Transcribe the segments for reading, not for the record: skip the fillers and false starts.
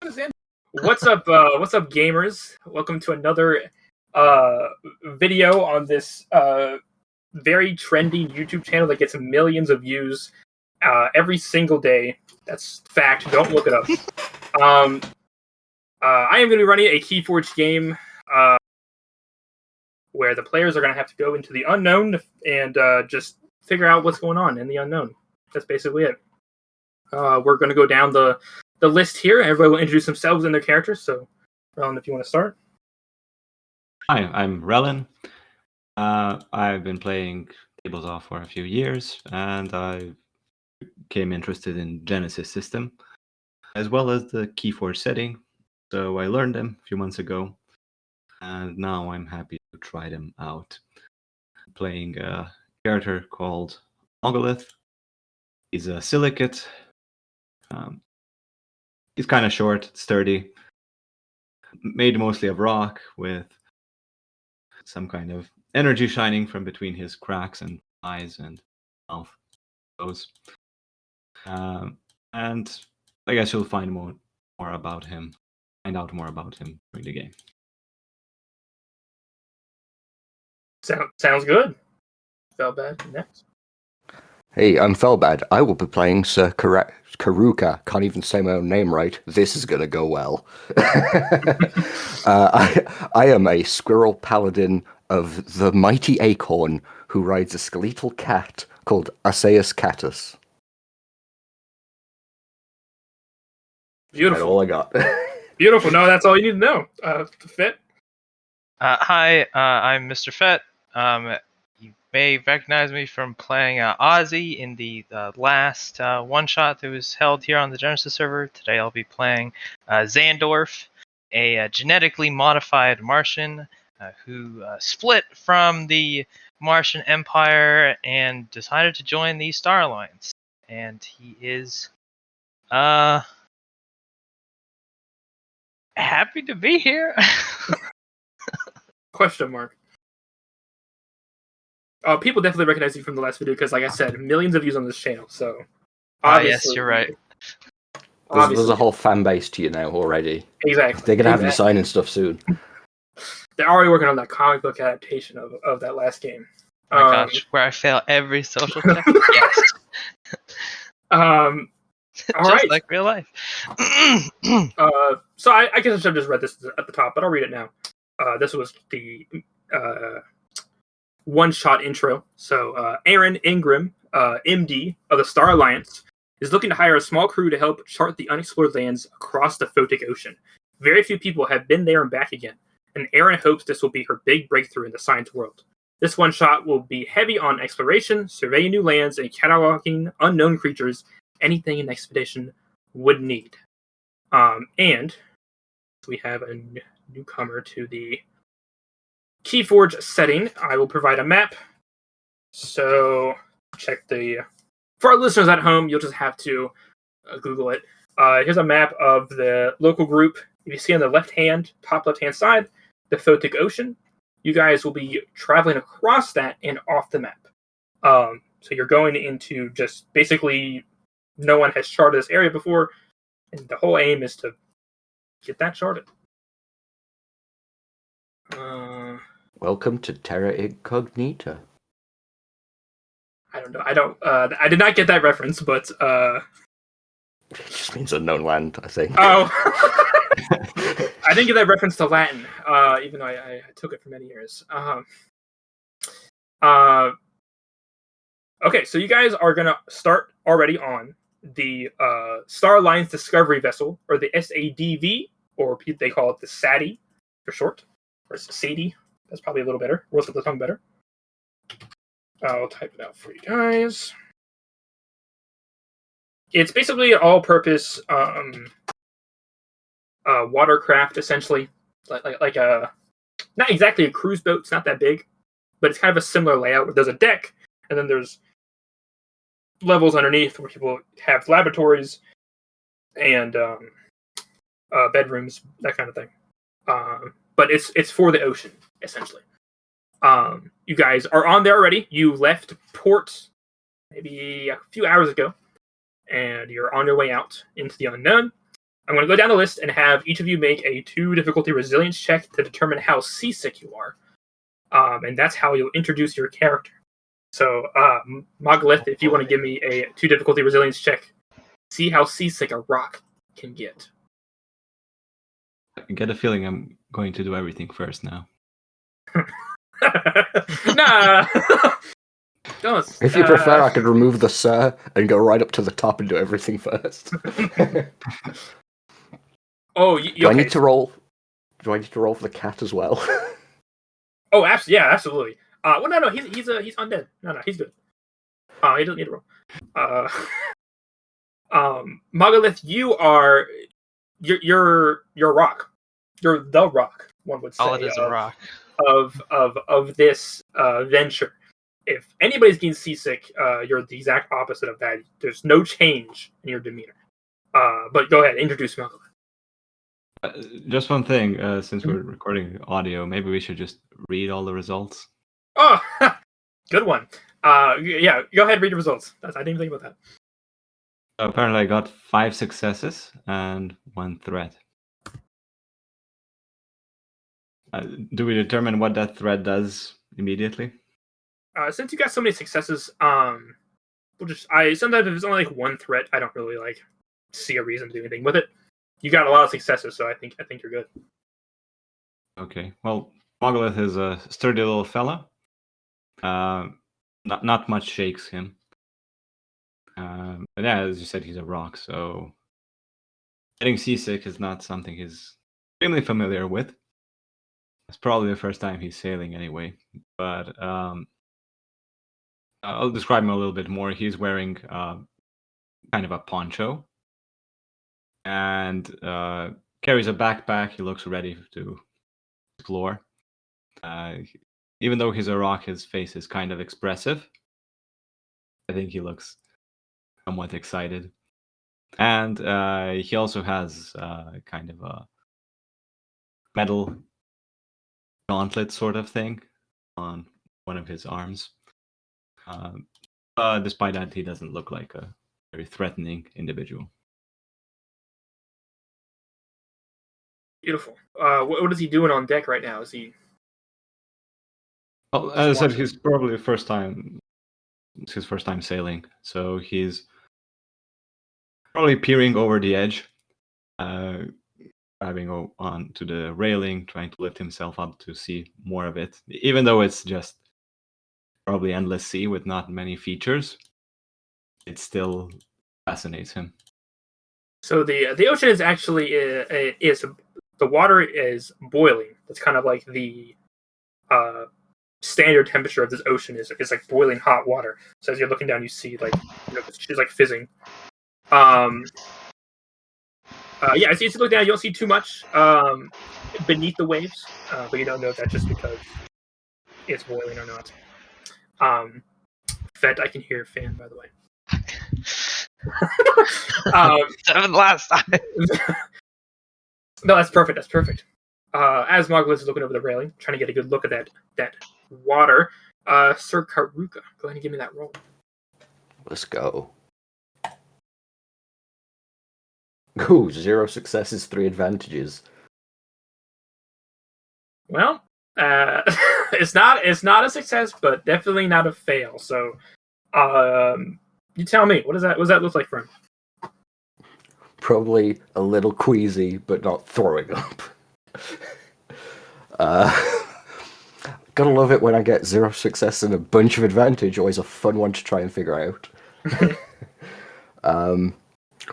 What's up, gamers? Welcome to another video on this very trendy YouTube channel that gets millions of views every single day. That's fact. Don't look it up. I am going to be running a Keyforge game where the players are going to have to go into the unknown and just figure out what's going on in the unknown. That's basically it. We're going to go down the list here. Everybody will introduce themselves and their characters. So, Relin, if you want to start. Hi, I'm Relin. I've been playing Tabletop for a few years, and I became interested in Genesys system, as well as the Keyforge setting. So I learned them a few months ago, and now I'm happy to try them out. I'm playing a character called Monolith. He's a silicate. He's kind of short, sturdy, made mostly of rock with some kind of energy shining from between his cracks and eyes and mouth. And I guess you'll find more about him. Find out more about him during the game. Sounds good. Felbad, next. Hey, I'm Felbad. I will be playing Sir Karuka. Can't even say my own name right. This is going to go well. I am a squirrel paladin of the mighty acorn who rides a skeletal cat called Asaeus Catus. Beautiful. That's all I got. Beautiful. No, that's all you need to know. Fet? Hi, I'm Mr. Fett. You may recognize me from playing Ozzy in the last one-shot that was held here on the Genesys server. Today I'll be playing Xandorf, a genetically modified Martian who split from the Martian Empire and decided to join the Star Alliance. And he is happy to be here. Question mark. People definitely recognize you from the last video because, like I said, millions of views on this channel. So, yes, you're right. There's a whole fan base to you now already. Exactly. They're gonna have you signing stuff soon. They're already working on that comic book adaptation of that last game. Oh my gosh, where I fail every social check. Yes. All Just right. like real life. So I guess I should have just read this at the top, but I'll read it now. This was the one-shot intro. So Erin Ingram, MD of the Star Alliance, is looking to hire a small crew to help chart the unexplored lands across the Photic Ocean. Very few people have been there and back again, and Erin hopes this will be her big breakthrough in the science world. This one-shot will be heavy on exploration, surveying new lands, and cataloging unknown creatures, anything an expedition would need. And we have a newcomer to the Keyforge setting. I will provide a map. So check for our listeners at home, you'll just have to Google it. Here's a map of the local group. If you see on the top left-hand side, the Photic Ocean, you guys will be traveling across that and off the map. So you're going into just basically no one has charted this area before, and the whole aim is to get that charted. Welcome to Terra Incognita. I don't know. I did not get that reference, but It just means unknown land, I think. Oh, I didn't get that reference to Latin, even though I took it for many years. Okay, so you guys are gonna start already on the Star Alliance Discovery Vessel, or the SADV, or they call it the SADI for short, or SADI. That's probably a little better. Rolls with the tongue better. I'll type it out for you guys. It's basically an all-purpose watercraft, essentially, like a not exactly a cruise boat. It's not that big, but it's kind of a similar layout. Where there's a deck, and then there's levels underneath where people have laboratories and bedrooms, that kind of thing. But it's for the ocean, essentially. You guys are on there already. You left port maybe a few hours ago, and you're on your way out into the unknown. I'm going to go down the list and have each of you make a 2 difficulty resilience check to determine how seasick you are. And that's how you'll introduce your character. So, Moglith, if you want to give me a 2 difficulty resilience check, see how seasick a rock can get. I get a feeling I'm going to do everything first now. Nah! Don't, If you prefer, I could remove the sir and go right up to the top and do everything first. Oh, Do I need to roll? Do I need to roll for the cat as well? Oh, absolutely. Well, no, he's undead. No, he's good. He doesn't need to roll. Mogalith, you're rock. You're the rock, one would say. All it is a rock. Of this venture. If anybody's getting seasick, you're the exact opposite of that. There's no change in your demeanor. But go ahead, introduce Mogalith. Just one thing, since we're recording audio, maybe we should just read all the results. Oh, good one. Yeah, go ahead, read the results. I didn't even think about that. Apparently, I got 5 successes and 1 threat. Do we determine what that threat does immediately? Since you got so many successes, we'll just. Sometimes if it's only like 1 threat, I don't really see a reason to do anything with it. You got a lot of successes, so I think you're good. Okay. Well, Mogalith is a sturdy little fella. Not much shakes him. But yeah, as you said, he's a rock, so getting seasick is not something he's extremely familiar with. It's probably the first time he's sailing anyway. But I'll describe him a little bit more. He's wearing kind of a poncho and carries a backpack. He looks ready to explore. Even though he's a rock, his face is kind of expressive. I think he looks somewhat excited. And he also has kind of a metal gauntlet sort of thing on one of his arms. Despite that, he doesn't look like a very threatening individual. Beautiful. What is he doing on deck right now? Is he? Well, as I said, he's probably it's his first time sailing, so he's probably peering over the edge, grabbing onto the railing, trying to lift himself up to see more of it. Even though it's just probably endless sea with not many features, it still fascinates him. So the ocean is actually the water is boiling. That's kind of like the standard temperature of this ocean is like boiling hot water. So as you're looking down, you see she's like fizzing. Yeah, as you look down, you don't see too much beneath the waves, but you don't know if that's just because it's boiling or not. Fet, I can hear your fan, by the way. 7 last time. No, that's perfect. That's perfect. As Moglith is looking over the railing, trying to get a good look at that water, Sir Karuka, go ahead and give me that roll. Let's go. Ooh, 0 successes, 3 advantages. Well, it's not a success, but definitely not a fail. So, you tell me, what does that look like for him? Probably a little queasy, but not throwing up. Gotta love it when I get 0 success and a bunch of advantage. Always a fun one to try and figure out.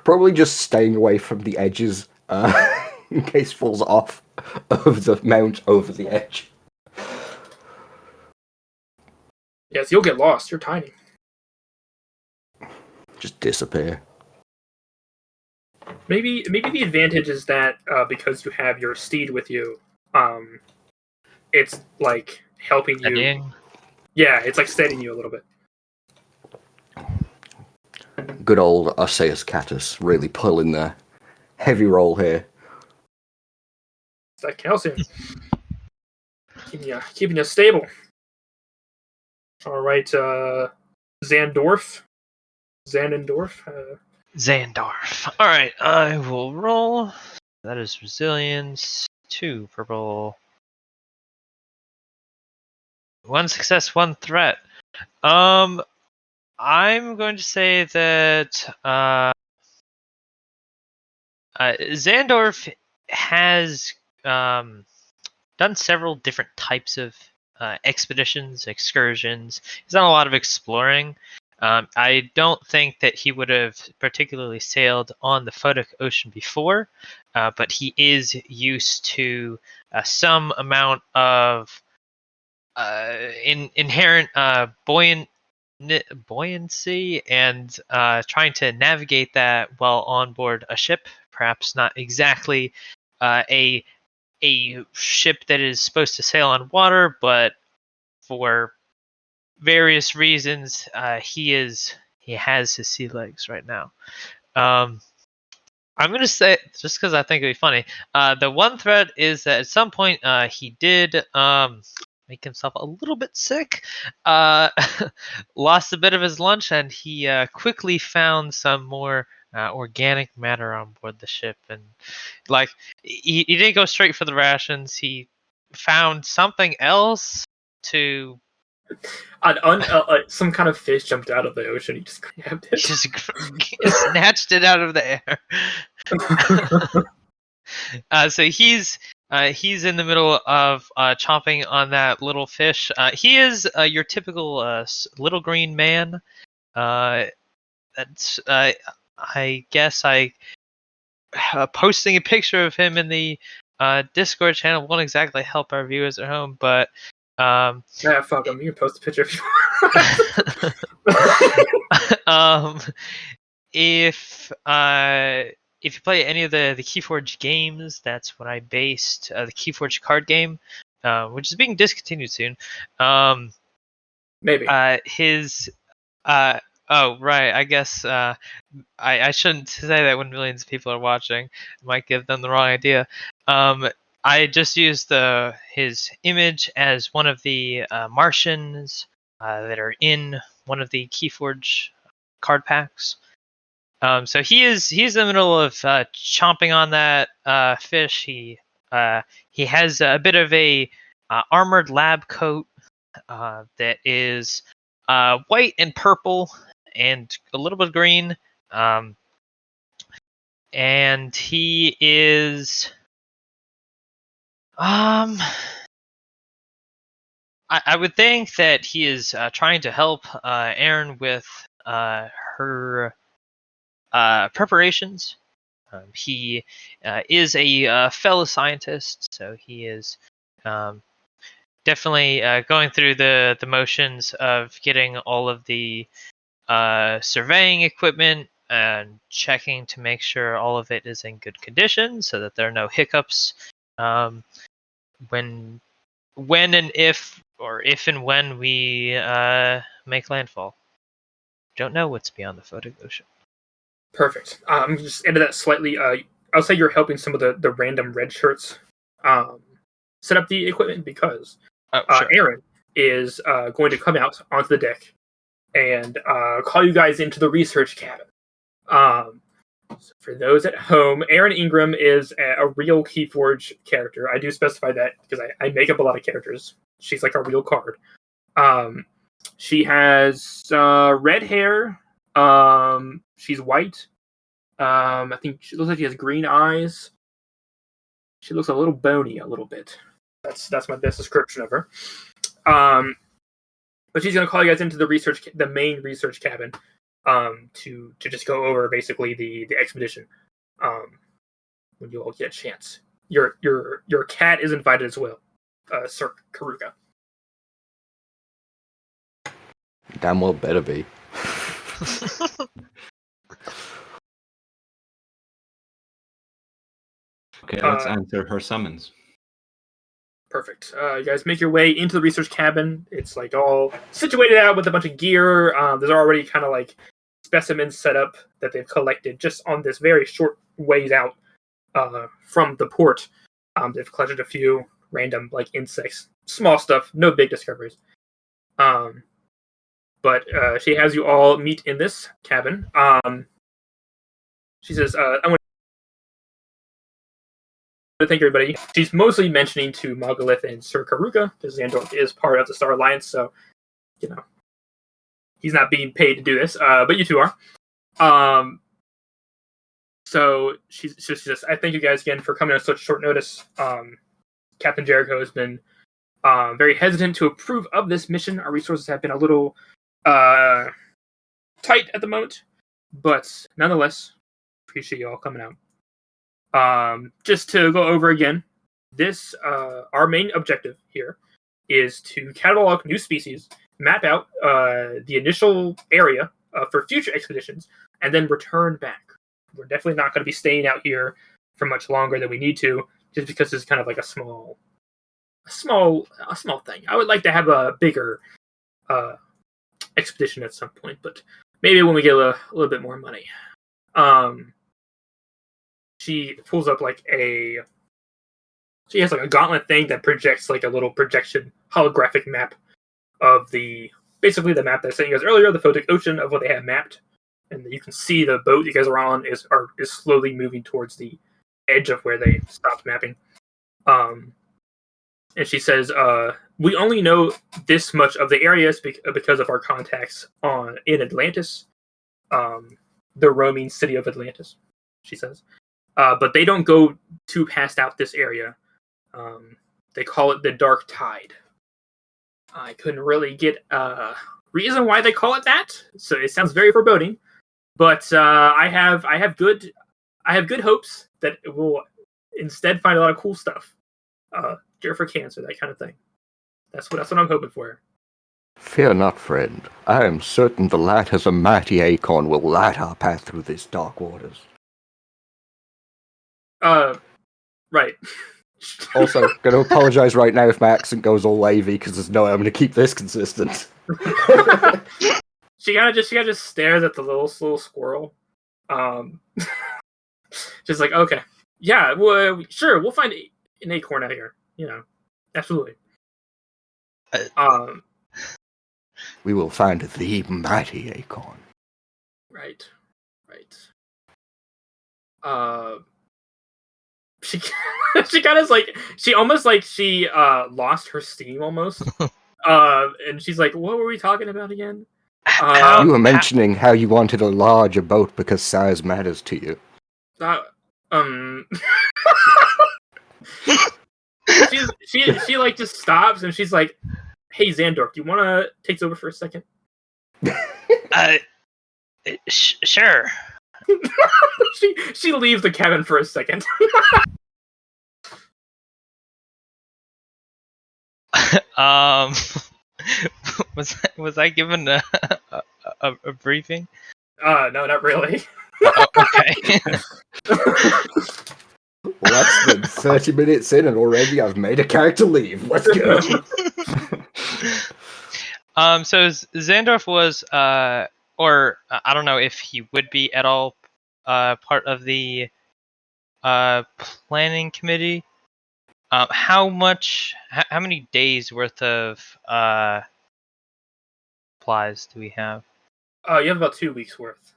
Probably just staying away from the edges in case falls off of the mount over the edge. Yes, you'll get lost. You're tiny. Just disappear. Maybe the advantage is that because you have your steed with you, it's like helping you. Steadying? Yeah, it's like steadying you a little bit. Good old Arceus Catus really pulling the heavy roll here. It's like calcium. keeping you stable. All right, Zanendorf. Xandorf. All right, I will roll. That is resilience. 2 purple. 1 success, 1 threat. I'm going to say that Xandorf has done several different types of expeditions, excursions. He's done a lot of exploring. I don't think that he would have particularly sailed on the Photic Ocean before, but he is used to some amount of inherent buoyancy and trying to navigate that while on board a ship. Perhaps not exactly a ship that is supposed to sail on water, but for various reasons, he has his sea legs right now. I'm gonna say, just because I think it'd be funny, the one threat is that at some point he did make himself a little bit sick, lost a bit of his lunch, and he quickly found some more organic matter on board the ship. And like he didn't go straight for the rations. He found something else to Some kind of fish jumped out of the ocean. He just grabbed it. just snatched it out of the air. So he's in the middle of chomping on that little fish. He is your typical little green man. That's I guess posting a picture of him in the Discord channel won't exactly help our viewers at home, but Yeah, fuck him. You can post a picture if you want. If you play any of the Keyforge games, that's when I based the Keyforge card game, which is being discontinued soon. Maybe. Oh right, I guess I shouldn't say that when millions of people are watching. It might give them the wrong idea. I just used his image as one of the Martians that are in one of the Keyforge card packs. So he's in the middle of chomping on that fish. He has a bit of a armored lab coat that is white and purple and a little bit of green. And he is I would think that he is trying to help Erin with her preparations. He is a fellow scientist, so he is definitely going through the motions of getting all of the surveying equipment and checking to make sure all of it is in good condition, so that there are no hiccups when and if and when we make landfall. Don't know what's beyond the Photic Ocean. Perfect. Just into that slightly. I'll say you're helping some of the random red shirts set up the equipment because Sure. Erin is going to come out onto the deck and call you guys into the research cabin. So for those at home, Erin Ingram is a real Keyforge character. I do specify that because I make up a lot of characters. She's like a real card. She has red hair. She's white. I think she looks like she has green eyes. She looks a little bony, a little bit. That's my best description of her. But she's gonna call you guys into the main research cabin, to just go over basically the expedition. When you all get a chance, your cat is invited as well, Sir Karuka. Damn well better be. Okay, let's answer her summons. Perfect. You guys make your way into the research cabin. It's like all situated out with a bunch of gear. There's already kind of like specimens set up that they've collected just on this very short ways out from the port. They've collected a few random like insects, small stuff, no big discoveries. But she has you all meet in this cabin. She says, "I want to thank everybody." She's mostly mentioning to Magalith and Sir Karuka because Xandorf is part of the Star Alliance, so he's not being paid to do this, but you two are. So she says, "I thank you guys again for coming on such short notice. Captain Jericho has been very hesitant to approve of this mission. Our resources have been a little tight at the moment, but nonetheless, appreciate you all coming out. Just to go over again, this our main objective here is to catalog new species, map out the initial area for future expeditions, and then return back. We're definitely not going to be staying out here for much longer than we need to, just because it's kind of like a small thing. I would like to have a bigger expedition at some point, but maybe when we get a little bit more money." She pulls up she has like a gauntlet thing that projects like a little projection holographic map of basically the map that I sent you guys earlier, the Photic Ocean, of what they have mapped. And you can see the boat you guys are on is slowly moving towards the edge of where they stopped mapping. And she says, "We only know this much of the areas because of our contacts in Atlantis, the roaming city of Atlantis," she says. "But they don't go too past out this area. They call it the Dark Tide." I couldn't really get a reason why they call it that, so it sounds very foreboding. But I have good hopes that it will instead find a lot of cool stuff. Cure for cancer, that kind of thing. That's what I'm hoping for. Fear not, friend. I am certain the lad as a mighty acorn will light our path through these dark waters. Right. Also, going to apologize right now if my accent goes all wavy, because there's no way I'm going to keep this consistent. She kind of just stares at the little squirrel. Just like, okay, yeah, well, sure, we'll find an acorn out here. Absolutely. We will find the mighty acorn. Right. She kind of she almost lost her steam almost. And she's like, "What were we talking about again?" You were mentioning how you wanted a larger boat because size matters to you. She just stops and she's like, "Hey Xandorf, do you want to take over for a second?" Sure. She leaves the cabin for a second. Was I given a briefing? No, not really. Okay. Less than 30 minutes in and already I've made a character leave. Let's go. So Xandorf was, or I don't know if he would be at all part of the planning committee. How many days worth of supplies do we have? You have about 2 weeks worth.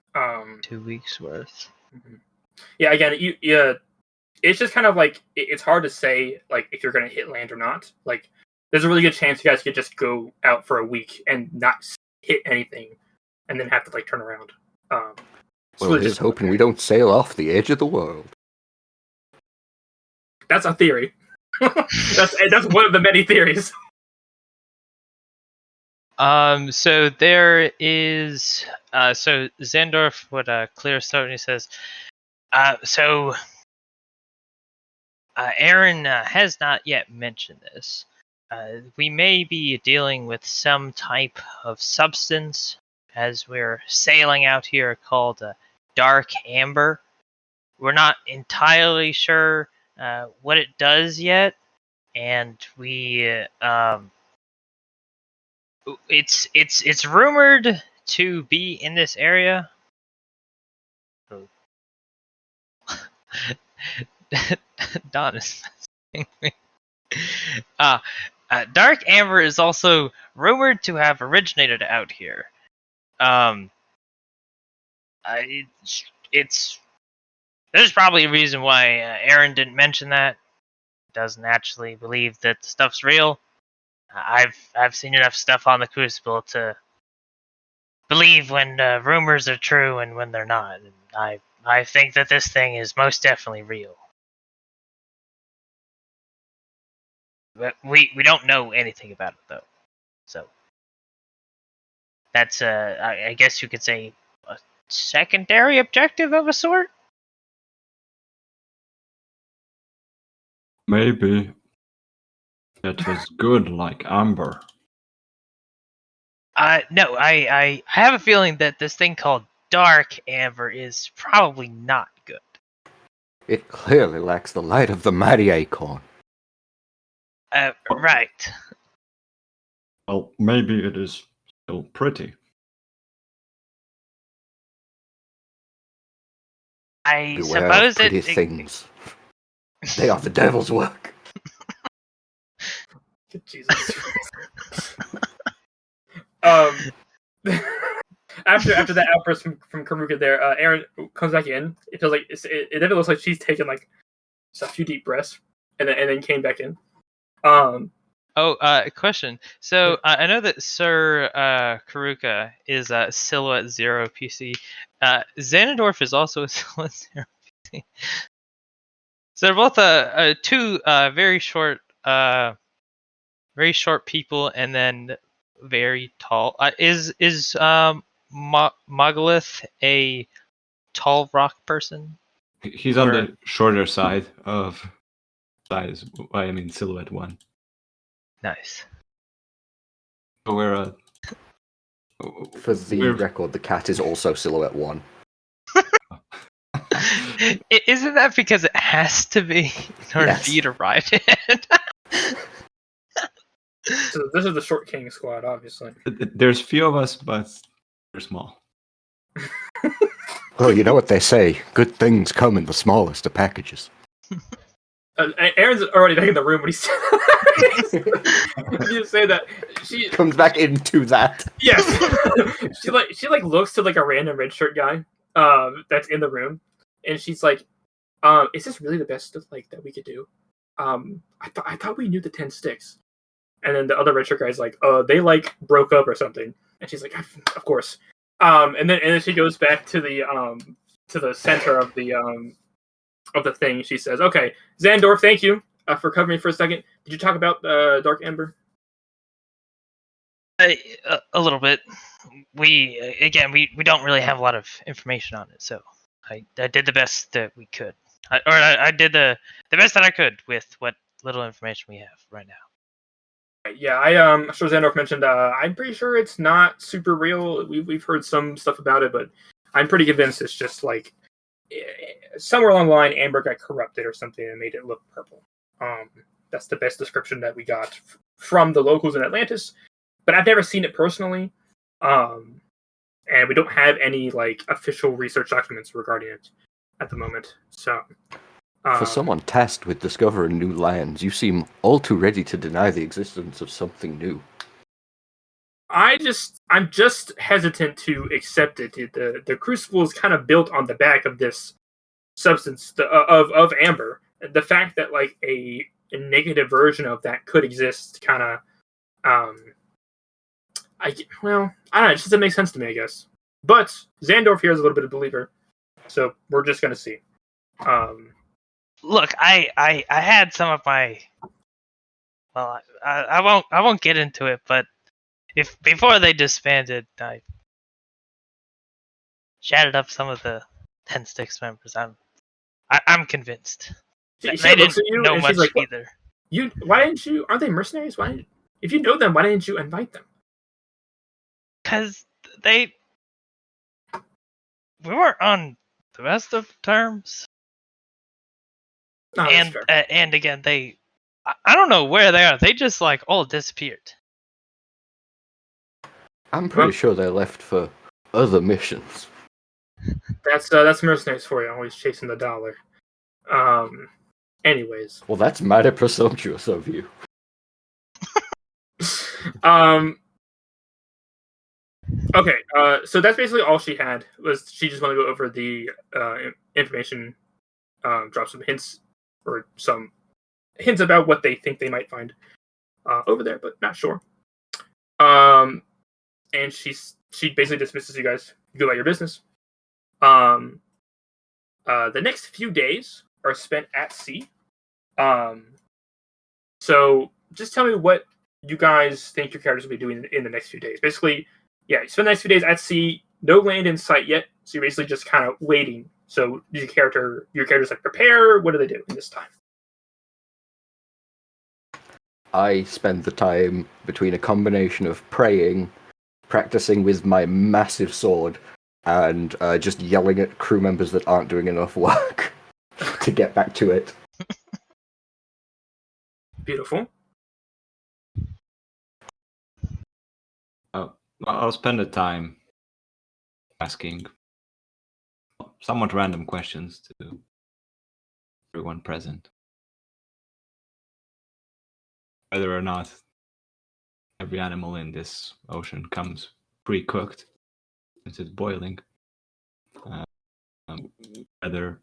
2 weeks worth. Mm-hmm. Yeah, again, it's just kind of it's hard to say if you're going to hit land or not. There's a really good chance you guys could just go out for a week and not hit anything, and then have to turn around. Well, really just hoping we don't sail off the edge of the world. That's a theory. That's one of the many theories. So there is. So Xandorf would clear his throat and he says, Erin has not yet mentioned this. We may be dealing with some type of substance as we're sailing out here called dark amber. We're not entirely sure what it does yet, and it's rumored to be in this area. Don is dark amber is also rumored to have originated out here. It's there's probably a reason why Erin didn't mention that. Doesn't actually believe that the stuff's real. I've seen enough stuff on the Crucible to believe when rumors are true and when they're not. And I think that this thing is most definitely real. But we don't know anything about it though, so that's I guess you could say a secondary objective of a sort. Maybe it was good like amber. No, I have a feeling that this thing called dark amber is probably not good. It clearly lacks the light of the mighty acorn. Right. Well, maybe it is still pretty. I Beware suppose of pretty things. They are the devil's work. Jesus. After that outburst from Karuka there, Erin comes back in. It feels like it definitely looks like she's taken like just a few deep breaths and then came back in. Question. So I know that Sir Karuka is Silhouette 0 PC. Xanadorf is also a Silhouette 0 PC. So they're both two very short people, and then very tall. Is Mogalith a tall rock person? He's on the shorter side of size. I mean, Silhouette 1. Nice. So we're For the record, the cat is also Silhouette 1. Isn't that because it has to be in order for you to ride it? So this is the Short King squad, obviously. There's few of us, but they're small. Well, you know what they say. Good things come in the smallest of packages. Erin's already back in the room when he said you say that. She comes back into that. Yes. she looks to like a random red shirt guy that's in the room, and she's like, is this really the best of like that we could do? I thought we knew the 10 sticks. And then the other red shirt guy's like, they like broke up or something. And she's like, of course. And then she goes back to the center of the thing. She says, okay, Xandorf, thank you for covering for a second. Did you talk about Dark Ember? A little bit. We don't really have a lot of information on it, so I did the best that we could. I did the best that I could with what little information we have right now. Yeah, I'm sure Xandorf mentioned. I'm pretty sure it's not super real. We've heard some stuff about it, but I'm pretty convinced it's just like somewhere along the line, Amber got corrupted or something and made it look purple. That's the best description that we got from the locals in Atlantis, but I've never seen it personally. And we don't have any like official research documents regarding it at the moment. So. For someone tasked with discovering new lands, you seem all too ready to deny the existence of something new. I'm just hesitant to accept it. The Crucible is kind of built on the back of this substance of amber. The fact that like a negative version of that could exist, kind of, I don't know. It just doesn't make sense to me, I guess. But Xandorf here is a little bit of a believer, so we're just gonna see. Look, I had some of my. Well, I won't get into it, but if before they disbanded, I chatted up some of the 10 Sticks members. I'm convinced. She they looks didn't at you know and much she's like, either. Why didn't you? Aren't they mercenaries? If you know them, why didn't you invite them? Because we weren't on the best of terms. No, And again, I don't know where they are. They just like all disappeared. I'm pretty sure they left for other missions. That's mercenaries for you, always chasing the dollar. Anyways. Well, that's mighty presumptuous of you. Okay, so that's basically all she had. Was she just wanted to go over the information drop some hints or some hints about what they think they might find over there, but not sure. And she basically dismisses you guys. You go about your business. The next few days are spent at sea. So just tell me what you guys think your characters will be doing in the next few days. Basically, yeah, you spend the next few days at sea, no land in sight yet, so you're basically just kind of waiting. So your characters like prepare. What do they do in this time? I spend the time between a combination of praying, practicing with my massive sword, and just yelling at crew members that aren't doing enough work to get back to it. Beautiful. I'll spend the time asking somewhat random questions to everyone present. Whether or not every animal in this ocean comes pre-cooked since it's boiling. Whether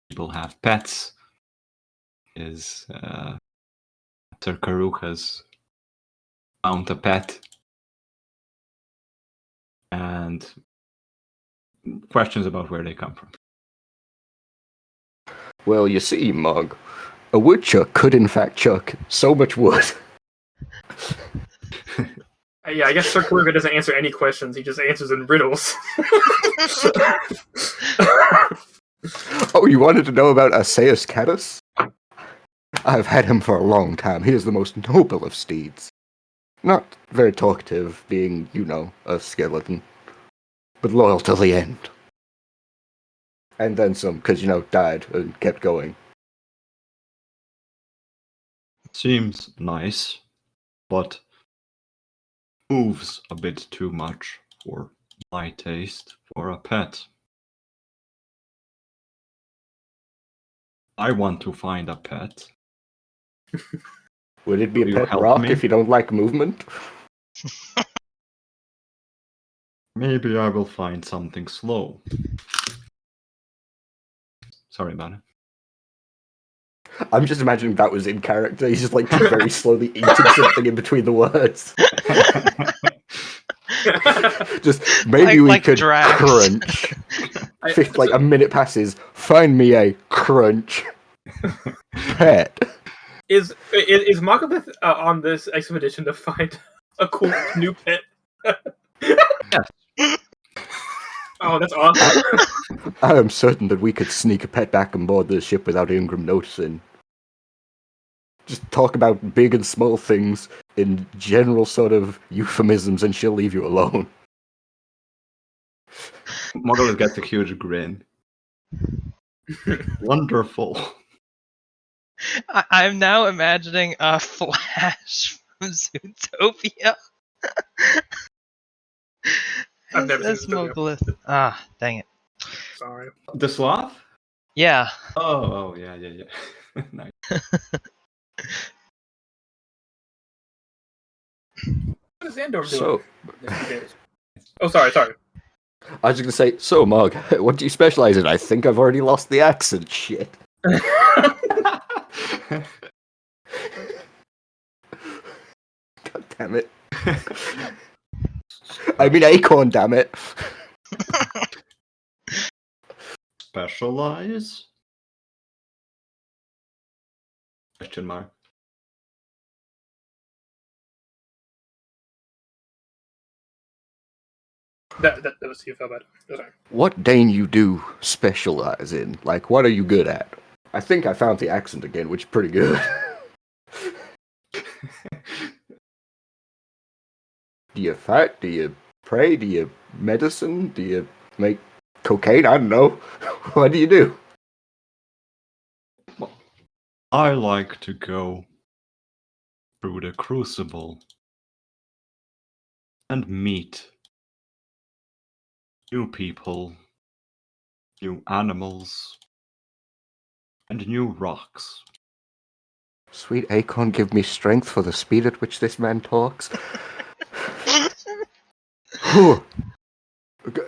people have pets. Is Sir Karuk has found a pet. And questions about where they come from. Well, you see, Mog, a woodchuck could in fact chuck so much wood. Yeah, I guess Sir Karuga doesn't answer any questions. He just answers in riddles. Oh, you wanted to know about Asaeus Catus? I've had him for a long time. He is the most noble of steeds. Not very talkative, being, a skeleton. But loyal till the end. And then some, because, died and kept going. Seems nice, but moves a bit too much for my taste for a pet. I want to find a pet. Would it be Will a you pet help rock me? if you don't like movement? Maybe I will find something slow. Sorry about it. I'm just imagining that was in character. He's just very slowly eating something in between the words. Just maybe we Like could Drax. crunch. A minute passes. Find me a crunch pet. Is Makalith on this expedition to find a cool new pet? Yes. Oh, that's awesome. I am certain that we could sneak a pet back on board the ship without Ingram noticing. Just talk about big and small things in general sort of euphemisms and she'll leave you alone. Mogul gets a huge grin. Wonderful. I'm now imagining a Flash from Zootopia. I've never That's seen Zootopia. Mogulith. Ah, dang it. Sorry. The sloth? Yeah. Oh, yeah. Nice. What is Andor doing? So, Oh, sorry. I was just gonna say, so Mog, what do you specialize in? I think I've already lost the accent. Shit. God damn it. I mean acorn, damn it. Specialize? Question mark. That was you felt bad. Sorry. What Dane you do specialize in? Like, what are you good at? I think I found the accent again, which is pretty good. Do you fight? Do you pray? Do you medicine? Do you make cocaine? I don't know. What do you do? I like to go through the Crucible and meet new people, new animals, and new rocks. Sweet acorn, give me strength for the speed at which this man talks. Whew.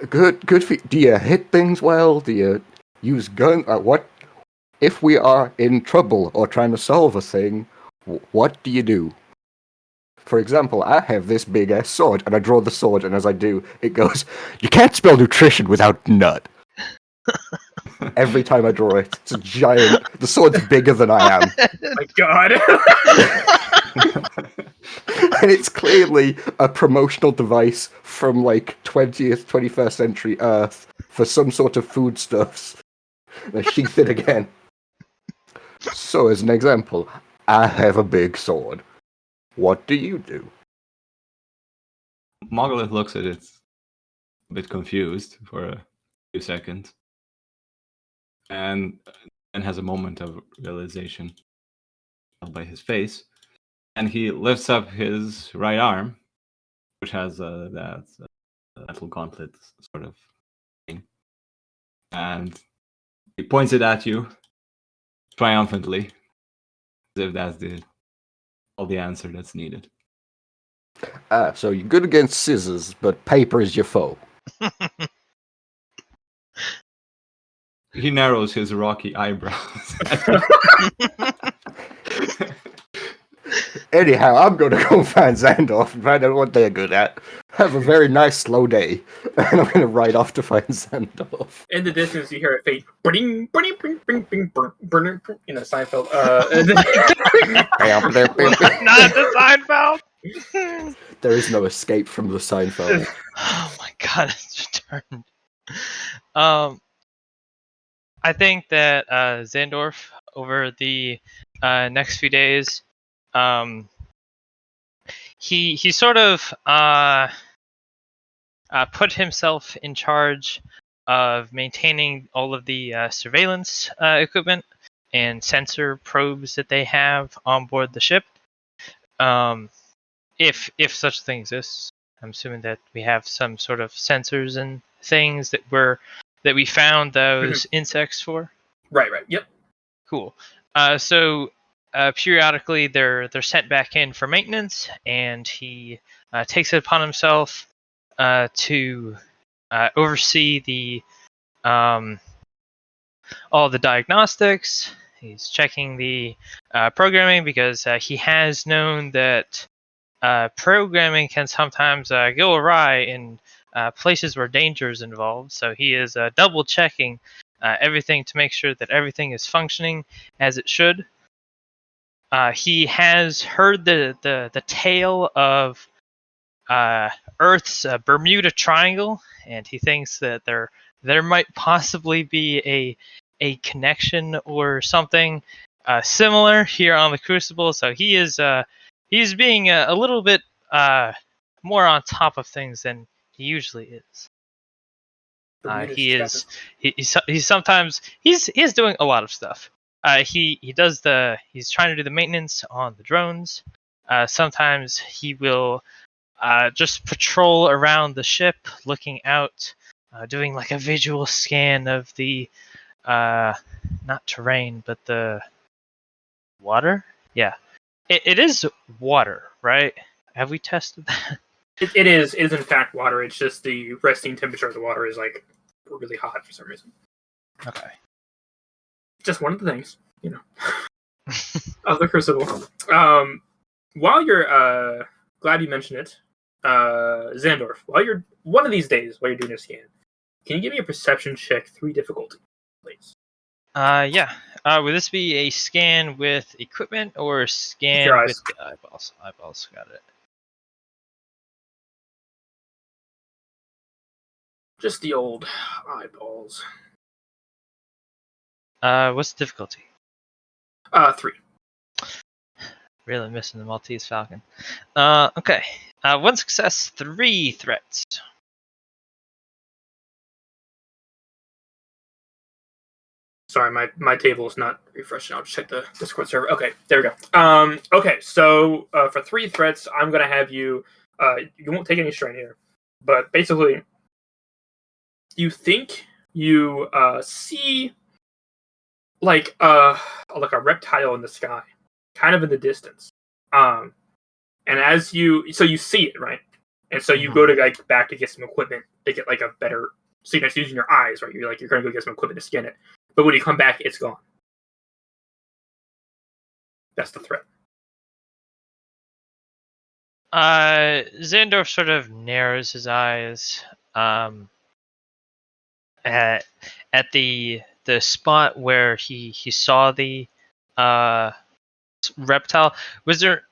Good. Do you hit things well? Do you use gun? What if we are in trouble or trying to solve a thing, what do you do? For example, I have this big ass sword, and I draw the sword, and as I do, it goes, "You can't spell nutrition without nut." Every time I draw it, it's a giant. The sword's bigger than I am, My God. and it's clearly a promotional device from like 20th, 21st century Earth for some sort of foodstuffs. They sheath it again. So, as an example, I have a big sword. What do you do? Mogolith looks at it a bit confused for a few seconds, and has a moment of realization by his face, and he lifts up his right arm, which has that metal gauntlet sort of thing, and he points it at you triumphantly, as if that's all the answer that's needed. So you're good against scissors, but paper is your foe. He narrows his rocky eyebrows. Anyhow, I'm going to go find Zandorf and find out what they're good at. Have a very nice slow day, and I'm going to ride off to find Zandorf. In the distance, you hear a faint bing, bing, bing, bing, bing, bing, in the Seinfeld. Not the Seinfeld. There is no escape from the Seinfeld. Oh my God, it's returned. I think that Zandorf over the next few days, he sort of put himself in charge of maintaining all of the surveillance equipment and sensor probes that they have on board the ship. If such a thing exists, I'm assuming that we have some sort of sensors and things that we found those insects for. Right. Yep. Cool. So periodically they're sent back in for maintenance, and he takes it upon himself to oversee the all the diagnostics. He's checking the programming, because he has known that programming can sometimes go awry in places where danger is involved. So he is double checking everything to make sure that everything is functioning as it should. He has heard the tale of Earth's Bermuda Triangle, and he thinks that there might possibly be a connection or something similar here on the Crucible. So he's being a little bit more on top of things than he usually is. He's doing a lot of stuff. He's trying to do the maintenance on the drones. Sometimes he will just patrol around the ship, looking out, doing like a visual scan of the not terrain, but the water. Yeah, it is water, right? Have we tested that? It is in fact water. It's just the resting temperature of the water is like really hot for some reason. Okay. Just one of the things, of the Crucible. While you're glad you mentioned it, Zandorf, while you're one of these days while you're doing a scan, can you give me a perception check 3 difficulty, please? Yeah. Would this be a scan with equipment or a scan with the eyeballs? Eyeballs, got it. Just the old eyeballs. What's the difficulty? 3. Really missing the Maltese Falcon. Okay. 1 success, 3 threats. Sorry, my table is not refreshing. I'll just check the Discord server. Okay, there we go. Okay, so for 3 threats, I'm gonna have you. You won't take any strain here, but basically, you think you see like a reptile in the sky, kind of in the distance. And as you see it, right? And so you go to back to get some equipment to get like a better. So you're not using your eyes, right? You're gonna go get some equipment to scan it. But when you come back, it's gone. That's the threat. Xandorf sort of narrows his eyes at the spot where he saw the reptile. Was there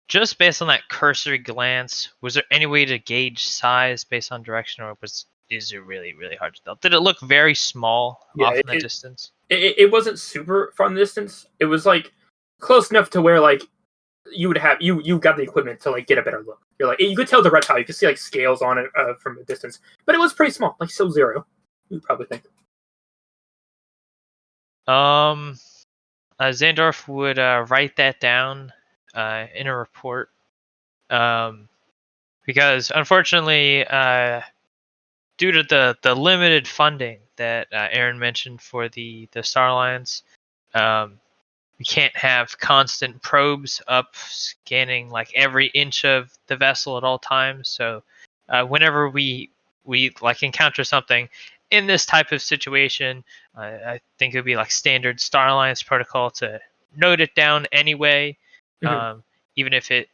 just based on that cursory glance, was there any way to gauge size based on direction, or is it really, really hard to tell? Did it look very small off in the distance? It wasn't super far in the distance. It was like close enough to where like you would have you got the equipment to like get a better look. You're like you could tell the reptile. You could see like scales on it from a distance, but it was pretty small, like still zero. You would probably think. Xandorf would write that down in a report, because unfortunately, due to the limited funding that Erin mentioned for the Star Alliance, we can't have constant probes up scanning like every inch of the vessel at all times. So whenever we like encounter something in this type of situation, I think it would be like standard Star Alliance protocol to note it down anyway, even if it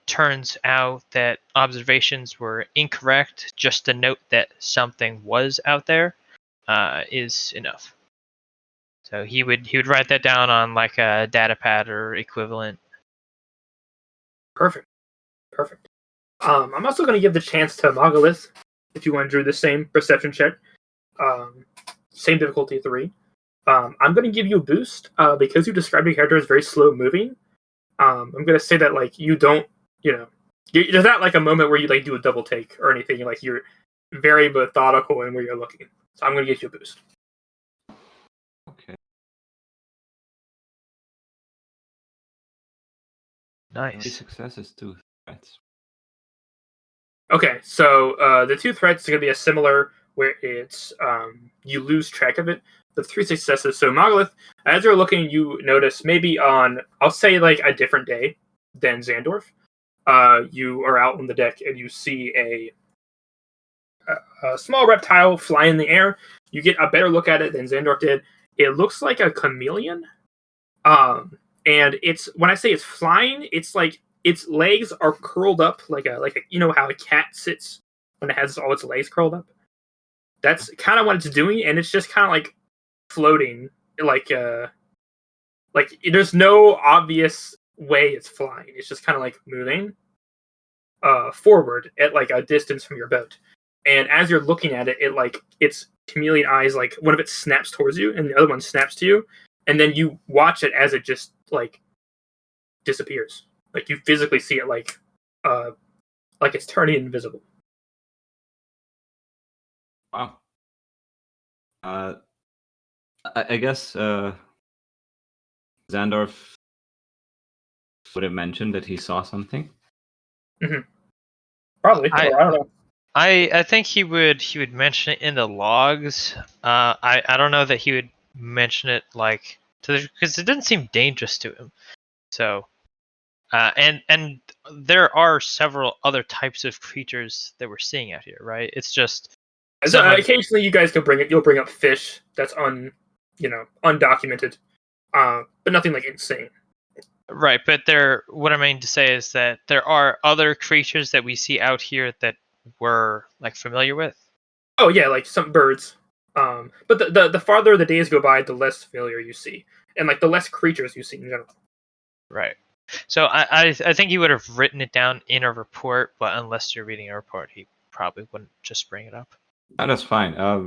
turns out that observations were incorrect. Just to note that something was out there is enough. So he would write that down on like a data pad or equivalent. Perfect. I'm also going to give the chance to Magalith if you want to do the same perception check. Same difficulty 3. I'm going to give you a boost because you described your character as very slow moving. I'm going to say that like you don't, there's not like a moment where you like do a double take or anything. Like you're very methodical in where you're looking. So I'm going to give you a boost. Okay. Nice. 3 successes, 2 threats. Okay, so the 2 threats are going to be a similar where it's you lose track of it. The 3 successes. So Magalith, as you're looking, you notice maybe on I'll say like a different day than Xandorf. You are out on the deck and you see a small reptile fly in the air. You get a better look at it than Xandorf did. It looks like a chameleon. And it's when I say it's flying, it's like its legs are curled up like a you know how a cat sits when it has all its legs curled up. That's kind of what it's doing, and it's just kind of like floating, like there's no obvious way it's flying. It's just kind of like moving forward at like a distance from your boat. And as you're looking at it, it like its chameleon eyes, like one of it snaps towards you, and the other one snaps to you, and then you watch it as it just like disappears. Like you physically see it like it's turning invisible. Wow. I guess Xandorf would have mentioned that he saw something. Mm-hmm. Probably. I don't know. I think he would mention it in the logs. I don't know that he would mention it like because it didn't seem dangerous to him. So, and there are several other types of creatures that we're seeing out here, right? It's just occasionally you guys can bring it. You'll bring up fish that's undocumented, but nothing like insane. Right, but what I mean to say is that there are other creatures that we see out here that we're like familiar with. Oh yeah, like some birds. But the farther the days go by, the less familiar you see, and like the less creatures you see in general. Right. So I think he would have written it down in a report, but unless you're reading a report, he probably wouldn't just bring it up. Oh, that's fine. I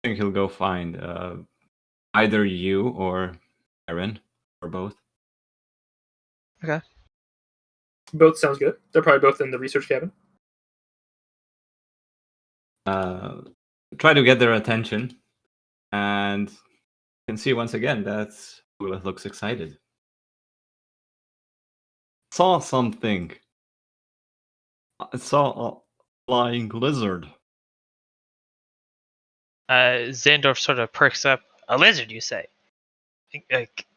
think he'll go find either you or Erin, or both. Okay. Both sounds good. They're probably both in the research cabin. Try to get their attention, and you can see once again that Will looks excited. Saw something. I saw a flying lizard. Xandorf sort of perks up. A lizard, you say?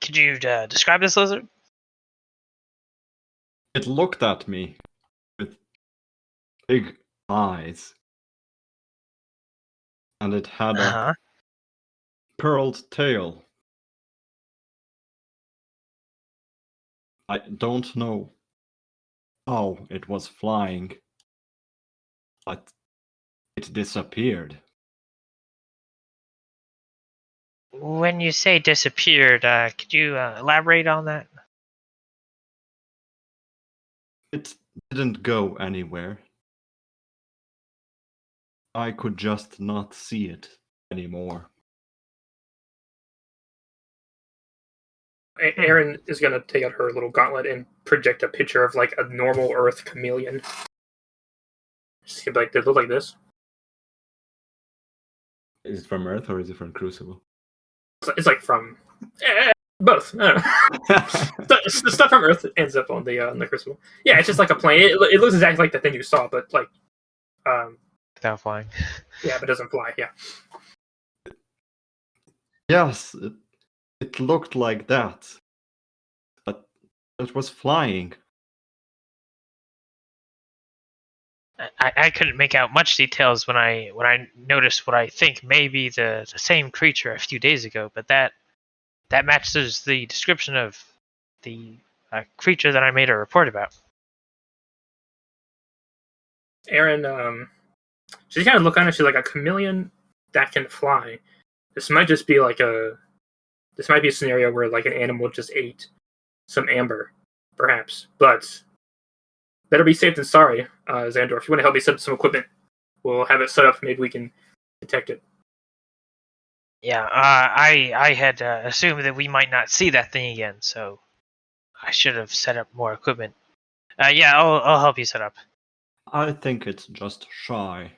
Could you describe this lizard? It looked at me with big eyes. And it had a curled tail. I don't know how it was flying, but it disappeared. When you say disappeared, could you elaborate on that? It didn't go anywhere. I could just not see it anymore. Erin is going to take out her little gauntlet and project a picture of like a normal Earth chameleon. Just gonna be like, they look like this. Is it from Earth or is it from Crucible? It's like from both. I don't know. The stuff from Earth ends up on the Crucible. Yeah, it's just like a plane. It looks exactly like the thing you saw, but like, Without flying. yeah, but it doesn't fly. Yeah. Yes, it looked like that, but it was flying. I couldn't make out much details when I noticed what I think may be the same creature a few days ago, but that matches the description of the creature that I made a report about. Erin, she's kind of look on it. She's like, a chameleon that can fly. This might just be like this might be a scenario where like an animal just ate some amber, perhaps. But better be safe than sorry, Xandor. If you want to help me set up some equipment, we'll have it set up. Maybe we can detect it. Yeah, I had assumed that we might not see that thing again, so I should have set up more equipment. Yeah, I'll help you set up. I think it's just shy.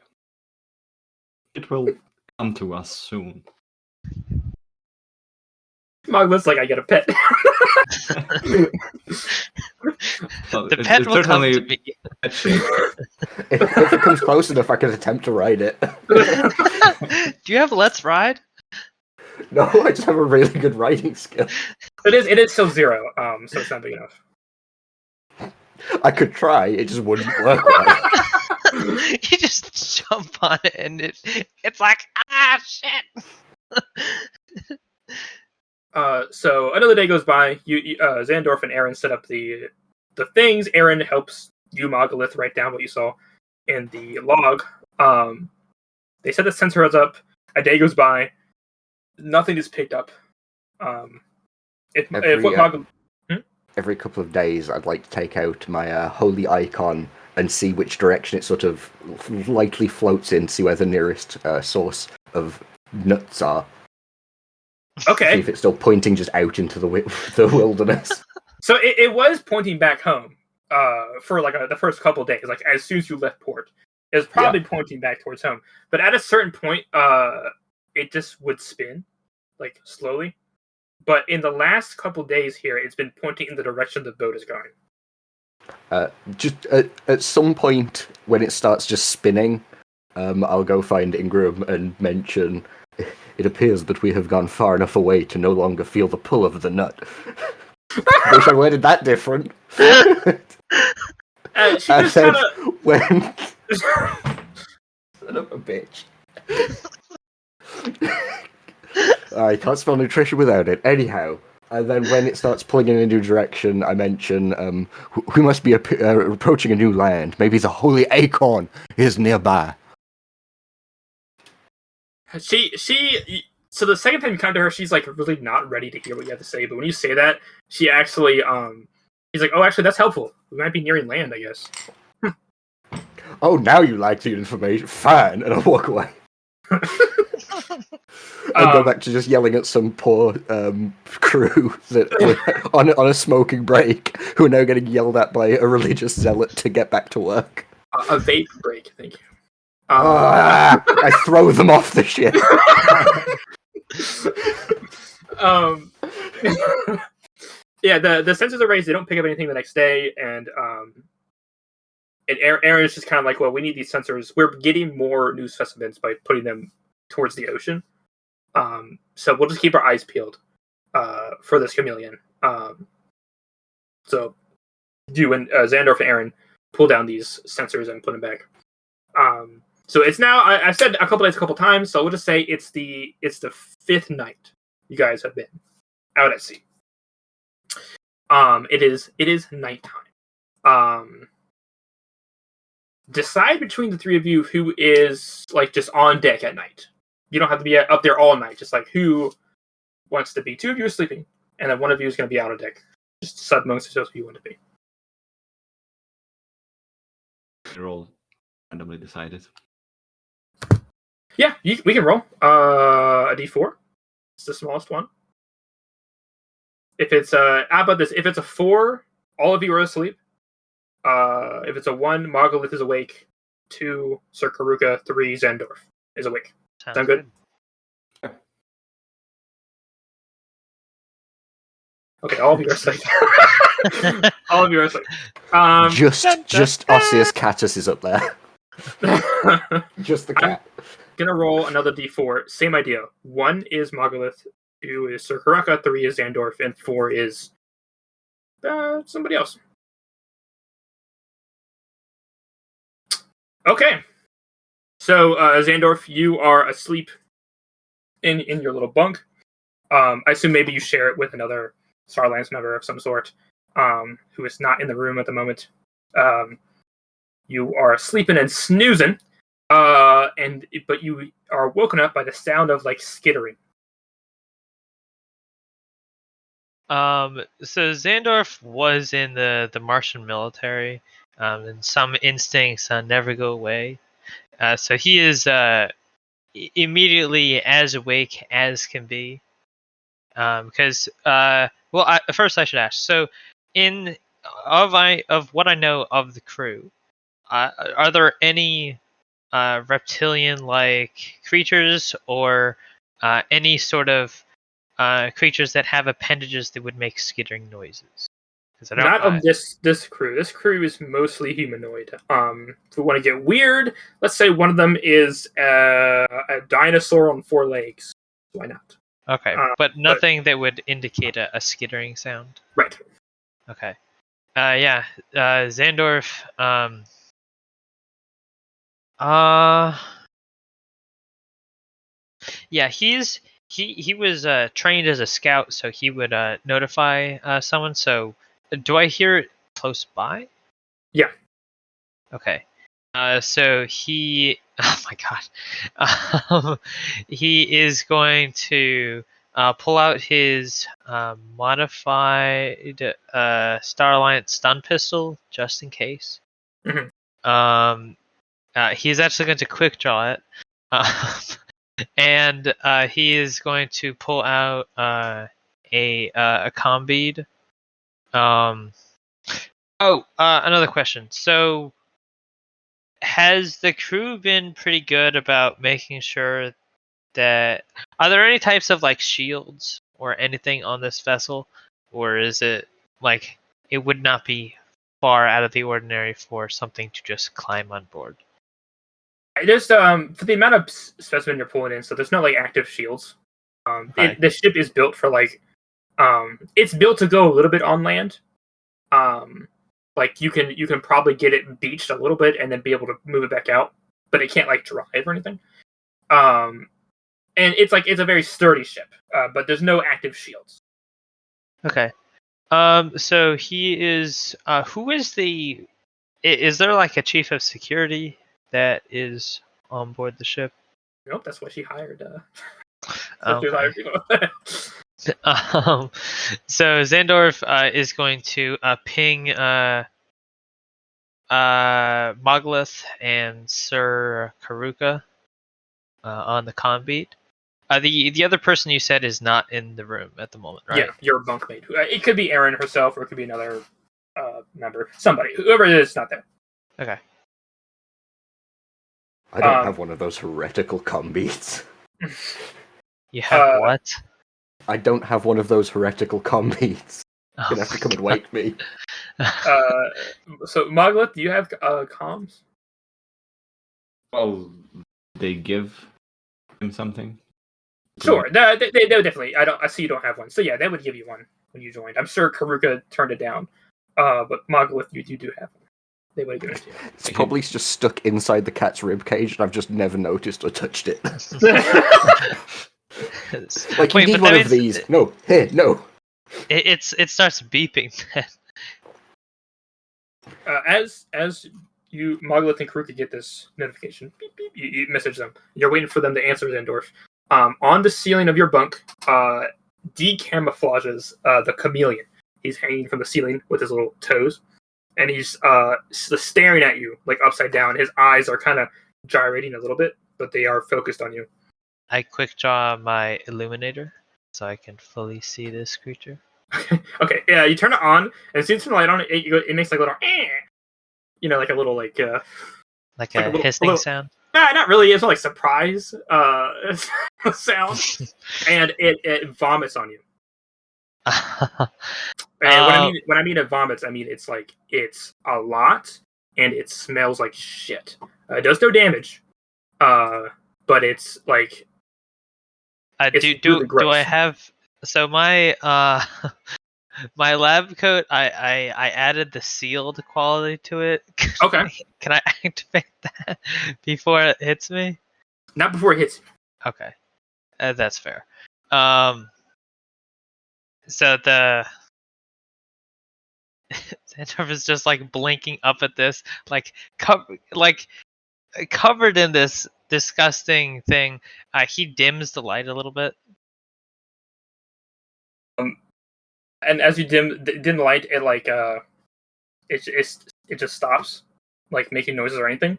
It will come to us soon. Moglet's like, I get a pet. The pet will come to me. If it comes close enough, I can attempt to ride it. Do you have Let's Ride? No, I just have a really good riding skill. It is still 0, so it's not big enough. I could try, it just wouldn't work well. You just jump on it and it's like, shit. So another day goes by. You Xandorf and Erin set up the things. Erin helps you, Mogolith, write down what you saw in the log. They set the sensors up. A day goes by. Nothing is picked up. Every couple of days, I'd like to take out my holy icon and see which direction it sort of lightly floats in, see where the nearest source of nuts are. Okay. See if it's still pointing just out into the wilderness. So it was pointing back home for like the first couple of days. Like as soon as you left port, it was probably pointing back towards home. But at a certain point, it just would spin, like slowly. But in the last couple of days here, it's been pointing in the direction the boat is going. Just at some point when it starts just spinning, I'll go find Ingram and mention, it appears that we have gone far enough away to no longer feel the pull of the nut. Wish I worded that different. She just then kinda... when... Son of a bitch. I can't spell nutrition without it. Anyhow, and then when it starts pulling in a new direction, I mention we must be approaching a new land. Maybe the holy acorn is nearby. So the second time you come to her, she's like really not ready to hear what you have to say. But when you say that, she actually she's like, oh, actually, that's helpful. We might be nearing land, I guess. Oh, now you like the information. Fine, and I'll walk away. And go back to just yelling at some poor crew that were on a smoking break who are now getting yelled at by a religious zealot to get back to work. A vape break, thank you. I throw them off the ship. Yeah, the sensors are raised. They don't pick up anything the next day, and Erin is just kind of like, well, we need these sensors. We're getting more new specimens by putting them towards the ocean. So we'll just keep our eyes peeled for this chameleon. So you and Xandorf and Erin pull down these sensors and put them back. So it's now, I've said a couple times, so we'll just say it's the 5th night you guys have been out at sea. It is nighttime. Decide between the three of you who is like just on deck at night. You don't have to be up there all night. Just like who wants to be. Two of you are sleeping, and then one of you is going to be out on deck. Just decide amongst yourselves who you want to be. They're all randomly decided. Yeah, we can roll a d4. It's the smallest one. If it's how about this? If it's a 4, all of you are asleep. If it's a 1, Margalith is awake. 2, Sir Karuka. 3, Zandorf is awake. Sound good? Okay, all of you are asleep. All of you are asleep. Just Osseous Catus is up there. Just the cat. Gonna roll another d4. Same idea. 1 is Margalith, 2 is Sir Karuka, 3 is Zandorf, and 4 is somebody else. Okay. So, Zandorf, you are asleep in your little bunk. I assume maybe you share it with another Starlands member of some sort, who is not in the room at the moment. You are sleeping and snoozing, but you are woken up by the sound of like skittering. So Zandorf was in the Martian military, and some instincts never go away. So he is immediately as awake as can be. Because first I should ask. So, of what I know of the crew, are there any reptilian-like creatures or any sort of creatures that have appendages that would make skittering noises? Not of this crew. This crew is mostly humanoid. If we want to get weird, let's say one of them is a dinosaur on 4 legs. Why not? Okay, but nothing that would indicate a skittering sound. Right. Okay. Yeah. Zandorf. Yeah, he was trained as a scout, so he would notify someone. So, do I hear it close by? Yeah. Okay. So he. Oh my god. He is going to pull out his modified Star Alliance stun pistol just in case. Mm-hmm. He's actually going to quick draw it. And he is going to pull out a comm bead. Another question. So, has the crew been pretty good about making sure that are there any types of like shields or anything on this vessel, or is it like it would not be far out of the ordinary for something to just climb on board? Just for the amount of specimen you're pulling in, so there's no like active shields. The ship is built for like it's built to go a little bit on land. Like you can probably get it beached a little bit and then be able to move it back out, but it can't like drive or anything. And it's a very sturdy ship, but there's no active shields. Okay. So he is. Who is the? Is there like a chief of security that is on board the ship? Nope, that's what she hired. So Zandorf is going to ping Moglith and Sir Karuka on the comm beat. The other person you said is not in the room at the moment, right? Yeah, your bunkmate. It could be Erin herself, or it could be another member. Somebody, whoever it is, not there. Okay. I don't have one of those heretical comm-beats. You have what? I don't have one of those heretical comm-beats. You're gonna have to come and wake me. So, Moglith, do you have comms? Well, they give him something. Sure, they would definitely. I see you don't have one, so yeah, they would give you one when you joined. I'm sure Karuka turned it down, but Moglith, you do have one. They would give it to you. It's probably just stuck inside the cat's rib cage, and I've just never noticed or touched it. Like, you need one of these. No, here, no. It starts beeping. As you, Mogulith and Karuka, get this notification, beep, beep, you message them. You're waiting for them to answer Zendorf. On the ceiling of your bunk, decamouflages the chameleon. He's hanging from the ceiling with his little toes, and he's staring at you like upside down. His eyes are kind of gyrating a little bit, but they are focused on you. I quick draw my illuminator so I can fully see this creature. Okay, yeah, you turn it on, and as soon as you turn the light on, it makes like a little, like a little like a a hissing sound. Nah, not really. It's not like surprise sound, and it vomits on you. And when I mean it vomits, I mean it's a lot, and it smells like shit. It does no damage, but it's like. Do I have so my my lab coat? I added the sealed quality to it. Okay. Can I activate that before it hits me? Not before it hits you. Okay, that's fair. So the Xandorf is just like blinking up at this, covered in this disgusting thing. He dims the light a little bit. And as you dim the light, it just stops, like making noises or anything.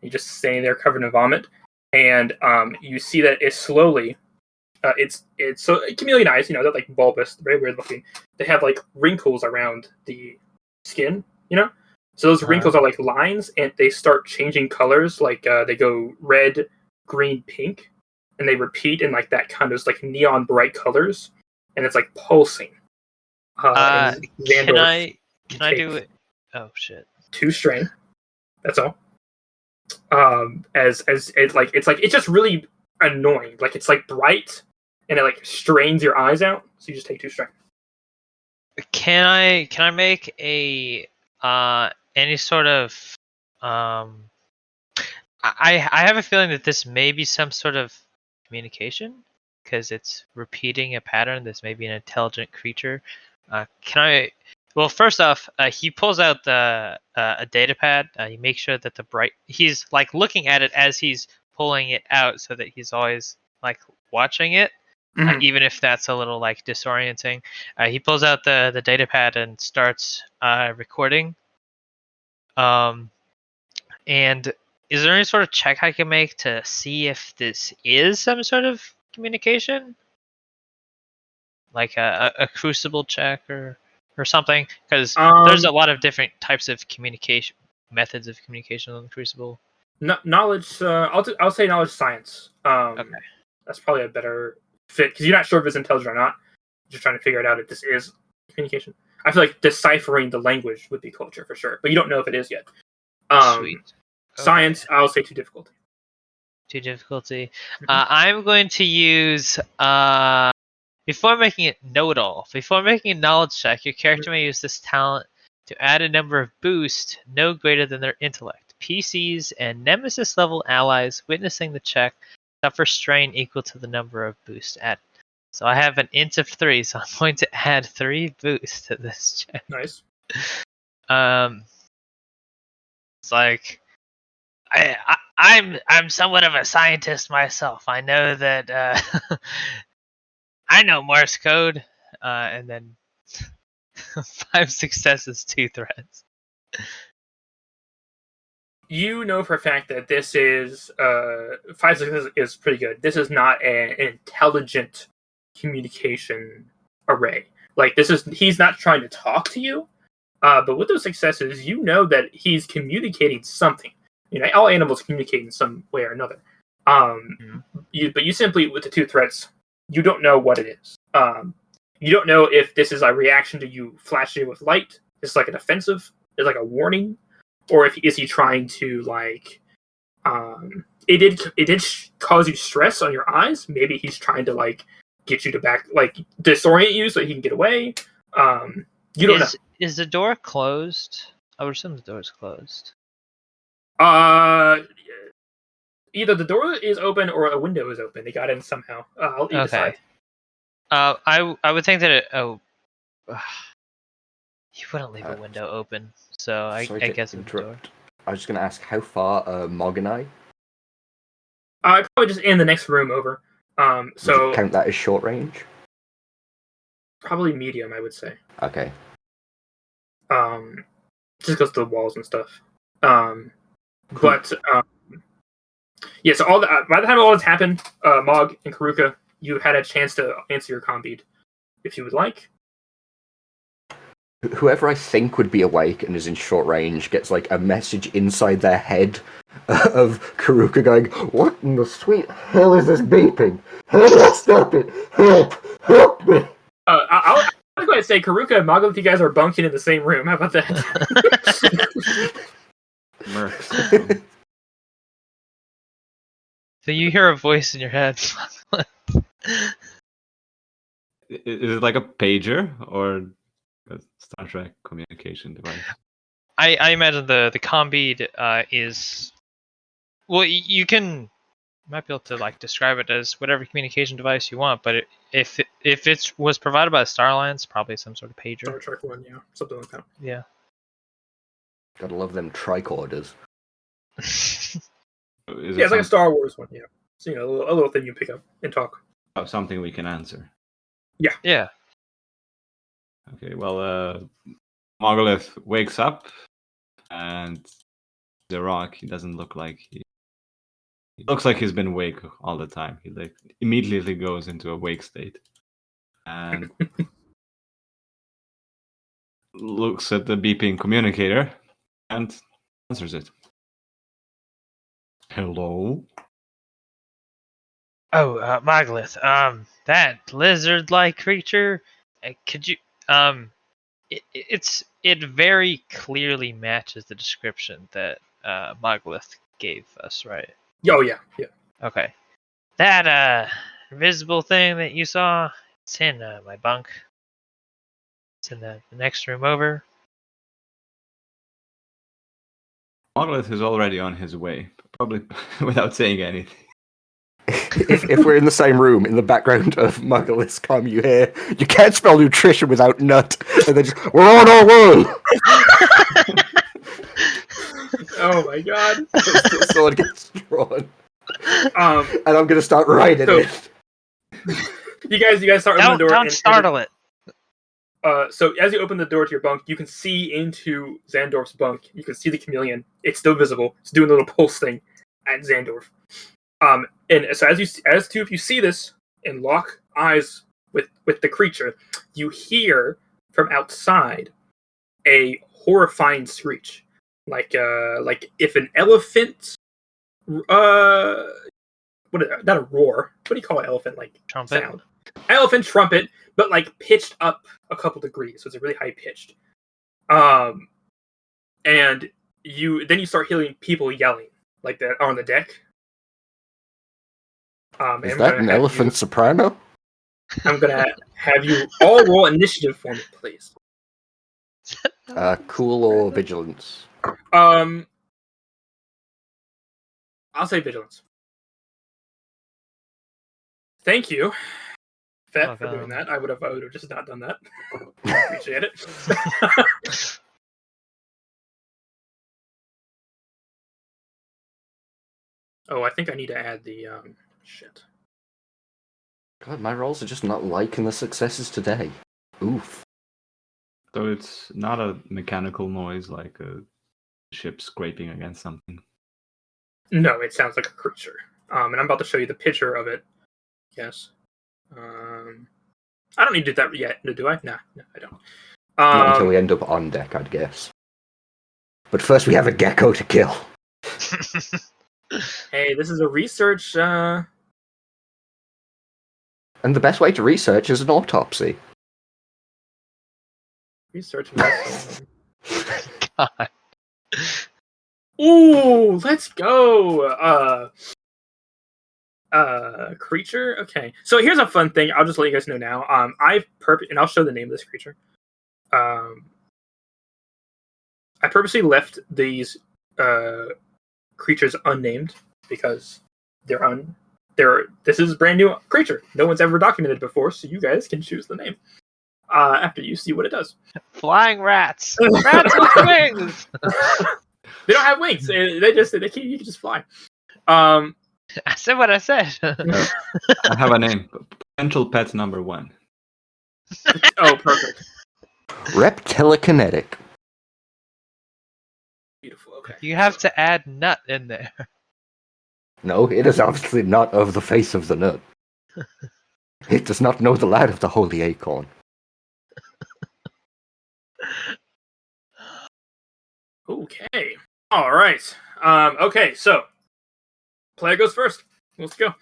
You're just standing there covered in vomit, and you see that it slowly. It's so chameleon eyes, they're like bulbous, very weird looking. They have like wrinkles around the skin, So those wrinkles are like lines, and they start changing colors. Like they go red, green, pink, and they repeat in like that kind of like neon bright colors, and it's like pulsing. Can I do it? Oh shit! 2 strain. That's all. As it's just really annoying. Like it's like bright, and it like strains your eyes out. So you just take 2 strain. Can I make a any sort of I have a feeling that this may be some sort of communication because it's repeating a pattern. This may be an intelligent creature. Can I? Well, first off, he pulls out a data pad. He makes sure that he's like looking at it as he's pulling it out, so that he's always like watching it, even if that's a little like disorienting. He pulls out the data pad and starts recording. And is there any sort of check I can make to see if this is some sort of communication? Like a Crucible check or something, because there's a lot of different types of communication methods of communication on the Crucible. Knowledge. I'll say knowledge science. Okay, that's probably a better fit because you're not sure if it's intelligent or not. You're just trying to figure it out if this is communication. I feel like deciphering the language would be culture for sure, but you don't know if it is yet. Sweet. Okay. Science. I'll say 2 difficulty. 2 difficulty. I'm going to use before making it know-it-all, before making a knowledge check, your character may use this talent to add a number of boost no greater than their intellect. PCs and Nemesis-level allies witnessing the check suffer strain equal to the number of boost added. So I have an int of 3, so I'm going to add 3 boost to this check. Nice. It's like I'm somewhat of a scientist myself. I know that I know Morse code, and then 5 successes, 2 threats. You know for a fact that this is 5 successes is pretty good. This is not an intelligent communication array. Like he's not trying to talk to you, but with those successes, you know that he's communicating something. All animals communicate in some way or another. But you simply, with the 2 threats, you don't know what it is. You don't know if this is a reaction to you flashing with light. It's like an offensive. It's like a warning, or is he trying to like? It did cause you stress on your eyes. Maybe he's trying to like get you to disorient you so he can get away. You don't know. Is the door closed? I would assume the door is closed. Either the door is open or a window is open. They got in somehow. I'll decide. I would think that You wouldn't leave a window open, so I Sorry to guess it's the door. interrupt. I was just gonna ask how far Mog and I Probably just in the next room over. would So you count that as short range? probably medium, I would say. Okay. Just because of the walls and stuff. But yeah. So by the time all this happened, Mog and Karuka, you had a chance to answer your comm bead, if you would like. Whoever I think would be awake and is in short range gets like a message inside their head of Karuka going, "What in the sweet hell is this beeping? Stop it! Help me!" I'll go ahead and say Karuka and Mog, you guys are bunking in the same room. How about that? Mercs. So you hear a voice in your head. Is it like a pager or a Star Trek communication device? I imagine the comm bead is, well, you might be able to like describe it as whatever communication device you want, but if it was provided by the Star Alliance, probably some sort of pager. Star Trek one, yeah, something like that. Yeah. Gotta love them tricorders. Yeah, it's like a Star Wars one, yeah. So, a little thing you pick up and talk. Something we can answer. Yeah. Okay, well, Margolith wakes up, and the rock, he doesn't look like he looks like he's been awake all the time. He like immediately goes into a wake state, and looks at the beeping communicator, and answers it. Hello? Oh, Moglith, that lizard-like creature, could you, it very clearly matches the description that Moglith gave us, right? Oh, yeah. Okay. That, invisible thing that you saw, it's in my bunk. It's in the next room over. Margolith is already on his way, probably without saying anything. if we're in the same room, in the background of Margolis comm, you hear, "You can't spell nutrition without nut," and then just, "We're on our way!" Oh my god. The sword gets drawn. And I'm gonna start writing it. You guys start opening the door. Don't startle it. So as you open the door to your bunk, you can see into Xandorf's bunk. You can see the chameleon. It's still visible. It's doing a little pulse thing at Xandorf. And so as two of you see this and lock eyes with the creature, you hear from outside a horrifying screech, like if an elephant, not a roar. What do you call an elephant? Like Trumpet? sound? Elephant trumpet, but like pitched up a couple degrees, so it's really high pitched. And you start hearing people yelling like that on the deck. Is that an elephant soprano? I'm gonna have you all roll initiative for me, please. Cool or vigilance? I'll say vigilance. Thank you, Fett, for doing that. I would have just not done that. Appreciate it. Oh, I think I need to add the shit. God, my rolls are just not liking the successes today. Oof. So it's not a mechanical noise like a ship scraping against something. No, it sounds like a creature. And I'm about to show you the picture of it. Yes. I don't need to do that yet, do I? No, I don't. Not until we end up on deck, I'd guess. But first we have a gecko to kill. Hey, this is a research. And the best way to research is an autopsy. Research. God. Ooh, let's go. Creature. Okay, so here's a fun thing. I'll just let you guys know now. And I'll show the name of this creature. I purposely left these creatures unnamed because this is a brand new creature. No one's ever documented it before, so you guys can choose the name. after you see what it does. Flying rats. Rats with wings. They don't have wings. You can just fly. I said what I said. I have a name. Potential pet number 1. Oh, perfect. Reptilikinetic. Beautiful. Okay. You have to add nut in there. No, it is obviously not of the face of the nut. It does not know the light of the holy acorn. Okay. All right. Okay. So, player goes first. Let's go.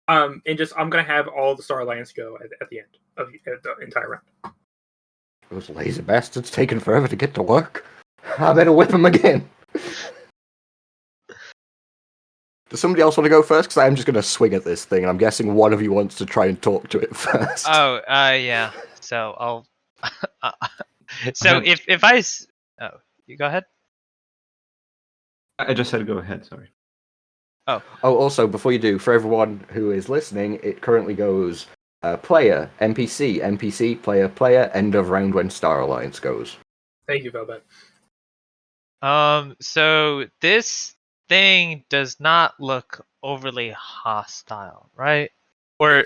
And I'm gonna have all the Star Alliance go at the end of the entire round. Those lazy bastards taking forever to get to work. I better whip them again. Does somebody else want to go first? Because I'm just going to swing at this thing, and I'm guessing one of you wants to try and talk to it first. Oh, yeah. So I'll. So if I. Oh, you go ahead. I just said go ahead, sorry. Oh, also, before you do, for everyone who is listening, it currently goes player, NPC, NPC, player, player, end of round when Star Alliance goes. Thank you, Velvet. So this thing does not look overly hostile, right? Or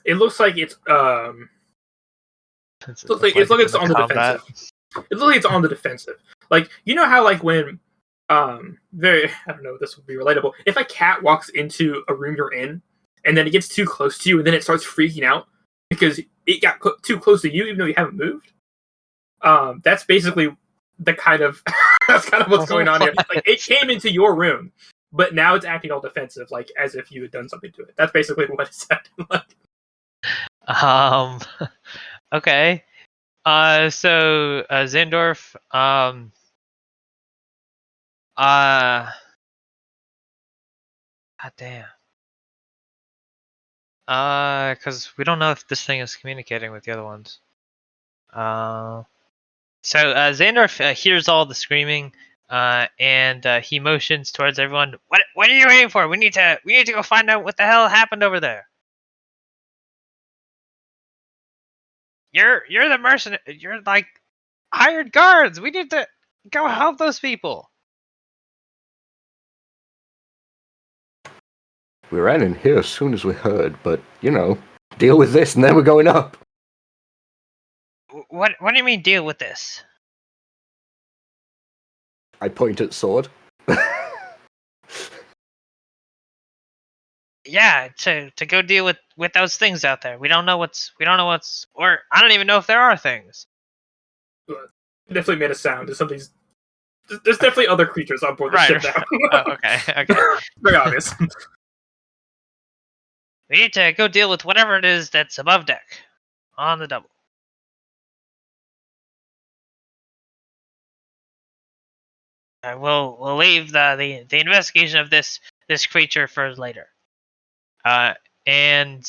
It looks like it's it looks like it's on the combat. defensive. It looks like it's on the defensive. Like, you know how, like, when I don't know if this would be relatable. If a cat walks into a room you're in, and then it gets too close to you, and then it starts freaking out because it got too close to you, even though you haven't moved. That's basically the kind of that's kind of what's going on here. Like, it came into your room, but now it's acting all defensive, like as if you had done something to it. That's basically what it's acting like. Okay. So Zandorf. God damn. Because we don't know if this thing is communicating with the other ones. So Zandorf hears all the screaming, and he motions towards everyone. What are you waiting for? We need to go find out what the hell happened over there. You're the mercenary. You're like hired guards. We need to go help those people. We ran in here as soon as we heard, but, deal with this and then we're going up. What do you mean deal with this? I point at sword. Yeah, to go deal with those things out there. We don't know what's, or I don't even know if there are things. It definitely made a sound. There's definitely other creatures on board the ship now. Oh, okay. Very obvious. We need to go deal with whatever it is that's above deck, on the double. We'll leave the investigation of this creature for later. So I'm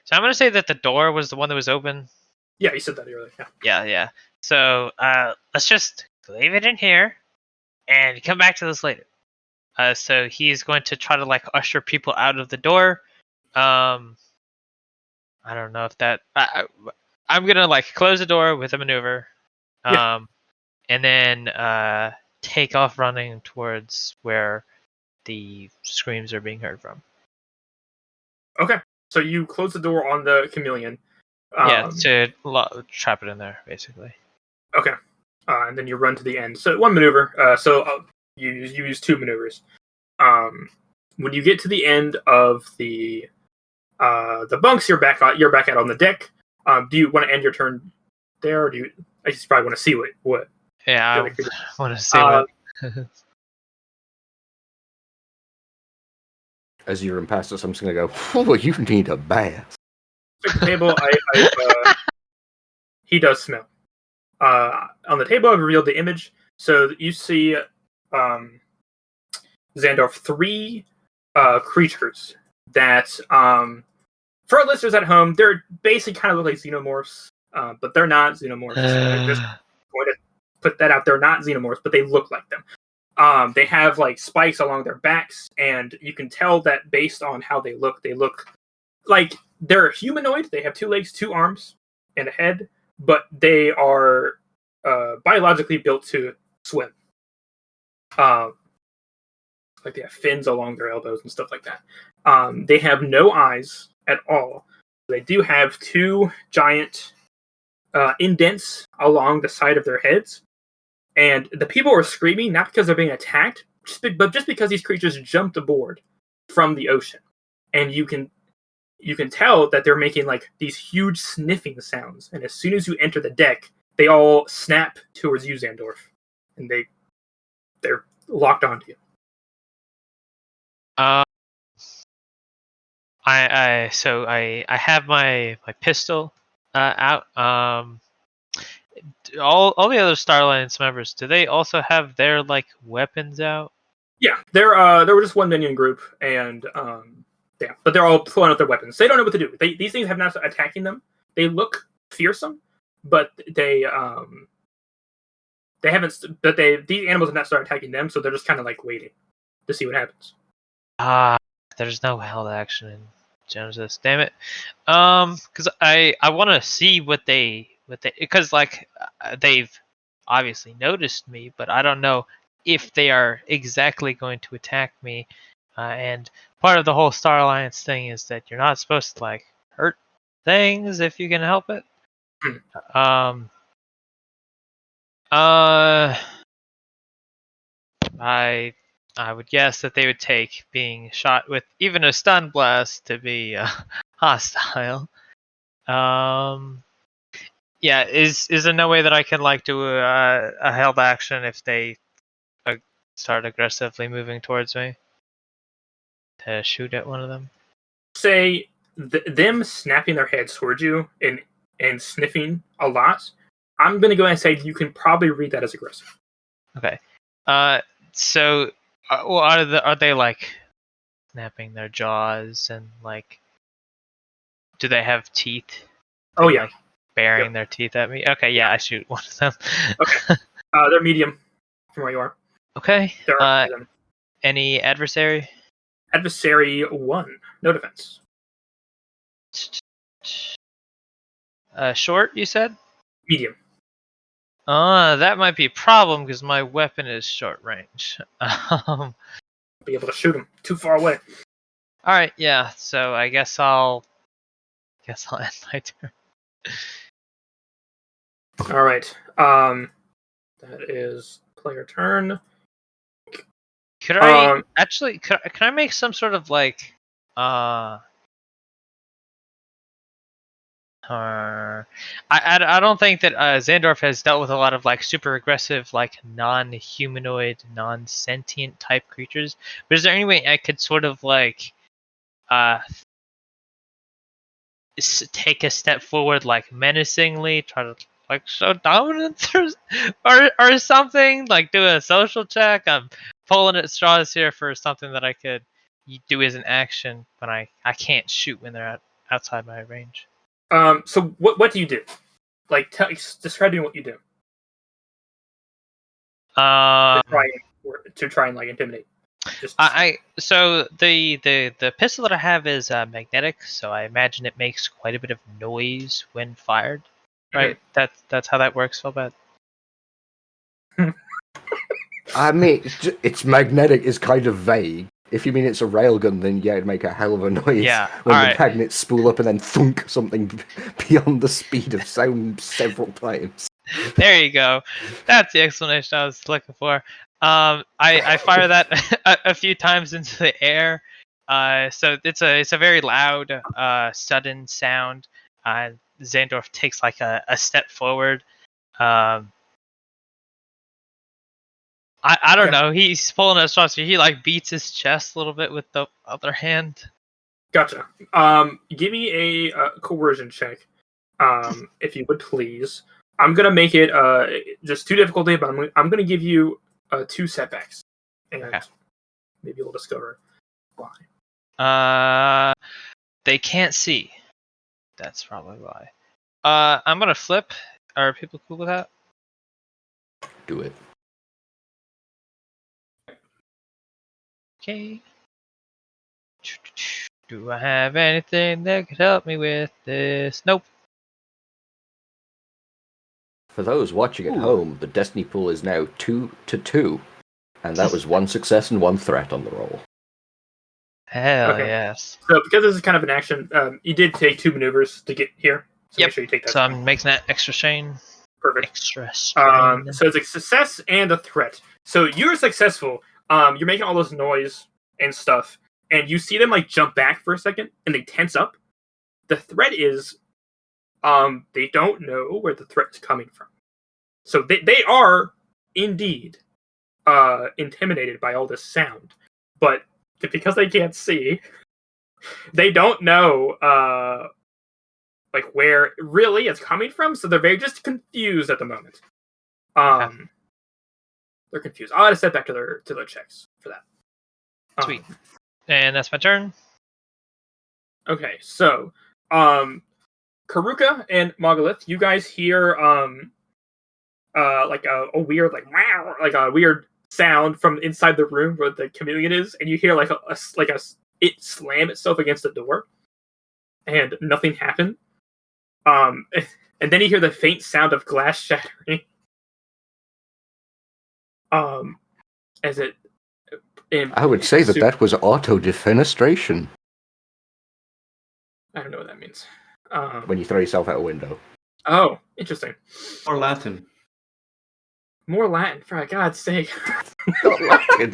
gonna say that the door was the one that was open. Yeah, you said that earlier. Yeah. So let's just leave it in here, and come back to this later. So he's going to try to like usher people out of the door. I don't know if that. I'm gonna like close the door with a maneuver, and then take off running towards where the screams are being heard from. Okay, so you close the door on the chameleon. To trap it in there, basically. Okay, and then you run to the end. So one maneuver. You use two maneuvers. When you get to the end of the bunks, you're back out on the deck. Do you want to end your turn there, or do you? I just probably want to see what. Yeah, I want to see what. As you run past us, I'm just going to go, oh, you need a bath. Check the table. He does smell. On the table, I've revealed the image. So you see Zandorf, 3 creatures that, for our listeners at home, they're basically kind of look like xenomorphs, but they're not xenomorphs. I'm just going to put that out. They're not xenomorphs, but they look like them. They have like spikes along their backs, and you can tell that based on how they look like they're humanoid. They have 2 legs, 2 arms, and a head, but they are biologically built to swim. Like they have fins along their elbows and stuff like that. They have no eyes at all. They do have 2 giant indents along the side of their heads, and the people are screaming not because they're being attacked, but just because these creatures jumped aboard from the ocean, and you can tell that they're making like these huge sniffing sounds. And as soon as you enter the deck, they all snap towards you, Xandorf, and they're locked onto you. I have my pistol out. All the other Star Alliance members, do they also have their like weapons out? Yeah, there were just one minion group, and yeah, but they're all pulling out their weapons. They don't know what to do. These things have not started attacking them. They look fearsome, but they haven't. But these animals have not started attacking them, so they're just kind of like waiting to see what happens. There's no held action in Genesis. Damn it. Because I want to see what they because like they've obviously noticed me, but I don't know if they are exactly going to attack me. And part of the whole Star Alliance thing is that you're not supposed to like hurt things if you can help it. I would guess that they would take being shot with even a stun blast to be hostile. Yeah, is there no way that I can like do a held action if they start aggressively moving towards me to shoot at one of them? Say them snapping their heads towards you and sniffing a lot. I'm gonna go ahead and say you can probably read that as aggressive. Okay. So, well, are they like snapping their jaws and like? Do they have teeth? Oh yeah, like, baring their teeth at me. Okay, yeah, I shoot one of them. Okay. They're medium from where you are. Okay. There are them. Any adversary? Adversary 1, no defense. Short, you said? Medium. That might be a problem because my weapon is short range. Be able to shoot him too far away. All right, yeah. So I guess I'll end my turn. All right. That is player turn. Could I actually? Can I make some sort of like I don't think that Xandorf has dealt with a lot of like super aggressive, like non-humanoid, non-sentient type creatures. But is there any way I could sort of like take a step forward, like menacingly, try to like show dominance or something? Like do a social check. I'm pulling at straws here for something that I could do as an action when I can't shoot when they're outside my range. So what do you do? Like, describe to me what you do. To try and like intimidate. So the pistol that I have is magnetic, so I imagine it makes quite a bit of noise when fired. Right? That's how that works. So bad. I mean, it's magnetic is kind of vague. If you mean it's a railgun, then yeah, it'd make a hell of a noise when the magnets spool up and then thunk something beyond the speed of sound several times. There you go. That's the explanation I was looking for. I fire that a few times into the air. So it's a very loud, sudden sound. Xandorf takes like a step forward. I don't know. He's pulling at straws. So he like beats his chest a little bit with the other hand. Gotcha. Give me a coercion check, if you would please. I'm gonna make it just 2 difficulty, but I'm gonna give you 2 setbacks, and maybe you'll discover why. They can't see. That's probably why. I'm gonna flip. Are people cool with that? Do it. Okay. Do I have anything that could help me with this? Nope. For those watching at home, the destiny pool is now 2-2, and that was 1 success and 1 threat on the roll. Hell Okay. yes. So because this is kind of an action, you did take 2 maneuvers to get here. So Yep. make sure you take that. So I'm making that extra strain. Perfect. Extra strain. So it's a success and a threat. So you're successful. You're making all this noise and stuff, and you see them like jump back for a second, and they tense up. The threat is, they don't know where the threat is coming from. So they are indeed intimidated by all this sound, but because they can't see, they don't know like where really it's coming from. So they're very just confused at the moment. They're confused. I'll add a step back to their checks for that. Sweet. And that's my turn. Okay, so Karuka and Mogalith, you guys hear like a weird wow, like a weird sound from inside the room where the chameleon is, and you hear like it slam itself against the door, and nothing happened. And then you hear the faint sound of glass shattering. As it. I would say that was auto-defenestration. I don't know what that means. When you throw yourself out a window. Oh, interesting. Or Latin. More Latin, for God's sake. Not Latin.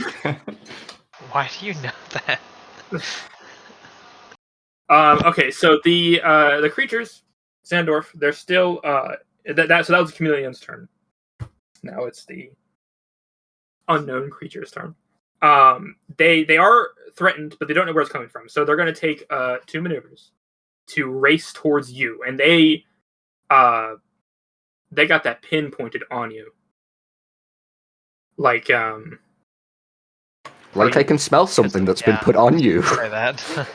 Why do you know that? Okay, so the creatures, Sandorf, they're still so that was the chameleon's turn. Now it's the unknown creature's turn. They are threatened, but they don't know where it's coming from. So they're going to take 2 maneuvers to race towards you, and they got that pin pointed on you, like I can smell something that's been put on you. Try that.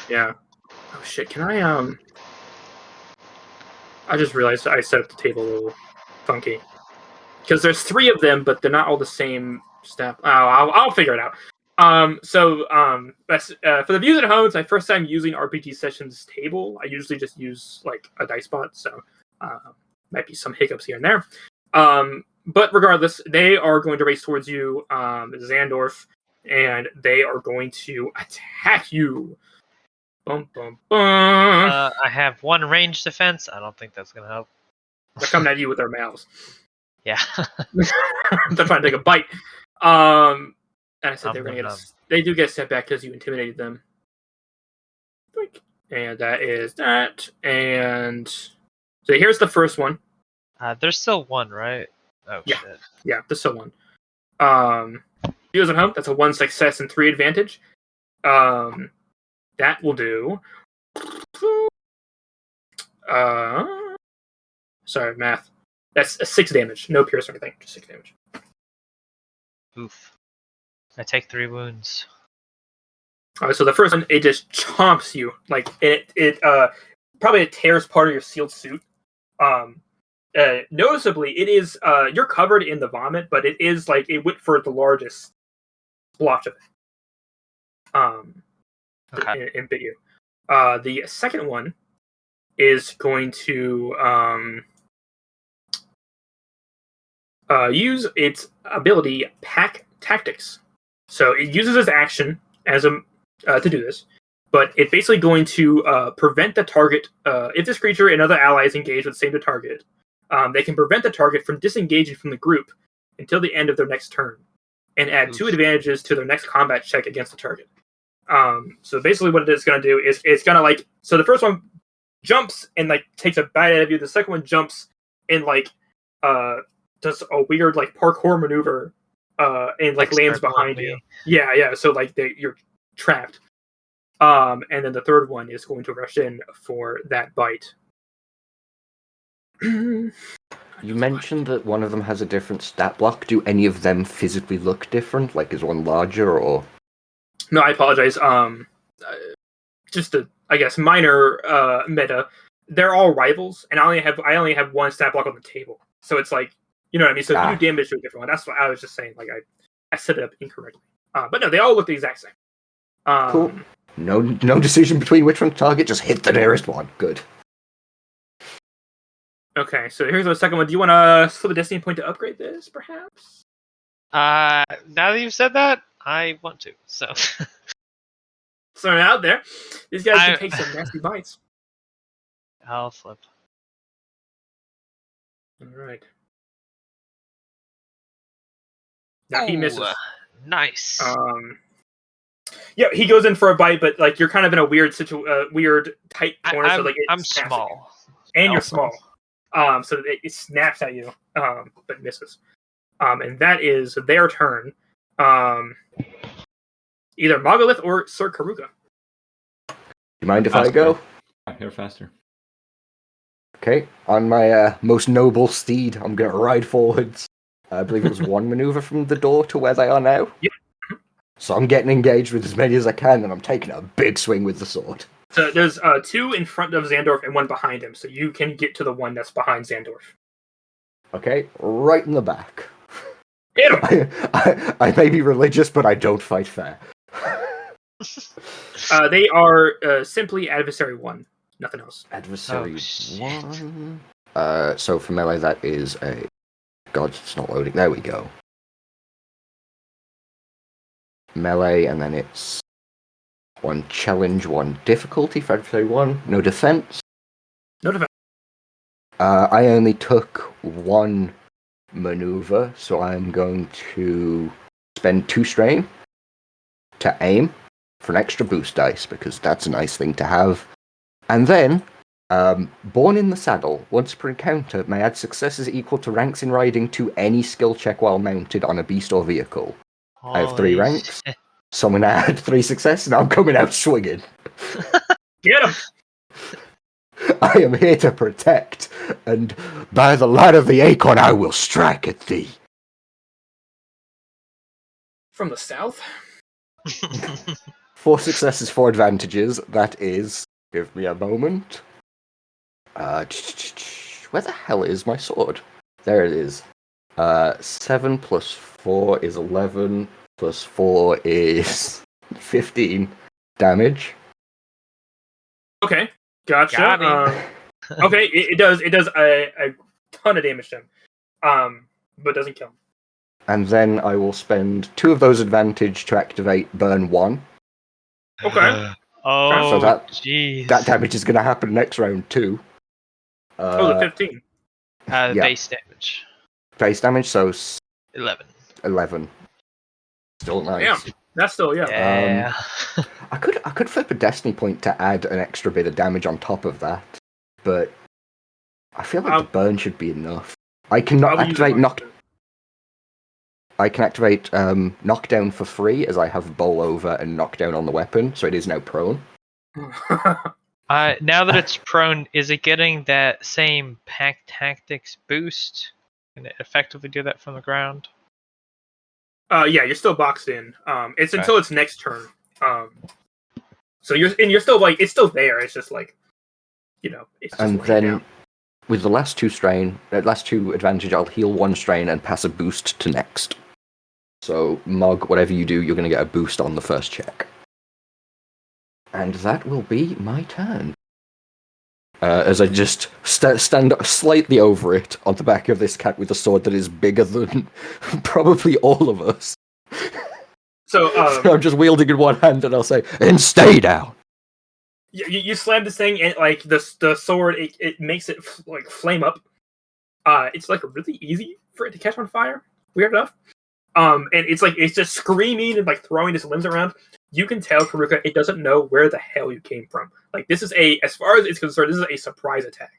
Yeah. Oh shit! Can I I just realized I set up the table a little funky because there's 3 of them, but they're not all the same step. Oh, I'll figure it out. For the viewers at home, it's my first time using RPG Sessions table. I usually just use like a dice bot, so might be some hiccups here and there. But regardless, they are going to race towards you, Xandorf, and they are going to attack you. Bum, bum, bum. I have 1 range defense. I don't think that's gonna help. They're coming at you with their mouths. Yeah. They're trying to take a bite. And I said they were going to they do get a step back because you intimidated them. And that is that. And so here's the first one. There's still 1, right? Oh, yeah. Shit. Yeah, there's still 1. Viewers at home, that's a 1 success and 3 advantage. That will do. Sorry, math. That's a 6 damage. No pierce or anything. Just 6 damage. Oof. I take 3 wounds. Alright, so the first one, it just chomps you. Like, it probably tears part of your sealed suit. Noticeably, it is, you're covered in the vomit, but it is like, it went for the largest splotch of it. Okay. And bit you. The second one is going to use its ability Pack Tactics. So it uses its action as to do this, but it's basically going to prevent the target. If this creature and other allies engage with the same target, they can prevent the target from disengaging from the group until the end of their next turn, and add 2 advantages to their next combat check against the target. So basically what it is going to do is it's going to like, so the first one jumps and like takes a bite out of you. The second one jumps and like does a weird like parkour maneuver and like lands behind you. Yeah. So like you're trapped. And then the third one is going to rush in for that bite. You mentioned that one of them has a different stat block. Do any of them physically look different? Like, is one larger or? No, I apologize. Just a, I guess, minor meta. They're all rivals, and I only have 1 stat block on the table. So it's like, you know what I mean? So if you do damage to a different one, that's what I was just saying. Like, I set it up incorrectly. But no, they all look the exact same. Cool. No decision between which one to target. Just hit the nearest one. Good. Okay, so here's the second one. Do you want to flip a destiny point to upgrade this, perhaps? Now that you've said that, I want to. So So out there, these guys I- can take some nasty bites. I'll flip. All right. Now he misses. Nice. Yeah, he goes in for a bite, but like you're kind of in a weird weird tight corner. I'm, so like I'm snaps at you. small. And you're Also. small. So it snaps at you, but misses. And that is their turn. Either Mogalith or Sir Karuga. You mind if I go? You're faster. Okay, on my most noble steed, I'm going to ride forwards. I believe it was one maneuver from the door to where they are now. Yep. So I'm getting engaged with as many as I can, and I'm taking a big swing with the sword. So there's two in front of Xandorf and one behind him, so you can get to the one that's behind Xandorf. Okay, right in the back. Hit him! I may be religious, but I don't fight fair. They are simply Adversary 1. Nothing else. Adversary Oh, shit. 1. So for melee, that is a... God, it's not loading. There we go. Melee, and then it's 1 challenge, 1 difficulty for Adversary 1. No defense. No defense. I only took 1 maneuver, so I'm going to spend 2 strain to aim for an extra boost dice, because that's a nice thing to have. And then, Born in the Saddle, once per encounter, may add successes equal to ranks in riding to any skill check while mounted on a beast or vehicle. I have 3 Holy ranks, shit. so I'm going to add 3 successes, and I'm coming out swinging. Get him! I am here to protect, and by the light of the acorn I will strike at thee. From the south? 4 successes, 4 advantages. That is... Give me a moment. Where the hell is my sword? There it is. 7 plus 4 is 11, plus 4 is 15 damage. Okay, gotcha. Got him. Okay, it does a ton of damage to him. But doesn't kill him. And then I will spend 2 of those advantage to activate Burn 1. Okay. Oh, So that- jeez. That damage is going to happen next round too. The 15. yeah. Base damage. Base damage, so 11. 11. Still nice. Yeah. That's still, yeah. Yeah. I could flip a destiny point to add an extra bit of damage on top of that, but I feel like the burn should be enough. I can activate knockdown for free, as I have bowl over and knockdown on the weapon, so it is now prone. Now that it's prone, is it getting that same pack tactics boost? Can it effectively do that from the ground? Yeah, you're still boxed in. It's Okay. until its next turn. So you're still like it's still there. It's just like, it's just And laying then down. with the last 2 advantage, I'll heal 1 strain and pass a boost to next. So Mog, whatever you do, you're going to get a boost on the first check. And that will be my turn. As I just stand slightly over it on the back of this cat with a sword that is bigger than probably all of us. So I'm just wielding in one hand, and I'll say, "And stay down." you slam this thing, and like the sword, it makes it like flame up. It's like really easy for it to catch on fire. Weird enough. And it's just screaming and like throwing its limbs around. You can tell Karuka it doesn't know where the hell you came from. Like this is as far as it's concerned, this is a surprise attack.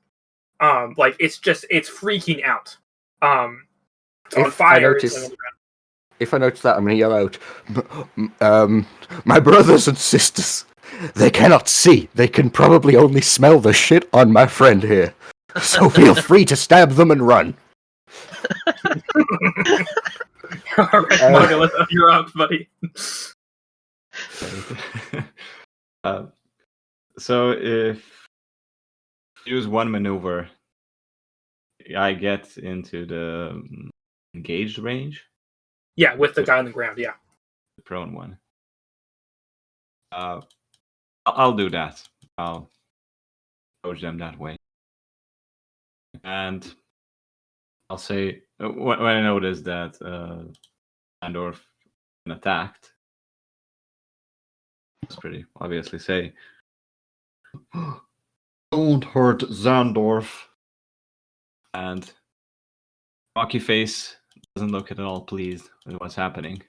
Like it's freaking out. It's on fire. If I notice that, I'm going to yell out, "My brothers and sisters, they cannot see. They can probably only smell the shit on my friend here. So feel free to stab them and run." All right, Margaret, you're up, buddy. So if you use 1 maneuver, I get into the engaged range. Yeah, with the guy on the ground. Yeah. The prone one. I'll do that. I'll approach them that way. And I'll say, when I notice that Andorf been attacked, it's pretty obviously say, don't hurt Zandorf. And Rocky Face doesn't look at all pleased with what's happening.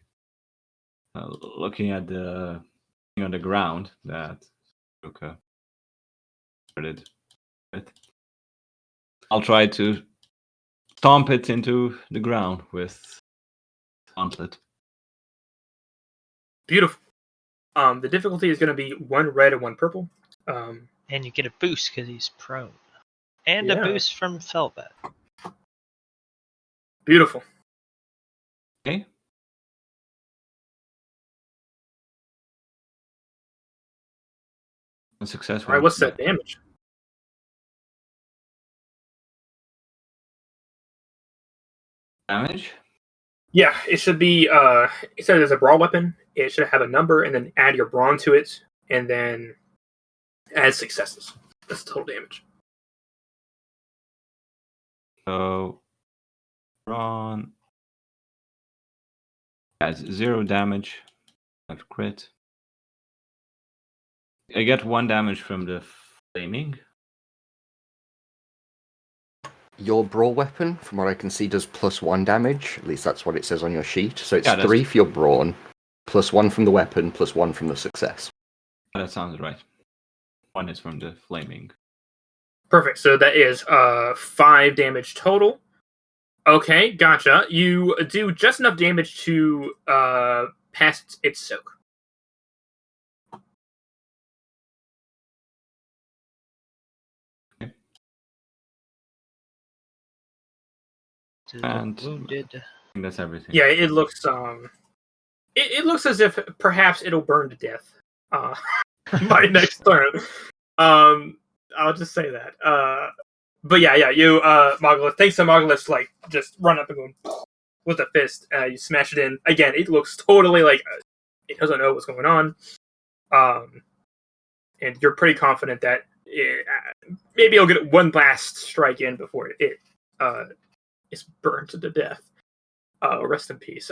Looking at the thing on the ground that Ruka started with, I'll try to stomp it into the ground with Gauntlet. Beautiful. The difficulty is going to be 1 red and 1 purple. And you get a boost because he's prone. And Yeah. a boost from Felbat. Beautiful. Okay. A successful. All right, what's that damage? Damage? Yeah, it should be. It says it's a brawl weapon. It should have a number, and then add your brawn to it, and then add successes. That's the total damage. So, Brawn has 0 damage. I've crit. I get 1 damage from the flaming. Your brawl weapon, from what I can see, does +1 damage. At least that's what it says on your sheet. So it's Yeah, that's- 3 for your brawn, +1 from the weapon, +1 from the success. That sounds right. 1 is from the flaming. Perfect. So that is 5 damage total. Okay, gotcha. You do just enough damage to pass its soak. And- Wounded. I think that's everything. Yeah, it looks it looks as if perhaps it'll burn to death by next turn. I'll just say that. But yeah, you Mogulus, thanks to Mogulus, like just run up and go with a fist. You smash it in. Again, it looks totally like it doesn't know what's going on. And you're pretty confident that maybe it'll get 1 last strike in before it is burned to death. Rest in peace.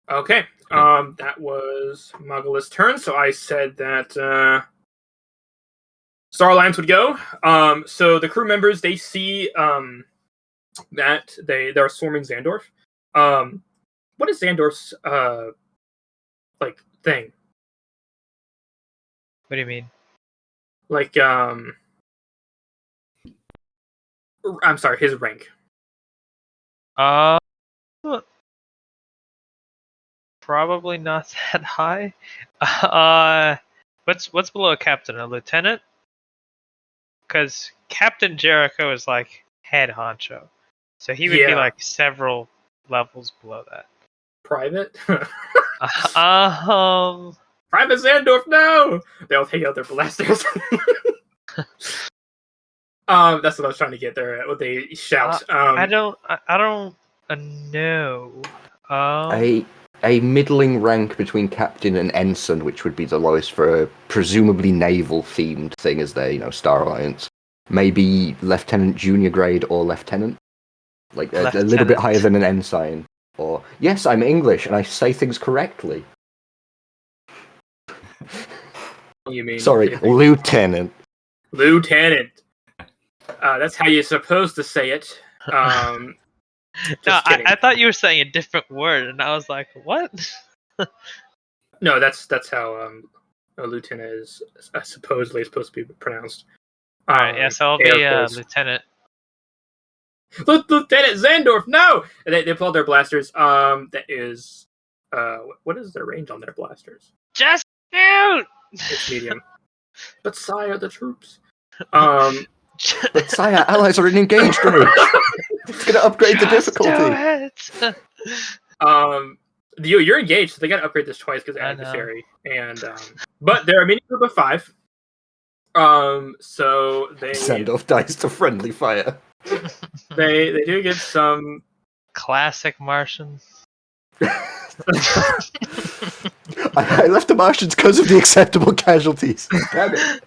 Okay. That was Mogulus' turn, so I said that Star Alliance would go. So the crew members, they see that they're swarming Xandorf. What is Xandorf's like thing? What do you mean? Like I'm sorry, his rank. Probably not that high. What's below a captain? A lieutenant? Because Captain Jericho is like head honcho, so he would be Yeah. like several levels below that. Private? Private Xandorf, no! They'll take out their blasters. That's what I was trying to get there with the shout. I don't know. A middling rank between captain and ensign, which would be the lowest for a presumably naval-themed thing, as their, Star Alliance. Maybe lieutenant junior grade or lieutenant. Like a little bit higher than an ensign. Or, yes, I'm English and I say things correctly. You mean? Sorry, lieutenant. Lieutenant. That's how you're supposed to say it. No, Kidding. I thought you were saying a different word, and I was like, "What?" No, that's how a lieutenant is supposedly supposed to be pronounced. All right, yeah, so I'll be lieutenant. Lieutenant Xandorf, no! They pull out their blasters. That is, what is their range on their blasters? Just shoot! It's medium. But sire, the troops. But sire, allies are in engaged range. It's going to upgrade the difficulty. You're engaged, so they got to upgrade this twice because of adversary. And but they're a mini group of 5. So they Send off dice to friendly fire. they do get some Classic Martian. I left the Martians because of the acceptable casualties. Damn it.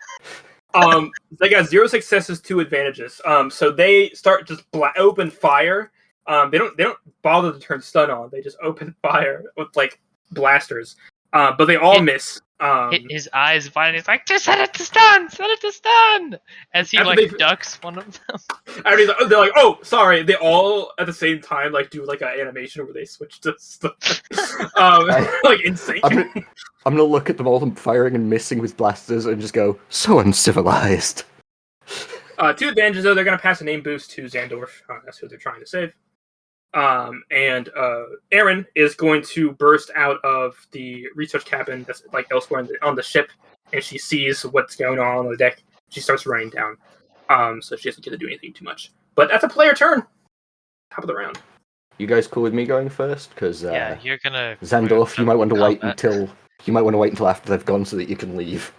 They got 0 successes, 2 advantages. So they start just open fire. They don't bother to turn stun on. They just open fire with like blasters. But they all miss. His eyes wide. He's like, just set it to stun. Set it to stun. As he ducks one of them. They're like, oh, sorry. They all at the same time like do like an animation where they switch to stun. Like in sync. I'm gonna look at them all firing and missing with blasters and just go, so uncivilized. 2 advantages though. They're gonna pass a name boost to Xandorf. That's who they're trying to save. And Erin is going to burst out of the research cabin that's like elsewhere on the ship, and she sees what's going on the deck. She starts running down. So she doesn't get to do anything too much. But that's a player turn. Top of the round. You guys cool with me going first? Because yeah, you're gonna Xandorf, you might want to wait until after they've gone so that you can leave.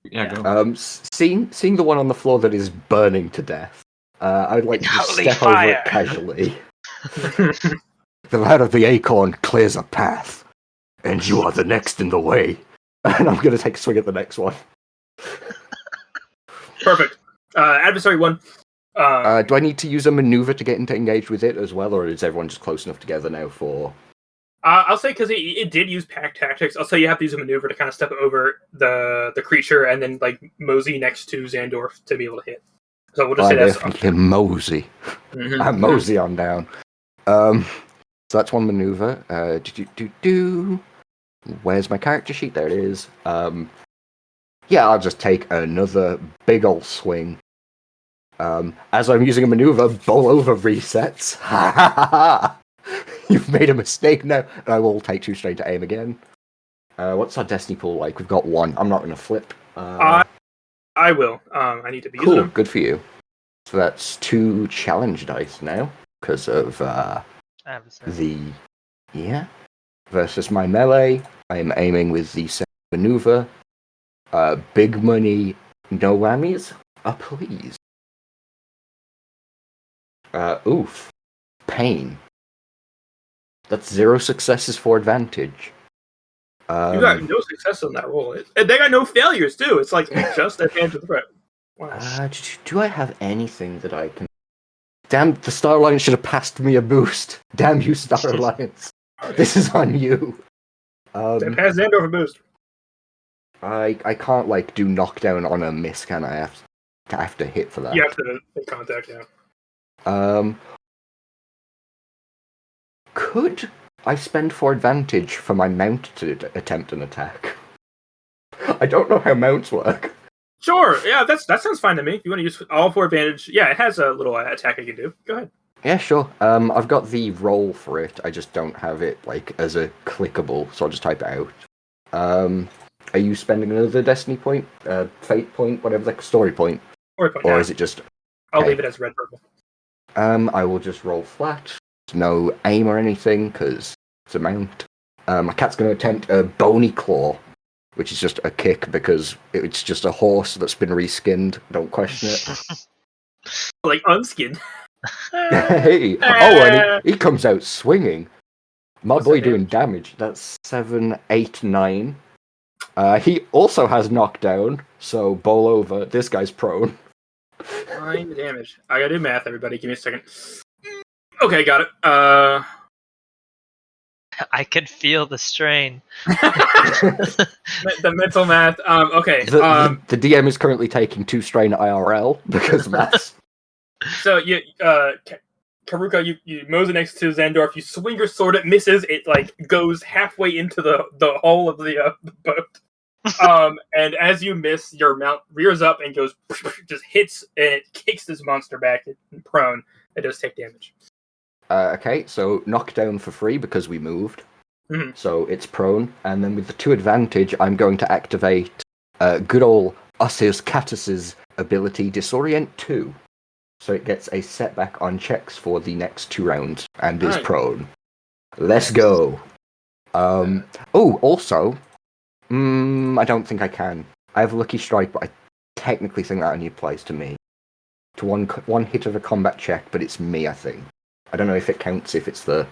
Yeah, go. Seeing the one on the floor that is burning to death. I would like to just step over it casually. The light of the acorn clears a path, and you are the next in the way. And I'm going to take a swing at the next one. Perfect. Adversary 1. Do I need to use a maneuver to get into engage with it as well, or is everyone just close enough together now for... I'll say because it did use pack tactics. I'll say you have to use a maneuver to kind of step over the creature and then like mosey next to Xandorf to be able to hit. So we'll just say that's definitely mosey. Mm-hmm. I'm mosey on down. So that's one maneuver. Where's my character sheet? There it is. Yeah, I'll just take another big ol' swing. As I'm using a maneuver, bowl over resets. Ha ha ha ha! You've made a mistake now, and I will take 2 straight to aim again. What's our destiny pool like? We've got 1. I'm not going to flip. I will. I need to be cool. using them. Good for you. So that's 2 challenge dice now because of versus my melee. I am aiming with the same maneuver. Big money, no whammies. Please. Oof. Pain. That's 0 successes for advantage. You got no success on that roll. And they got no failures, too. It's like just advantage of the threat. Wow. Do I have anything that I can... Damn, the Star Alliance should have passed me a boost. Damn you, Star Alliance. This is on you. They passed Xandorf a boost. I can't, like, do knockdown on a miss, can I? I have to hit for that. You have to make contact, yeah. Could I spend 4 advantage for my mount to attempt an attack? I don't know how mounts work. Sure, yeah, that sounds fine to me. If you want to use all 4 advantage, yeah, it has a little attack I can do. Go ahead. Yeah, sure. I've got the roll for it. I just don't have it like as a clickable, so I'll just type it out. Are you spending another destiny point, fate point, whatever, like story point, or yeah. Is it just? I'll leave it as red purple. I will just roll flat. No aim or anything because it's a mount. My cat's going to attempt a bony claw, which is just a kick because it's just a horse that's been reskinned. Don't question it. Like unskinned. Hey! Oh, and he comes out swinging. My boy doing damage. That's 7, 8, 9. He also has knockdown, so bowl over. This guy's prone. 9 damage. I gotta do math, everybody. Give me a second. Okay, got it. I could feel the strain. The mental math. Okay. The DM is currently taking 2 strain IRL because of that. So you, Karuka, you mosey next to Xandorf. You swing your sword. It misses. It like goes halfway into the hull of the boat. And as you miss, your mount rears up and goes, just hits, and it kicks this monster back and prone. It does take damage. Okay, so knockdown for free because we moved. Mm-hmm. So it's prone, and then with the 2 advantage, I'm going to activate good old Osseous Catus's ability, Disorient 2. So it gets a setback on checks for the next 2 rounds, and is prone. Let's go. Also, I don't think I can. I have Lucky Strike, but I technically think that only applies to me. To one hit of a combat check, but it's me, I think. I don't know if it counts if it's the...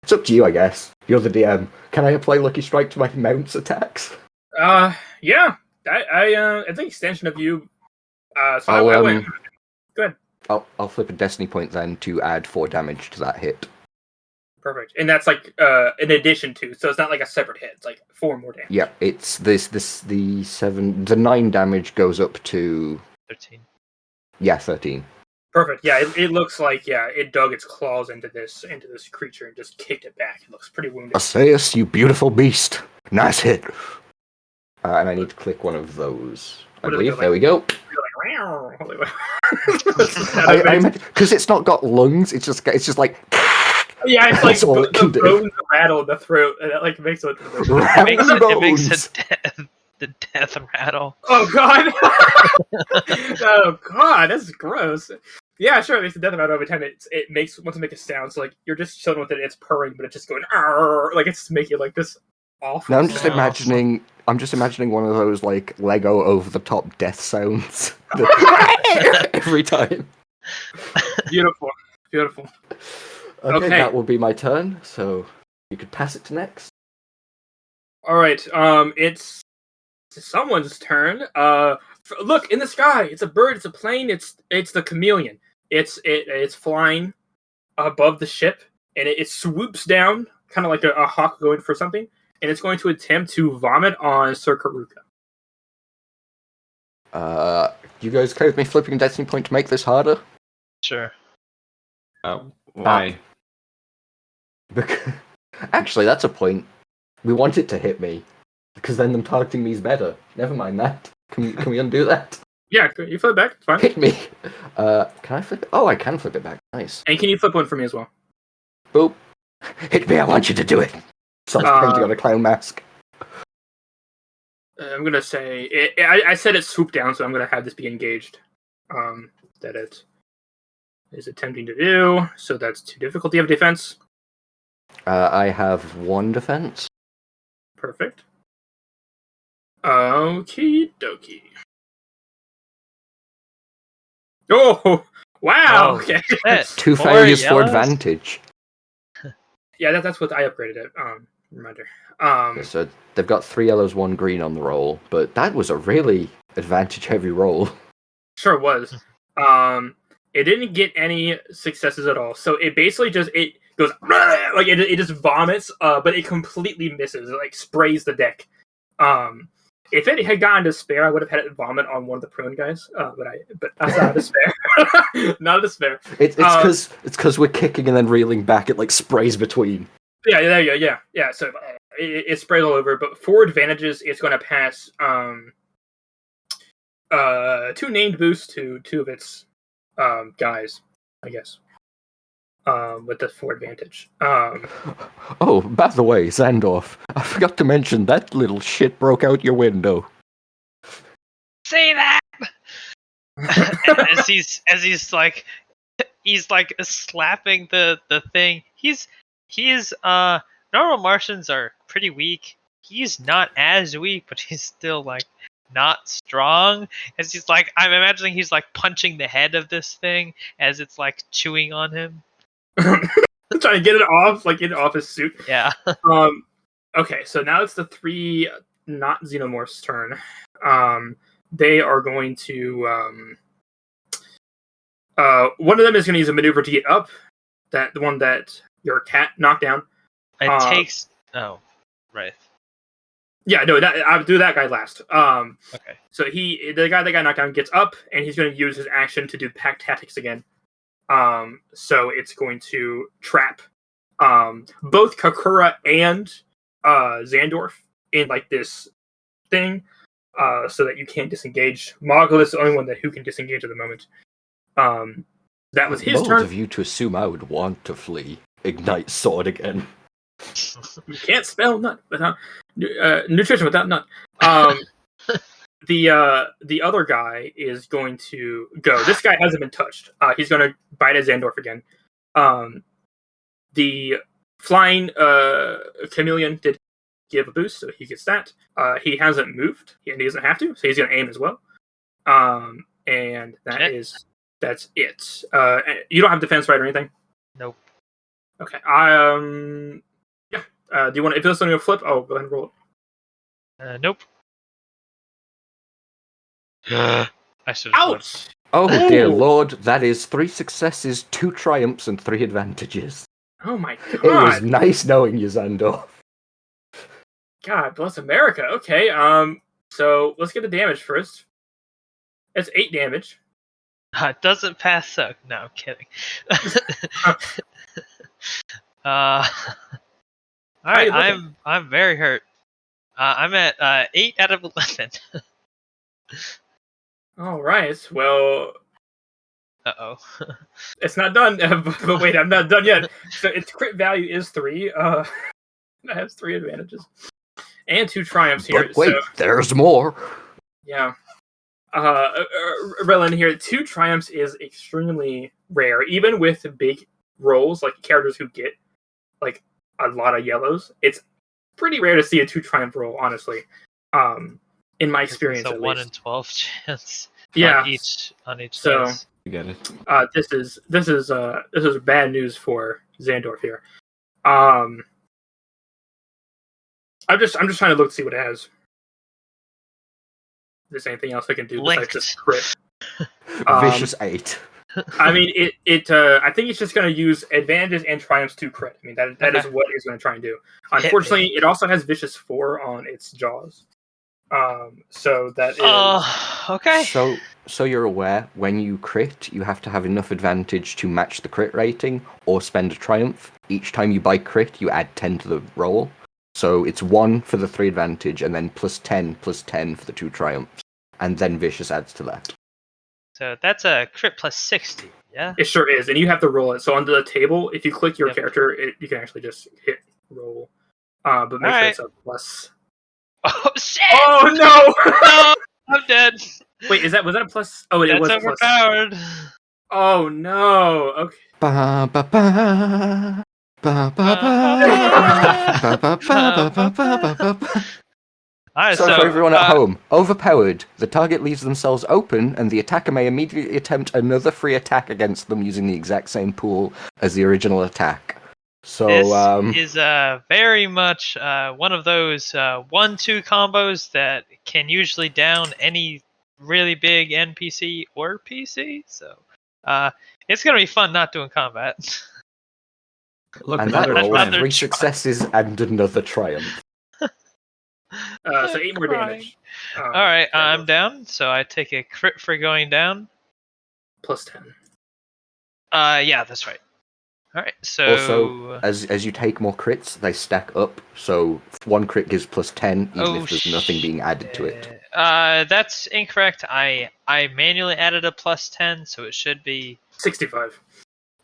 It's up to you, I guess. You're the DM. Can I apply Lucky Strike to my mount's attacks? Yeah. I it's an extension of you. So I'll, I went. Good. I'll flip a Destiny point then to add 4 damage to that hit. Perfect. And that's like in addition to, so it's not like a separate hit. It's like 4 more damage. Yeah, it's the 9 damage goes up to 13. Yeah, 13. Perfect. Yeah, it looks like it dug its claws into this creature and just kicked it back. It looks pretty wounded. Asaeus, you beautiful beast. Nice hit. And I need to click one of those. I believe. There we go. Because it's not got lungs. It's just like. Yeah, it's like all it can the do. bones rattle in the throat, and it like makes it. It makes the death rattle. Oh god! Oh god, that's gross. Yeah, sure, it makes a death rattle every time it wants to make a sound. So like you're just chilling with it, it's purring, but it's just going like it's making like this awful. Now I'm just imagining one of those like Lego over the top death sounds every time. Beautiful. Okay, that will be my turn. So you could pass it to next. All right. It's someone's turn. Look in the sky. It's a bird. It's a plane. It's the chameleon. It's flying above the ship, and it swoops down, kind of like a hawk going for something, and it's going to attempt to vomit on Sir Karuka. You guys okay with me flipping a Destiny point to make this harder? Sure. Why? Actually, that's a point. We want it to hit me, because then them targeting me is better. Never mind that. Can we undo that? Yeah, you flip it back. It's fine. Hit me. Can I flip it? Oh, I can flip it back. Nice. And can you flip one for me as well? Boop. Hit me. I want you to do it. So I was painting on a clown mask. I'm gonna say I said it swooped down, so I'm gonna have this be engaged. That it is attempting to do. So that's 2 difficulty of defense. I have 1 defense. Perfect. Okie dokie. Oh wow! Oh, Okay. shit. 2 Four failures for yellows? advantage. Yeah, that's what I upgraded it. Reminder. Okay, so they've got 3 yellows, 1 green on the roll, but that was a really advantage-heavy roll. Sure was. It didn't get any successes at all. So it basically just goes like it just vomits, but it completely misses. It like sprays the deck. If it had gotten to spare, I would have had it vomit on one of the prone guys. But that's not a spare. Not a spare. It's because we're kicking and then reeling back. It like sprays between. Yeah. There you go. Yeah. So it sprays all over. But for advantages, it's going to pass 2 named boosts to 2 of its guys, I guess. With the 4 advantage. Oh, by the way, Zandorf, I forgot to mention that little shit broke out your window. Say that. as he's like slapping the thing. Normal Martians are pretty weak. He's not as weak, but he's still like not strong. As he's like, I'm imagining he's like punching the head of this thing as it's like chewing on him. Trying to get it off his suit. Yeah. Okay, so now it's the 3 not xenomorphs' turn. They are going to one of them is going to use a maneuver to get up. The one that your cat knocked down. It takes. Oh, right. Yeah, no, I'll do that guy last. Okay. So the guy that got knocked down gets up, and he's going to use his action to do pack tactics again. So it's going to trap both Kakura and Zandorf in like this thing, so that you can't disengage. Mogul is the only one who can disengage at the moment. That was his Bold turn. of you to assume I would want to flee. Ignite sword again. You can't spell nut without nutrition without nut. The other guy is going to go. This guy hasn't been touched. He's going to bite at Zandorf again. The flying chameleon did give a boost, so he gets that. He hasn't moved, and he doesn't have to, so he's going to aim as well. And that's it. You don't have defense, right, or anything? Nope. Okay. Yeah. Do you want to? If this on your flip, go ahead and roll it. Nope. I should have flipped. Ouch! Oh Ooh. dear lord, that is 3 successes, 2 triumphs, and 3 advantages. Oh my It was god! nice knowing you, Xandor. God bless America. Okay. So let's get the damage first. It's 8 damage. It doesn't pass suck. No, I'm kidding. All right, I'm very hurt. I'm at 8 out of 11. All right. Well, Uh-oh. it's not done. But wait, I'm not done yet. So its crit value is 3. That has 3 advantages and 2 triumphs here. But wait, so, there's more. yeah. Relin here, 2 triumphs is extremely rare, even with big rolls, like characters who get like a lot of yellows. It's pretty rare to see a 2 triumph roll, honestly. In my experience, it's a at 1 least. in 12 chance. Yeah. On each So dice. You get it. this is bad news for Xandorf here. I'm just trying to look to see what it has. If there's anything else I can do besides just crit. Vicious 8. I mean, I think it's just going to use advantages and triumphs to crit. I mean, that is what it's going to try and do. Unfortunately, it also has vicious 4 on its jaws. So that is okay. So you're aware, when you crit, you have to have enough advantage to match the crit rating, or spend a triumph. Each time you buy crit, you add 10 to the roll. So it's 1 for the 3 advantage, and then plus 10 for the 2 triumphs. And then Vicious adds to that. So that's a crit plus 60, yeah? It sure is, and you have to roll it. So under the table, if you click your character, you can actually just hit roll. But make sure it's a plus. Oh, shit! Oh, no! No! I'm dead. Wait, was that a plus? Oh, it was overpowered. Plus. Oh, no. Okay. Ba ba ba. Ba, ba, ba, ba, ba, ba, ba, ba, ba. Right, So for everyone at home, overpowered, the target leaves themselves open, and the attacker may immediately attempt another free attack against them using the exact same pool as the original attack. So this is very much one of those 1-2 combos that can usually down any really big NPC or PC. So it's gonna be fun not doing combat. Look, and that roll another 3 successes and another triumph. So 8 more damage. All right, I'm down. So I take a crit for going down. Plus 10. Yeah, that's right. All right, so Also, as you take more crits, they stack up. So 1 crit gives plus 10, even if there's nothing being added to it. That's incorrect. I manually added a plus 10, so it should be 65.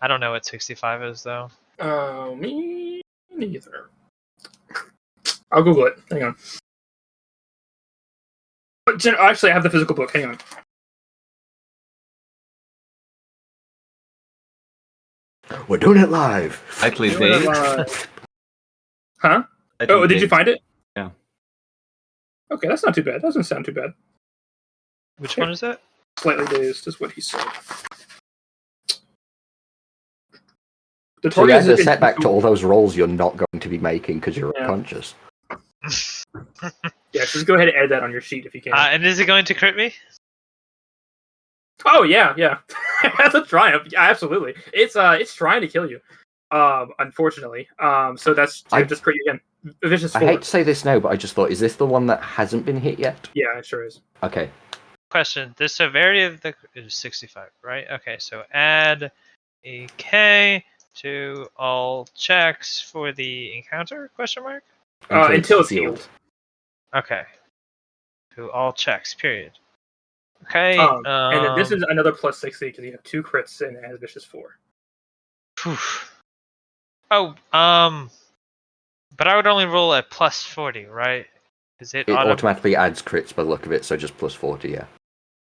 I don't know what 65 is though. Me neither. I'll Google it. Hang on. But actually, I have the physical book. Hang on. We're doing it live. Likely date. Huh? Oh, did you find it? Yeah. Okay, that's not too bad. Doesn't sound too bad. Which one is that? Slightly dazed is what he said. The So target there's a setback to all those rolls you're not going to be making because you're unconscious. Yeah, just go ahead and add that on your sheet if you can. And is it going to crit me? Oh yeah. That's a triumph. Yeah, absolutely. It's trying to kill you. Unfortunately. So that's just crit you again. Vicious 4. I hate to say this now, but I just thought, is this the one that hasn't been hit yet? Yeah, it sure is. Okay. Question: the severity of the is 65, right? Okay, so add a K to all checks for the encounter? Question mark. Until it's healed. Okay. To all checks. Period. Okay. And then this is another plus 60 because you have 2 crits and it has vicious 4. Oh, but I would only roll at plus 40, right? Is it automatically adds crits by the look of it, so just plus 40, yeah.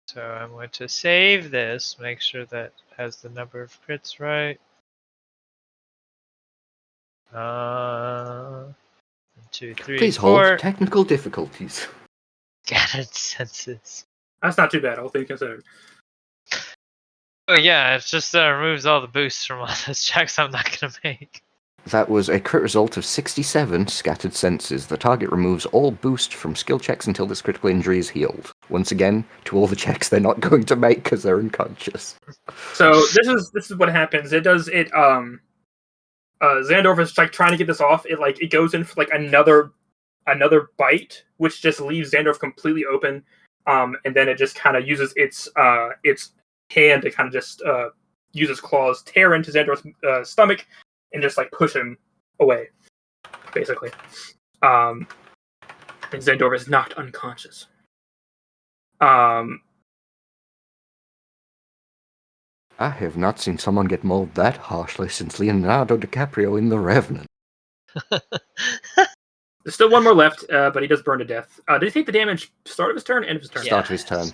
So I'm going to save this, make sure that has the number of crits right. 2, 3, Please 4. hold technical difficulties. Scattered senses. That's not too bad, all things considered. Oh yeah, it just removes all the boosts from all those checks I'm not gonna make. That was a crit result of 67 scattered senses. The target removes all boost from skill checks until this critical injury is healed. Once again, to all the checks they're not going to make because they're unconscious. So this is what happens. Xandorf is like trying to get this off. It goes in for like another bite, which just leaves Xandorf completely open. And then it just kind of uses its hand to kind of just use its claws, tear into Xandorf's stomach, and just like push him away, basically. And Xandorf is knocked unconscious. I have not seen someone get mauled that harshly since Leonardo DiCaprio in The Revenant. There's still one more left, but he does burn to death. Did he take the damage start of his turn, end of his turn? Start of his turn.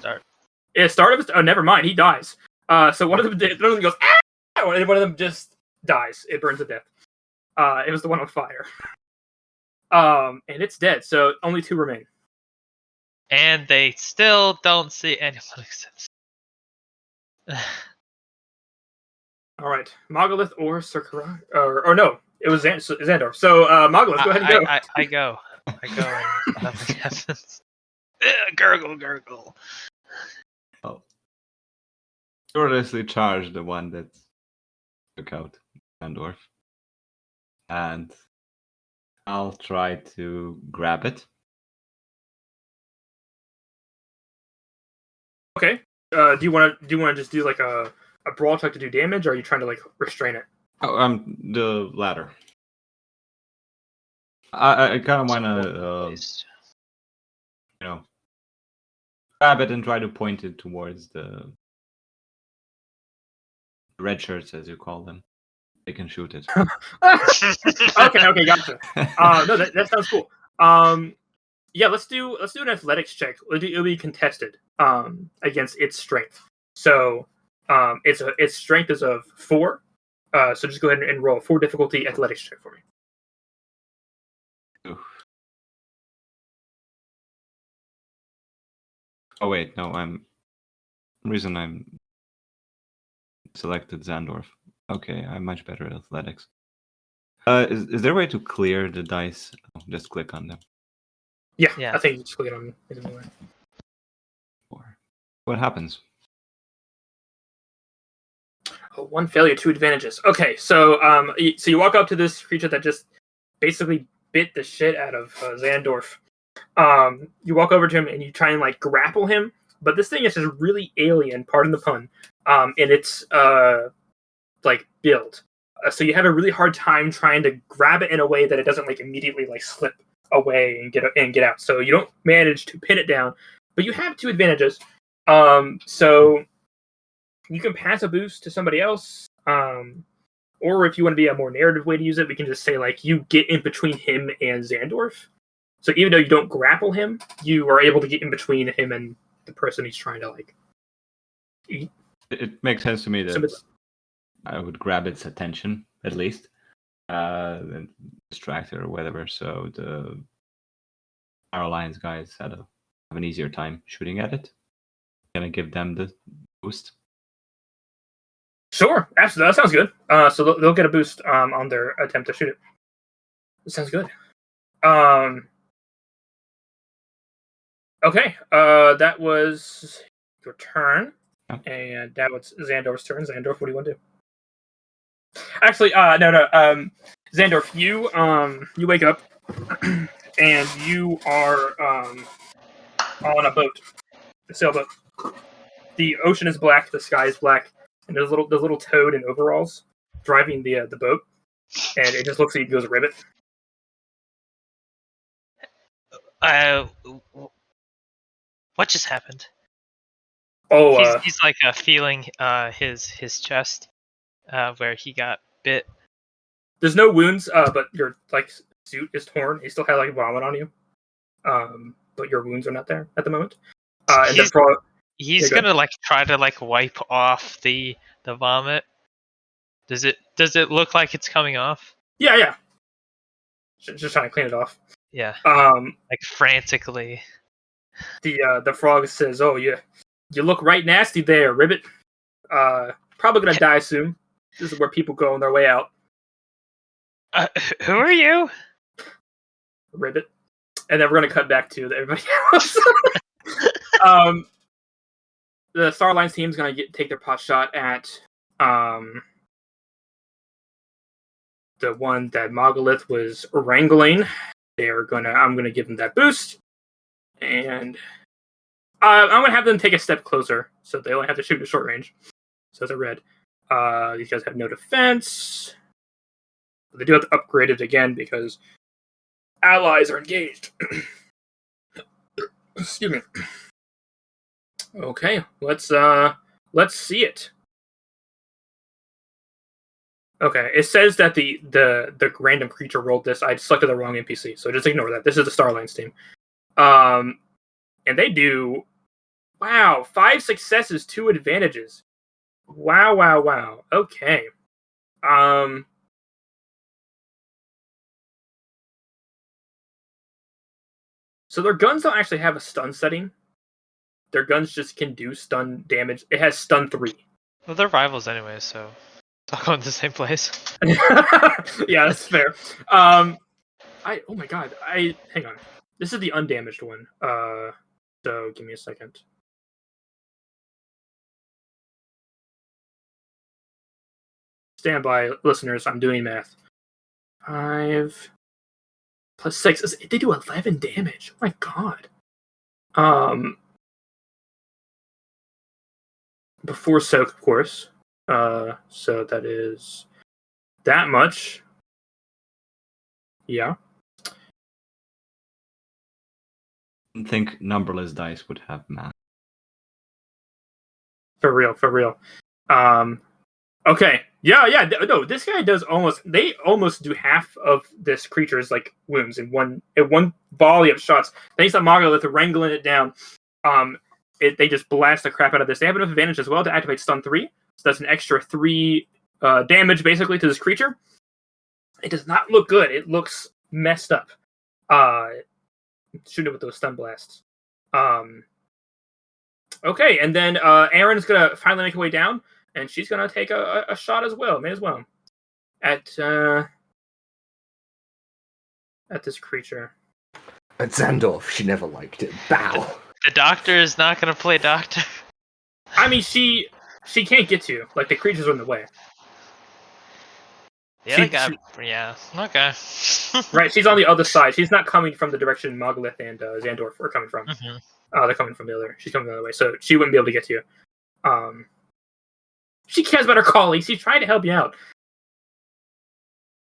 Yeah, start of his. Oh, never mind. He dies. So one of them goes, "Ah!" And one of them just dies. It burns to death. It was the one on fire. And it's dead. So only 2 remain. And they still don't see anyone except. All right, Mogalith or Circura, or no, it was Xandorf. So Mogalith, go ahead and go. I go and nothing happens. Gurgle. Oh. Fearlessly charge the one that took out Xandorf. And I'll try to grab it. Okay. Do you want to just do like a brawl check to do damage, or are you trying to like restrain it? Oh, the latter. I kind of want to, grab it and try to point it towards the red shirts, as you call them. They can shoot it. Okay, gotcha. No, that sounds cool. Yeah, let's do an athletics check. It'll be contested against its strength. So its strength is of 4. So just go ahead and roll 4 difficulty athletics check for me. Oof. Oh wait, no, I'm selected Xandorf. Okay, I'm much better at athletics. Is there a way to clear the dice? Oh, just click on them. Yeah. I think you just click it on it anyway. What happens? Oh, 1 failure, 2 advantages. Okay, so you walk up to this creature that just basically bit the shit out of Xandorf. You walk over to him and you try and like grapple him, but this thing is just really alien, pardon the pun, in its like build. So you have a really hard time trying to grab it in a way that it doesn't like immediately like slip away and get out. So you don't manage to pin it down, but you have 2 advantages. So you can pass a boost to somebody else, or if you want to be a more narrative way to use it, we can just say like you get in between him and Xandorf. So even though you don't grapple him, you are able to get in between him and the person he's trying to like eat. It makes sense to me that I would grab its attention at least, and distract it or whatever. So our alliance guys have an easier time shooting at it. Gonna give them the boost. Sure, absolutely. That sounds good. So they'll get a boost on their attempt to shoot it. That sounds good. Okay. That was your turn, and that was Xandorf's turn. Xandorf, what do you want to do? Actually, no. Xandorf, you wake up, and you are on a boat, a sailboat. The ocean is black, the sky is black, and there's a little toad in overalls driving the boat, and it just looks like he goes a ribbit. What just happened? Oh, he's like feeling his chest where he got bit. There's no wounds, but your like suit is torn. You still have like vomit on you, but your wounds are not there at the moment. And he's gonna like try to like wipe off the vomit. Does it look like it's coming off? Yeah. Just trying to clean it off. Yeah. Like frantically. The frog says, "Oh, you look right nasty there, ribbit. Probably gonna die soon. This is where people go on their way out." Who are you? Ribbit. And then we're going to cut back to everybody else. The Star Alliance team's going to take their pot shot at the one that Mogalith was wrangling. I'm going to give them that boost. And I'm going to have them take a step closer, so they only have to shoot at short range. So it's a red. These guys have no defense. They do have to upgrade it again because allies are engaged. Excuse me. Okay, let's see it. Okay, it says that the random creature rolled this. I selected the wrong NPC, so just ignore that. This is the Star Alliance team. And they do, 5 successes, 2 advantages. Wow. Okay. So their guns don't actually have a stun setting. Their guns just can do stun damage. It has stun 3. Well, they're rivals anyway, so it's all going to the same place. Yeah, that's fair. Oh my god. Hang on. This is the undamaged one. So give me a second. Stand by, listeners. I'm doing math. 5 plus 6. They do 11 damage. Oh my god. Before soak, of course. So that is that much. Yeah. I think numberless dice would have math. For real. Okay. Yeah. No, this guy does they almost do half of this creature's wounds in one volley of shots. Thanks to Mogalith wrangling it down. They just blast the crap out of this. They have enough advantage as well to activate stun 3. So that's an extra 3 damage basically to this creature. It does not look good. It looks messed up. Shoot it with those stun blasts. Okay, and then Erin's gonna finally make her way down, and she's gonna take a shot as well. May as well at this creature. At Zandorf, she never liked it. Bow. The doctor is not going to play doctor. I mean, she can't get to you. The creatures are in the way. Yeah, okay. Right, she's on the other side. She's not coming from the direction Mogalith and Zandorf are coming from. Mm-hmm. They're coming from the other. She's coming the other way, so she wouldn't be able to get to you. She cares about her colleagues. She's trying to help you out.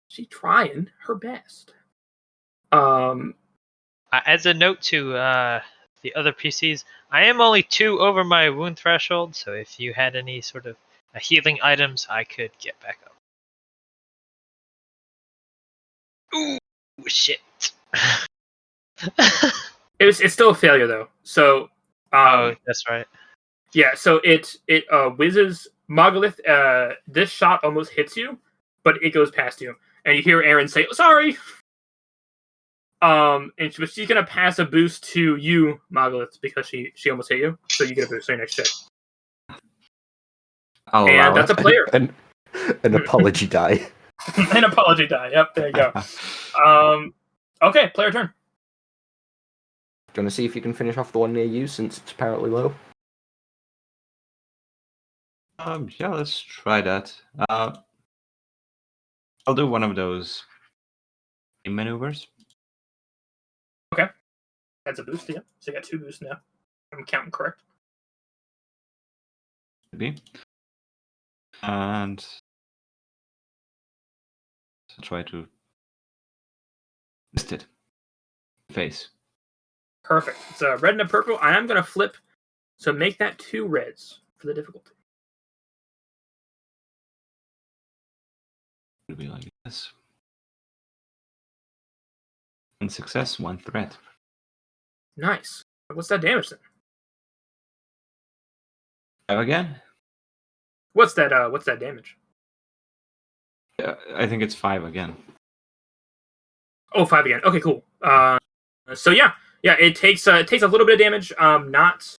She's trying her best. As a note to the other PCs, I am only 2 over my wound threshold, so if you had any sort of healing items, I could get back up. Ooh, shit. It's still a failure though. So that's right. Yeah, so it whizzes Mogalith. This shot almost hits you, but it goes past you, and you hear Erin say, "Sorry." But she's gonna pass a boost to you, Mogalith, because she almost hit you, so you get a boost on your next check. And that's a player. An apology die. An apology die. Yep, there you go. Okay, player turn. Do you want to see if you can finish off the one near you, since it's apparently low? Yeah, let's try that. I'll do one of those maneuvers. Okay. That's a boost, yeah. So you got 2 boosts now. I'm counting correct. Maybe. And try to mist it. Face. Perfect. It's a red and a purple. I am going to flip. So make that 2 reds for the difficulty. It'll be like this. 1 success, 1 threat. Nice. What's that damage then? 5 again? What's that damage? I think it's 5 again. Oh, 5 again. Okay, cool. So yeah, it takes a little bit of damage. Not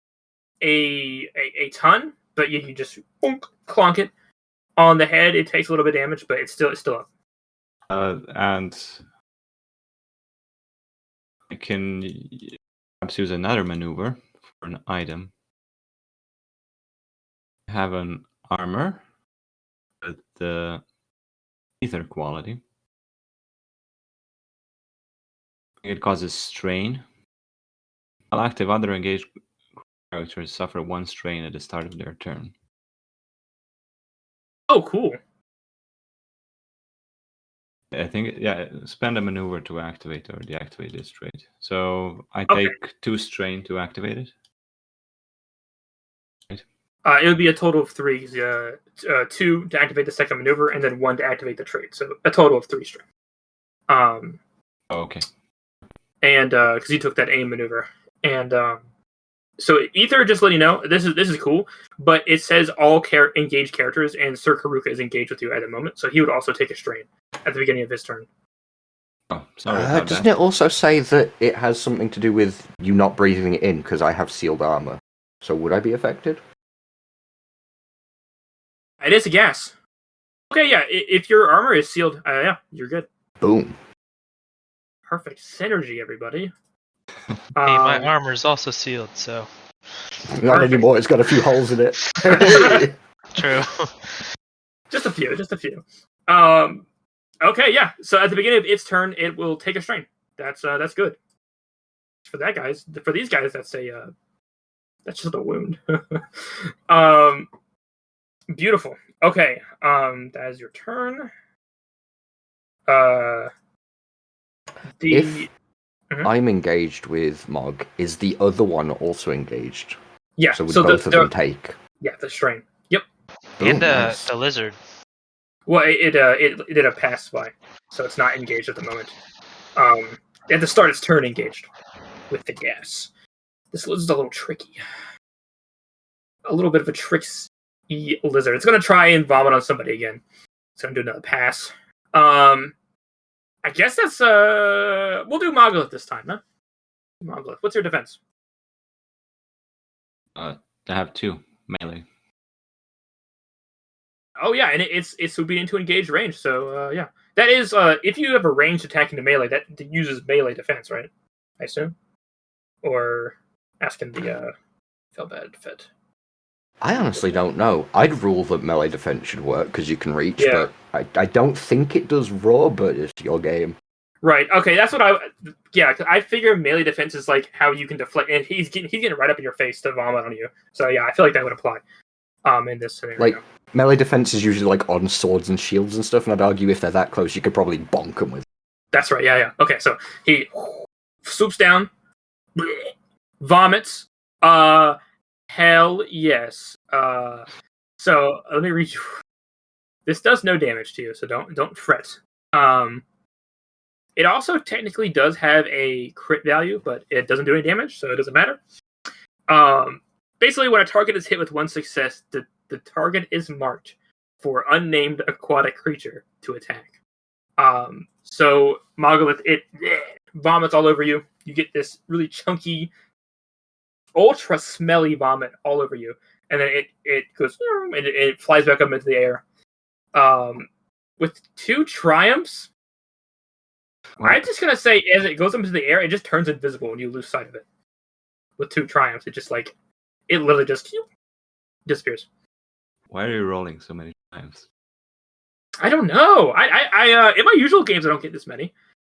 a ton, but you can just clonk it on the head. It takes a little bit of damage, but it's still up. And I can perhaps use another maneuver for an item. I have an armor with the ether quality. It causes strain. While active, other engaged characters suffer 1 strain at the start of their turn. Oh, cool. I think, spend a maneuver to activate or deactivate this trait. So I Okay. take 2 strain to activate it. It would be a total of 3. 2 to activate the second maneuver, and then 1 to activate the trait. So a total of 3 strain. Okay. And because you took that aim maneuver, and so Ether, just let you know, this is cool, but it says all engaged characters, and Sir Karuka is engaged with you at the moment, so he would also take a strain at the beginning of his turn. Oh, sorry about doesn't that. it also say that it has something to do with you not breathing it in because I have sealed armor? So would I be affected? It is a gas. Okay, yeah, if your armor is sealed, yeah, you're good. Boom. Perfect synergy, everybody. Hey, my armor's also sealed, so. Not anymore, it's got a few holes in it. True. Just a few. Okay, yeah. So at the beginning of its turn, it will take a strain. That's good. For that guys, for these guys, that's just a wound. Beautiful. Okay. That is your turn. If I'm engaged with Mog, is the other one also engaged? Yeah. So would both of them take? Yeah, the strain. Yep. And nice. the lizard. Well, it did a pass by, so it's not engaged at the moment. At the start, its turn engaged with the gas. This lizard's a little tricky. A little bit of a tricksy lizard. It's gonna try and vomit on somebody again. It's gonna do another pass. I guess that's we'll do Mogulith this time, huh? Mogulith, what's your defense? I have 2 melee. Oh yeah, and it's swooping into engaged range. So yeah, that is if you have a ranged attack into melee, that uses melee defense, right? I assume, or asking the feel bad fit. I honestly don't know. I'd rule that melee defense should work because you can reach, but I don't think it does raw, but it's your game. Right. Okay, that's what cause I figure melee defense is like how you can deflect, and he's getting right up in your face to vomit on you. So yeah, I feel like that would apply. In this scenario. Like, melee defense is usually like on swords and shields and stuff, and I'd argue if they're that close, you could probably bonk them with. That's right. Yeah. Okay, so he swoops down, vomits. Hell yes. So let me read you. This does no damage to you, so don't fret. It also technically does have a crit value, but it doesn't do any damage, so it doesn't matter. Basically, when a target is hit with 1 success, the target is marked for unnamed aquatic creature to attack. So Mogulith, it vomits all over you. You get this really chunky, ultra smelly vomit all over you, and then it goes and it flies back up into the air. With 2 triumphs, I'm just gonna say as it goes up into the air, it just turns invisible and you lose sight of it. With 2 triumphs, it just it literally just disappears. Why are you rolling so many times? I don't know. I in my usual games I don't get this many.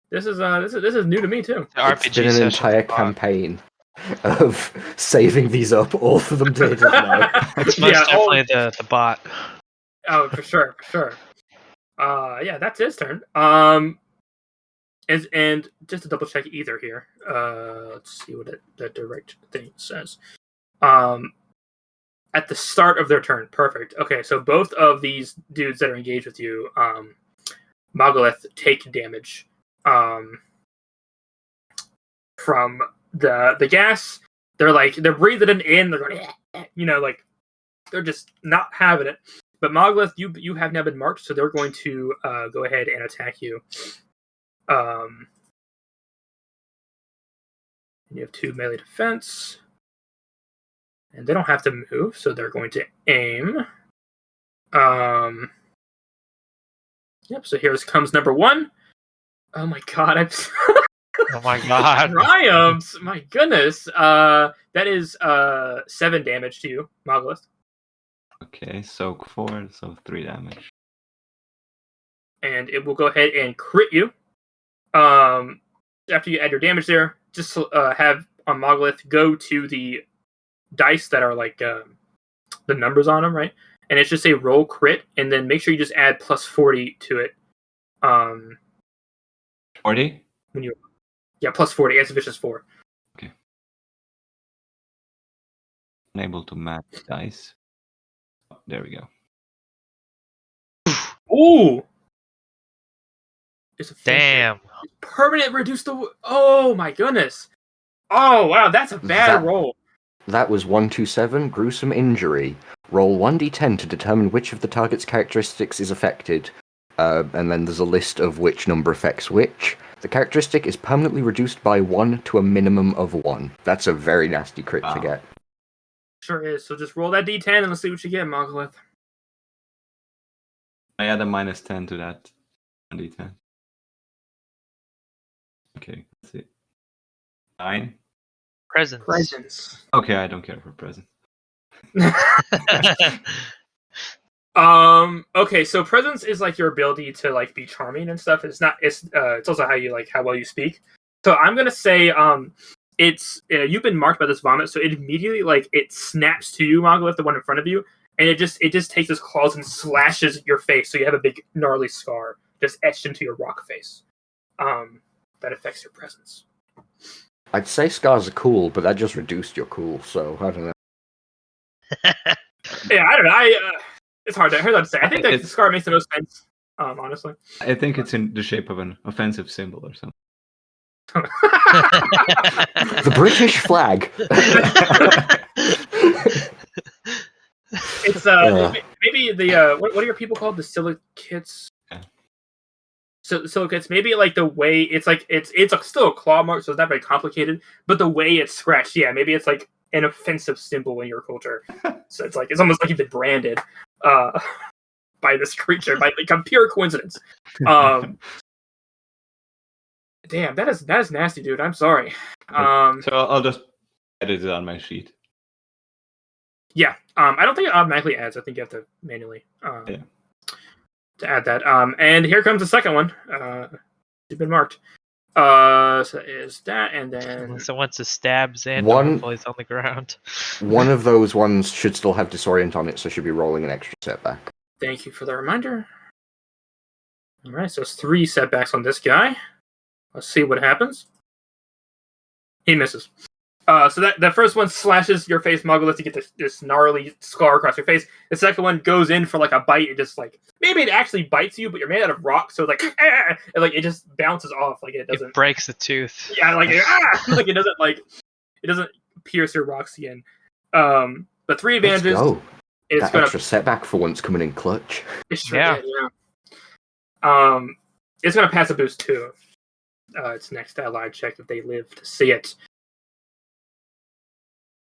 This is new to me too. It's been an entire campaign of saving these up. All of them did. It's most definitely the bot. Oh, for sure. Yeah, that's his turn. And just to double check either here. Let's see what that direct thing says. At the start of their turn. Perfect. Okay, so both of these dudes that are engaged with you, Mogulith, take damage from the gas. They're breathing it in. They're going, they're just not having it. But Mogulith, you have now been marked, so they're going to go ahead and attack you. You have 2 melee defense. And they don't have to move, so they're going to aim. Yep. So here comes number 1. Oh my god! Oh my god. Triumphs! My goodness. That is 7 damage to you, Mogulith. Okay, soak 4, so 3 damage. And it will go ahead and crit you. After you add your damage there, just have on Mogulith go to the dice that are like the numbers on them, right? And it should say roll crit, and then make sure you just add plus 40 to it. 40? Yeah, plus 40 as vicious 4. Okay. Unable to match dice. Oh, there we go. Ooh! It's a Damn. permanent reduce the. Oh my goodness! Oh wow, that's a bad roll. That was 127, gruesome injury. Roll 1d10 to determine which of the target's characteristics is affected. And then there's a list of which number affects which. The characteristic is permanently reduced by 1 to a minimum of 1. That's a very nasty crit to get. Sure is. So just roll that d10 and let's see what you get, Mogulith. I add a minus 10 to that 1d10. Okay, let's see. 9. Presents. Okay, I don't care for presents. Okay, so presence is like your ability to like be charming and stuff. It's not. It's also how you like how well you speak. So I'm gonna say it's you've been marked by this vomit, so it immediately like it snaps to you, Mogulith, the one in front of you, and it just takes its claws and slashes your face, so you have a big gnarly scar just etched into your rock face. That affects your presence. I'd say scars are cool, but that just reduced your cool, so I don't know. Yeah, I don't know. It's hard to say. I think that the scar makes the most sense, honestly. I think it's in the shape of an offensive symbol or something. The British flag. It's maybe the what are your people called? The silicates. Yeah. So silicates. Maybe like the way it's like it's still a claw mark, so it's not very complicated. But the way it's scratched, yeah, maybe it's like an offensive symbol in your culture. So it's like it's almost like you've been branded by this creature by like a pure coincidence. Damn, that is nasty, dude. I'm sorry. So I'll just edit it on my sheet. Yeah. I don't think it automatically adds. I think you have to manually to add that. And here comes the second one. It's been marked. So is that, and then So once it stabs Xandor, hopefully it's on the ground. One of those ones should still have disorient on it, so should be rolling an extra setback. Thank you for the reminder. All right, so it's 3 setbacks on this guy. Let's see what happens. He misses. So that first one slashes your face, Mogulith, to get this gnarly scar across your face. The second one goes in for like a bite. It just like maybe it actually bites you, but you're made out of rock, so like and like it just bounces off. Like it doesn't. It breaks the tooth. Yeah, like like it doesn't pierce your rock skin. But 3 advantages. Let's go. It's That extra setback for once coming in clutch. It's gonna pass a boost too. Its next allied check if they live to see it.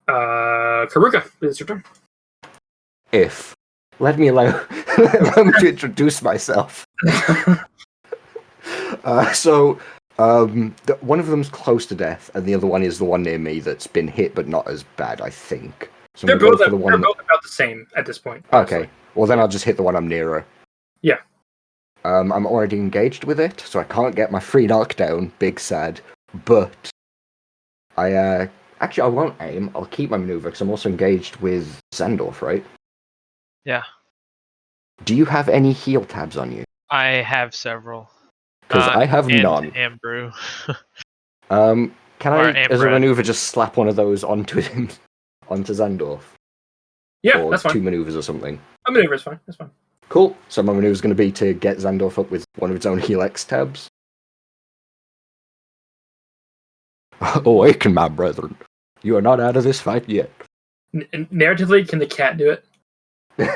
Karuka, it's your turn. Let me allow me to introduce myself. One of them's close to death, and the other one is the one near me that's been hit, but not as bad, I think. So they're both about the same at this point. Okay, well then I'll just hit the one I'm nearer. Yeah. I'm already engaged with it, so I can't get my free knockdown. Big sad. But I won't aim. I'll keep my maneuver because I'm also engaged with Xandor, right? Yeah. Do you have any heal tabs on you? I have several. Because I have none. Ambrew. Can I, as a Ambra. maneuver, just slap one of those onto him, onto Xandor? Yeah, or that's fine. 2 maneuvers or something. A maneuver is fine. That's fine. Cool. So my maneuver is going to be to get Xandorf up with one of its own heal X tabs. Awaken, my brethren. You are not out of this fight yet. Narratively, can the cat do it?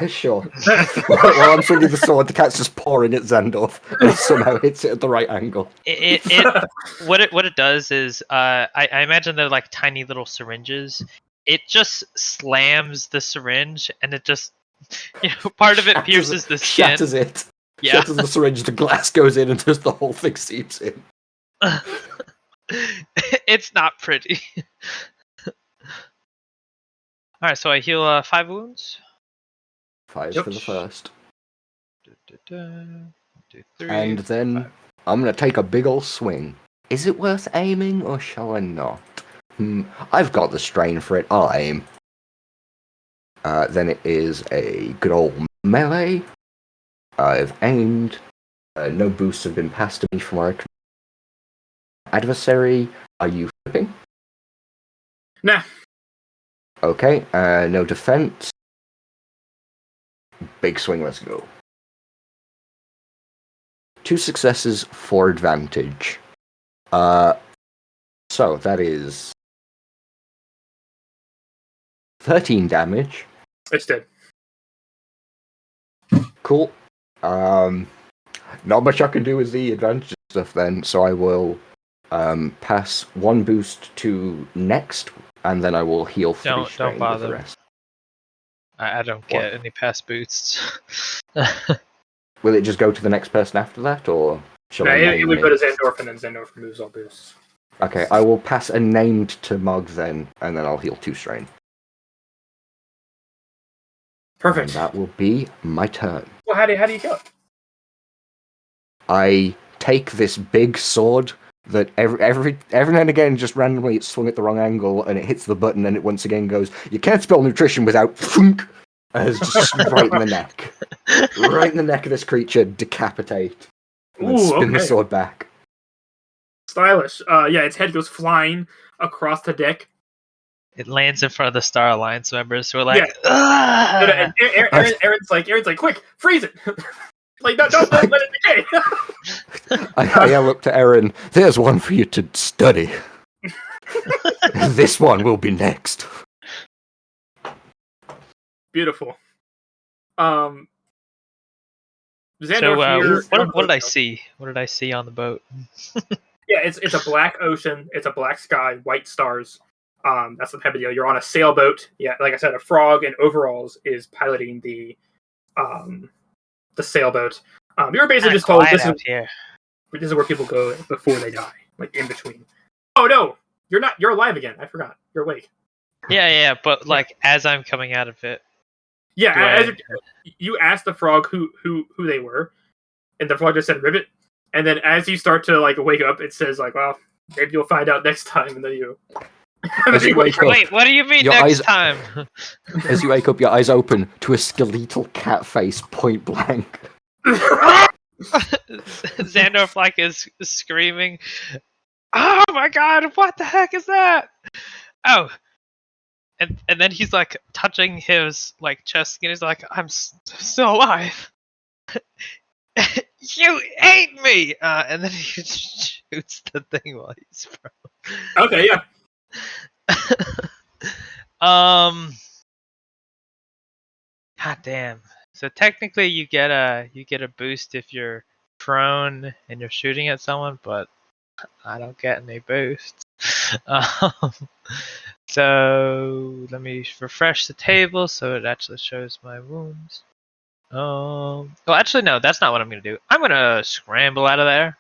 Sure. While I'm swinging the sword, the cat's just pouring at Xandorf and somehow hits it at the right angle. What it does is I imagine they're like tiny little syringes. It just slams the syringe and it just part of it pierces the skin. Shatters it. Yeah. Shatters the syringe, the glass goes in, and just the whole thing seeps in. It's not pretty. Alright, so I heal 5 wounds. 5 Yep. for the first. Do 3. And then I'm going to take a big ol' swing. Is it worth aiming, or shall I not? I've got the strain for it. I'll aim. Then it is a good old melee. I've aimed. No boosts have been passed to me from our adversary. Are you flipping? Nah. Okay, no defense. Big swing, let's go. 2 successes, 4 advantage. So that is 13 damage. It's dead. Cool. Not much I can do with the advantage stuff then, so I will pass 1 boost to next, and then I will heal 3 Don't strain with bother. the rest. I don't get any pass boosts. Will it just go to the next person after that, or shall Nah, I it name would it? go to Xandorf, and then Xandorf removes all boosts. Okay, I will pass a named to Mog then, and then I'll heal 2 strain. Perfect. And that will be my turn. Well, how do you kill it? I take this big sword that every now and again just randomly it's swung at the wrong angle and it hits the button and it once again goes, you can't spell nutrition without thunk, and it's just right in the neck. Right in the neck of this creature, decapitate. And then Ooh, spin the okay. sword back. Stylish. Yeah, its head goes flying across the deck. It lands in front of the Star Alliance members who are like, Yeah. "Ugh!" And Aaron's like, quick, freeze it! Like, don't let it decay. I yell up to Erin, there's one for you to study. This one will be next. Beautiful. So, Xandorf, what did I see? What did I see on the boat? Yeah, it's a black ocean. It's a black sky, white stars. That's the type of deal. You're on a sailboat. Yeah, like I said, a frog in overalls is piloting the sailboat. You're basically just told this is where people go before they die, like in between. Oh no, you're not. You're alive again. I forgot. You're awake. Yeah, but like as I'm coming out of it. Yeah, you asked the frog who they were, and the frog just said ribbit. And then as you start to like wake up, it says like, well, maybe you'll find out next time. And then you. As you wake up, Wait, what do you mean your next eyes- time? as you wake up, your eyes open to a skeletal cat face point blank. Xandorf like is screaming, "Oh my god, what the heck is that?" Oh, and then he's like touching his like chest skin. He's like, "I'm still alive." You ate me, and then he shoots the thing while he's Okay, yeah. God damn. So technically, you get a boost if you're prone and you're shooting at someone, but I don't get any boosts. So let me refresh the table so it actually shows my wounds. Well, actually, no, that's not what I'm gonna do. I'm gonna scramble out of there.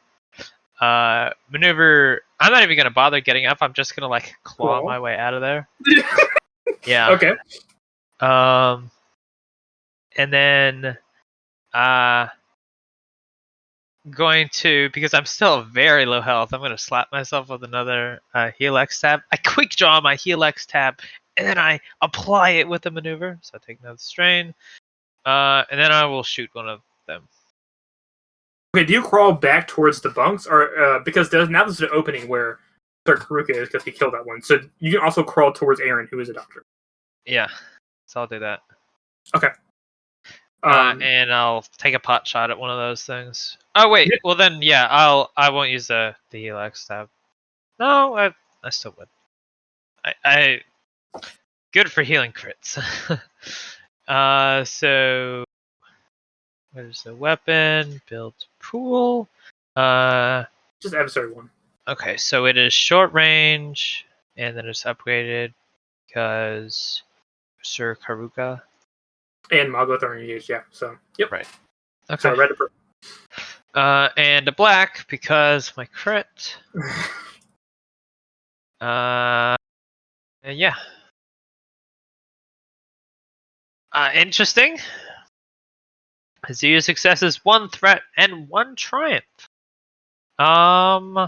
Maneuver. I'm not even gonna bother getting up. I'm just gonna like claw my way out of there. Yeah. Okay. And then, going to, because I'm still very low health, I'm gonna slap myself with another heal X tab. I quick draw my heal X tab, and then I apply it with the maneuver. So I take another strain, and then I will shoot one of them. Okay, do you crawl back towards the bunks, or because now there's an opening where Sir Karuka is because he killed that one. So you can also crawl towards Aaron, who is a doctor. Yeah, so I'll do that. Okay. And I'll take a pot shot at one of those things. Oh wait, well then yeah, I won't use the heal X tab. No, I still would. I good for healing crits. So where's the weapon? Build pool. Just adversary one. Okay, so it is short range, and then it's upgraded because Sir Karuka. And Moggoth are engaged, yeah. So, yep. Right. Okay. So, red And a black because my crit. Yeah. Interesting. 0 successes, 1 threat, and 1 triumph. I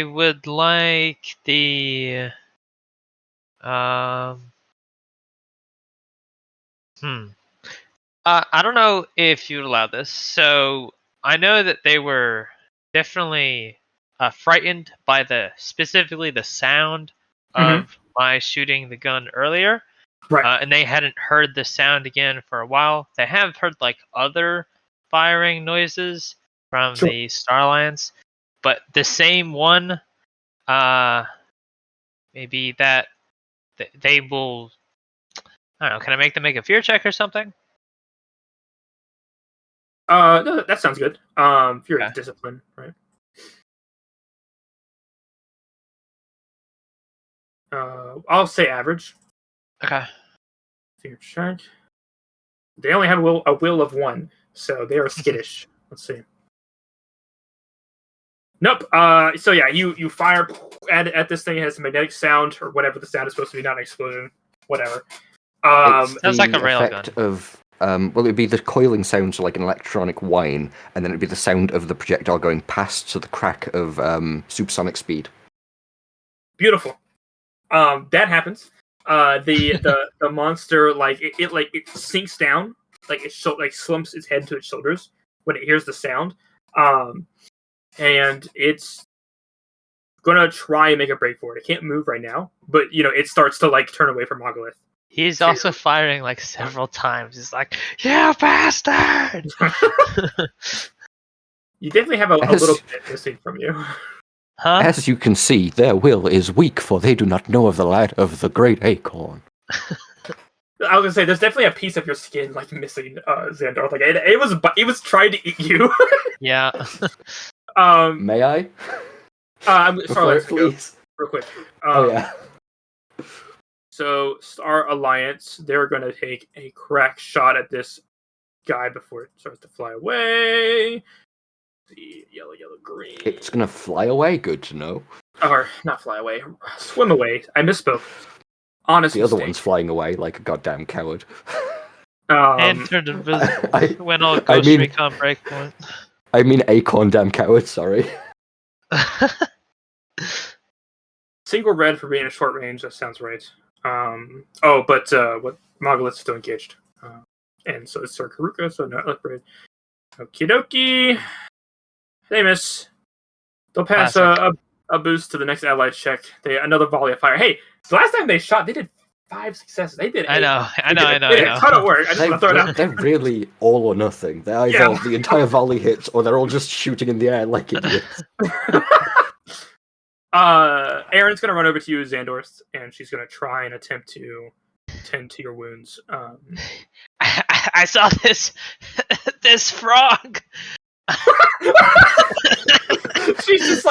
would like the I don't know if you'd allow this. So I know that they were definitely frightened by specifically the sound of my shooting the gun earlier. Right. And they hadn't heard the sound again for a while. They have heard like other firing noises from the Star Alliance, but the same one, maybe that they will. I don't know. Can I make them make a fear check or something? No, that sounds good. Fear is discipline, right? I'll say average. Okay. Fear check. They only have a will of 1, so they are skittish. Let's see. Nope. So yeah, you fire at this thing. It has a magnetic sound or whatever the sound is supposed to be, not an explosion, whatever. Sounds like a railgun. Of well, it'd be the coiling sound, so like an electronic whine, and then it'd be the sound of the projectile going past, so the crack of supersonic speed. Beautiful. That happens. The monster it sinks down, like it slumps its head to its shoulders when it hears the sound. And it's gonna try and make a break for it. It can't move right now, but it starts to like turn away from Monolith. He's also firing like several times. He's like, "You bastard!" You definitely have a little bit missing from you. Huh? As you can see, their will is weak, for they do not know of the light of the great acorn. I was gonna say, there's definitely a piece of your skin like missing, Xandor. Like it was trying to eat you. Yeah. May I? I'm sorry, let's go please. real quick. Yeah. So Star Alliance, they're gonna take a crack shot at this guy before it starts to fly away. The yellow, green. It's gonna fly away. Good to know. Or not fly away, swim away. I misspoke. Honest The other mistake. one's flying away like a goddamn coward. And turned invisible. Went all Ghost Recon Breakpoint. I mean acorn, damn coward. Sorry. Single red for being a short range. That sounds right. What Mogolith's still engaged. And so it's Sarkaruka, so not red. Okie dokie. They miss. They'll pass a boost to the next allied check. Another volley of fire. Hey, the last time they shot, they did 5 successes. They did 8. I know. They did a ton of work. I just want to throw it out. They're really all or nothing. They're either the entire volley hits, or they're all just shooting in the air like idiots. Erin's gonna run over to you, Xandor, and she's gonna try and attempt to tend to your wounds. I saw this frog. she's just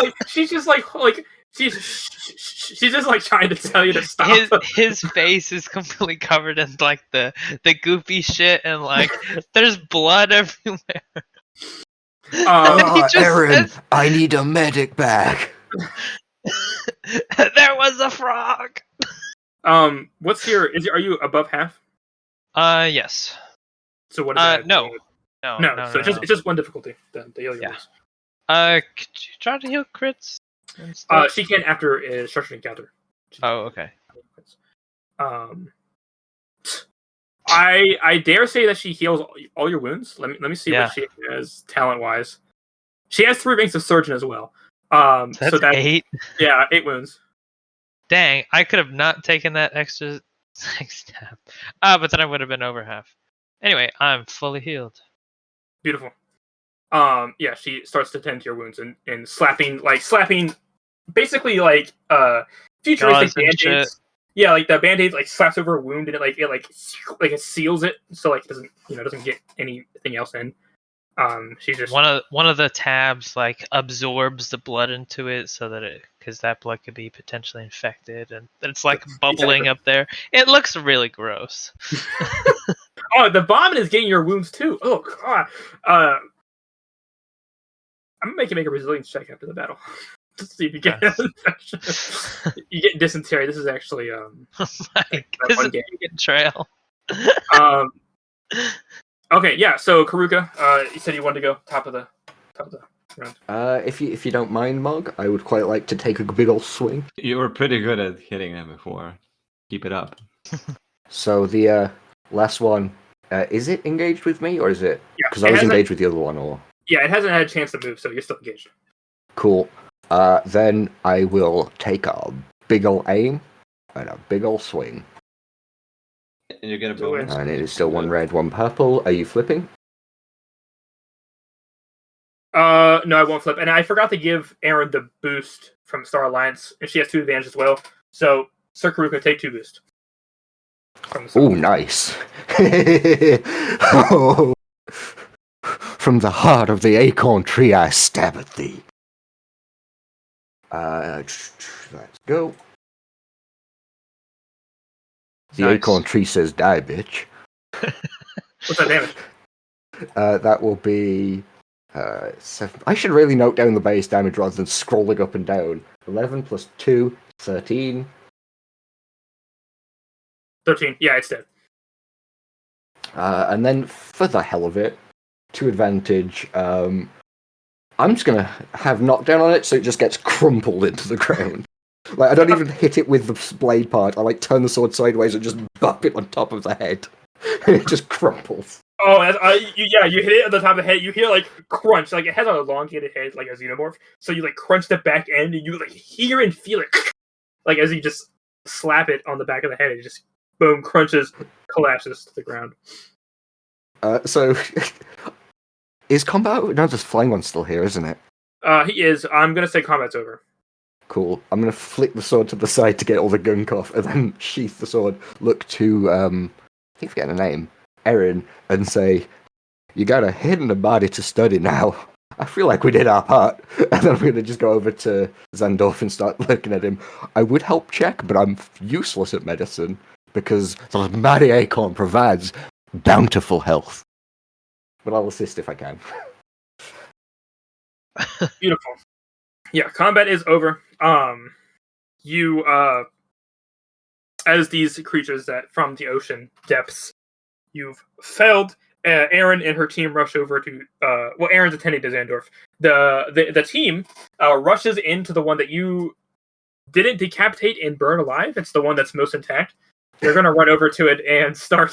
trying to tell you to stop. His face is completely covered in like the goopy shit, and like there's blood everywhere. Erin, I need a medic bag. There was a frog. What's are you above half? Yes. So what is that? No. So it's just 1 difficulty. The heal your wounds. Could you try to heal crits? She can after a structured encounter. Oh, okay. I dare say that she heals all your wounds. Let me see what she has talent wise. She has 3 ranks of surgeon as well. That's so that's 8. Yeah, 8 wounds. Dang, I could have not taken that extra step. But then I would have been over half. Anyway, I'm fully healed. Beautiful. Yeah, she starts to tend to your wounds and slapping basically like futuristic band-aids. Yeah, like the band-aids like slaps over a wound and it seals it so like it doesn't get anything else in. She just one of the tabs like absorbs the blood into it so that because that blood could be potentially infected and it's like bubbling up there. It looks really gross. Oh, the vomit is getting your wounds too. Oh god. I'm gonna make you make a resilience check after the battle. Just see if you get you get dysentery. This is actually This one is game. a trail. Okay, yeah. So Karuka, you said you wanted to go top of the round. If you don't mind, Mog, I would quite like to take a big ol' swing. You were pretty good at hitting them before. Keep it up. So the last one, is it engaged with me, or is it? Yeah, Because I was engaged with the other one, or... Yeah, it hasn't had a chance to move, so you're still engaged. Cool. Then I will take a big ol' aim and a big ol' swing. And you get a bonus. And it is still one red, one purple. Are you flipping? No, I won't flip. And I forgot to give Erin the boost from Star Alliance, and she has 2 advantage as well. So, Sir Karuka, take 2 boost. Oh, nice. Oh. From the heart of the acorn tree, I stab at thee. Let's go. The Nice. acorn tree says, "Die, bitch." What's that damage? That will be 7. I should really note down the base damage rather than scrolling up and down. 11 plus 2, 13. 13. Yeah, it's dead. And then, for the hell of it, to advantage, I'm just going to have knockdown on it so it just gets crumpled into the ground. Like, I don't even hit it with the blade part. I, like, turn the sword sideways and just bop it on top of the head. And it just crumples. Oh, you hit it at the top of the head. You hear, like, crunch. Like, it has an elongated head, like a xenomorph. So you, like, crunch the back end, and you, like, hear and feel it. Like, as you just slap it on the back of the head, it just, boom, crunches, collapses to the ground. So, is combat... No, this flying one's still here, isn't it? He is. I'm going to say combat's over. Cool. I'm going to flick the sword to the side to get all the gunk off, and then sheath the sword, look to, I keep forgetting her name, Erin, and say, "You got a head and a body to study now. I feel like we did our part." And then I'm going to just go over to Zandorf and start looking at him. I would help check, but I'm useless at medicine, because the mighty acorn provides bountiful health. But I'll assist if I can. Beautiful. Yeah, combat is over. You, as these creatures that from the ocean depths, you've failed. Erin and her team rush over to, Erin's attending to Zandorf. The team rushes into the one that you didn't decapitate and burn alive. It's the one that's most intact. They're going to run over to it and start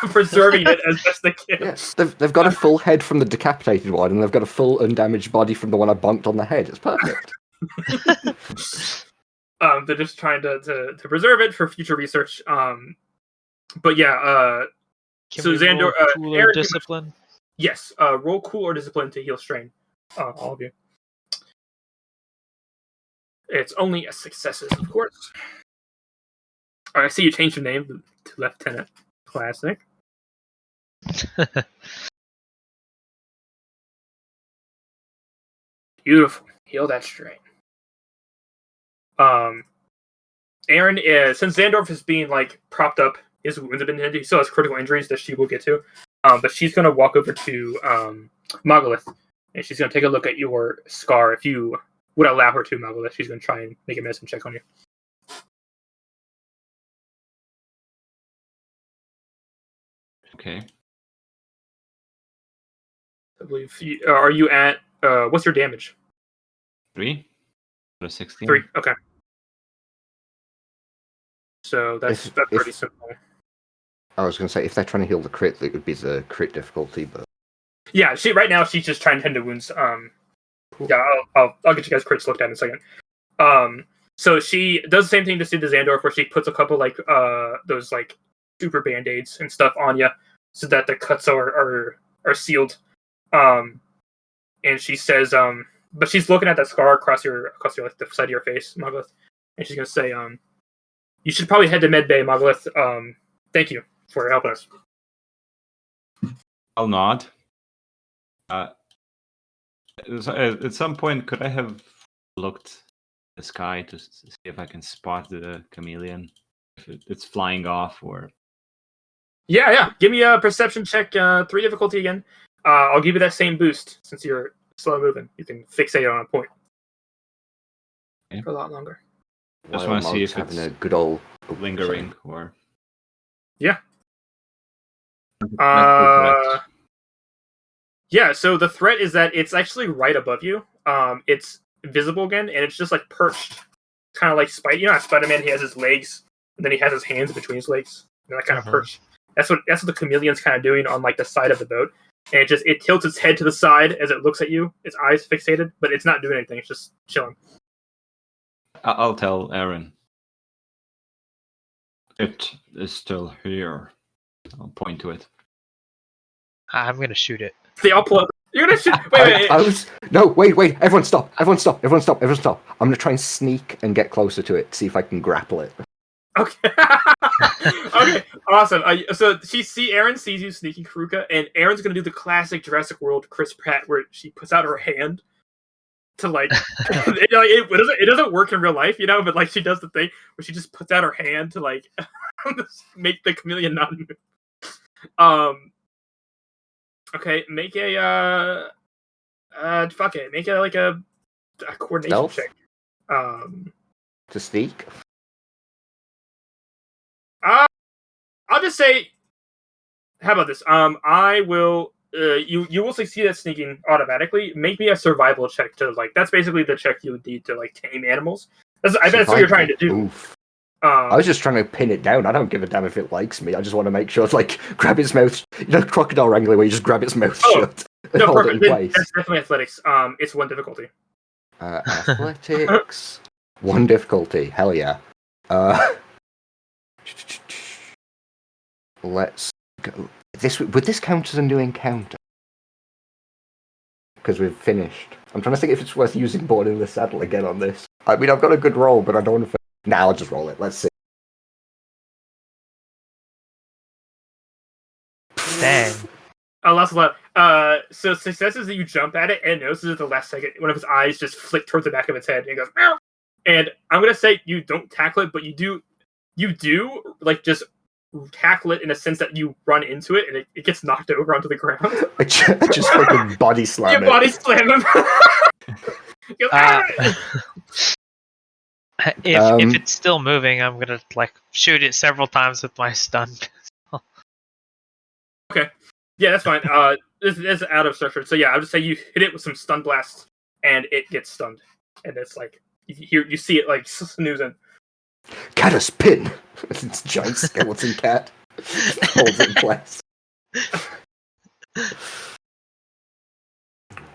preserving it as best they can. Yes, they've got a full head from the decapitated one, and they've got a full undamaged body from the one I bonked on the head. It's perfect. They're just trying to preserve it for future research. But yeah, so Xandor, cool or Erin, discipline. yes, roll cool or discipline to heal strain. All of you. It's only successes, of course. All right, I see you changed your name to Lieutenant. Classic. Beautiful. Heal that strain. Erin, since Zandorf is being like propped up, his wounds have been hit. He still has critical injuries that she will get to. But she's gonna walk over to Mogalith, and she's gonna take a look at your scar. If you would allow her to, Mogalith, she's gonna try and make a medicine check on you. Okay. I believe. Are you at? What's your damage? 3 plus 16. 3. Okay. So that's pretty simple. I was going to say, if they're trying to heal the crit, it would be the crit difficulty, but... Yeah, right now she's just trying to tend to wounds. Cool. Yeah, I'll get you guys crits looked at in a second. So she does the same thing to see the Zandorf, where she puts a couple like those like super band-aids and stuff on you, so that the cuts are sealed. And she says, but she's looking at that scar across your like the side of your face, Mogalith, and she's gonna say, you should probably head to Medbay, Mogalith. Thank you for helping us. I'll nod. At some point, could I have looked at the sky to see if I can spot the chameleon? If it's flying off or Yeah. Give me a perception check, 3 difficulty again. I'll give you that same boost since you're slow moving. You can fixate on a point for a lot longer. Just While want to see Mog's if having it's a good old lingering or. Yeah. That's the threat. Yeah, so the threat is that it's actually right above you. It's visible again, and it's just like perched, kind of like Spider. You know, how Spider-Man, he has his legs, and then he has his hands between his legs, and that kind of perched. That's what the chameleon's kind of doing on like the side of the boat, and it tilts its head to the side as it looks at you. Its eyes fixated, but it's not doing anything. It's just chilling. I'll tell Erin. It is still here. I'll point to it. I'm gonna shoot it. They all pull up. You're gonna shoot. Wait. Wait. Everyone stop. I'm gonna try and sneak and get closer to it, see if I can grapple it. Okay. Okay. Awesome. So Erin sees you sneaking Karuka, and Erin's gonna do the classic Jurassic World Chris Pratt, where she puts out her hand to like, it doesn't work in real life, you know, but like she does the thing where she just puts out her hand to like make the chameleon not move. Okay, make a make a coordination Stealth? check. To sneak? I'll just say, how about this? I will. You will succeed at sneaking automatically. Make me a survival check to like. That's basically the check you would need to like tame animals. I bet that's what you're trying to do. Oof. I was just trying to pin it down. I don't give a damn if it likes me. I just want to make sure it's like grab its mouth. You know, Crocodile Wrangler, where you just grab its mouth shut and No, hold perfect. it in place. That's definitely athletics. It's 1 difficulty. Athletics. 1 difficulty. Hell yeah. Let's go. Would this count as a new encounter? Because we've finished. I'm trying to think if it's worth using Born in the Saddle again on this. I mean, I've got a good roll, but I don't want to. Nah, I'll just roll it. Let's see. Dang. Oh, that's a lot. So success is that you jump at it and it notices at the last second one of its eyes just flick towards the back of its head and it goes meow. And I'm gonna say you don't tackle it, but you do like just tackle it in a sense that you run into it and it gets knocked over onto the ground. I just fucking body slam it. Body slam him. Goes, If it's still moving, I'm gonna like shoot it several times with my stun pistol. Okay. Yeah, that's fine. This is out of structure. So yeah, I would say you hit it with some stun blast and it gets stunned. And it's like you see it like snoozing. Catus pin. It's a giant skeleton cat. Holds it in place.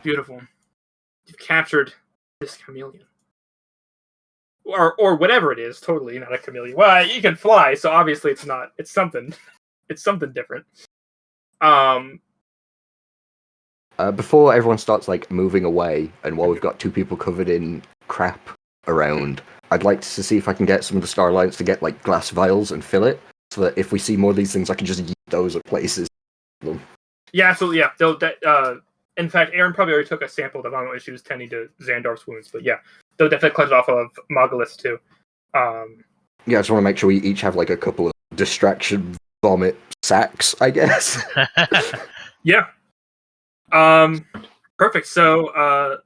Beautiful. You've captured this chameleon. Or whatever it is, totally not a chameleon. Well, you can fly, so obviously it's not. It's something. It's something different. Before everyone starts like moving away, and while we've got 2 people covered in crap around, I'd like to see if I can get some of the Starlights to get like glass vials and fill it, so that if we see more of these things, I can just yeet those at places. Yeah, absolutely. Yeah. In fact, Erin probably already took a sample of the vomit when she was tending to Xandorf's wounds. But yeah, they'll definitely cleanse off of Mogulus too. Yeah, I just want to make sure we each have like a couple of distraction vomit sacks, I guess. Yeah. Perfect. So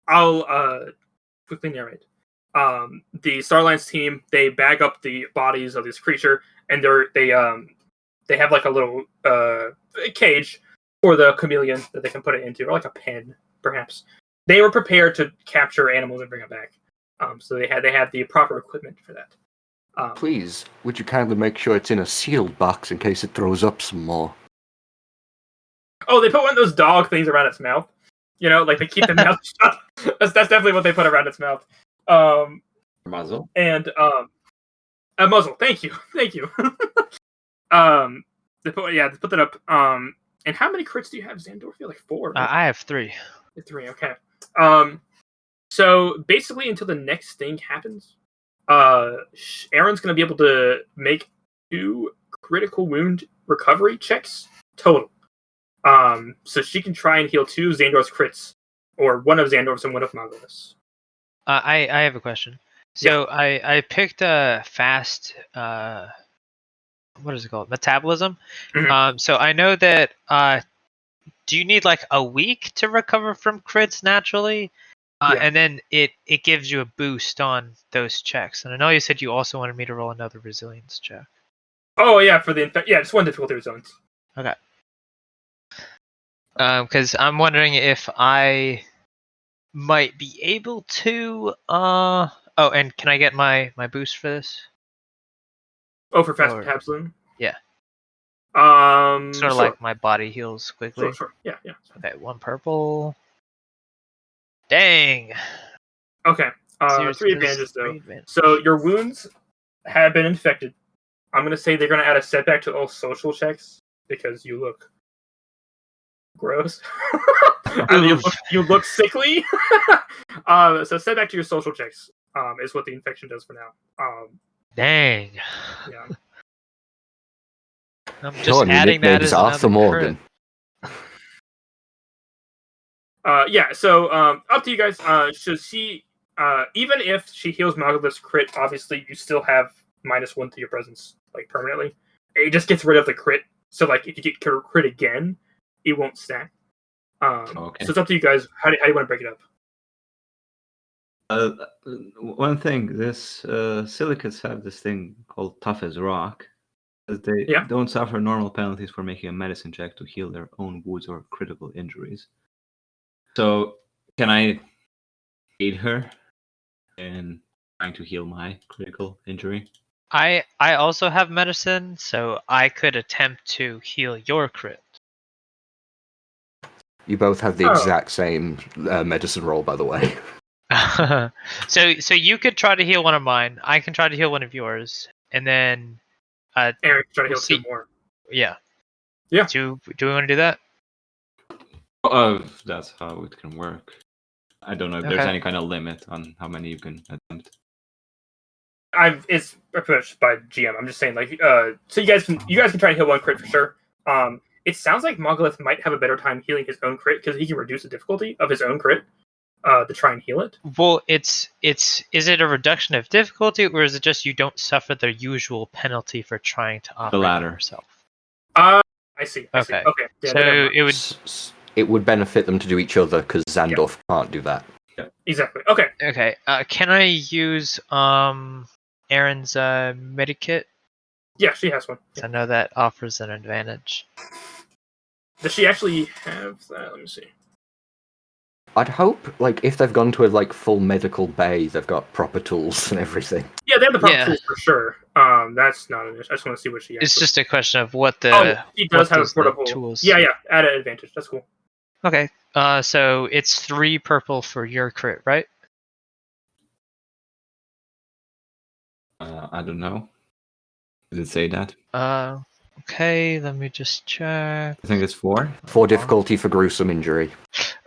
I'll quickly narrate. The Starlines team, they bag up the bodies of this creature, and they have like a little cage for the chameleon that they can put it into, or like a pen, perhaps. They were prepared to capture animals and bring them back. So they have the proper equipment for that. Please, would you kindly make sure it's in a sealed box in case it throws up some more? Oh, they put one of those dog things around its mouth. You know, like they keep the mouth shut. That's definitely what they put around its mouth. Muzzle. And a muzzle. Thank you. They put that up. And how many crits do you have, Xandor? I feel like 4. Right? I have 3. 3. Okay. So basically, until the next thing happens, Erin's going to be able to make 2 critical wound recovery checks total. So she can try and heal 2 Xandor's crits, or 1 of Xandor's and 1 of Mogulus. I have a question. So I picked a fast what is it called? Metabolism. Mhm. So I know that. Do you need like a week to recover from crits naturally? Yeah. And then it gives you a boost on those checks. And I know you said you also wanted me to roll another resilience check. Oh yeah, for the just one difficulty zones. Okay. Because I'm wondering if I might be able to. Oh, and can I get my boost for this? Oh, for fast Or- metabolism. Yeah. Sure. Sort of like my body heals quickly. Sure. Yeah. Okay, 1 purple. Dang. Okay. Seriously, 3 this is advantages though. 3 advantage. So your wounds have been infected. I'm gonna say they're gonna add a setback to all social checks because you look gross. I mean, you look sickly. So setback to your social checks is what the infection does for now. Dang. Yeah. I'm just John, your adding that nickname's as Arthur another Morgan. crit. Yeah. So up to you guys. So she, even if she heals Magalith's crit, obviously you still have -1 to your presence, like permanently. It just gets rid of the crit. So like if you get crit again, it won't stack. Okay. So it's up to you guys. How do you want to break it up? One thing, this silicates have this thing called tough as rock. They Yeah. don't suffer normal penalties for making a medicine check to heal their own wounds or critical injuries. So, can I aid her in trying to heal my critical injury? I also have medicine, so I could attempt to heal your crit. You both have the Oh. exact same medicine roll, by the way. So you could try to heal one of mine. I can try to heal one of yours, and then Aaron, try to We'll heal see. 2 more. yeah. Yeah. Do we want to do that? That's how it can work. I don't know if there's Okay. any kind of limit on how many you can attempt. It's approached by GM. I'm just saying, like, so you guys can try to heal 1 crit for sure. It sounds like Mogalith might have a better time healing his own crit because he can reduce the difficulty of his own crit to try and heal it. Well, is it a reduction of difficulty, or is it just you don't suffer the usual penalty for trying to operate on latter. yourself? I see. Okay. Okay. Yeah, So then never mind. it would It would benefit them to do each other because Zandorf can't do that. Exactly. Okay. okay. Can I use Erin's medikit? Yeah, she has one. 'Cause I know that offers an advantage. Does she actually have that? Let me see. I'd hope, like, if they've gone to a full medical bay, they've got proper tools and everything. Yeah, they have the proper Yeah. tools for sure. That's not an issue. I just want to see what she has. It's just a question of what the she does what have a does the portable tools. Yeah, add an advantage. That's cool. Okay. So it's 3 purple for your crit, right? I don't know. Did it say that? Okay. Let me just check. I think it's 4. 4 difficulty for gruesome injury.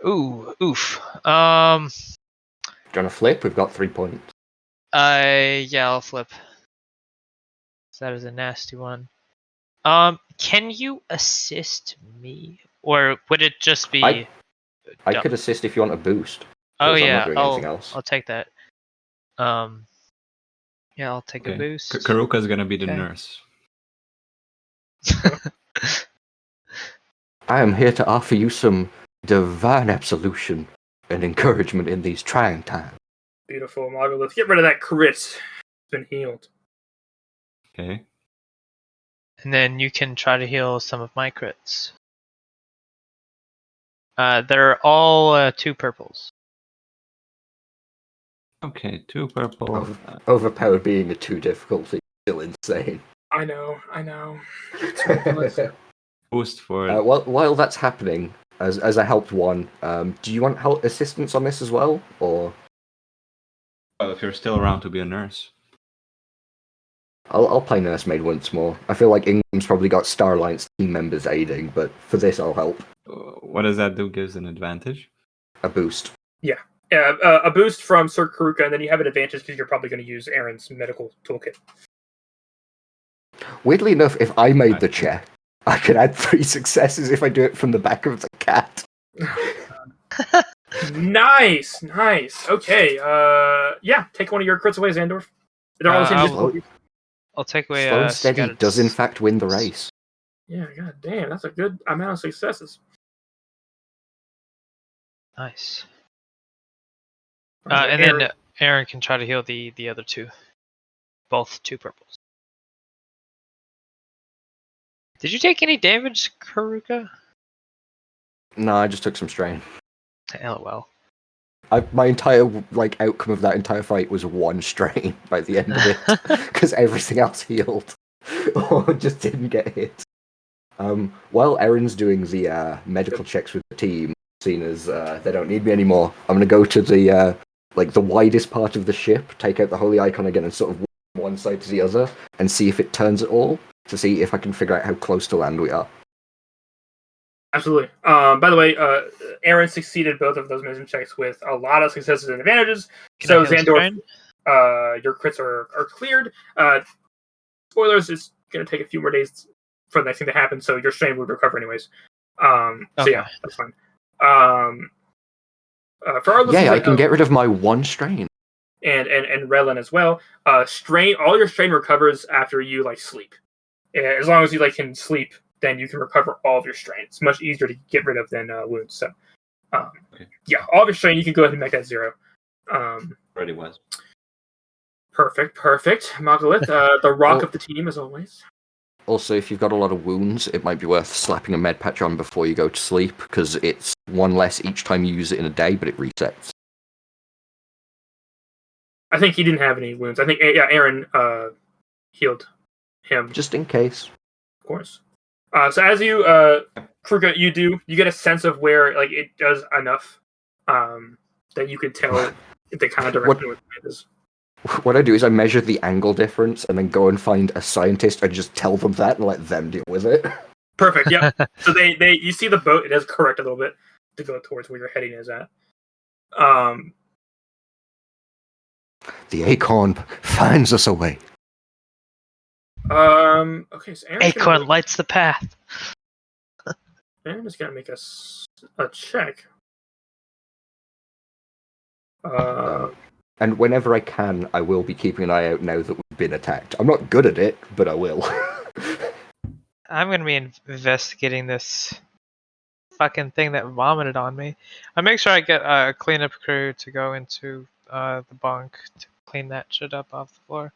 Ooh, oof. Do you want to flip? We've got 3 points. Yeah, I'll flip. So that is a nasty one. Can you assist me, or would it just be? I dumb? could assist if you want a boost. Oh 'cause I'm yeah, not doing anything else. I'll take that. Yeah, I'll take a boost. Karuka's gonna be the Okay. nurse. I am here to offer you some divine absolution and encouragement in these trying times. Beautiful, Mogalith. Get rid of that crit. It's been healed. Okay. And then you can try to heal some of my crits. They're all 2 purples. Okay, 2 purple. Overpowered being a 2 difficulty is still insane. I know. Boost for While that's happening, as I helped one, do you want assistance on this as well, or well, if you're still around to be a nurse. I'll play nursemaid once more. I feel like Ingram's probably got Star Alliance team members aiding, but for this I'll help. What does that do? Gives an advantage? A boost. Yeah, a boost from Sir Karuka, and then you have an advantage because you're probably going to use Aaron's medical toolkit. Weirdly enough, if I made the check, I could add 3 successes if I do it from the back of the cat. Nice. Okay. Yeah, take one of your crits away, Xandorf. They're all the same I difficulty. I'll take away. Slow and steady scattered does in fact win the race. Yeah, god damn, that's a good amount of successes. Nice. Alright, And Aaron- then Aaron can try to heal the other two, both 2 purples. Did you take any damage, Karuka? No, I just took some strain. LOL. My entire outcome of that entire fight was 1 strain by the end of it, because everything else healed or just didn't get hit. While Erin's doing the medical checks with the team, seeing as they don't need me anymore, I'm gonna go to the the widest part of the ship, take out the holy icon again, and sort of walk from one side to the other, and see if it turns at all, to see if I can figure out how close to land we are. Absolutely. By the way, Aaron succeeded both of those mission checks with a lot of successes and advantages. So Xandorf, your crits are cleared. Spoilers, it's going to take a few more days for the next thing to happen, so your strain would recover anyways. So yeah, that's fine. For our listeners, I can get rid of my 1 strain. And Relin as well. Strain, all your strain recovers after you sleep. As long as you can sleep, then you can recover all of your strain. It's much easier to get rid of than wounds. So, yeah, all of your strain, you can go ahead and make that 0. Already was. Perfect. Margalith, the rock of the team, as always. Also, if you've got a lot of wounds, it might be worth slapping a med patch on before you go to sleep, because it's 1 less each time you use it in a day, but it resets. I think he didn't have any wounds. I think, Aaron healed him. Just in case. Of course. So as you, Kruka, you get a sense of where it does enough that you could tell the kind of direction it is. What I do is I measure the angle difference and then go and find a scientist and just tell them that and let them deal with it. Perfect. Yeah. So you see the boat. It does correct a little bit to go towards where your heading is at. The acorn finds us a way. Okay. So Aaron's Acorn lights the path. Aaron is gonna make a check. And whenever I can, I will be keeping an eye out now that we've been attacked. I'm not good at it, but I will. I'm going to be investigating this fucking thing that vomited on me. I make sure I get a cleanup crew to go into the bunk to clean that shit up off the floor.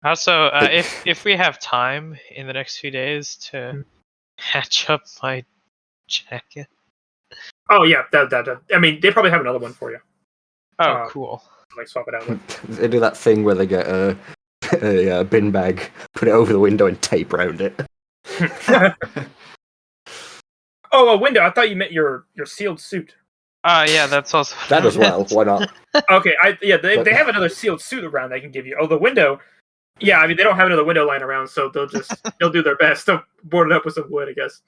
Also, if we have time in the next few days to patch up my jacket. Oh yeah, that. I mean, they probably have another one for you. Oh, cool. Swap it out with. They do that thing where they get a bin bag, put it over the window, and tape around it. Oh, a window. I thought you meant your sealed suit. Yeah, that's also that as well. Why not? Okay, they have another sealed suit around they can give you. Oh, the window. Yeah, I mean they don't have another window lying around, so they'll do their best to board it up with some wood, I guess.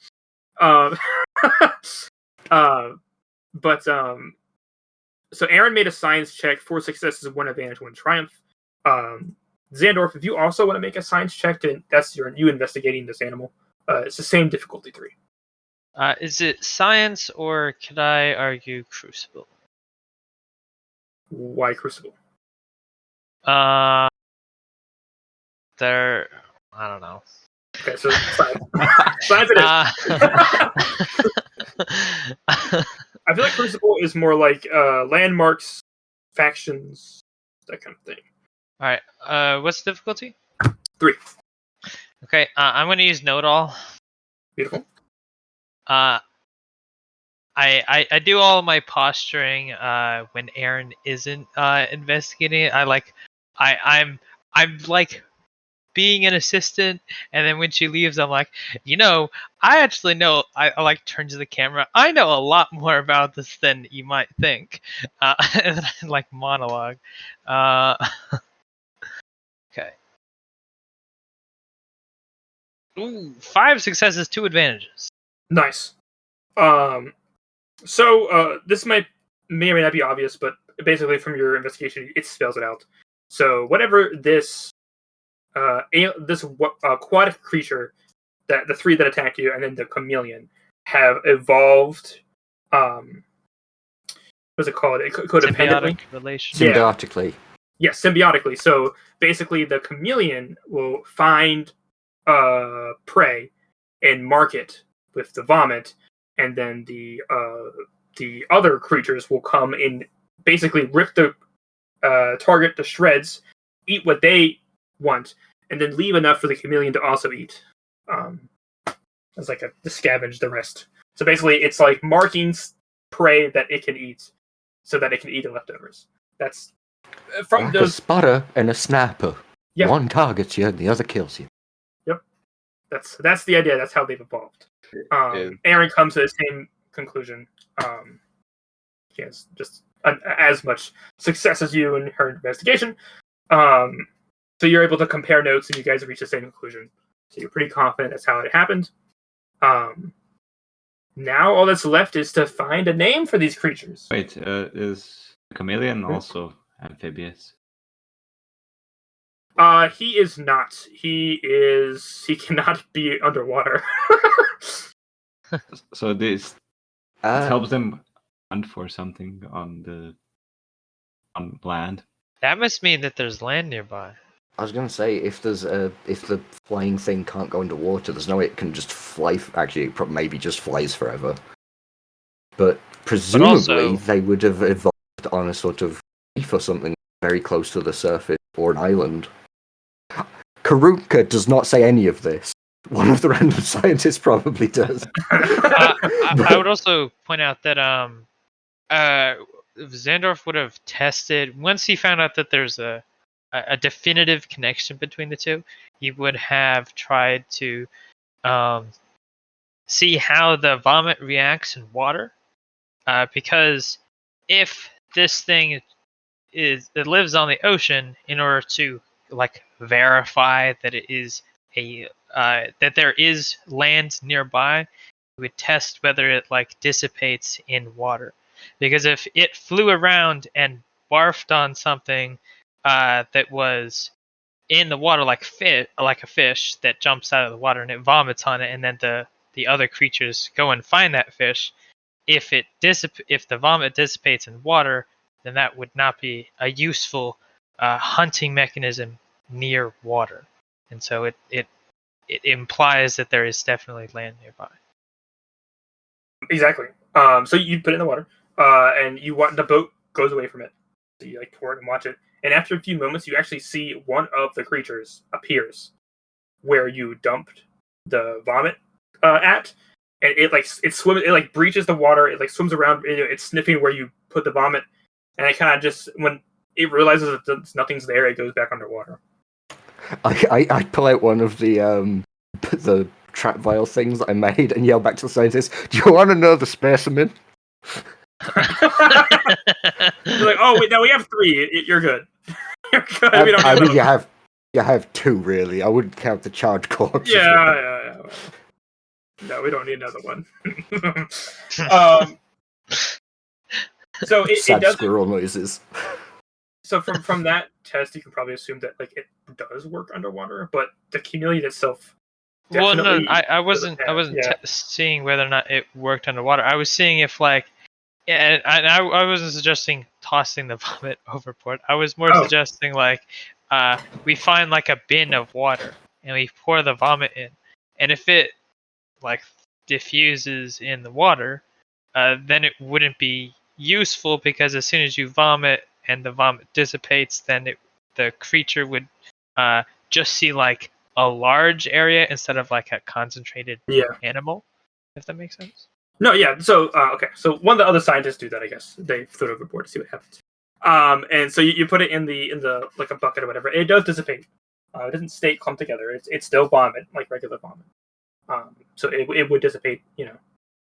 So Aaron made a science check, 4 successes, 1 advantage, 1 triumph. Xandorf, if you also want to make a science check, then that's you investigating this animal. It's the same difficulty 3. Is it science or could I argue Crucible? Why Crucible? I don't know. Okay, so science. Science it is. I feel like Crucible is more like landmarks, factions, that kind of thing. Alright, what's the difficulty? 3. Okay, I'm going to use Know-It-All. Beautiful. I do all my posturing when Aaron isn't investigating it. I'm like being an assistant, and then when she leaves, I'm like, I actually know. I turn to the camera. I know a lot more about this than you might think. And then I monologue. Okay. Ooh, 5 successes, 2 advantages. Nice. So this may or may not be obvious, but basically from your investigation, it spells it out. So whatever this aquatic creature, that the 3 that attacked you, and then the chameleon have evolved. What's it called? Codependently. Symbiotic relation. Symbiotically. Yes, symbiotically. So basically, the chameleon will find prey and mark it with the vomit, and then the other creatures will come and basically rip the target to shreds, eat what they want, and then leave enough for the chameleon to also eat. It's like to scavenge the rest. So basically, it's like marking prey that it can eat, so that it can eat the leftovers. That's from like those. a spotter and a snapper. Yeah. One targets you, and the other kills you. Yep, that's the idea. That's how they've evolved. Erin comes to the same conclusion. She has just as much success as you in her investigation. So you're able to compare notes, and you guys reach the same conclusion. So you're pretty confident that's how it happened. Now all that's left is to find a name for these creatures. Wait, is chameleon also amphibious? He is not. He cannot be underwater. So this helps them hunt for something on land. That must mean that there's land nearby. I was gonna say if the flying thing can't go underwater, there's no way it can just fly. Actually, it maybe just flies forever. But presumably they would have evolved on a sort of reef or something very close to the surface or an island. Karunka does not say any of this. One of the random scientists probably does. I would also point out that Xandorf would have tested once he found out that there's a definitive connection between the two. He would have tried to see how the vomit reacts in water, because if this thing it lives on the ocean, in order to like verify that it is that there is land nearby, we would test whether it like dissipates in water. Because if it flew around and barfed on something that was in the water, like a fish that jumps out of the water and it vomits on it, and then the other creatures go and find that fish, if the vomit dissipates in water, then that would not be a useful hunting mechanism near water, and so it implies that there is definitely land nearby. Exactly. So you put it in the water, and the boat goes away from it. So you like tour it and watch it, and after a few moments, you actually see one of the creatures appears where you dumped the vomit at, and it breaches the water. It like swims around. It's sniffing where you put the vomit, and it kind of just when it realizes that nothing's there, it goes back underwater. I pull out one of the trap vial things that I made and yell back to the scientist, "Do you want another specimen?" You're like, "Oh wait, no, we have 3. You're good. You're good. We don't I mean, one." you have 2 really. I wouldn't count the charged corpse. Yeah. No, we don't need another one. So it does squirrel noises. So from that test, you can probably assume that like it does work underwater, but the chameleon itself. Well, no, I wasn't seeing whether or not it worked underwater. I was seeing if and I wasn't suggesting tossing the vomit overboard. I was more suggesting we find like a bin of water and we pour the vomit in, and if it like diffuses in the water, then it wouldn't be useful, because as soon as you vomit and the vomit dissipates, then the creature would just see like a large area instead of like a concentrated animal, if that makes sense. No, yeah. So okay, so one of the other scientists do that. I guess they throw it overboard to see what happens. And so you put it in the like a bucket or whatever. It does dissipate. It doesn't stay clumped together. It's still vomit, like regular vomit. So it would dissipate.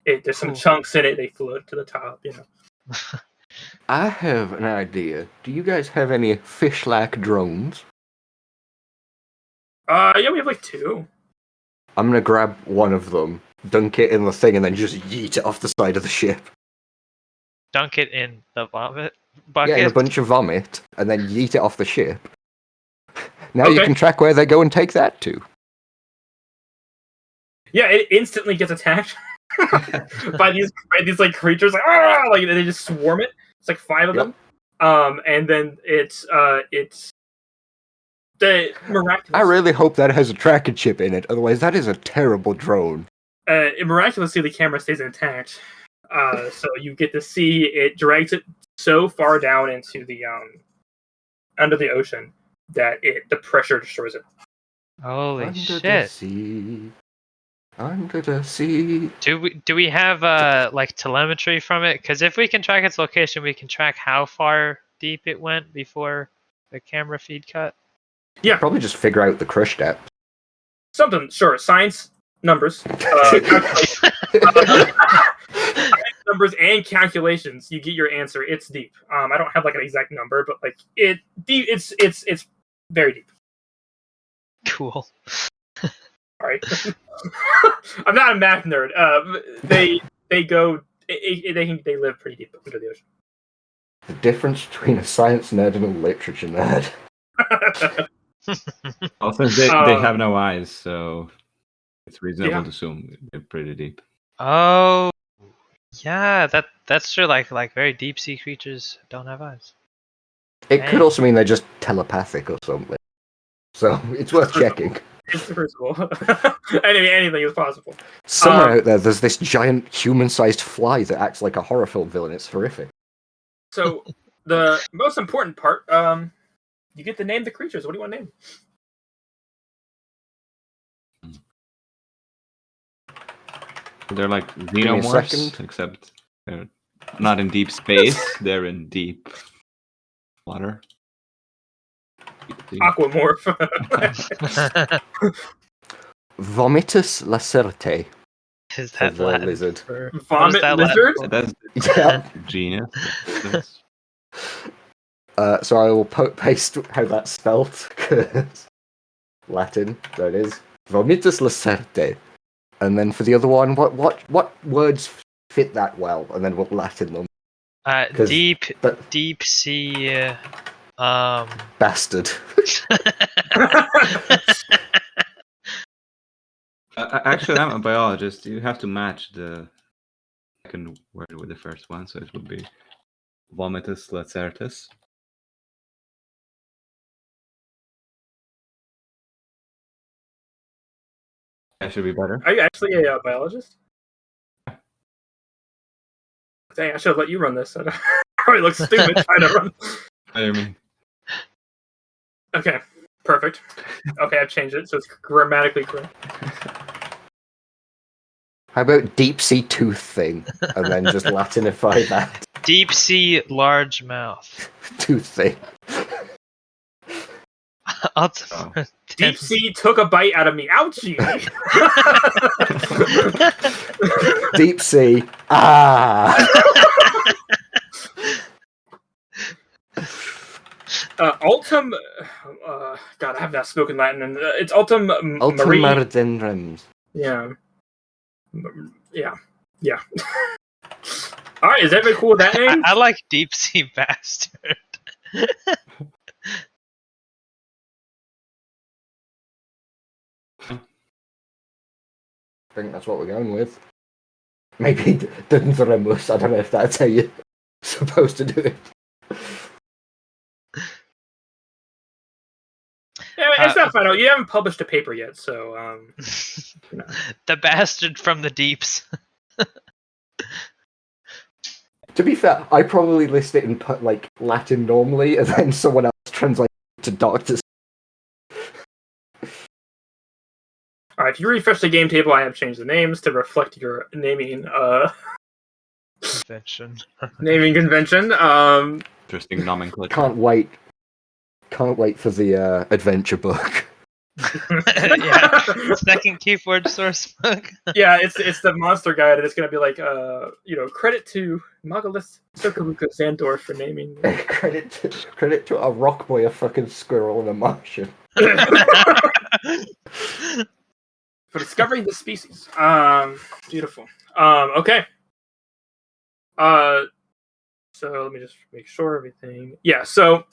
There's some chunks in it. They float to the top. I have an idea. Do you guys have any fish-like drones? Yeah, we have like 2. I'm gonna grab one of them, dunk it in the thing, and then just yeet it off the side of the ship. Dunk it in the vomit bucket? Yeah, in a bunch of vomit, and then yeet it off the ship. Now you can track where they go and take that to. Yeah, it instantly gets attacked by these like creatures, like they just swarm it. It's like 5 of them. And then it's the miraculous. I really hope that has a tracking chip in it. Otherwise, that is a terrible drone. Miraculously, the camera stays intact. So you get to see it drags it so far down into the under the ocean that the pressure destroys it. Holy Under shit! the sea. Under the sea. Do we have like telemetry from it? Because if we can track its location, we can track how far deep it went before the camera feed cut. Yeah, Probably just figure out the crush depth. something. Sure, science, numbers, numbers and calculations. You get your answer. It's deep. I don't have like an exact number, but like it's very deep. Cool. All right. I'm not a math nerd. They live pretty deep under the ocean. The difference between a science nerd and a literature nerd. Also, they have no eyes, so it's reasonable to assume they're pretty deep. Oh, yeah, that's true. Like very deep sea creatures don't have eyes. It could also mean they're just telepathic or something. So it's worth checking. It's the Crucible. Anything is possible. Somewhere out there's this giant human-sized fly that acts like a horror film villain. It's horrific. So the most important part, you get to name the creatures. What do you want to name? They're like me a xenomorphs, second. except they're not in deep space. They're in deep water. Aquamorph. Vomitus lacerte. Is For that the Latin? lizard. For, Vomit that lizard? Latin? That's Yeah. genus. So I will paste how that's spelled. 'Cause Latin, there it is. Vomitus lacerte. And then for the other one, what words fit that well? And then we'll Latin them. 'Cause Deep sea. Bastard. Actually, I'm a biologist. You have to match the second word with the first one, so it would be vomitus lacertus. That should be better. Are you actually a biologist? Dang, I should have let you run this. I probably look stupid trying to run. I mean, Okay, perfect. Okay, I've changed it, so it's grammatically correct. How about deep sea tooth thing? And then just Latinify that. Deep sea large mouth. Tooth thing. Deep sea took a bite out of me. Ouchie! Deep sea. Ah! Ultum. God, I have not spoken Latin, and it's Ultum Ultum Marie. Maridendrums. Yeah. All right, is everybody cool with that name? I like deep sea bastard. I think that's what we're going with. Maybe Dundremus. I don't know if that's how you're supposed to do it. Yeah, it's not final. You haven't published a paper yet, so no. The bastard from the deeps. To be fair, I probably list it in like Latin normally, and then someone else translates it to doctors. All right, if you refresh the game table, I have changed the names to reflect your naming Convention. naming convention. interesting nomenclature. Can't wait for the adventure book. Yeah. Second Keyforge source book. Yeah, it's the monster guide, and it's gonna be like credit to Magalith Sokaruka Sandor for naming. credit to a rock boy, a fucking squirrel, and a Martian. For discovering the species. Beautiful. Okay. So let me just make sure everything. Yeah. So,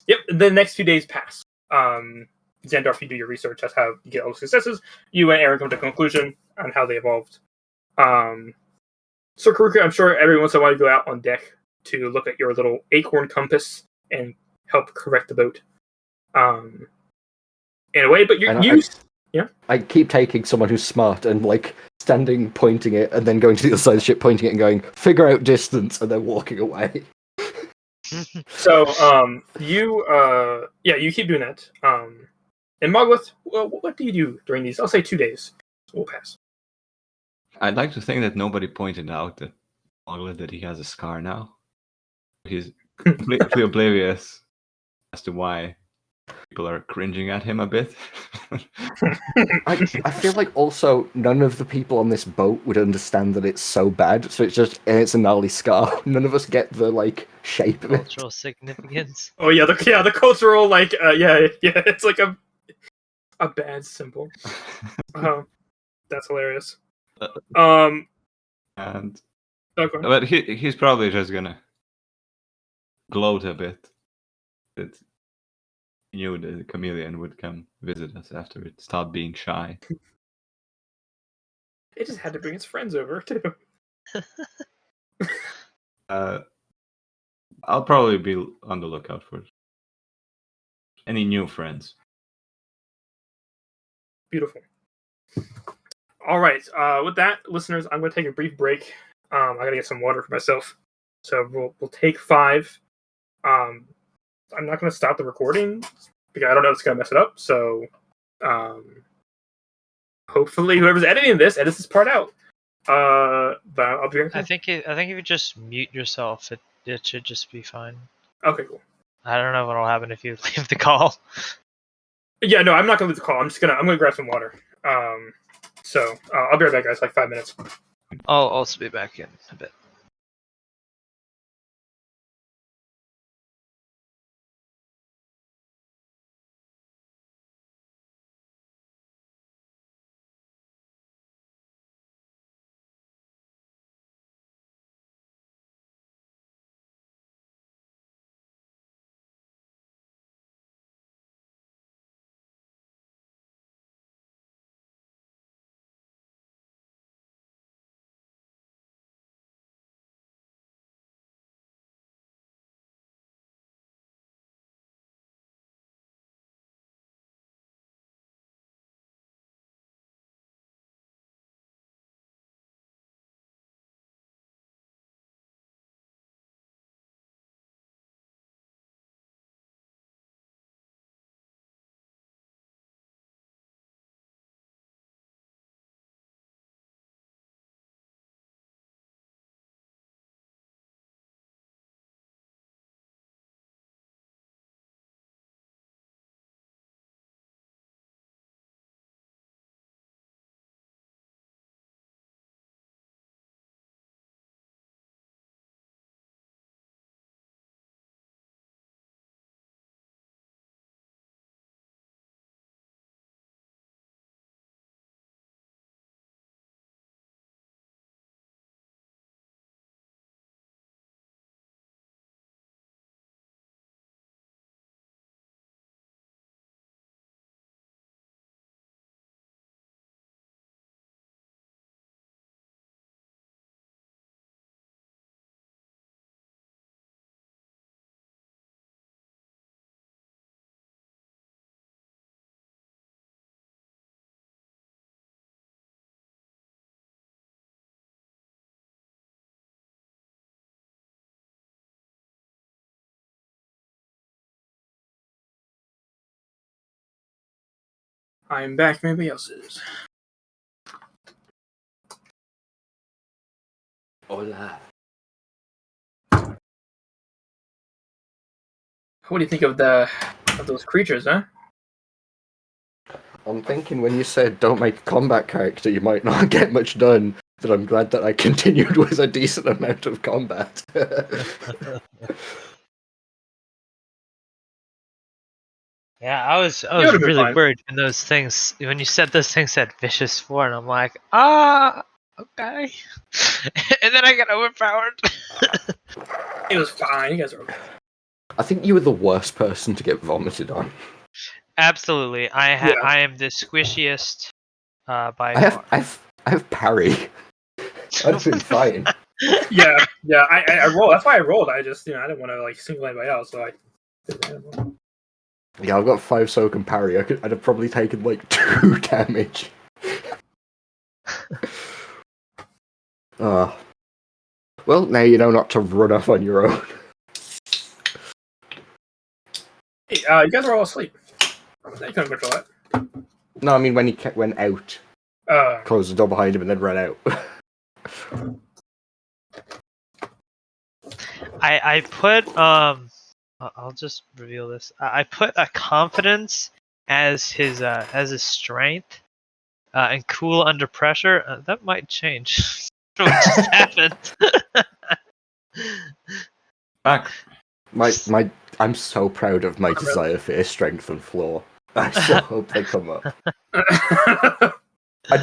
yep. The next few days pass. Xandorf, you do your research. That's how you get all the successes. You and Erin come to a conclusion on how they evolved. So Karuka, I'm sure every once in a while you go out on deck to look at your little acorn compass and help correct the boat. In a way, but I keep taking someone who's smart and like standing, pointing it, and then going to the other side of the ship, pointing it, and going, figure out distance, and then walking away. So you keep doing that. And Mogwith, what do you do during these? I'll say 2 days. So we'll pass. I'd like to think that nobody pointed out that that he has a scar now. He's completely oblivious as to why people are cringing at him a bit. I feel like also none of the people on this boat would understand that it's so bad, so it's a gnarly scar. None of us get the like shape of it. Cultural significance. Oh yeah, the cultural like it's like a bad symbol. That's hilarious. And Okay. but he's probably just gonna gloat a bit that he knew the chameleon would come visit us after it stopped being shy. It just had to bring its friends over too. I'll probably be on the lookout for any new friends. Beautiful. All right. With that, listeners, I'm going to take a brief break. I got to get some water for myself. So we'll take 5. I'm not going to stop the recording because I don't know if it's going to mess it up. So hopefully whoever's editing this edits this part out. But I'll be right back. I think if you just mute yourself, it should just be fine. Okay, cool. I don't know what'll happen if you leave the call. Yeah, no, I'm not going to leave the call. I'm going to grab some water. So I'll be right back, guys. Like 5 minutes. I'll also be back in a bit. I'm back. Maybe else is. Hola. What do you think of those creatures, huh? I'm thinking when you said don't make a combat character, you might not get much done. That I'm glad that I continued with a decent amount of combat. Yeah, I was would've been really fine. worried when you said those things said vicious 4, and I'm like, okay. And then I got overpowered. It was fine. You guys are okay. I think you were the worst person to get vomited on. Absolutely, I am the squishiest by far. I have parry. I'd have been fine. Yeah. I rolled. That's why I rolled. I just I didn't want to single anybody else, so I did random. Yeah, I've got 5 soak and parry. I'd have probably taken 2 damage. Well, now you know not to run off on your own. Hey, you guys are all asleep. You couldn't control that. No, I mean when he went out, closed the door behind him, and then ran out. I put I'll just reveal this. I put a confidence as his strength, and cool under pressure. That might change. What just happened? Back. I'm so proud of my desire for his strength and flaw. I so hope they come up. I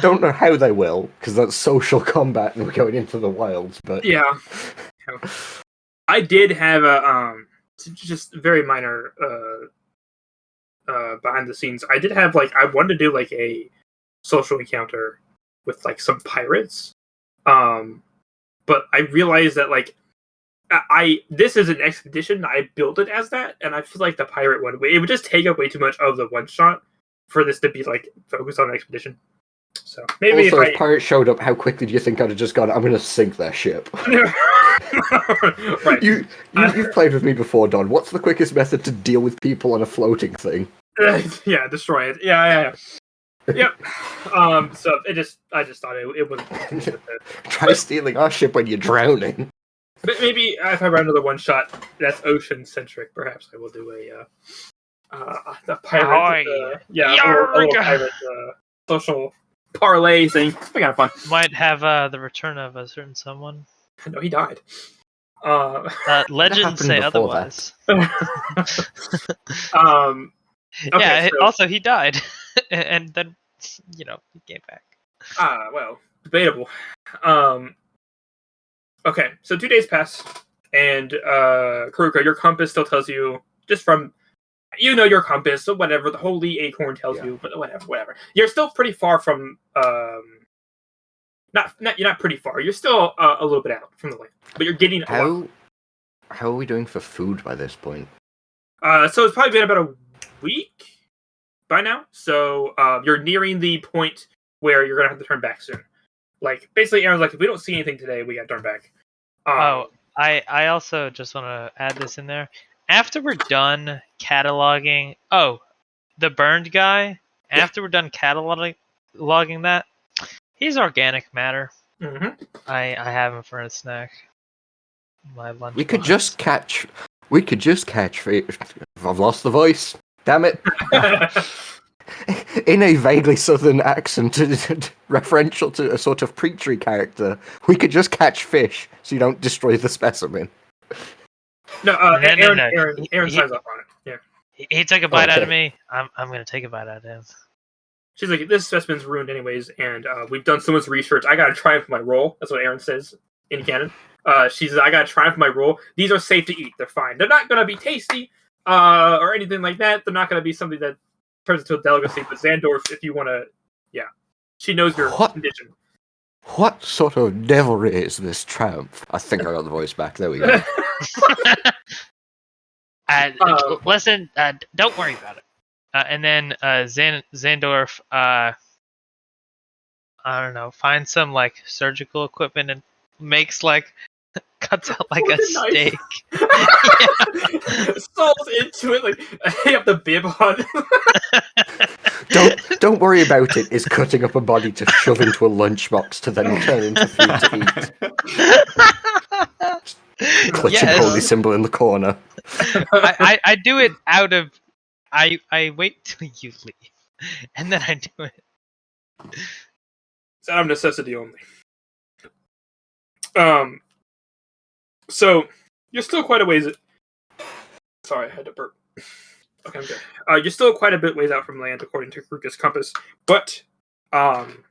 don't know how they will, because that's social combat and we're going into the wilds, but... Yeah. I did have a, just very minor, behind the scenes. I did have, I wanted to do, a social encounter with, some pirates. But I realized that, this is an expedition. I built it as that, and I feel like the pirate one, it would just take up way too much of the one shot for this to be focused on an expedition. So maybe also, if pirates showed up, how quickly do you think I'd have just gone? I'm going to sink their ship. Right. You've played with me before, Don. What's the quickest method to deal with people on a floating thing? Yeah, destroy it. Yeah. Yep. So I just thought it was. Try stealing our ship when you're drowning. But maybe if I run another one shot that's ocean centric, perhaps I will do a pirate. A little pirate social parlay thing. It's kind of fun. Might have the return of a certain someone. No, he died. Legends say otherwise. Okay, so, also he died, and then he came back. Well, debatable. Okay, so 2 days pass, and Kuruka, your compass still tells you, just from your compass, so whatever the holy acorn tells you, but whatever. You're still pretty far from you're not pretty far. You're still a little bit out from the land, but you're getting How are we doing for food by this point? So it's probably been about a week by now. So you're nearing the point where you're gonna have to turn back soon. Basically, Aaron's if we don't see anything today, we gotta turn back. I also just want to add this in there. After we're done cataloging, the burned guy. Yeah. After we're done cataloging that, he's organic matter. Mm-hmm. I have him for a snack. My lunch. We could just catch. I've lost the voice. Damn it! In a vaguely southern accent, referential to a sort of preachery character, we could just catch fish, so you don't destroy the specimen. No, Aaron signs up on it. Yeah. He took a bite out of me. I'm gonna take a bite out of him. She's like, this specimen's ruined anyways, and we've done so much research. I gotta triumph my roll. That's what Aaron says in canon. She says, I gotta triumph my roll. These are safe to eat. They're fine. They're not gonna be tasty, or anything like that. They're not gonna be something that turns into a delicacy. But Xandorf, if you wanna, she knows your condition. What sort of devilry is this triumph? I think I got the voice back. There we go. Listen, don't worry about it. And then Xandorf, I don't know, finds some surgical equipment and makes cuts out a steak. Falls into it you have the bib on. Don't worry about it. Is cutting up a body to shove into a lunchbox to then turn into food to eat. Clutching holy symbol in the corner. I do it out of. I wait till you leave, and then I do it. It's out of necessity only. So you're still quite a ways. Sorry, I had to burp. Okay, I'm good. You're still quite a bit ways out from land, according to Kruka's compass. But one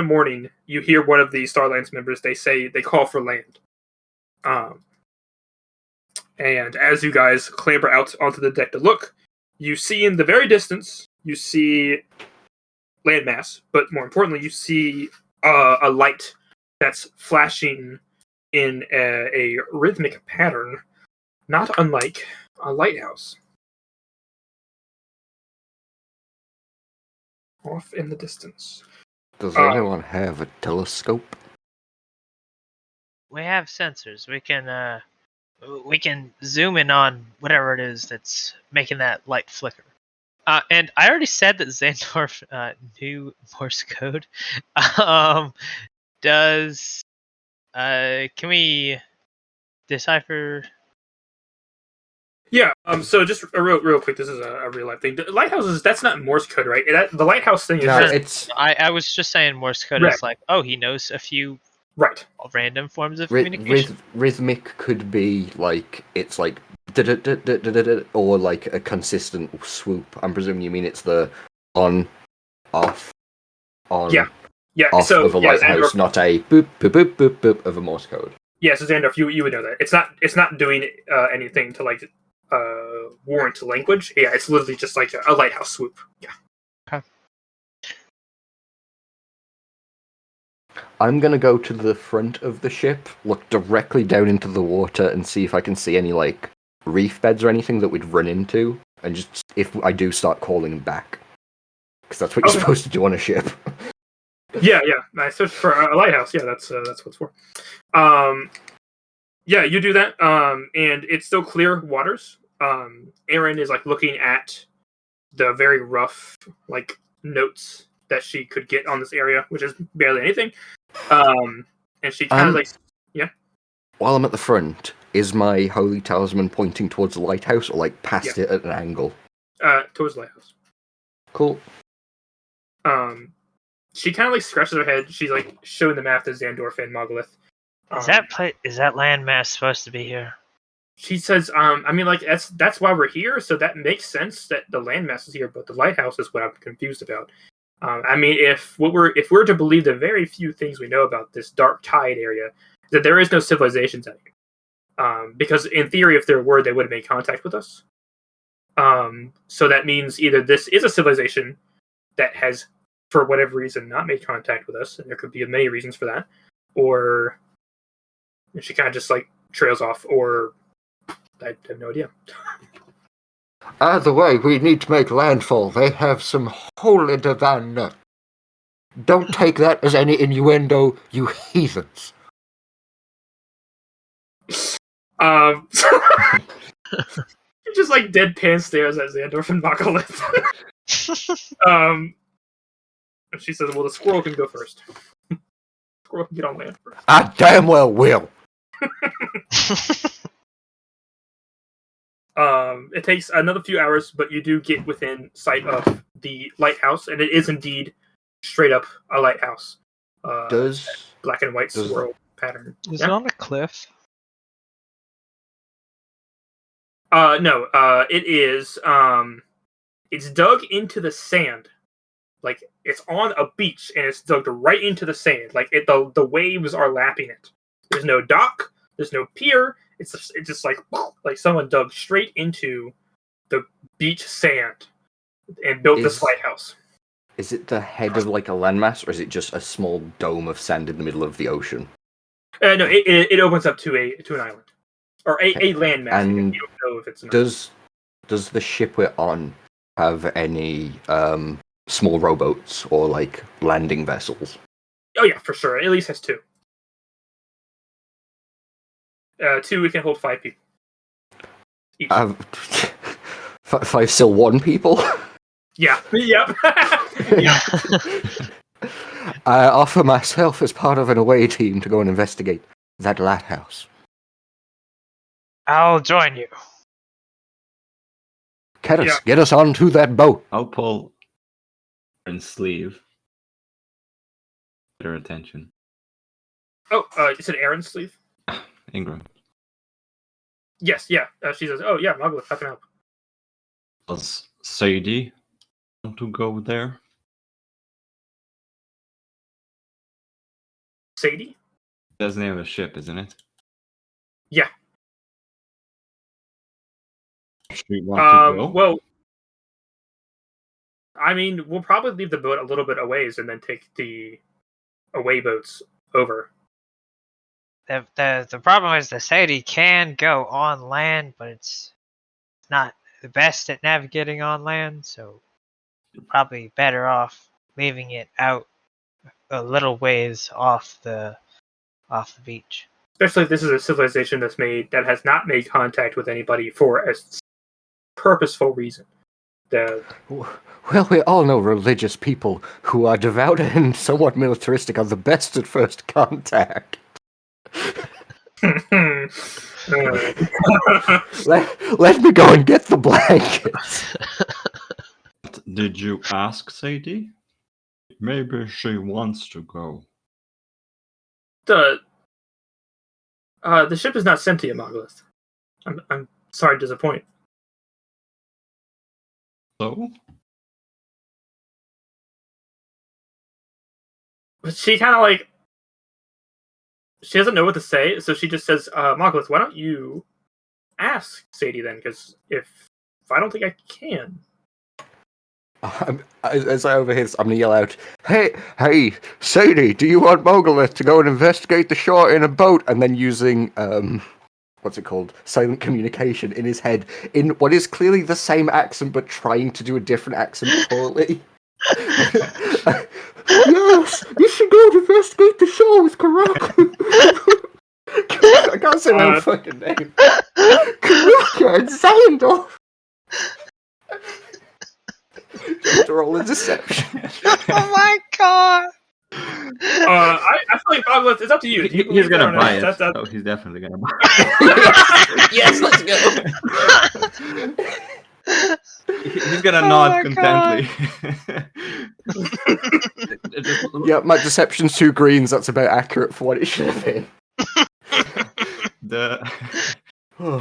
morning, you hear one of the Starlands members. They call for land. And as you guys clamber out onto the deck to look, you see in the very distance, you see landmass, but more importantly, you see a light that's flashing in a rhythmic pattern, not unlike a lighthouse. Off in the distance. Does anyone have a telescope? We have sensors. We can zoom in on whatever it is that's making that light flicker. And I already said that Xandorf knew Morse code. Does can we decipher? Yeah. So just real quick, this is a real life thing. The lighthouses, that's not Morse code, right? The lighthouse thing is No, just it's I was just saying Morse code Right. is like, oh, he knows a few right. random forms of communication. rhythmic could be like it's like or like a consistent swoop. I'm presuming you mean it's the on, off, on, Yeah. off So of a lighthouse, not a boop boop boop boop boop of a Morse code. Yeah, so Xandorf, you would know that. It's not doing anything to like warrant language. Yeah, it's literally just like a lighthouse swoop. Yeah. Okay. I'm gonna go to the front of the ship, look directly down into the water, and see if I can see any like reef beds or anything that we'd run into, and just if I do start calling them back, because that's what you're supposed to do on a ship. Yeah. I searched for a lighthouse. Yeah, that's what it's for. Yeah, you do that. And it's still clear waters. Erin is like looking at the very rough like notes that she could get on this area, which is barely anything. And she kind of like, yeah. While I'm at the front, is my holy talisman pointing towards the lighthouse or like past it at an angle? Towards the lighthouse. Cool. She kind of like scratches her head. She's like showing the map to Xandorf and Mogolith. Is that landmass supposed to be here? She says, I mean, like that's why we're here. So that makes sense that the landmass is here, but the lighthouse is what I'm confused about. I mean, if we're to believe the very few things we know about this dark tide area, that there is no civilizations out here. Because in theory, if there were, they would have made contact with us. So that means either this is a civilization that has, for whatever reason, not made contact with us, and there could be many reasons for that, or she kind of just like trails off, or I have no idea. Either way, we need to make landfall. They have some holy divine. Don't take that as any innuendo, you heathens. Just like deadpan stares at Xandorf and Mogolith. And she says, "Well, the squirrel can go first. Squirrel can get on land first." I damn well will. It takes another few hours, but you do get within sight of the lighthouse, and it is indeed straight up a lighthouse. Does Black and white swirl pattern. Is it on a cliff? No. It is. It's dug into the sand. Like it's on a beach, and it's dug right into the sand. Like the waves are lapping it. There's no dock. There's no pier. It's just like someone dug straight into the beach sand and built this lighthouse. Is it the head of like a landmass, or is it just a small dome of sand in the middle of the ocean? No, it opens up to an island or a landmass. And you don't know if it's an island. Does the ship we're on have any small rowboats or like landing vessels? Oh yeah, for sure. It at least has two. Two, we can hold 5 people. Each. 5 still 1 people? Yeah. Yep. Yeah. I offer myself as part of an away team to go and investigate that lighthouse. I'll join you. Ketis, get us onto that boat. I'll pull Erin's sleeve. Get her attention. Oh, you said Erin's sleeve? Ingram. Yes, yeah. She says, "Oh yeah, Mogolith, how can I help?" Does Sadie want to go there? Sadie? That's the name of the ship, isn't it? Yeah. Should we want to go? Well, I mean, we'll probably leave the boat a little bit a ways and then take the away boats over. the problem is the Sadie can go on land, but it's not the best at navigating on land, so you're probably better off leaving it out a little ways off the beach. Especially if this is a civilization that has not made contact with anybody for a purposeful reason. Well, we all know religious people who are devout and somewhat militaristic are the best at first contact. Let me go and get the blankets. Did you ask Sadie? Maybe she wants to go. The ship is not sentient, Mogolith. I'm sorry to disappoint. So? But she kind of like, she doesn't know what to say, so she just says, Mogolith, why don't you ask Sadie then? Because if I don't think I can. As I overhear this, I'm going to yell out, Hey, Sadie, do you want Mogolith to go and investigate the shore in a boat? And then using, what's it called? Silent communication in his head, in what is clearly the same accent, but trying to do a different accent poorly. Yes, you should go and investigate the shore with Karaka. I can't say my own fucking name. Karaka and Zayendorf. Just roll a deception. Oh my god! I feel like Mogolith, it's up to you. He's gonna buy it. Oh, he's definitely gonna buy it. Yes, let's go. He's gonna nod contently. Yeah, my deception's 2 greens. That's about accurate for what it should have been.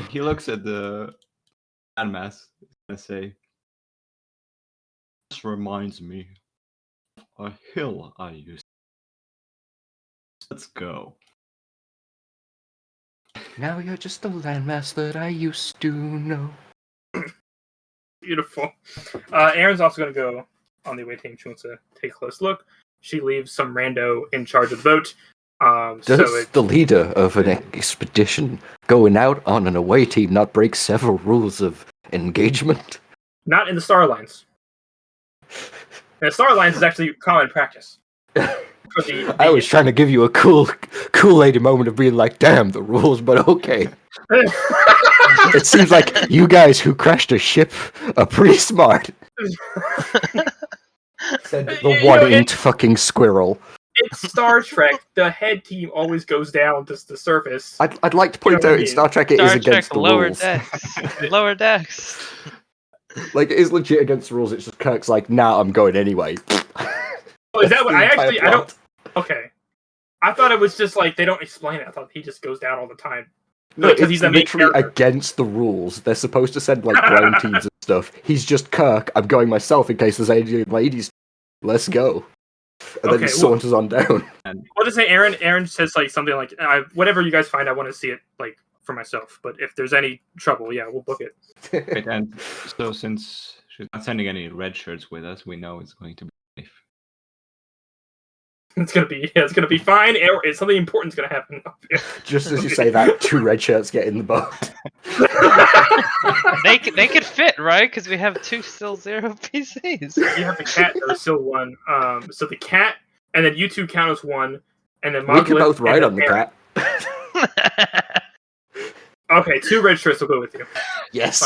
He looks at the landmass and say, "This reminds me of a hill I used. Let's go." Now you're just the landmass that I used to know. Beautiful. Erin's also going to go on the away team. She wants to take a close look. She leaves some rando in charge of the boat. Does the leader of an expedition going out on an away team not break several rules of engagement? Not in the Star Alliance. The Star Alliance is actually common practice. I was trying to give you a Kool-Aid moment of being like, damn, the rules, but okay. It seems like you guys who crashed a ship are pretty smart. Said the one-inch fucking squirrel. It's Star Trek. The head team always goes down to the surface. I'd like to point out in Star Trek it is against the rules. Lower decks. Like, it is legit against the rules. It's just Kirk's like, nah, I'm going anyway. Oh, is that what I don't. Okay. I thought it was just like they don't explain it. I thought he just goes down all the time. No, it's he's literally against the rules. They're supposed to send like ground teams and stuff. He's just Kirk. I'm going myself in case there's any ladies. Let's go. And then he saunters on down. What does say? Erin says like something like, "Whatever you guys find, I want to see it like for myself. But if there's any trouble, yeah, we'll book it." Right, and so since she's not sending any red shirts with us, we know it's going to be safe. It's gonna be fine. Something important's gonna happen. Just as you say that, 2 red shirts get in the boat. They could fit, right? Because we have 2 still 0 PCs. You have the cat. There's still 1. So the cat, and then you 2 count as 1, and then we can both ride on the cat. Okay, 2 red shirts will go with you. Yes.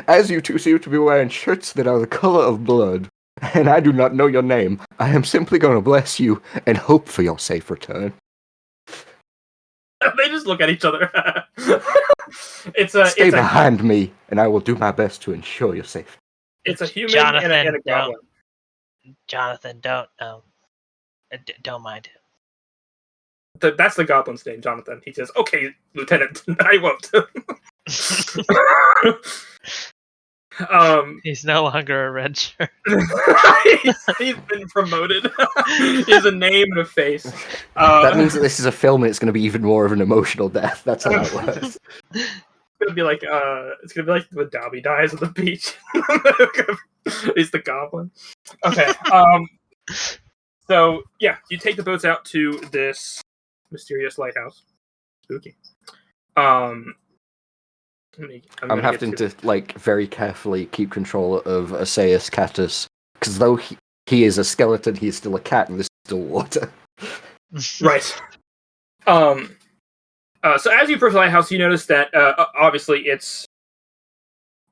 As you 2 seem to be wearing shirts that are the color of blood, and I do not know your name, I am simply going to bless you and hope for your safe return. They just look at each other. Stay behind me, and I will do my best to ensure your safety. It's a human and a goblin. Jonathan, don't mind him. That's the goblin's name, Jonathan. He says, "Okay, Lieutenant, I won't." He's no longer a red shirt. he's been promoted. He has a name and a face. That means that this is a film and it's going to be even more of an emotional death. That's how that works. It's gonna be like when Dobby dies on the beach. He's the goblin. Okay. So yeah, you take the boats out to this mysterious lighthouse. Spooky. I'm having to like very carefully keep control of Asaeus Catus, because though he is a skeleton, he's still a cat, and this is still water. Right. So as you approach the lighthouse, you notice that obviously it's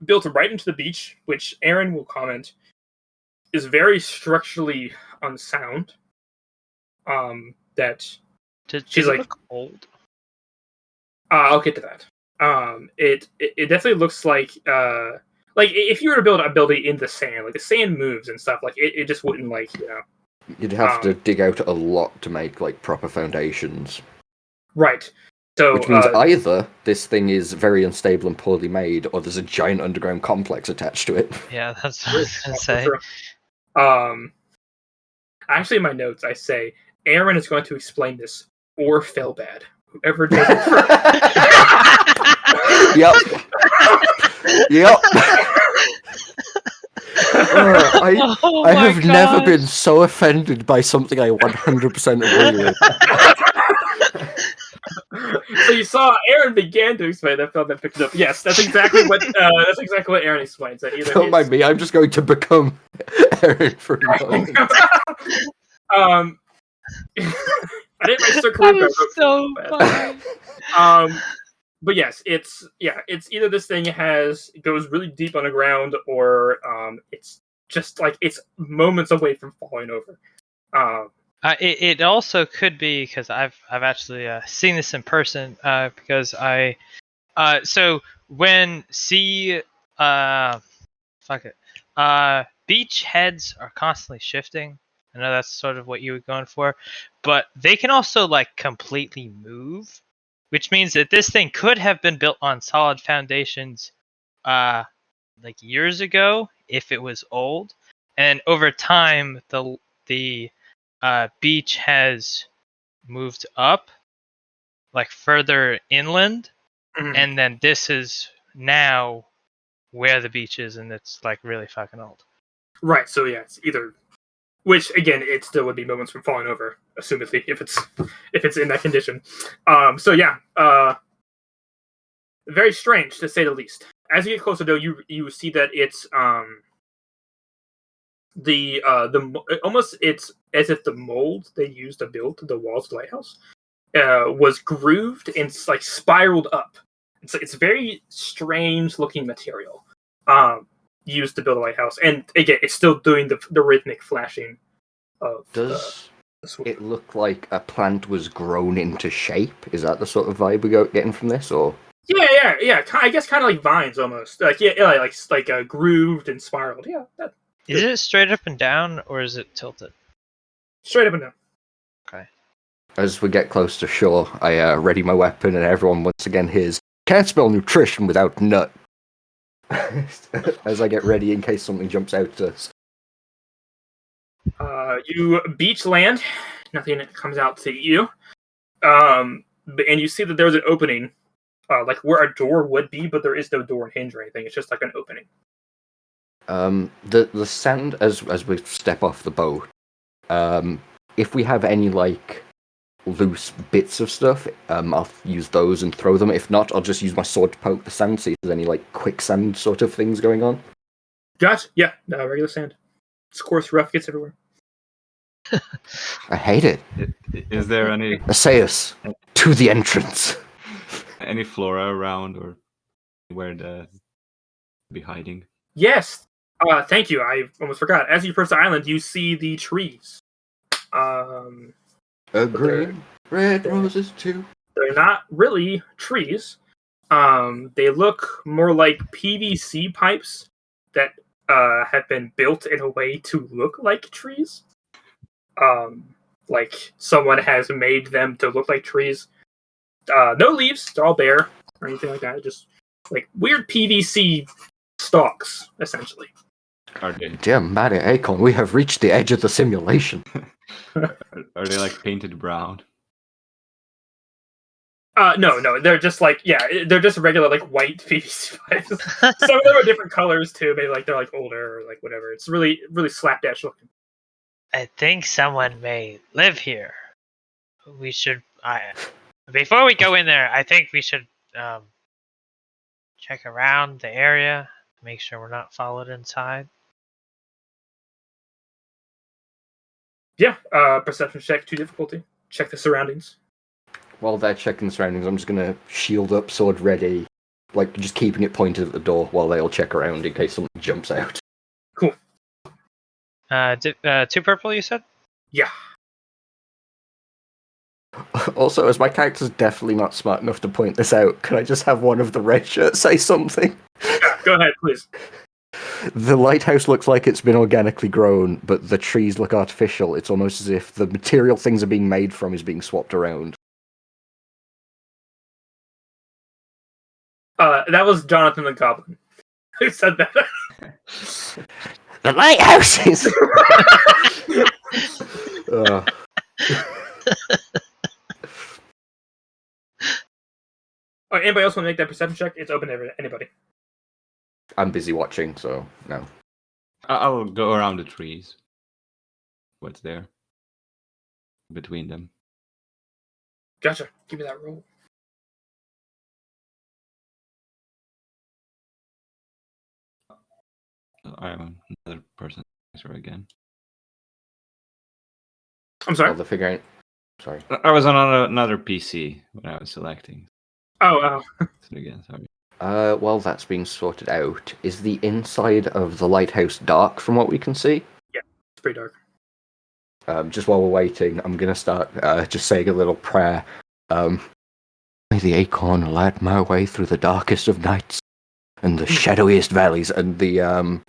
built right into the beach, which Erin will comment is very structurally unsound. That she's like, look old? I'll get to that. It definitely looks like if you were to build a building in the sand, like the sand moves and stuff, like it just wouldn't You'd have to dig out a lot to make like proper foundations. Right. So which means either this thing is very unstable and poorly made, or there's a giant underground complex attached to it. Yeah, that's what I was gonna say. Actually, in my notes, I say Erin is going to explain this or feel bad. Whoever does it first. Yep. I have never been so offended by something I 100% agree with. So you saw Erin began to explain that film that picked it up. Yes, that's exactly what Erin explains. That either Don't mind me, I'm just going to become Erin for a moment. I didn't register correctly. That is so funny. But yes, it's either this thing goes really deep underground, or it's just like it's moments away from falling over. It also could be because I've actually seen this in person because so when beach heads are constantly shifting. I know that's sort of what you were going for, but they can also like completely move, which means that this thing could have been built on solid foundations like years ago if it was old, and over time the beach has moved up like further inland, and then this is now where the beach is, and it's like really fucking old. Right, so yeah, it's either, which again, it still would be moments from falling over, assumedly, if it's in that condition. So yeah, very strange to say the least. As you get closer, though, you see that it's almost it's as if the mold they used to build the walls of the lighthouse was grooved and like spiraled up. It's very strange looking material used to build a lighthouse, and again, it's still doing the rhythmic flashing of. Does it look like a plant was grown into shape? Is that the sort of vibe we're getting from this, or? Yeah. I guess kind of like vines almost. Like grooved and spiraled. Yeah. Is it straight up and down, or is it tilted? Straight up and down. Okay. As we get close to shore, I ready my weapon, and everyone once again hears, "Can't spell nutrition without nut." As I get ready in case something jumps out at us. You beach land. Nothing comes out to you. And you see that there's an opening, like where a door would be, but there is no door and hinge or anything. It's just like an opening. The sand as we step off the boat. If we have any like loose bits of stuff, I'll use those and throw them. If not, I'll just use my sword to poke the sand, see if there's any like quicksand sort of things going on. Gotcha. Yeah, regular sand. It's coarse, rough, gets everywhere. I hate it. Is there any Asaeus, to the entrance. Any flora around, or where the be hiding? Yes. Thank you. I almost forgot. As you approach the island, you see the trees. Green, red roses too. They're not really trees. They look more like PVC pipes that have been built in a way to look like trees. Like someone has made them to look like trees. No leaves, they're all bare or anything like that. Just like weird PVC stalks, essentially. Dear Matty Acorn, we have reached the edge of the simulation. Are they like painted brown? No, they're just like they're just regular like white PVC pipes. Some of them are different colors too. Maybe like they're like older or like whatever. It's really really slapdash looking. I think someone may live here. We should. Before we go in there, I think we should check around the area, make sure we're not followed inside. Yeah, perception check, 2 difficulty. Check the surroundings. While they're checking the surroundings, I'm just gonna shield up, sword ready, like just keeping it pointed at the door while they all check around in case something jumps out. Cool. 2 purple, you said? Yeah. Also, as my character's definitely not smart enough to point this out, can I just have one of the red shirts say something? Go ahead, please. The lighthouse looks like it's been organically grown, but the trees look artificial. It's almost as if the material things are being made from is being swapped around. That was Jonathan the Goblin who said that. The lighthouses! Alright, anybody else want to make that perception check? It's open to anybody. I'm busy watching, so no. I'll go around the trees. What's there between them? Gotcha. Give me that roll. I am another person again. I'm sorry? Oh, the figure ain't. Sorry. I was on another PC when I was selecting. Oh. Again, sorry. While that's being sorted out, is the inside of the lighthouse dark from what we can see? Yeah, it's pretty dark. Just while we're waiting, I'm gonna start just saying a little prayer. May the acorn light my way through the darkest of nights and the shadowiest valleys. And the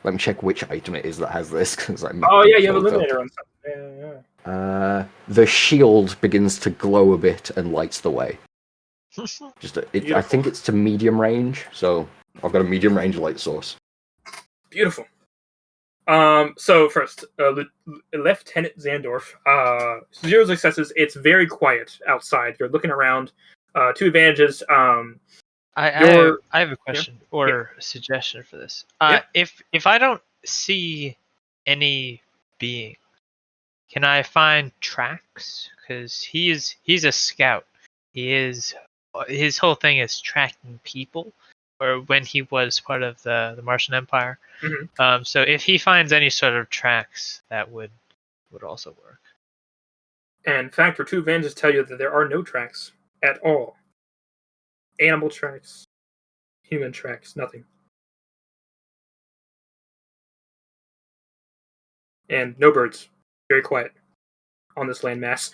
let me check which item it is that has this. Cause Oh yeah, you have Illuminator on stuff. Yeah. The shield begins to glow a bit and lights the way. I think it's to medium range, so I've got a medium range light source. Beautiful. So first, Lieutenant Zandorf. 0 successes. It's very quiet outside. You're looking around. 2 advantages. I have a question or a suggestion for this. If I don't see any being, can I find tracks? Because he's a scout. His whole thing is tracking people, or when he was part of the Martian Empire. Mm-hmm. So if he finds any sort of tracks, that would also work. And factor 2 advantages tell you that there are no tracks at all. Animal tracks, human tracks, nothing. And no birds. Very quiet on this landmass.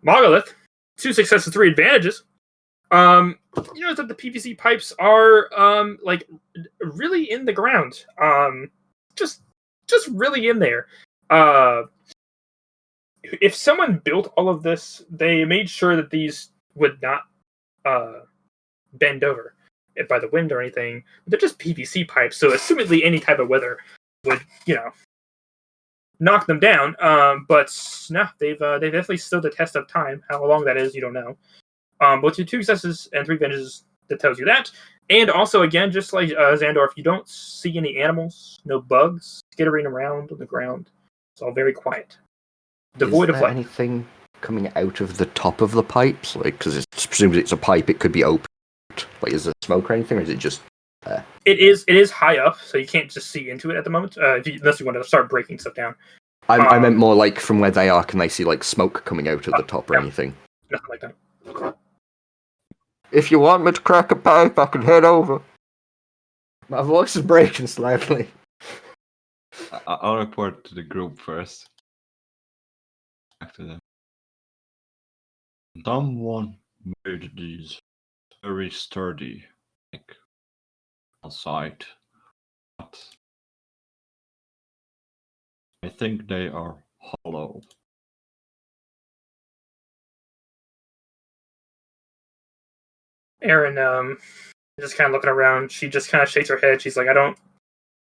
Monolith, 2 successes, 3 advantages. You notice that the PVC pipes are like really in the ground. Just really in there. If someone built all of this, they made sure that these would not bend over by the wind or anything. They're just PVC pipes, so assumedly any type of weather would, knock them down. But no, they've definitely stood the test of time. How long that is, you don't know. But with 2 successes and 3 advantages, that tells you that. And also, again, just like Zandorf, you don't see any animals, no bugs skittering around on the ground. It's all very quiet. Devoid of life. Anything coming out of the top of the pipes? Like, because it's presumed it's a pipe, it could be open. Like, is there smoke or anything, or is it just there? It is high up, so you can't just see into it at the moment, unless you want to start breaking stuff down. I meant more like from where they are, can they see like smoke coming out of the top or anything? Nothing like that. If you want me to crack a pipe, I can head over. My voice is breaking slightly. I'll report to the group first. After them. Someone made these very sturdy, like, outside. But I think they are hollow. Erin, just kind of looking around, she just kind of shakes her head. She's like, there's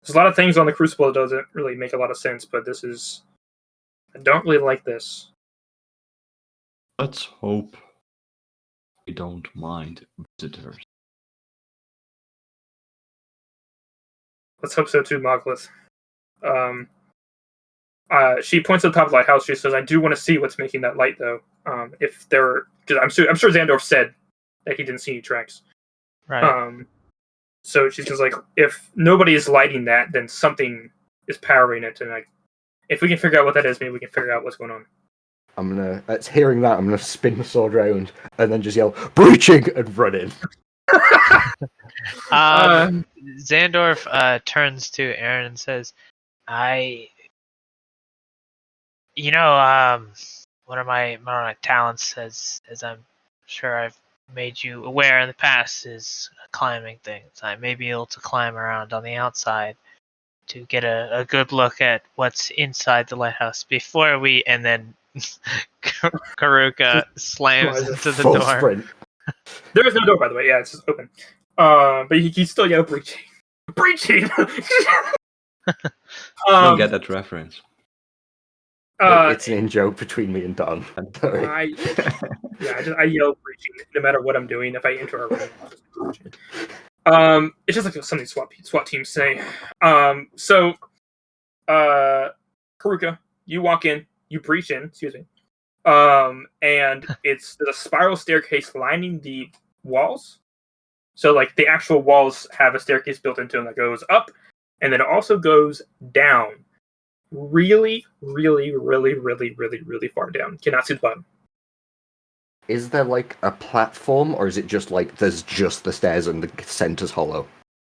a lot of things on the Crucible that doesn't really make a lot of sense, but I don't really like this. Let's hope we don't mind visitors. Let's hope so too, Moglith. She points to the top of the lighthouse. She says, "I do want to see what's making that light, though. If there, because I'm sure Xandorf said that he didn't see any tracks. Right. So she's just like, if nobody is lighting that, then something is powering it, and like, if we can figure out what that is, maybe we can figure out what's going on." I'm gonna. Hearing that, I'm gonna spin the sword around and then just yell "breaching" and run in. Xandorf turns to Erin and says, one of my talents, as I'm sure I've made you aware in the past, is climbing things. I may be able to climb around on the outside to get a good look at what's inside the lighthouse before we, and then Karuka slams into the Full door. sprint. There is no door, by the way. Yeah, it's just open. But he's still yelling breaching. Breaching! I don't get that reference. It's an in-joke between me and Don. Sorry. I yell breaching no matter what I'm doing. If I enter a room, I'll just be breaching. It's just like something SWAT teams say. So, Karuka, you walk in, you breach in, excuse me. And there's a spiral staircase lining the walls. So, like, the actual walls have a staircase built into them that goes up, and then it also goes down. Really, really, really, really, really, really far down. Cannot see the bottom. Is there like a platform, or is it just like there's just the stairs and the center's hollow?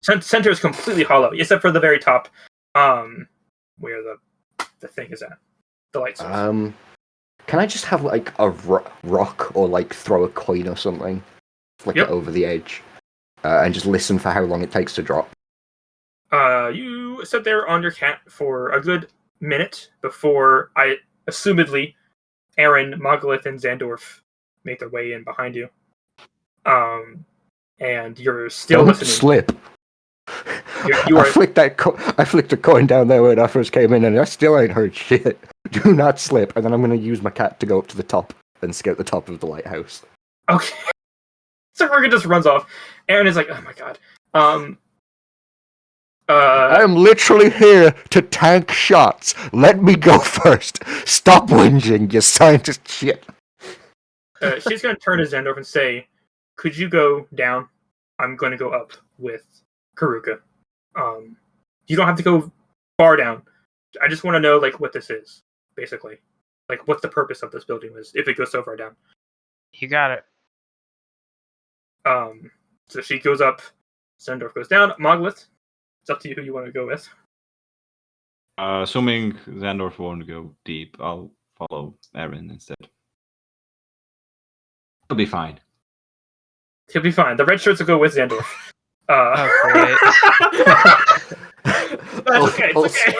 Center is completely hollow, except for the very top, where the thing is at, the light source. Can I just have like a rock or like throw a coin or something, flick it over the edge, and just listen for how long it takes to drop? You sit there on your cat for a good minute before assumedly Erin, Mogolith, and Xandorf make their way in behind you. And you're still Don't listening. Slip. You I flicked a coin down there when I first came in, and I still ain't heard shit. Do not slip. And then I'm going to use my cat to go up to the top and scout the top of the lighthouse. Okay. So Morgan just runs off. Erin is like, "Oh my god." I am literally here to tank shots. Let me go first. Stop whinging, you scientist shit. She's going to turn to Xandorf and say, "Could you go down? I'm going to go up with Karuka. You don't have to go far down. I just want to know, like, what this is, basically. Like, what's the purpose of this building is if it goes so far down." You got it. So she goes up. Xandorf goes down. Mogolith, it's up to you who you want to go with. Assuming Xandorf won't go deep, I'll follow Erin instead. He'll be fine. He'll be fine. The red shirts will go with Xandorf. Great. That's okay. It's okay.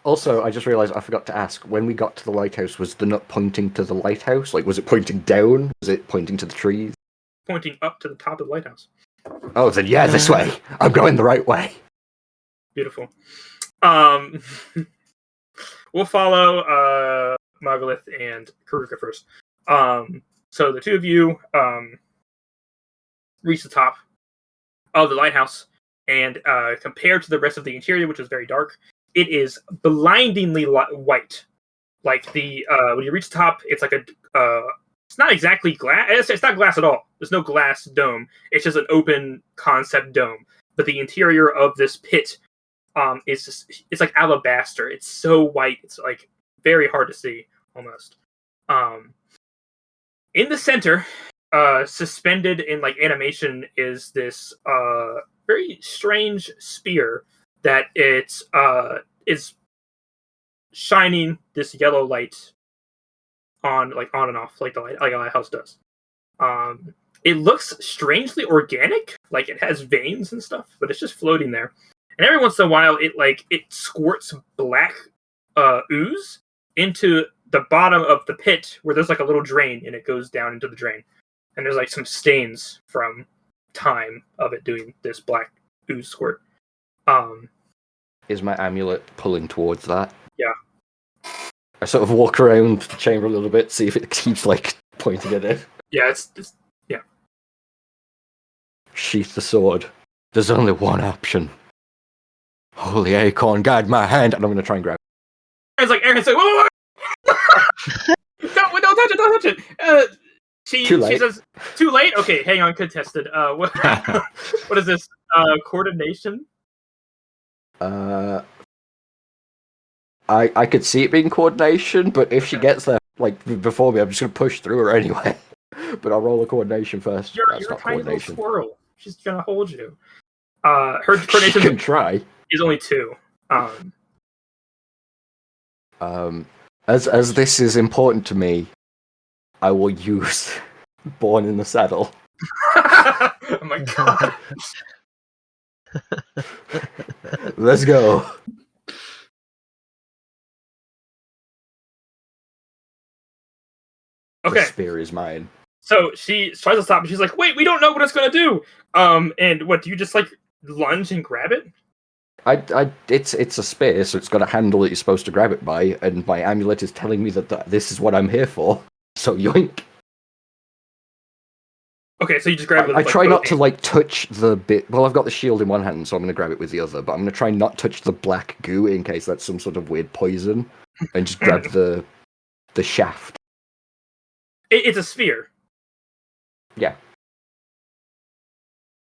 Also, I just realized I forgot to ask, when we got to the lighthouse, was the nut pointing to the lighthouse? Like, was it pointing down? Was it pointing to the trees? Pointing up to the top of the lighthouse. Oh, then yeah, this way. I'm going the right way. Beautiful. We'll follow Mogolith and Karuka first. So the two of you reach the top of the lighthouse, and compared to the rest of the interior, which is very dark, it is blindingly white. Like the when you reach the top, it's like it's not exactly glass. It's not glass at all. There's no glass dome. It's just an open concept dome. But the interior of this pit it's like alabaster. It's so white. It's like very hard to see almost. In the center, suspended in like animation, is this very strange spear that is shining this yellow light on and off like a lighthouse does. It looks strangely organic, like it has veins and stuff, but it's just floating there. And every once in a while, it squirts black ooze into the bottom of the pit where there's like a little drain, and it goes down into the drain. And there's like some stains from time of it doing this black ooze squirt. Is my amulet pulling towards that? Yeah. I sort of walk around the chamber a little bit, see if it keeps like pointing at it. Yeah, it's yeah. Sheath the sword. There's only one option. Holy acorn, guide my hand, and I'm going to try and grab Aaron's like, whoa, don't touch it, don't touch it. She says, too late? Okay, hang on, contested. What is this? Coordination? I could see it being coordination, but if she gets there, like, before me, I'm just going to push through her anyway. But I'll roll a coordination first. You're a tiny little squirrel. She's going to hold you. Her coordination can try. Is only 2. As this is important to me, I will use Born in the Saddle. Oh my god. Let's go. Okay. The spear is mine. So she tries to stop, and she's like, wait, we don't know what it's going to do. And what, do you just, like, lunge and grab it? It's a spear, so it's got a handle that you're supposed to grab it by, and my amulet is telling me that this is what I'm here for. So yoink. Okay, so you just grab it with I try not to, like, touch the bit... Well, I've got the shield in one hand, so I'm going to grab it with the other, but I'm going to try not touch the black goo in case that's some sort of weird poison, and just grab the shaft. It's a sphere. Yeah.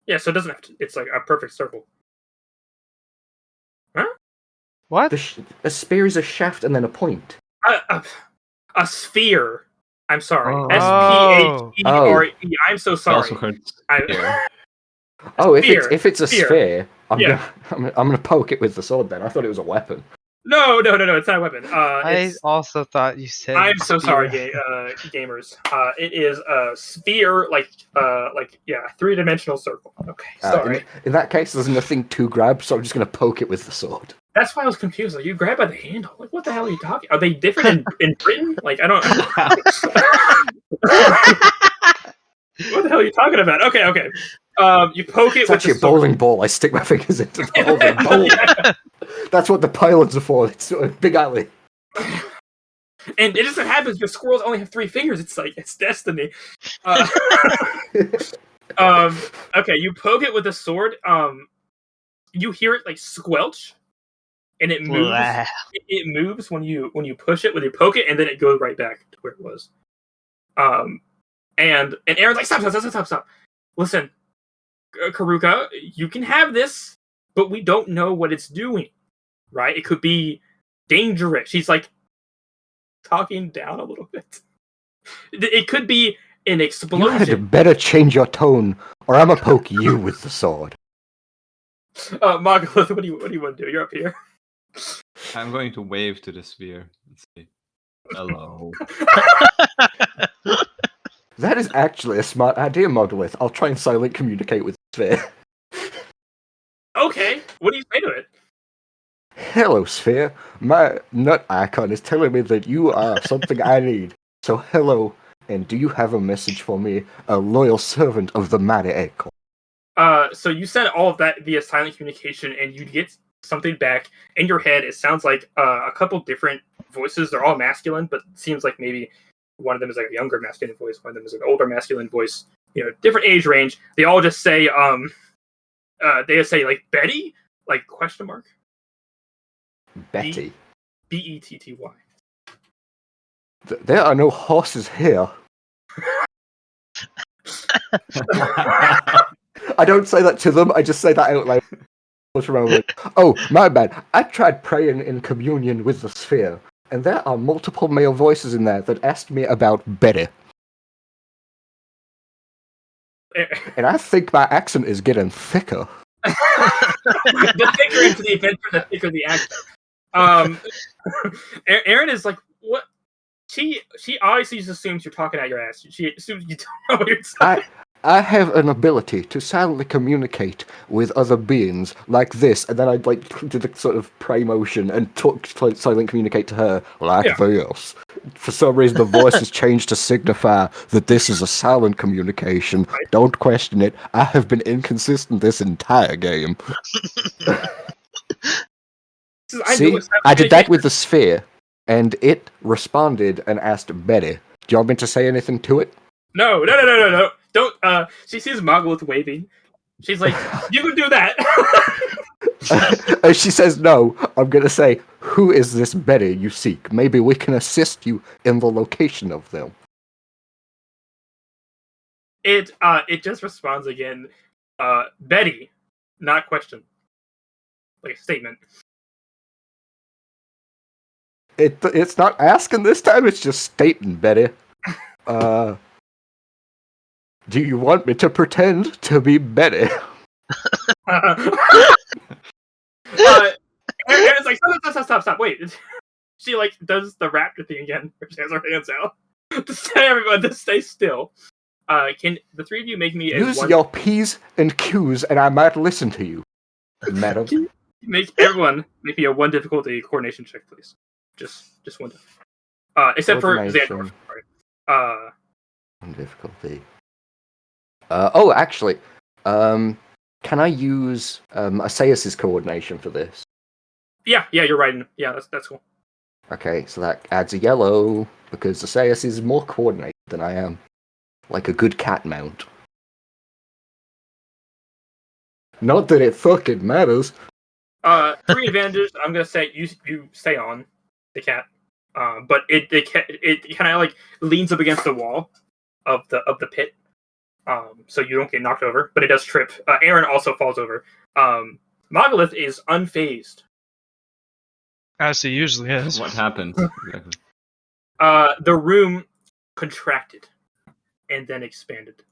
Yeah, so it doesn't have to... It's, like, a perfect circle. Huh? What? A spear is a shaft and then a point. A sphere. I'm sorry. Oh. Sphere. I'm so sorry. Also heard If it's a sphere, I'm gonna poke it with the sword. Then I thought it was a weapon. No, it's not a weapon. I also thought you said. I'm so sorry, gamers. It is a sphere, like 3-dimensional circle. Okay, sorry. In that case, there's nothing to grab, so I'm just gonna poke it with the sword. That's why I was confused. Like, you grab by the handle. Like, what the hell are you talking? Are they different in Britain? Like, I don't. What the hell are you talking about? Okay. You poke it. It's with actually the a bowling ball. I stick my fingers into the bowling ball. Yeah. That's what the pylons are for. It's a big alley. And it doesn't happen because squirrels only have 3 fingers. It's like, it's destiny. Okay, you poke it with a sword. You hear it like squelch, and it moves. It moves when you push it, when you poke it, and then it goes right back to where it was. And Aaron's like, stop. Listen, Karuka, you can have this, but we don't know what it's doing, right? It could be dangerous. She's like talking down a little bit. It could be an explosion. You had better change your tone, or I'm gonna poke you with the sword. Margalith, what do you want to do? You're up here. I'm going to wave to the sphere and say, hello. That is actually a smart idea, Margalith. I'll try and silent communicate with Sphere. Okay, what do you say to it? Hello, Sphere. My nut icon is telling me that you are something I need. So hello, and do you have a message for me, a loyal servant of the mighty acorn? So you send all of that via silent communication, and you get something back in your head. It sounds like a couple different voices. They're all masculine, but it seems like maybe one of them is like a younger masculine voice, one of them is an older masculine voice. You know, different age range. They all just say, like Betty, like question mark. Betty. Betty. There are no horses here. I don't say that to them. I just say that out loud. What's wrong with it? Oh, my bad. I tried praying in communion with the sphere, and there are multiple male voices in there that asked me about Betty. And I think my accent is getting thicker. The thicker into the adventure, the thicker the accent. Erin is like, what? She obviously just assumes you're talking out your ass. She assumes you don't know what you're saying. I have an ability to silently communicate with other beings like this, and then I'd like do the sort of pray motion and talk, silent communicate to her like this. For some reason, the voice has changed to signify that this is a silent communication. Right. Don't question it. I have been inconsistent this entire game. See, I did that with the sphere, and it responded and asked Betty. Do you want me to say anything to it? No. Don't. She sees Margalith waving. She's like, you can do that. As she says no, I'm going to say, Who is this Betty you seek? Maybe we can assist you in the location of them. It just responds again. Betty, not question. Like a statement. It's not asking this time, it's just stating, Betty. Do you want me to pretend to be Betty? Erin's like, stop, wait. She like does the raptor thing again, where she has her hands out. To say everyone to stay still. Can the three of you make me Use your P's and Q's and I might listen to you, madam. Make me a 1 difficulty coordination check, please. Just one. Except for Xandorf. Sorry. 1 difficulty. Actually, can I use Asaeus' coordination for this? Yeah, you're right. Yeah, that's cool. Okay, so that adds a yellow, because Asaeus is more coordinated than I am. Like a good cat mount. Not that it fucking matters. 3 advantages. I'm gonna say you stay on the cat. But it kind of like leans up against the wall of the pit. So you don't get knocked over, but it does trip. Erin also falls over. Mogalith is unfazed. As he usually is. What happened? Exactly. The room contracted and then expanded.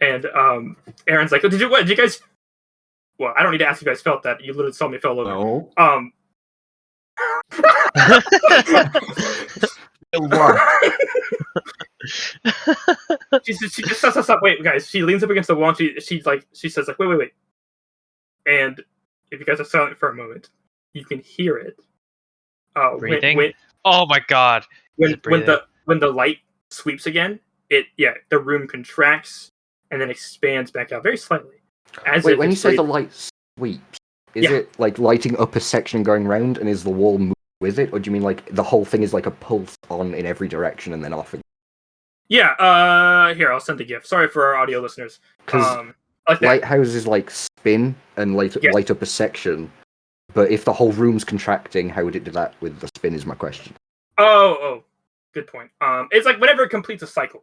And Erin's like, did you guys? Well, I don't need to ask if you guys felt that. You literally saw me fall over. No. She just stop. Wait, guys. She leans up against the wall. And she says like, wait. And if you guys are silent for a moment, you can hear it. Breathing. Oh my god. When the light sweeps again, the room contracts and then expands back out very slightly. When you say the light sweeps, is it like lighting up a section and going round, and is the wall moving with it, or do you mean like the whole thing is like a pulse on in every direction and then off again? Yeah, here, I'll send a GIF. Sorry for our audio listeners. Because lighthouses like spin and light up a section, but if the whole room's contracting, how would it do that with the spin is my question. Oh, good point. It's like whenever it completes a cycle.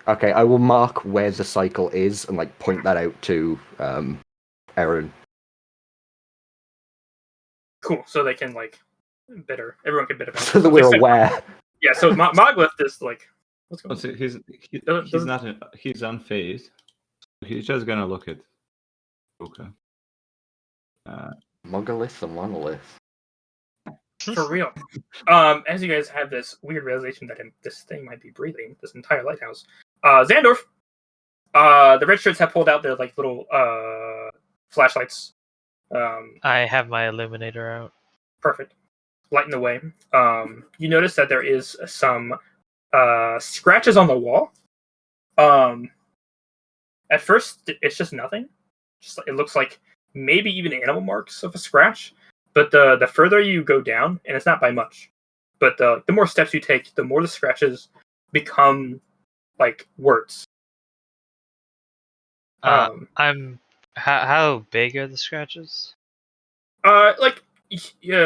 Okay, I will mark where the cycle is and like point that out to Erin. Cool, so they can like everyone can better. So that we're aware. Yeah, so Mogalith is like, what's going on? So he's unfazed. He's just gonna look at. Okay. Mogalith and Monolith. For real. As you guys have this weird realization that this thing might be breathing, this entire lighthouse. Xandorf. The red shirts have pulled out their like little flashlights. I have my illuminator out. Perfect. Lighting the way. You notice that there is some scratches on the wall. At first, it's just nothing. It looks like maybe even animal marks of a scratch. But the further you go down, and it's not by much, but the more steps you take, the more the scratches become like words. How big are the scratches?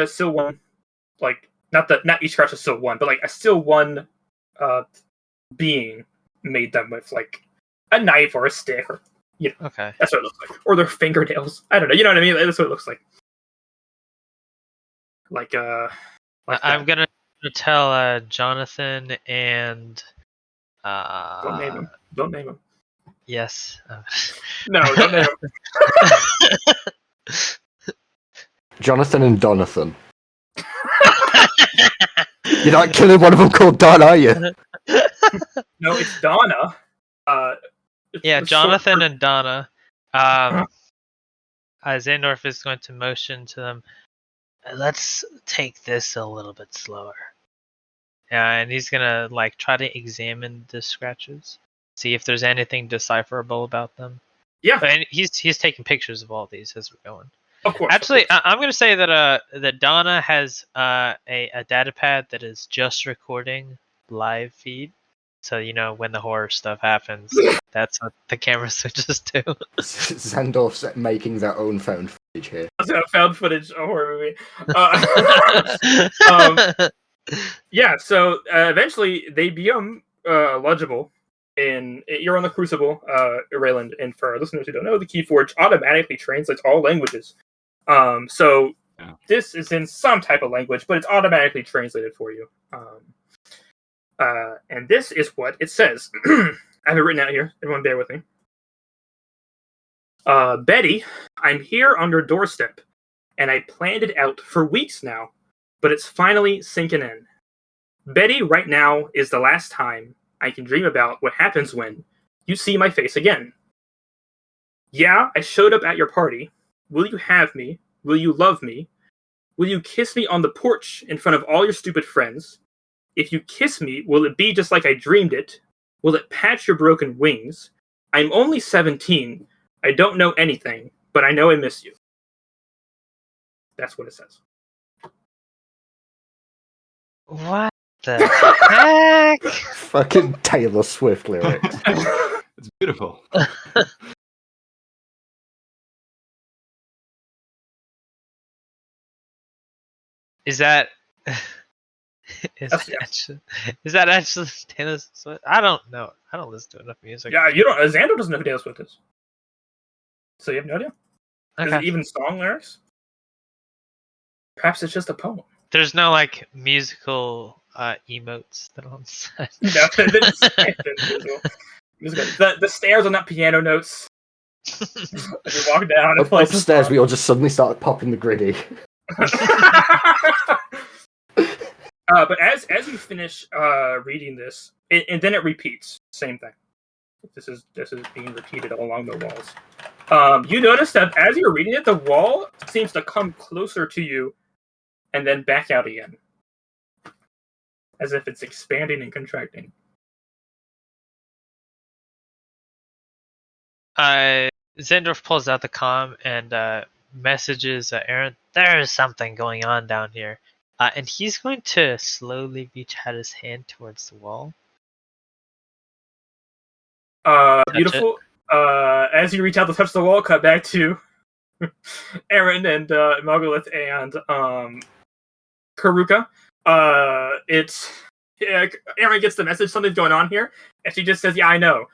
Still one. Like not each scratch is still one, but like a still one being made them with like a knife or a stick, or Okay. That's what it looks like. Or their fingernails. I don't know. You know what I mean? That's what it looks like. I'm gonna tell Jonathan and Don't name him. Yes. No, don't name him. Jonathan and Donathan. You're not killing one of them called Don, are you? No, it's Donna. Yeah, Jonathan and Donna. Xandorf is going to motion to them. Let's take this a little bit slower. Yeah, and he's gonna like try to examine the scratches, see if there's anything decipherable about them. Yeah, and he's taking pictures of all these as we're going. Of course. Actually, I'm gonna say that Donna has a data pad that is just recording live feed. So when the horror stuff happens, that's what the camera switches to. Xandorf's making their own phone here. That's a found footage horror movie. Yeah, so eventually they become legible. You're on the Crucible, Rayland, and for listeners who don't know, the Keyforge automatically translates all languages. So this is in some type of language, but it's automatically translated for you. And this is what it says. I have it written out here. Everyone bear with me. Betty, I'm here on your doorstep, and I planned it out for weeks now, but it's finally sinking in. Betty, right now is the last time I can dream about what happens when you see my face again. Yeah, I showed up at your party. Will you have me? Will you love me? Will you kiss me on the porch in front of all your stupid friends? If you kiss me, will it be just like I dreamed it? Will it patch your broken wings? I'm only 17. I don't know anything, but I know I miss you. That's what it says. What the heck? Fucking Taylor Swift lyrics. It's beautiful. Is that actually Taylor Swift? I don't know. I don't listen to enough music. Yeah, you don't. Xander doesn't know who Taylor Swift is. So you have no idea? Is Okay. it even song lyrics? Perhaps it's just a poem. There's no like musical emotes that are on set. No, the stairs on that piano notes. You walk down and play some Upstairs, we all just suddenly started popping the griddy. But as you finish reading this, and then it repeats, same thing. This is being repeated along the walls. You notice that as you're reading it, the wall seems to come closer to you, and then back out again, as if it's expanding and contracting. Zendorf pulls out the comm and messages Aaron, there's something going on down here. And he's going to slowly reach out his hand towards the wall. Beautiful. As you reach out to touch the wall, cut back to Erin and Margolith and Karuka. Erin gets the message, something's going on here, and she just says, "Yeah, I know."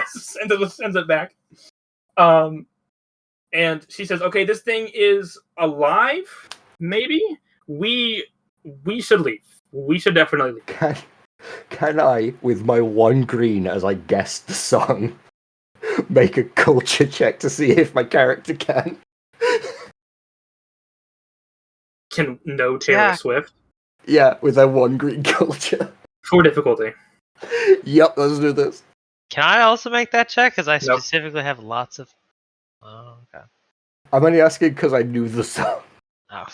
Sends it back. And she says, "Okay, this thing is alive. Maybe we should leave. We should definitely leave." Can I, with my one green as I guessed the song, make a culture check to see if my character can? Can know Taylor Swift? Yeah, with that one green culture. For difficulty. Yep, let's do this. Can I also make that check? Because I specifically have lots of... Oh, okay. I'm only asking because I knew the song. Oh.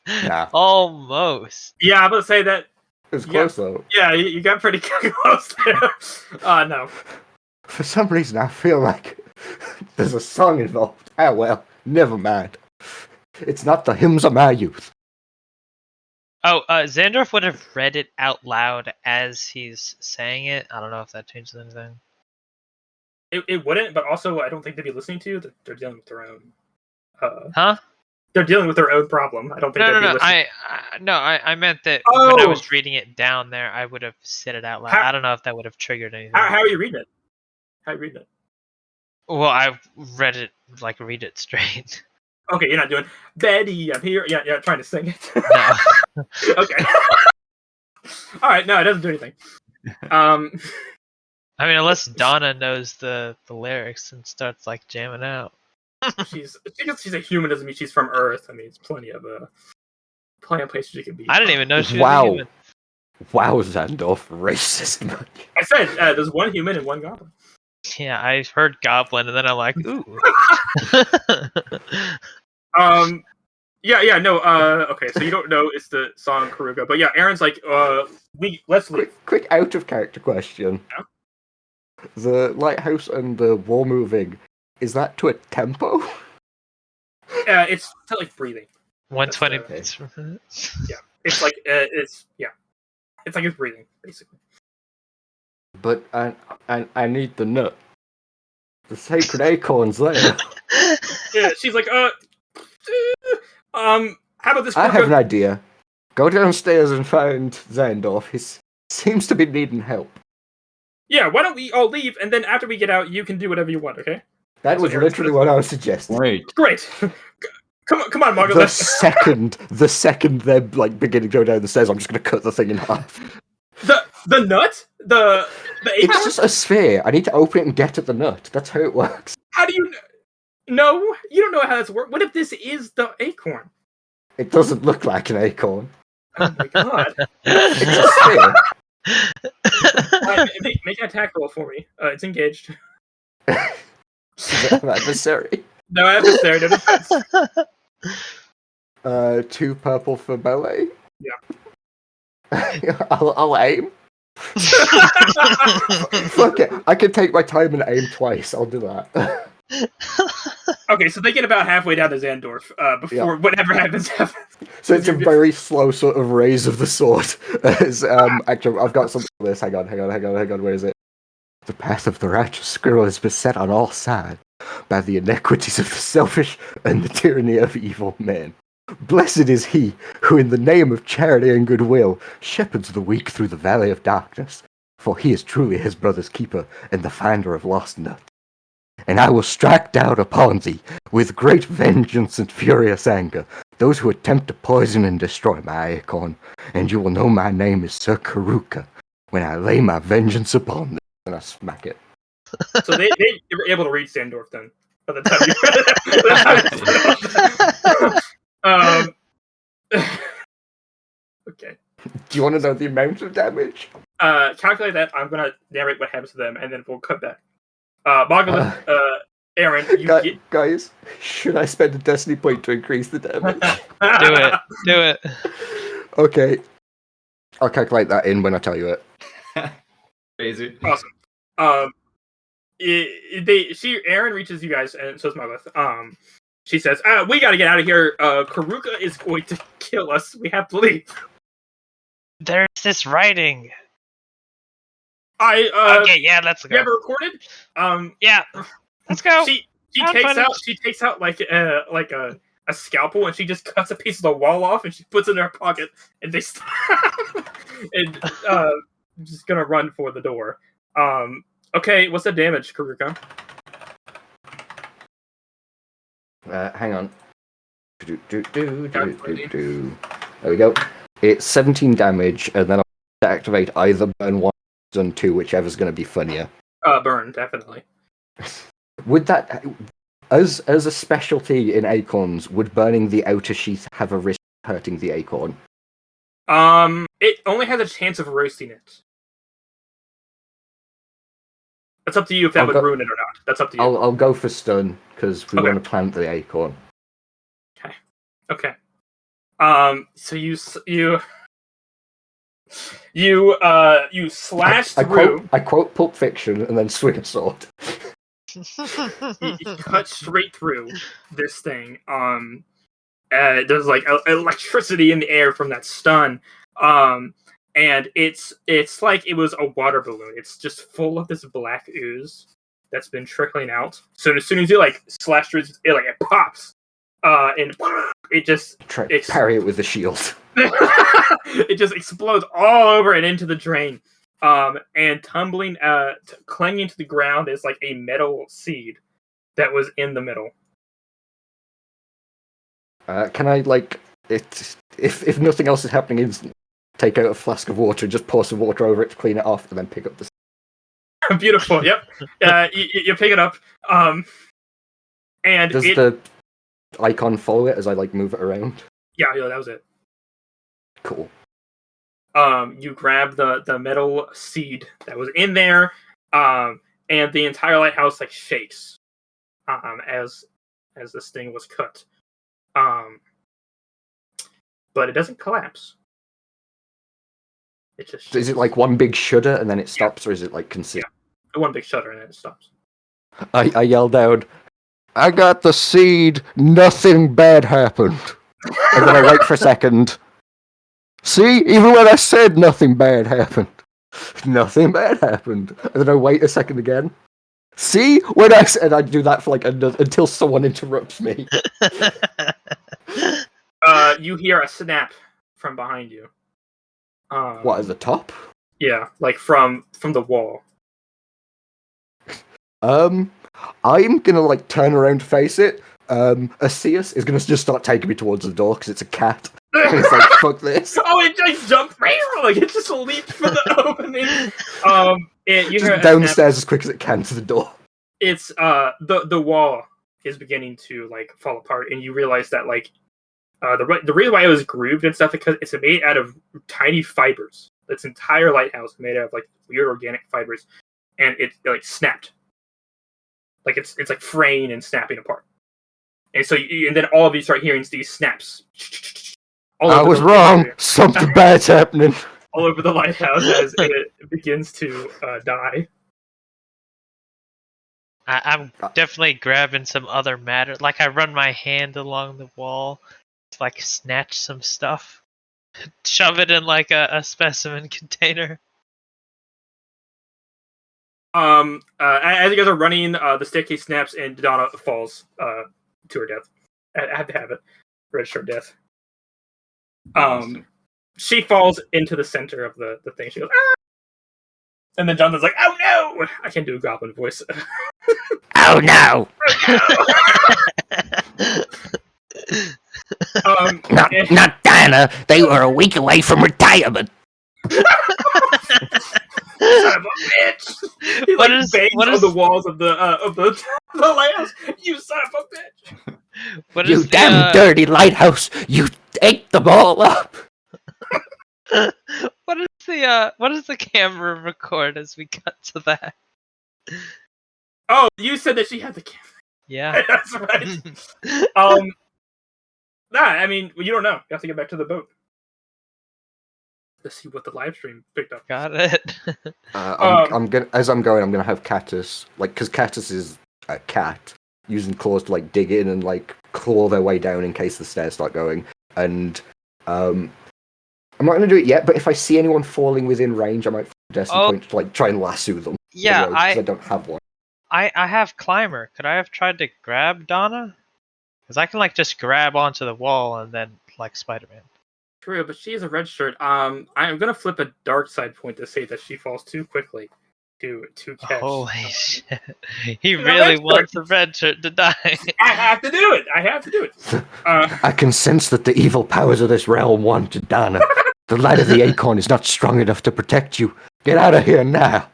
Nah. Almost. Yeah, I'm gonna say that. It was close, though. Yeah, you got pretty close there. No. For some reason, I feel like there's a song involved. Ah, well, never mind. It's not the hymns of my youth. Oh, Zandorf would have read it out loud as he's saying it. I don't know if that changes anything. It wouldn't, but also I don't think they'd be listening to you. They're dealing with their own. Huh? They're dealing with their own problem. I don't think they'd be listening. I meant that when I was reading it down there, I would have said it out loud. I don't know if that would have triggered anything. How are you reading it? How are you reading it? Well, I read it straight. Okay, you're not doing Betty, I'm here. Yeah, trying to sing it. No. Okay. All right, no, it doesn't do anything. I mean, unless Donna knows the lyrics and starts like jamming out. She's a human doesn't mean she's from Earth. I mean, it's plenty of places she could be. I didn't even know she was a human. Wow, Zandorf, racist. I said there's one human and one goblin. Yeah, I heard goblin, and then I'm like, ooh. Okay, so you don't know it's the song Karuga, but yeah, Aaron's like, let's leave. Quick out of character question. Yeah? The lighthouse and the wall moving, is that to a tempo? It's to like breathing. 120 beats per minute. Yeah, it's like it's like it's breathing basically. But I need the nut. The sacred acorns there. Yeah, she's like, how about this? I have an idea. Go downstairs and find Zandorf. He seems to be needing help. Yeah, why don't we all leave, and then after we get out, you can do whatever you want, okay? That was literally what I was suggesting. Great. Great. Come on, Margaret. The second they're like beginning to go down the stairs, I'm just going to cut the thing in half. The nut? The acorn? It's just a sphere. I need to open it and get at the nut. That's how it works. How do you... No, you don't know how this works. What if this is the acorn? It doesn't look like an acorn. Oh my god. It's a sphere. Make an attack roll for me. It's engaged. Is it an adversary? No adversary, no defense. 2 purple for melee. Yeah. I'll aim. Fuck it. I can take my time and aim twice. I'll do that. Okay, so they get about halfway down to Zandorf before whatever happens. So it's a very slow sort of raise of the sword. As, actually, I've got something for this. Hang on. Where is it? The path of the righteous squirrel is beset on all sides by the iniquities of the selfish and the tyranny of evil men. Blessed is he who, in the name of charity and goodwill, shepherds the weak through the valley of darkness, for he is truly his brother's keeper and the finder of lost nuts. And I will strike down upon thee, with great vengeance and furious anger, those who attempt to poison and destroy my acorn, and you will know my name is Sir Karuka, when I lay my vengeance upon them. And I smack it. So they were able to reach Zandorf then. By the time okay. Do you want to know the amount of damage? Calculate that. I'm gonna narrate what happens to them, and then we'll cut back. Margaret, Erin, guys, should I spend a destiny point to increase the damage? Do it. Okay. I'll calculate that in when I tell you it. Crazy. Awesome. Erin reaches you guys, and so is Margaret. She says, "We got to get out of here. Karuka is going to kill us. We have to leave." There's this writing. Okay, yeah, let's go. You have it recorded? Yeah, let's go. She takes out like a scalpel, and she just cuts a piece of the wall off, and she puts it in her pocket, and they and just gonna run for the door. Okay, what's the damage, Karuka? Hang on. There we go. It's 17 damage, and then I'll activate either burn 1 or 2, whichever's going to be funnier. Burn, definitely. Would that, as a specialty in acorns, would burning the outer sheath have a risk of hurting the acorn? It only has a chance of roasting it. That's up to you if that would ruin it or not. That's up to you. I'll go for stun, because we want to plant the acorn. Okay. So you slash through. I quote Pulp Fiction and then swing a sword. You cut straight through this thing. There's like electricity in the air from that stun. And it's like it was a water balloon. It's just full of this black ooze that's been trickling out. So as soon as you like slash through it pops. And it just parry it with the shield. It just explodes all over and into the drain. And tumbling, clanging to the ground is like a metal seed that was in the middle. Can I if nothing else is happening instantly, take out a flask of water and just pour some water over it to clean it off, and then pick up the. Beautiful. Yep. You pick it up. And does the icon follow it as I move it around? Yeah, that was it. Cool. You grab the metal seed that was in there, and the entire lighthouse shakes, as this thing was cut. But it doesn't collapse. It just shakes. Is it one big shudder and then it stops, or is it consistent? Yeah, one big shudder and then it stops. I yelled out, "I got the seed, nothing bad happened." And then I wait for a second. See, even when I said nothing bad happened, nothing bad happened. And then I wait a second again. See, when I said I'd do that for like until someone interrupts me. You hear a snap from behind you. What, at the top? Yeah, like from the wall. I'm gonna like turn around to face it. Asius is gonna just start taking me towards the door because it's a cat. And it's like, fuck this. Oh, it just jumped! Like it just leaped for the opening. You hear Just down the stairs as quick as it can to the door. It's the wall is beginning to like fall apart, and you realize that like the reason why it was grooved and stuff because it's made out of tiny fibers. Its entire lighthouse is made out of like weird organic fibers, and it like snapped. Like it's like fraying and snapping apart. And so and then all of you start hearing these snaps. I was wrong. Something bad's happening. All over the lighthouse as it begins to die. I'm definitely grabbing some other matter. Like I run my hand along the wall to like snatch some stuff, shove it in like a specimen container. As you guys are running, the staircase snaps and Donna falls to her death. I had to have it. Registered death. She falls into the center of the thing. She goes, ah! And then Jonathan's like, oh no! I can't do a goblin voice. Oh no! Not Diana. They were a week away from retirement. Son of a bitch! He like bangs on the walls of the lighthouse. You son of a bitch! You damn dirty lighthouse! You ate them all up. What does the camera record as we cut to that? Oh, you said that she had the camera. Yeah, that's right. Nah, I mean, you don't know. You have to get back to the boat. Let's see what the live stream picked up. Got it. I'm gonna have Catus, like, because Catus is a cat using claws to like dig in and like claw their way down in case the stairs start going. And I'm not gonna do it yet, but if I see anyone falling within range, I might Destiny point to like try and lasso them. Yeah, I don't have one. I have climber. Could I have tried to grab Donna? Because I can like just grab onto the wall and then like Spider-Man. True, but she is a red shirt. I'm gonna flip a dark side point to say that she falls too quickly to catch. Holy shit! He really wants a red shirt to die. I have to do it. I can sense that the evil powers of this realm want Dana. The light of the acorn is not strong enough to protect you. Get out of here now.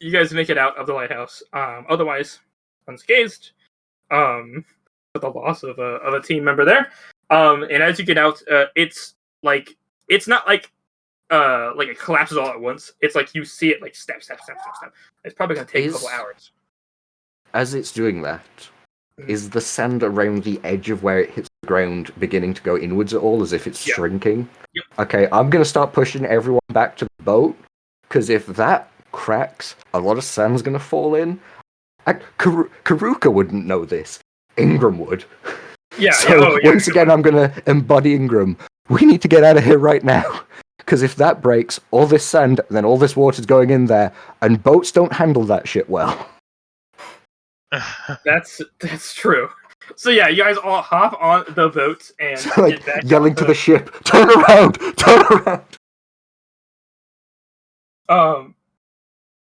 You guys make it out of the lighthouse. Otherwise, unscathed. With the loss of a team member there. And as you get out, it's not like it collapses all at once. It's like you see it like step. It's probably gonna take a couple hours. As it's doing that, is the sand around the edge of where it hits the ground beginning to go inwards at all, as if it's shrinking? Yep. Okay, I'm gonna start pushing everyone back to the boat, because if that cracks, a lot of sand's gonna fall in. Karuka wouldn't know this. Ingram would. Yeah. So once again, I'm gonna embody Ingram. We need to get out of here right now, because if that breaks, all this sand, then all this water's going in there, and boats don't handle that shit well. That's true. So yeah, you guys all hop on the boat and so, like, get back yelling to the ship, turn around.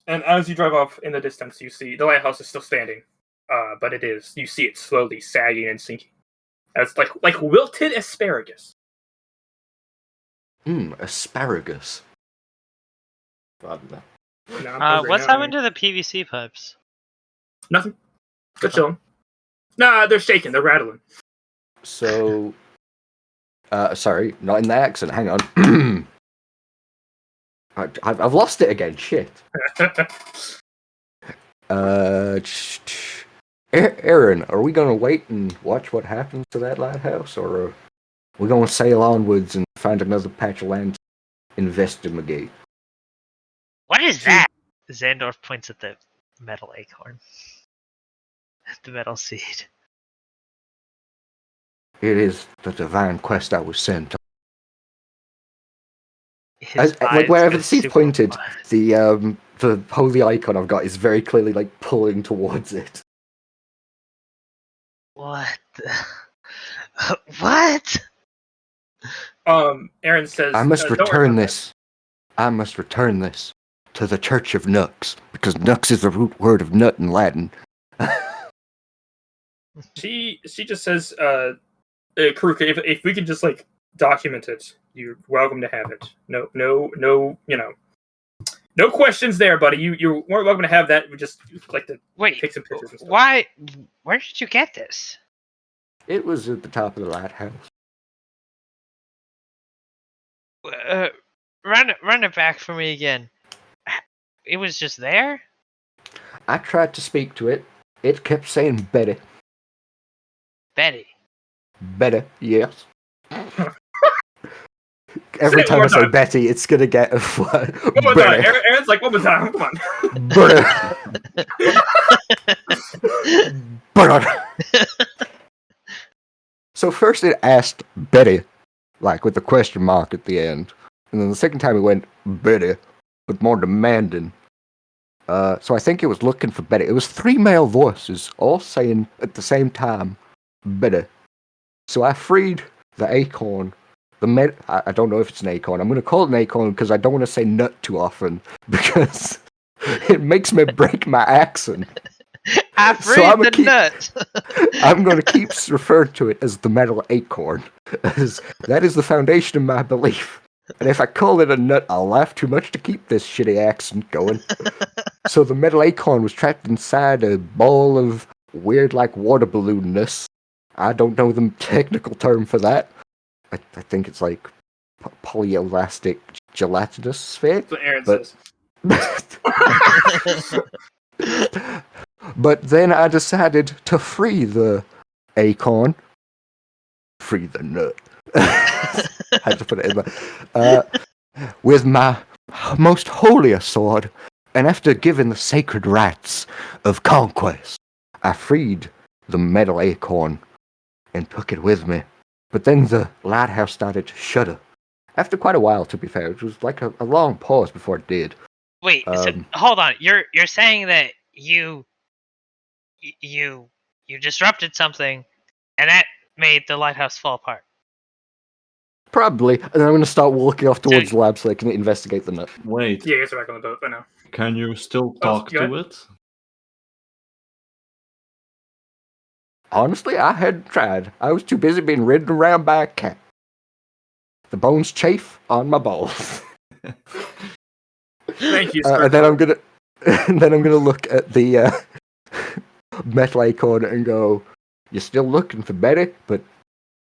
And as you drive off in the distance, you see the lighthouse is still standing, but you see it slowly sagging and sinking, as like wilted asparagus. Asparagus. What's happened to the PVC pipes? Nothing. They're chilling. Nah, they're shaking. They're rattling. So, sorry, not in the accent. Hang on. I've lost it again. Shit. Erin, are we gonna wait and watch what happens to that lighthouse, or are we gonna sail onwards and find another patch of land to investigate? What is that? Xandorf points at the metal acorn. The metal seed. It is the divine quest I was sent. Like eyes wherever are the seat's super pointed, wide. the holy icon I've got is very clearly like pulling towards it. What? What? Erin says, I must "Don't worry return about this. I must return this to the Church of Nux, because Nux is the root word of nut in Latin. that." She just says, Karuk, if we could just like document it, you're welcome to have it. No, no questions there, buddy. You're more welcome to have that. We just like to Wait, take some pictures and stuff. why? Where did you get this? It was at the top of the lighthouse. Run it back for me again. It was just there? I tried to speak to it. It kept saying Betty. Betty. Betty, yes. Say Every it time one I say time. Betty, it's gonna get a One more time. Erin's like, one more time. Come on. Betty. So first it asked Betty, like with the question mark at the end. And then the second time it went Betty, but more demanding. So I think it was looking for Betty. It was 3 male voices, all saying at the same time, Betty. So I freed the acorn. I don't know if it's an acorn. I'm going to call it an acorn because I don't want to say nut too often, because it makes me break my accent. I freed the nut. I'm going to keep referring to it as the metal acorn, as that is the foundation of my belief. And if I call it a nut, I'll laugh too much to keep this shitty accent going. So the metal acorn was trapped inside a ball of weird, like, water balloonness. I don't know the technical term for that. I think it's like polyelastic gelatinous sphere. That's what Erin But- says. But then I decided to free the acorn. Free the nut. Had to put it in there. With my most holiest sword, and after giving the sacred rites of conquest, I freed the metal acorn and took it with me. But then the lighthouse started to shudder. After quite a while, to be fair. It was like a long pause before it did. Wait, so, hold on. You're saying that you disrupted something, and that made the lighthouse fall apart. Probably. And then I'm going to start walking off towards the lab so I can investigate the nut. Wait, Yeah, I guess we're back on the boat by now. can you still Oh, talk go to ahead. it? Honestly, I hadn't tried. I was too busy being ridden around by a cat. The bones chafe on my balls. Thank you, And then I'm gonna look at the metal acorn and go, "You're still looking for Betty?" But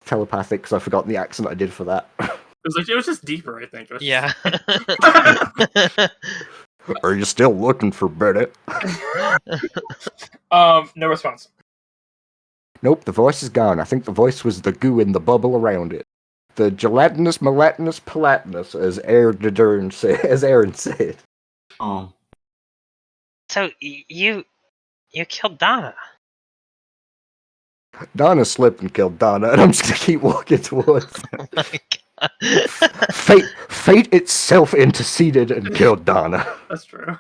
telepathic, because I've forgotten the accent I did for that. It was just deeper, I think. It was Yeah. Are you still looking for Betty? No response. Nope, the voice is gone. I think the voice was the goo in the bubble around it. The gelatinous, melatinous, palatinous, as Erin said. Oh, So you killed Donna. Donna slipped and killed Donna, and I'm just gonna keep walking towards. Oh my god. Fate itself interceded and killed Donna. That's true.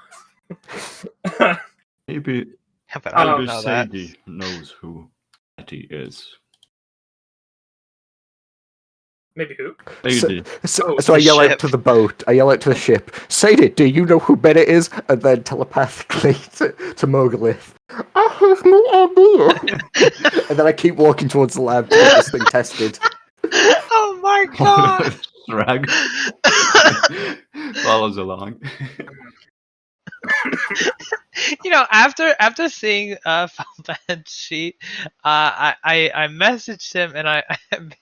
maybe Yeah, but I don't maybe know that. Sadie knows who Betty is. Maybe who? Sadie. So the I yell out ship. to the boat. I yell out to the ship. Sadie, do you know who Betty is? And then telepathically to Mogolith. I have no idea. And then I keep walking towards the lab to get this thing tested. Oh my god. Shrag follows along. You know, after seeing Falban's sheet, I messaged him and I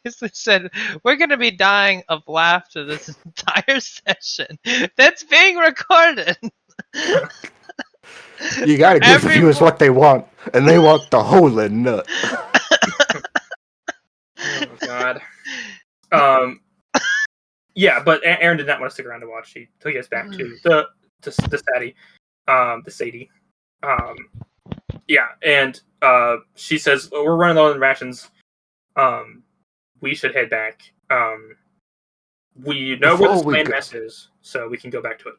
basically said, "We're gonna be dying of laughter this entire session. That's being recorded." You gotta give the viewers what they want, and they want the holy nut. Oh god. Yeah, but Erin did not want to stick around to watch. She took us back to the Sadie. Yeah, and she says, we're running low on rations. We should head back. we know where this Before we landmass is, so we can go back to it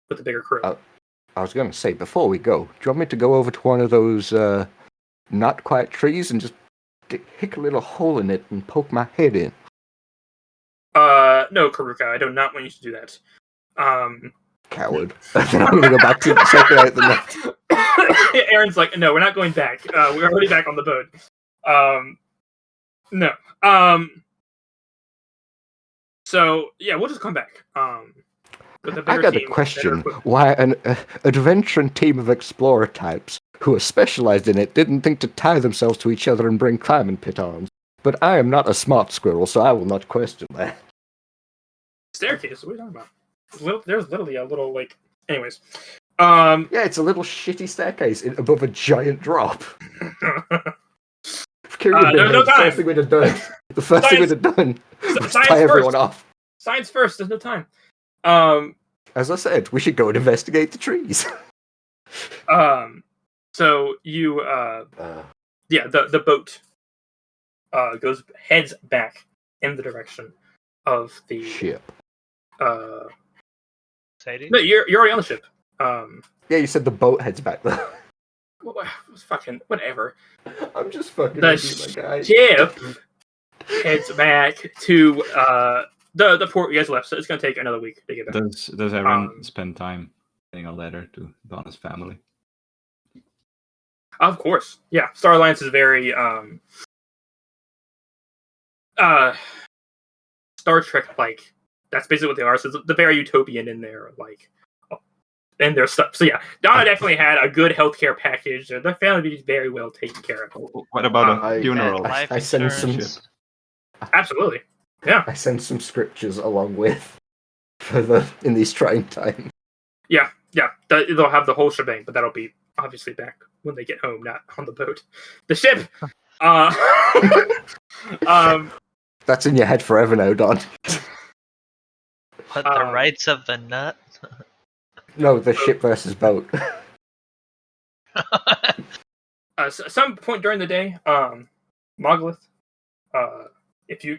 with a bigger crew. I was going to say, before we go, do you want me to go over to one of those not quite trees and just hick a little hole in it and poke my head in? No, Karuka, I do not want you to do that. Coward. Then I'm going to go back to check it out the next. Aaron's like, no, we're not going back. We're already back on the boat. No. So yeah, we'll just come back. With a bigger I got a team, question. better equipped. Why an adventuring team of explorer types who are specialized in it didn't think to tie themselves to each other and bring climbing pitons? But I am not a smart squirrel, so I will not question that. Staircase. What are you talking about? There's literally a little like. Anyways. Yeah, it's a little shitty staircase above a giant drop. If Kieran had been there's here, no the time. first thing we'd have done, was Science tie everyone first. off. Science first. There's no time. As I said, we should go and investigate the trees. So you the boat heads back in the direction of the Ship. Sadie? No, you're already on the ship. Yeah, you said the boat heads back though. Fucking whatever. I'm just fucking The with you, my guy. ship heads back to the port you guys left, so it's gonna take another week to get back. Does Erin spend time writing a letter to Donna's family? Of course, yeah. Star Alliance is very Star Trek like. That's basically what they are. So the very utopian in their like, and their stuff. So yeah, Donna definitely had a good healthcare package. Their family is very well taken care of. What about a I- funeral? Life I send some. insurance. Absolutely, yeah, I send some scriptures along with in these trying times. yeah. They'll have the whole shebang, but that'll be obviously back when they get home, not on the boat. The ship. That's in your head forever now, Don. What, the rights of the nut? No, the ship versus boat. Some point during the day, Moglith, if you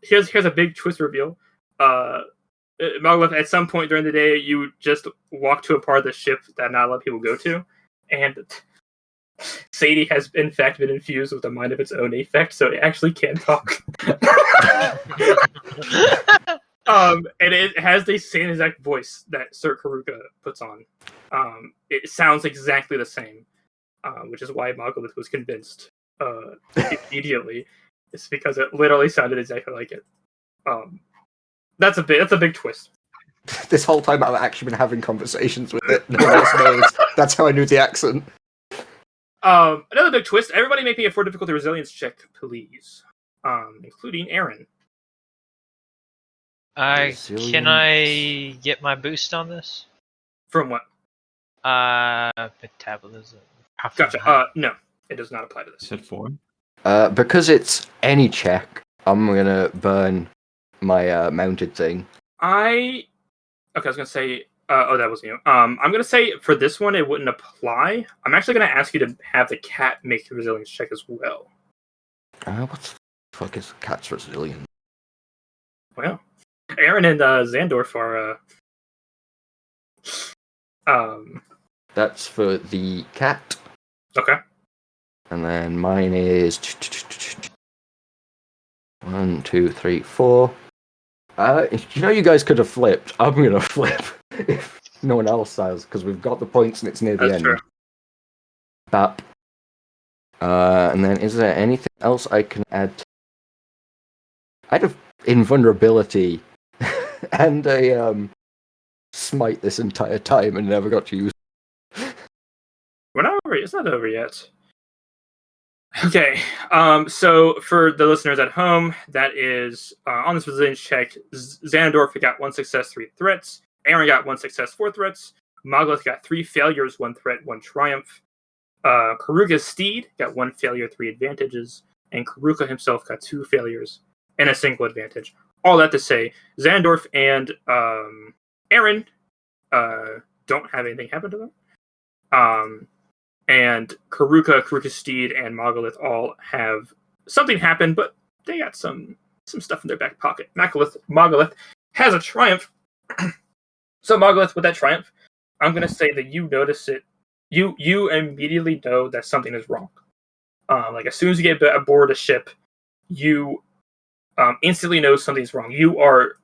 here's a big twist reveal. Moglith, at some point during the day, you just walk to a part of the ship that not a lot of people go to, and Sadie has in fact been infused with a mind of its own effect, so it actually can talk. And it has the same exact voice that Sir Karuka puts on. It sounds exactly the same, which is why Moglith was convinced immediately. It's because it literally sounded exactly like it. That's a big twist. This whole time I've actually been having conversations with it. No one else knows. That's how I knew the accent. Another big twist. Everybody make me a 4 difficulty resilience check, please. Including Erin. Can I get my boost on this? From what? Metabolism. Gotcha. No, it does not apply to You this. said 4? Because it's any check, I'm gonna burn my mounted thing. I was gonna say. That wasn't you. I'm gonna say for this one it wouldn't apply. I'm actually gonna ask you to have the cat make the resilience check as well. What the fuck is cat's resilient? Well, Aaron and Xandorf are. That's for the cat, Okay. and then mine is 1, 2, 3, 4. You guys could have flipped. I'm gonna flip if no one else has, because we've got the points and it's near the That's end. true. Bap. And then is there anything else I can add? I'd have invulnerability and a smite this entire time and never got to use. We're not over. It's not over yet. Okay. So for the listeners at home, that is on this resilience check. Xandorf got 1 success, 3 threats. Aaron got 1 success, 4 threats. Moglith got 3 failures, 1 threat, 1 triumph. Karuka's steed got 1 failure, 3 advantages, and Karuka himself got 2 failures and a single advantage. All that to say, Xandorf and Aaron don't have anything happen to them. And Karuka's steed, and Moglith all have something happen, but they got some some stuff in their back pocket. Mogolith has a triumph. So Mogolith, with that triumph, I'm gonna say that you notice it. You immediately know that something is wrong. Like as soon as you get aboard a ship, you instantly know something's wrong. You are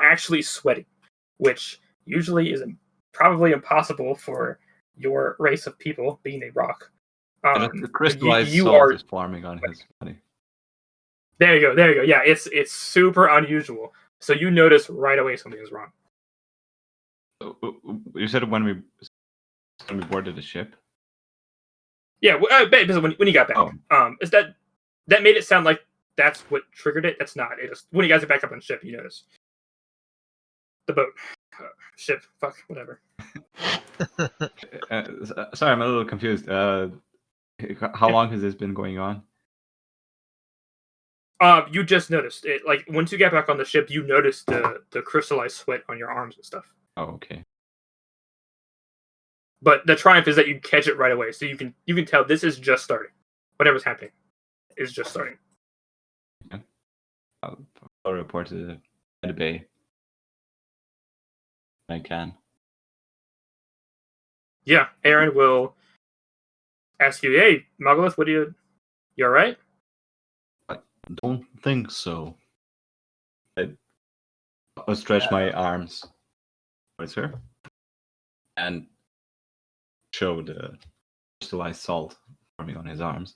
actually sweating, which usually is probably impossible for your race of people, being a rock. The crystallized you salt are is forming on his body. There you go. Yeah, it's super unusual. So you notice right away something is wrong. You said when we boarded the ship? Yeah, when you got back. Is that made it sound like that's what triggered it? That's not. It just when you guys are back up on ship, you notice the boat, ship, fuck, whatever. Sorry, I'm a little confused. How long has this been going on? You just noticed it. Like once you get back on the ship, you noticed the crystallized sweat on your arms and stuff. Oh, okay. But the triumph is that you catch it right away, so you can tell this is just starting. Whatever's happening is just starting. Okay. I'll report to the bay. I can. Yeah, Erin will ask you, "Hey, Mogolith, you all right?" I don't think so. I'll stretch my arms towards her and show the crystallized salt forming on his arms.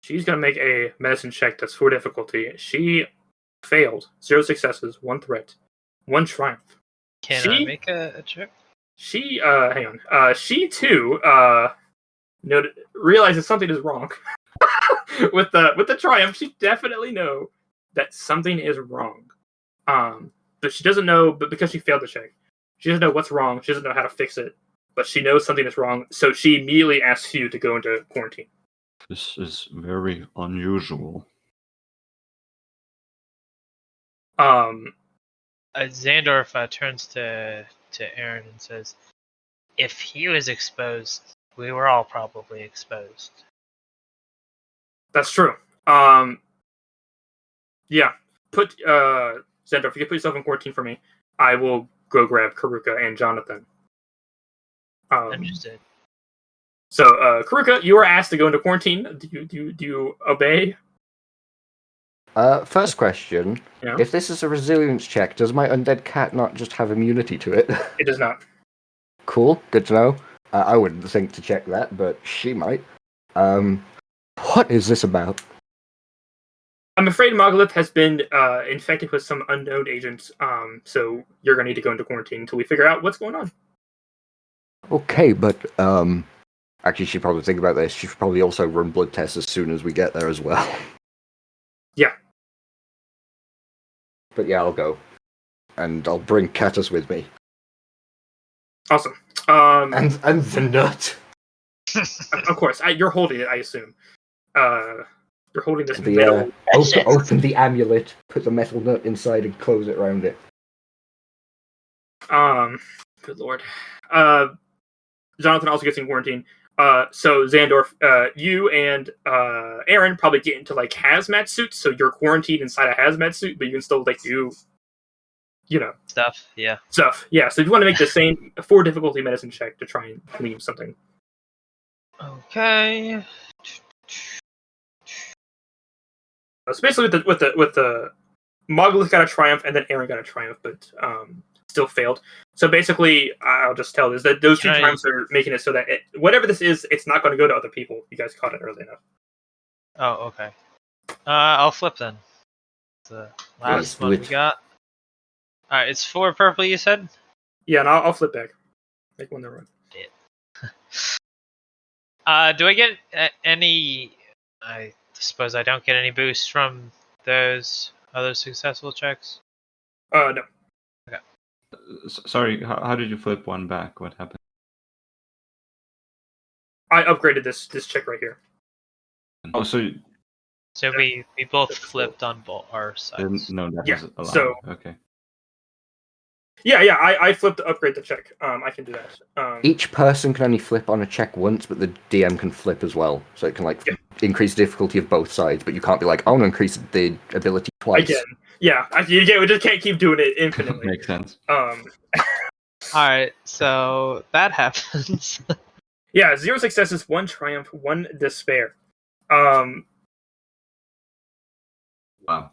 She's gonna make a medicine check that's 4 difficulty. She failed. 0 successes, 1 threat, 1 triumph. Can I make a check? She hang on. She too realizes something is wrong. with the triumph, she definitely know that something is wrong. But she doesn't know. But because she failed the check, she doesn't know what's wrong. She doesn't know how to fix it. But she knows something is wrong. So she immediately asks you to go into quarantine. This is very unusual. Xandorf turns to Erin and says, "If he was exposed, we were all probably exposed." That's true. Yeah. Put Xandorf, if you could put yourself in quarantine for me, I will go grab Karuka and Jonathan. Understood. So, Karuka, you were asked to go into quarantine. Do you obey? First question. Yeah. If this is a resilience check, does my undead cat not just have immunity to it? It does not. Cool, good to know. I wouldn't think to check that, but she might. What is this about? I'm afraid Mogolith has been infected with some unknown agents, so you're going to need to go into quarantine until we figure out what's going on. Okay, but, actually, she should probably think about this. She should probably also run blood tests as soon as we get there as well. Yeah. But yeah, I'll go. And I'll bring Catus with me. Awesome. And the nut. Of course, you're holding it, I assume. You're holding this metal... Open the amulet, put the metal nut inside and close it around it. Good lord. Jonathan also gets in quarantine. So Xandorf, you and Erin probably get into like hazmat suits, so you're quarantined inside a hazmat suit, but you can still like do, Stuff. Yeah. Yeah. So if you want to make the same 4 difficulty medicine check to try and clean something. Okay. So basically, with the Mogolith got a triumph, and then Erin got a triumph, but still failed. So basically, I'll just tell is that those 2 triumphs are making it so that whatever this is, it's not going to go to other people. You guys caught it early enough. Oh, okay. I'll flip then. The last one we got. Alright, it's 4 purple, you said? Yeah, and I'll flip back. Make one that run. Do I get any... I suppose I don't get any boosts from those other successful checks? No. Okay. Sorry, how did you flip one back? What happened? I upgraded this check right here. Oh, so we both flipped on both our sides. No, that Yeah, was allowed. so- Okay. Yeah, I flipped to upgrade the check. I can do that. Each person can only flip on a check once, but the DM can flip as well. So it can, like, Yeah. increase the difficulty of both sides, but you can't be like, I want to increase the ability twice. Again, yeah, we just can't keep doing it infinitely. Makes sense. Alright, so that happens. Yeah, 0 successes, 1 triumph, 1 despair. Um, Wow.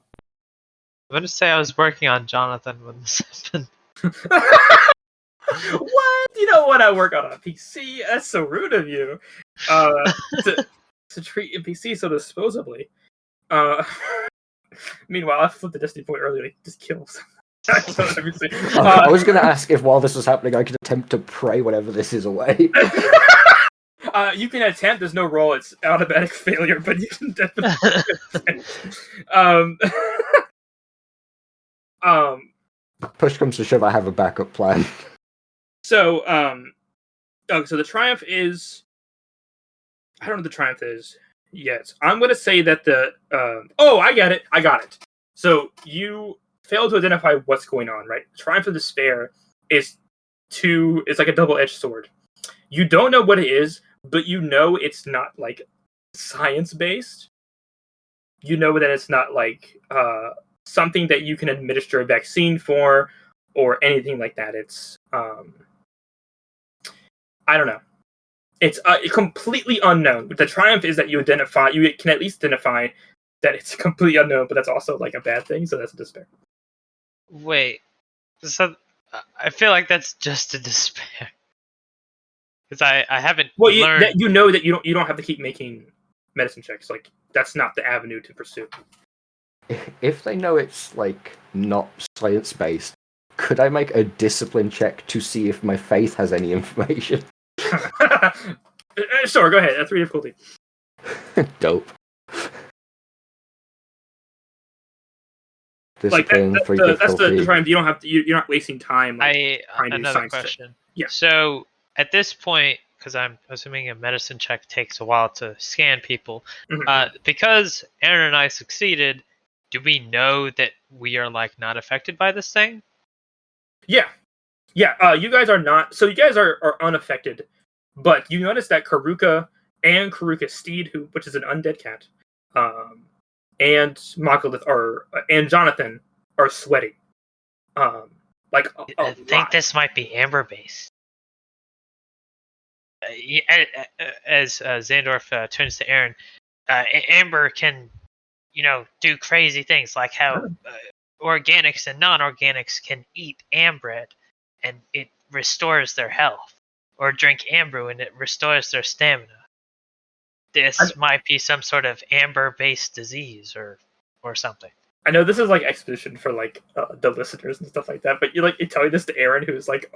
I'm gonna say I was working on Jonathan when this happened. what? You know what? I work on a PC. That's so rude of you. To treat a PC so disposably. Meanwhile, I flipped the destiny point earlier. It just kills. I was going to ask if while this was happening, I could attempt to pray whatever this is away. You can attempt. There's no roll. It's automatic failure, but you can definitely attempt. Push comes to shove, I have a backup plan. So, so the triumph is... I don't know what the triumph is yet. I'm going to say that the... I get it. I got it. So, you fail to identify what's going on, right? Triumph of Despair is like a double-edged sword. You don't know what it is, but you know it's not, like, science-based. You know that it's not, like, something that you can administer a vaccine for, or anything like that. It's, I don't know. It's completely unknown. The triumph is that you can at least identify that it's completely unknown, but that's also like a bad thing, so that's a despair. Wait, so I feel like that's just a despair. Because I haven't learned... you know that you don't have to keep making medicine checks. Like, that's not the avenue to pursue. If they know it's, like, not science-based, could I make a discipline check to see if my faith has any information? Sure, go ahead. That's 3 difficulty. Dope. Like Discipline, that's 3 the difficulty. triumph. You don't have to. You're not wasting time. Another question. Yeah. So at this point, because I'm assuming a medicine check takes a while to scan people, because Erin and I succeeded, do we know that we are like not affected by this thing? Yeah. You guys are not. So you guys are unaffected, but you notice that Karuka and Karuka's steed, which is an undead cat, and Makalith and Jonathan are sweating. I think this might be amber based. As Xandorf turns to Erin, amber can, do crazy things like how organics and non-organics can eat ambred and it restores their health, or drink amber and it restores their stamina. This might be some sort of amber-based disease or something. I know this is like exposition for like the listeners and stuff like that, but you telling this to Erin, who's like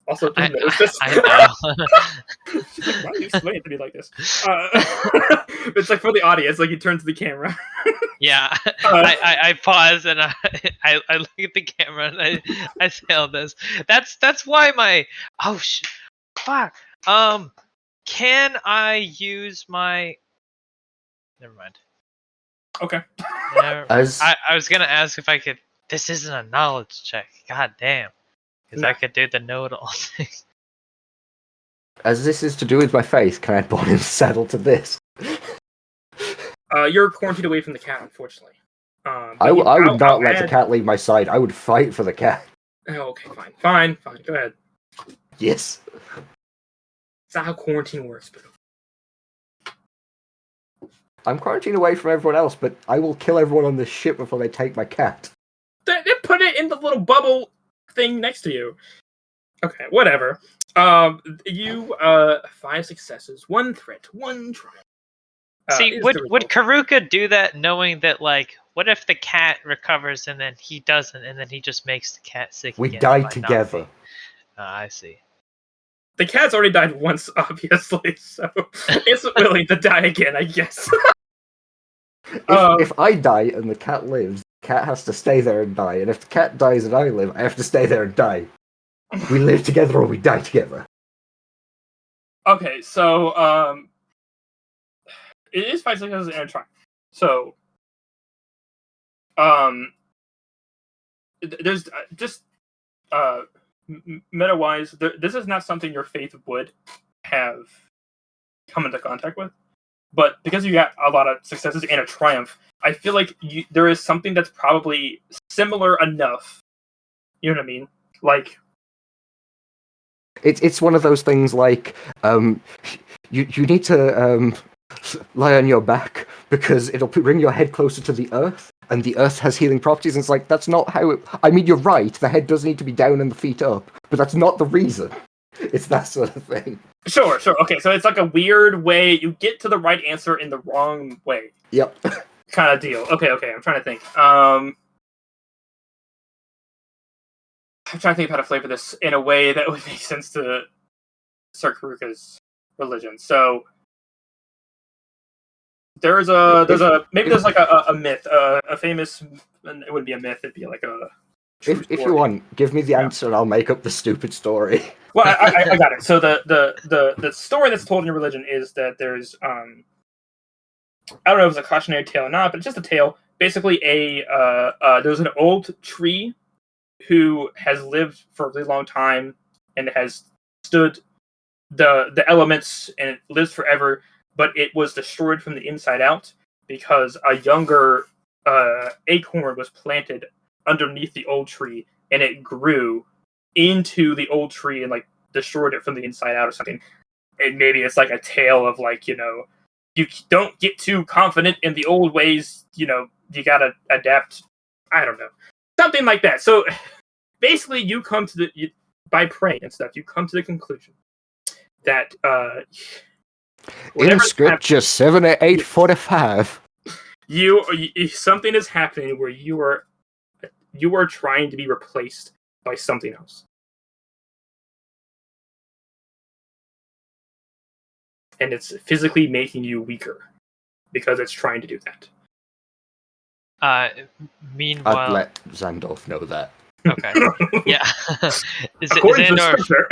also knows this. I know. She's like, why are you explaining it to me like this? It's like for the audience, like you turn to the camera. Yeah, I pause and I look at the camera and I say all this. That's why my fuck. Can I use my? Never mind. Okay. I was gonna ask if I could. This isn't a knowledge check. God damn. Because I could do the know-it-all thing. As this is to do with my faith, can I bond him saddle to this? You're quarantined away from the cat, unfortunately. I would not let the cat leave my side. I would fight for the cat. Oh, okay, fine. Go ahead. Yes. That's not how quarantine works, but... I'm quarantined away from everyone else, but I will kill everyone on this ship before they take my cat. They put it in the little bubble thing next to you. Okay, whatever. You 5 successes, 1 threat, 1 triumph. See, would Karuka do that knowing that, like, what if the cat recovers and then he doesn't, and then he just makes the cat sick We again? die together. I see. The cat's already died once, obviously, so it's willing to die again, I guess. If I die and the cat lives, the cat has to stay there and die. And if the cat dies and I live, I have to stay there and die. We live together or we die together. Okay, so, it is 5 successes and a triumph. So, there's just, meta-wise, this is not something your faith would have come into contact with. but because you got a lot of successes and a triumph, I feel like there is something that's probably similar enough. You know what I mean? Like, it's one of those things like you need to lie on your back because it'll bring your head closer to the earth, and the earth has healing properties. And it's like, that's not how it. I mean, you're right. The head does need to be down and the feet up, but that's not the reason. It's that sort of thing. Sure. Okay, so it's like a weird way you get to the right answer in the wrong way. Yep. Kind of deal. Okay. I'm trying to think. I'm trying to think of how to flavor this in a way that would make sense to Sir Karuka's religion. So there's like a myth, a famous. It wouldn't be a myth. It'd be like a. If you want, give me the answer, and I'll make up the stupid story. Well, I got it. So the story that's told in your religion is that there's I don't know if it's a cautionary tale or not, but it's just a tale. Basically, there's an old tree who has lived for a really long time and has stood the elements and it lives forever, but it was destroyed from the inside out because a younger acorn was planted underneath the old tree, and it grew into the old tree and like destroyed it from the inside out or something. And maybe it's like a tale of like, you don't get too confident in the old ways, you gotta adapt. I don't know, something like that. So basically, you come to by praying and stuff, you come to the conclusion that in Scripture 7:8:45, something is happening where you are trying to be replaced by something else. And it's physically making you weaker because it's trying to do that. Meanwhile, I'd let Zandorf know that. Okay. Yeah. According to Scripture.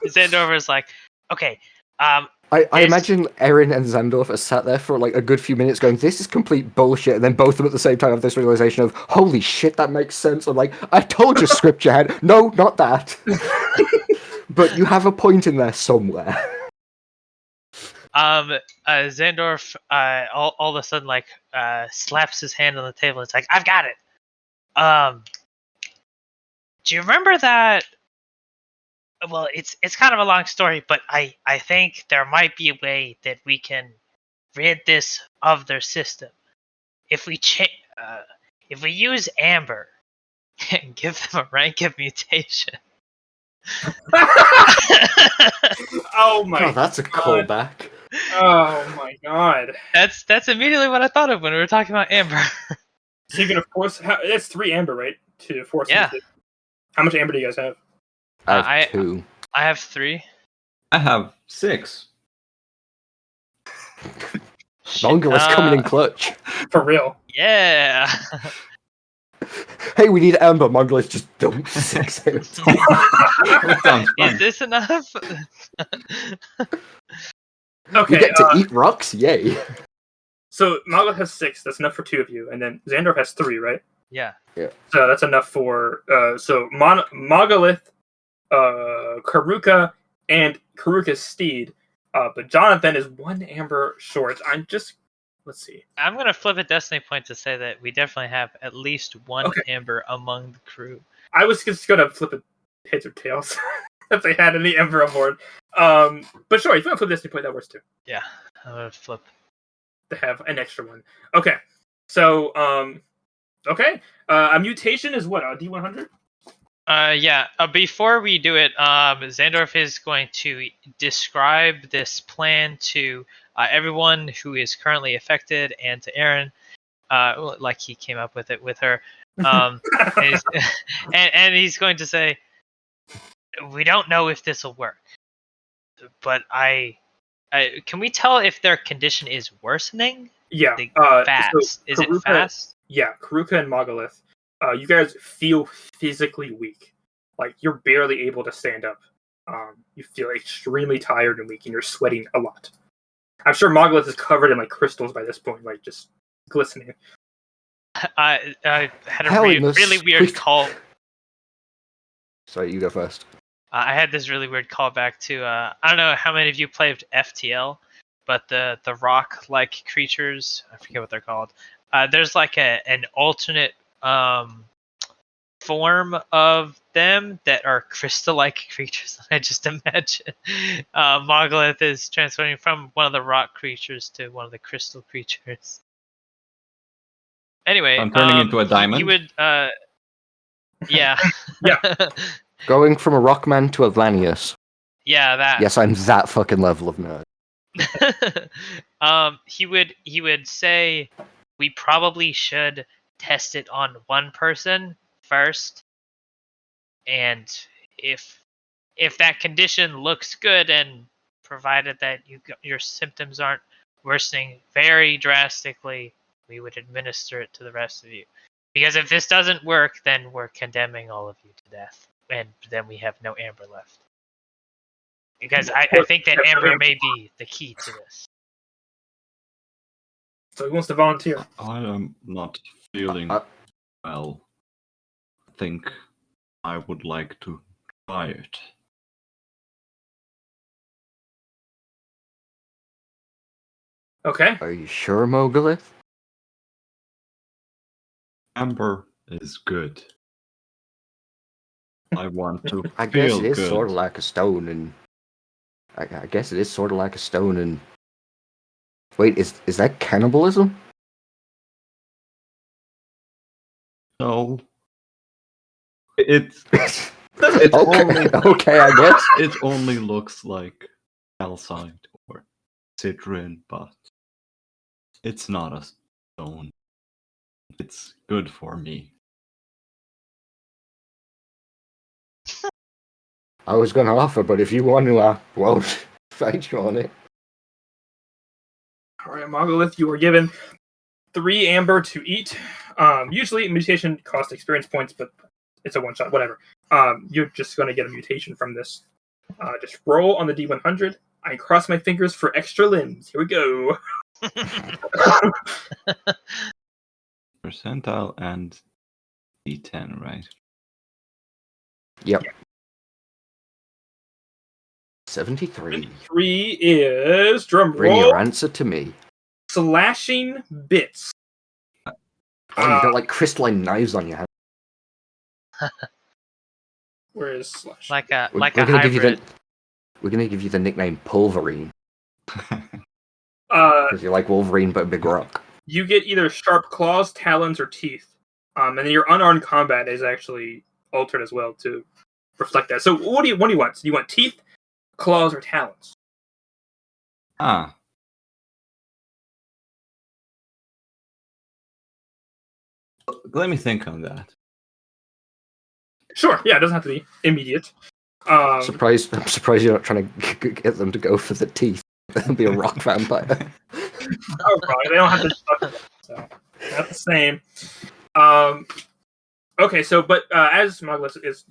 Xandorf is like, okay. I imagine Erin and Zandorf are sat there for like a good few minutes going, this is complete bullshit, and then both of them at the same time have this realization of, holy shit, that makes sense. I'm like, I told you Scripture had... No, not that. But you have a point in there somewhere. Xandorf all of a sudden like slaps his hand on the table. It's like, I've got it. Do you remember that? Well, it's kind of a long story, but I think there might be a way that we can rid this of their system if we use amber and give them a rank of mutation. Oh my God, that's a God. callback. Oh my God. That's immediately what I thought of when we were talking about amber. So you can, of course, that's 3 amber, right? To force. Yeah. How much amber do you guys have? I have 2. I have 3. I have 6. Mongol's coming in clutch. For real. Yeah. Hey, we need amber. Mongol's just dumped 6 out. That sounds fun. Is this enough? Okay. We get to eat rocks? Yay. So Mogolith has 6. That's enough for 2 of you, and then Xandorf has 3, right? Yeah. So that's enough for Mogolith, Karuka, and Karuka's steed. But Jonathan is 1 amber short. Let's see. I'm gonna flip a destiny point to say that we definitely have at least 1 amber among the crew. I was just gonna flip it heads or tails if they had any amber on board. But sure, if you want to flip a destiny point, that works too. Yeah, I'm gonna flip. To have an extra one. Okay. So, a mutation is what, a D100? Yeah. Before we do it, Xandorf is going to describe this plan to everyone who is currently affected and to Erin, like he came up with it with her. And he's going to say, we don't know if this will work, but can we tell if their condition is worsening? Yeah. Fast. So is it fast? Yeah, Karuka and Mogolith. You guys feel physically weak. Like, you're barely able to stand up. You feel extremely tired and weak, and you're sweating a lot. I'm sure Mogolith is covered in, like, crystals by this point, like, just glistening. I had a really weird call. Sorry, you go first. I had this really weird callback to, I don't know how many of you played FTL, but the rock-like creatures, I forget what they're called. There's like an alternate form of them that are crystal-like creatures. I just imagine Mogolith is transforming from one of the rock creatures to one of the crystal creatures. Anyway, I'm turning into a diamond. He would, yeah. Yeah. Going from a Rockman to a Lanius. Yeah, that. Yes, I'm that fucking level of nerd. He would say we probably should test it on one person first, and if that condition looks good, and provided that your symptoms aren't worsening very drastically, we would administer it to the rest of you. Because if this doesn't work, then we're condemning all of you to death, and then we have no amber left. Because I think that amber may be the key to this. So he wants to volunteer. I am not feeling well. I think I would like to try it. Okay. Are you sure, Mogolith? Amber is good. I want to I guess feel it is good. sort of like a stone, and I guess it is sort of like a stone. And wait, is that cannibalism? No. It's okay, okay, I guess. it only looks like calcite or citrin, but it's not a stone. It's good for me. I was going to offer, but if you want to, I won't fight you on it. All right, Mogolith, you were given 3 amber to eat. Usually, mutation costs experience points, but it's a one-shot, whatever. You're just going to get a mutation from this. Just roll on the D100. I cross my fingers for extra limbs. Here we go. Percentile and D10, right? Yep. 73. 3 is, drum Bring roll, your answer to me. slashing bits. Oh, you've got like crystalline knives on your hand. Where is slash? Like a We're hybrid. gonna give you the nickname Pulverine Uh, because you're like Wolverine but a big rock. you get either sharp claws, talons, or teeth. And then your unarmed combat is actually altered as well to reflect that. So what do you want? Do you want teeth, claws, or talons? Ah. Let me think on that. Sure, yeah, it doesn't have to be immediate. I'm surprised you're not trying to get them to go for the teeth and be a rock vampire. Oh, right, they don't have to touch it, so not the same. Okay, so but as Mogolith is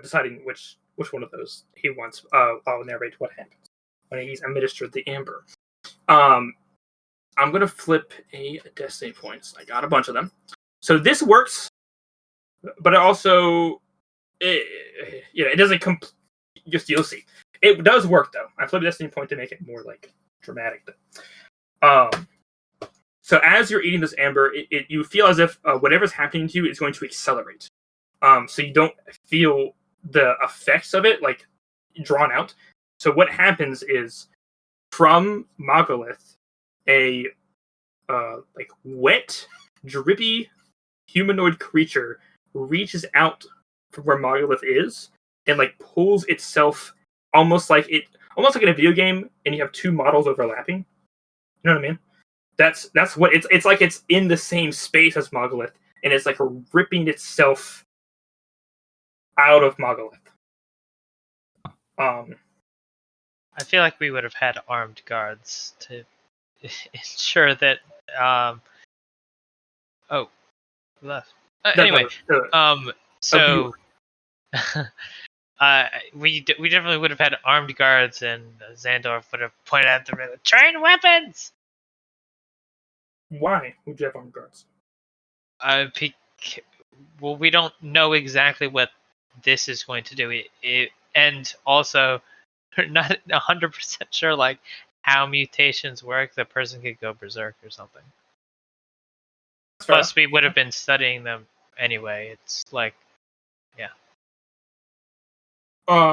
deciding which one of those he wants, I'll narrate what happens when he's administered the amber. I'm gonna flip a destiny points. I got a bunch of them. So this works, but it also, it doesn't. You'll see. It does work though. I flipped a destiny point to make it more like dramatic. So as you're eating this amber, you feel as if whatever's happening to you is going to accelerate. So you don't feel the effects of it like drawn out. So what happens is from Mogolith, a like wet, drippy humanoid creature reaches out from where Mogolith is and like pulls itself almost like in a video game, and you have 2 models overlapping. You know what I mean? That's what it's like. It's in the same space as Mogolith, and it's like ripping itself out of Mogolith. I feel like we would have had armed guards to ensure that. Oh, left. Anyway, so we definitely would have had armed guards, and Xandorf would have pointed at the train weapons. Why would you have armed guards? Well, we don't know exactly what this is going to do. And also, we're not 100% sure like how mutations work, the person could go berserk or something. Fair Plus, we would have been studying them anyway. It's like, yeah.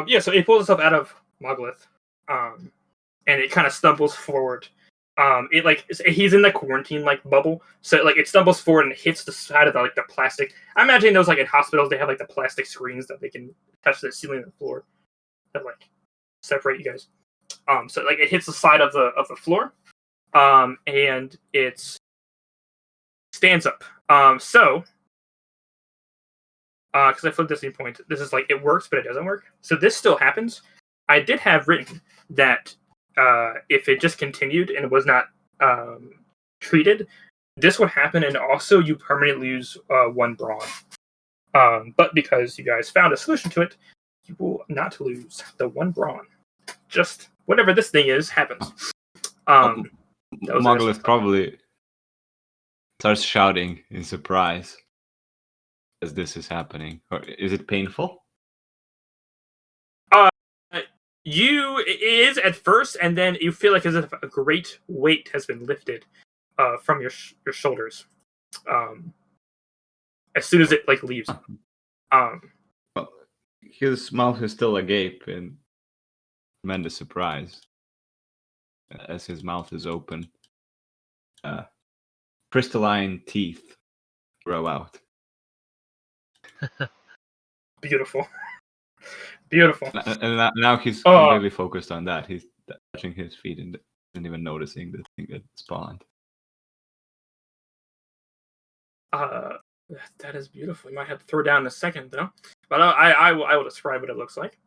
Yeah, so it pulls itself out of Moglith, and it kind of stumbles forward. He's in the quarantine bubble, so it stumbles forward and hits the side of the plastic. I imagine those in hospitals they have the plastic screens that they can touch the ceiling and the floor that separate you guys. So it hits the side of the floor, and it stands up. Because I flipped this point, this is it works, but it doesn't work. So this still happens. I did have written that if it just continued and was not treated, this would happen, and also you permanently lose 1 brawn. But because you guys found a solution to it, you will not lose the 1 brawn. Just whatever this thing is happens. Mogulus probably starts shouting in surprise as this is happening. Or is it painful? It is at first, and then you feel as if a great weight has been lifted from your shoulders. As soon as it leaves. His mouth is still agape in tremendous surprise as his mouth is open. Crystalline teeth grow out. Beautiful. Beautiful. And now he's completely focused on that. He's touching his feet and isn't even noticing the thing that spawned. That is beautiful. You might have to throw down in a second, though. But I will describe what it looks like.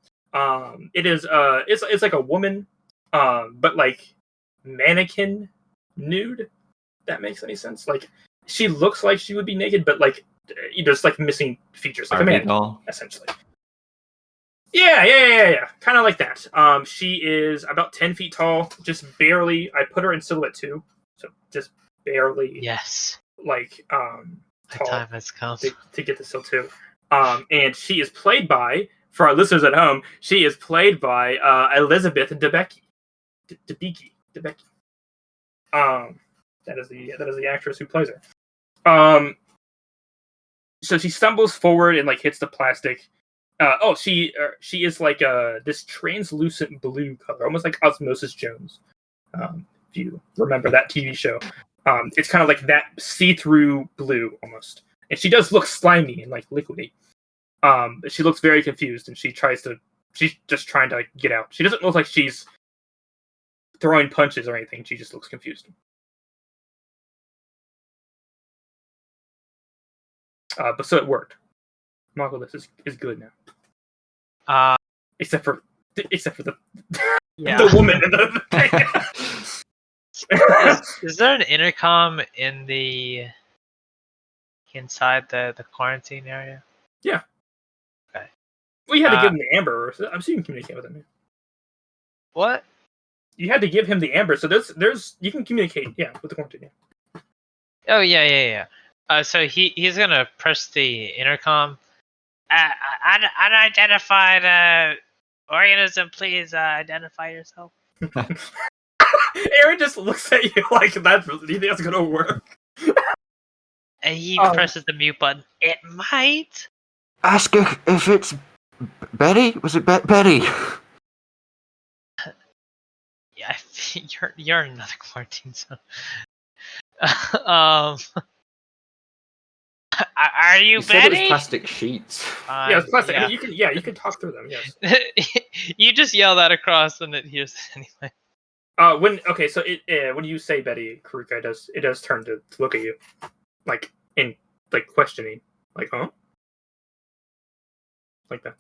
It is it's like a woman, but mannequin nude. That makes any sense? She looks like she would be naked, but just missing features, like a man, essentially. Yeah. Kind of like that. She is about 10 feet tall, just barely. I put her in silhouette too, so just barely. Yes. Tall the time has come to get this still too. And she is played by, for our listeners at home, she is played by Elizabeth Debicki. Debicki. That is the actress who plays her. So she stumbles forward and hits the plastic. She is this translucent blue color, almost like Osmosis Jones. If you remember that TV show, it's kind of like that see-through blue almost. And she does look slimy and liquidy. She looks very confused, and she's just trying to get out. She doesn't look like she's throwing punches or anything. She just looks confused. But so it worked. Mogulus is good now. Except for the the woman in the is there an intercom inside the quarantine area? Yeah. Okay. Well, you had to give him the amber. So I'm sure you can communicate with him. What? You had to give him the amber, so there's you can communicate. Yeah, with the quarantine. Yeah. Oh yeah. So he's gonna press the intercom. Unidentified organism, please identify yourself. Erin just looks at you like that. Do you think that's gonna work? And he presses the mute button. It might. Ask her if it's Betty. Was it Betty? Yeah, you're in another quarantine zone. Are you said Betty? it was plastic sheets. Yeah, it's plastic. Yeah. I mean, you can talk through them. Yes. You just yell that across, and it hears it anyway. When you say Betty, Karuka does turn to look at you, in questioning, huh, like that.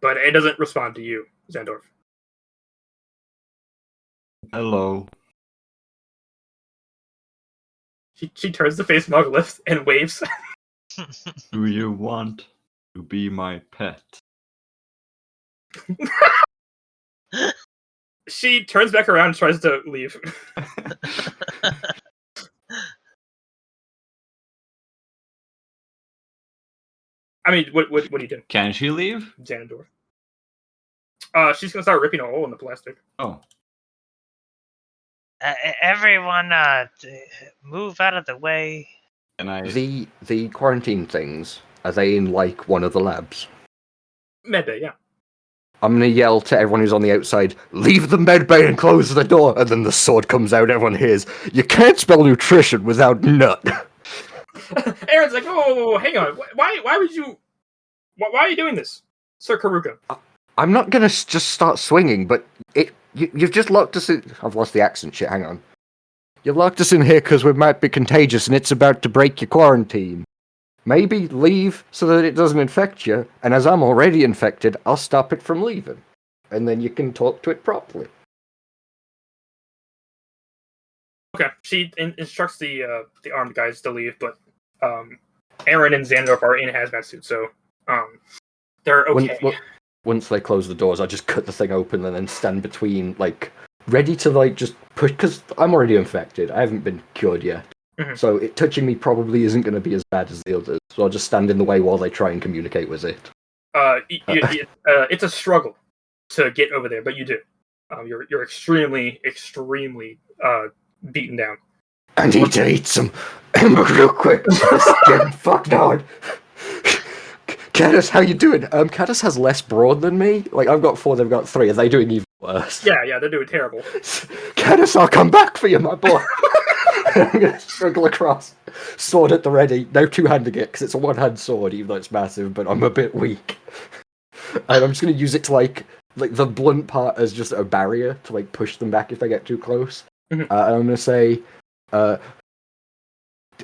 But it doesn't respond to you, Zandorf. Hello. She turns to face Mogulus and waves. Do you want to be my pet? She turns back around and tries to leave. I mean, what do you do? Can she leave? Xanador. She's gonna start ripping a hole in the plastic. Oh, Everyone, move out of the way. and I The quarantine things, are they in like one of the labs? Medbay, yeah. I'm gonna yell to everyone who's on the outside, leave the medbay and close the door, and then the sword comes out, everyone hears, you can't spell nutrition without nut. Aaron's like, oh, hang on. Why would you... Why are you doing this, Sir Karuka? I'm not gonna just start swinging, but you've just locked us in... I've lost the accent shit, hang on. You locked us in here because we might be contagious and it's about to break your quarantine. Maybe leave so that it doesn't infect you, and as I'm already infected, I'll stop it from leaving. And then you can talk to it properly. Okay, she instructs the armed guys to leave, but Aaron and Xandorf are in hazmat suits, so they're okay. Once they close the doors, I just cut the thing open and then stand between, like, ready to, like, just push, because I'm already infected. I haven't been cured yet. Mm-hmm. So it touching me probably isn't going to be as bad as the others. So I'll just stand in the way while they try and communicate with it. It's a struggle to get over there, but you do. You're extremely beaten down. I need to eat some ammo real quick. It's getting fucked hard. Caddis, how you doing? Caddis has less brawn than me. Like, I've got 4, they've got 3. Are they doing even worse? Yeah, they're doing terrible. Caddis, I'll come back for you, my boy. I'm going to struggle across. Sword at the ready. No two-handing it, because it's a one-hand sword, even though it's massive, but I'm a bit weak. And I'm just going to use it to, like the blunt part as just a barrier to, like, push them back if they get too close. Mm-hmm. And I'm going to say,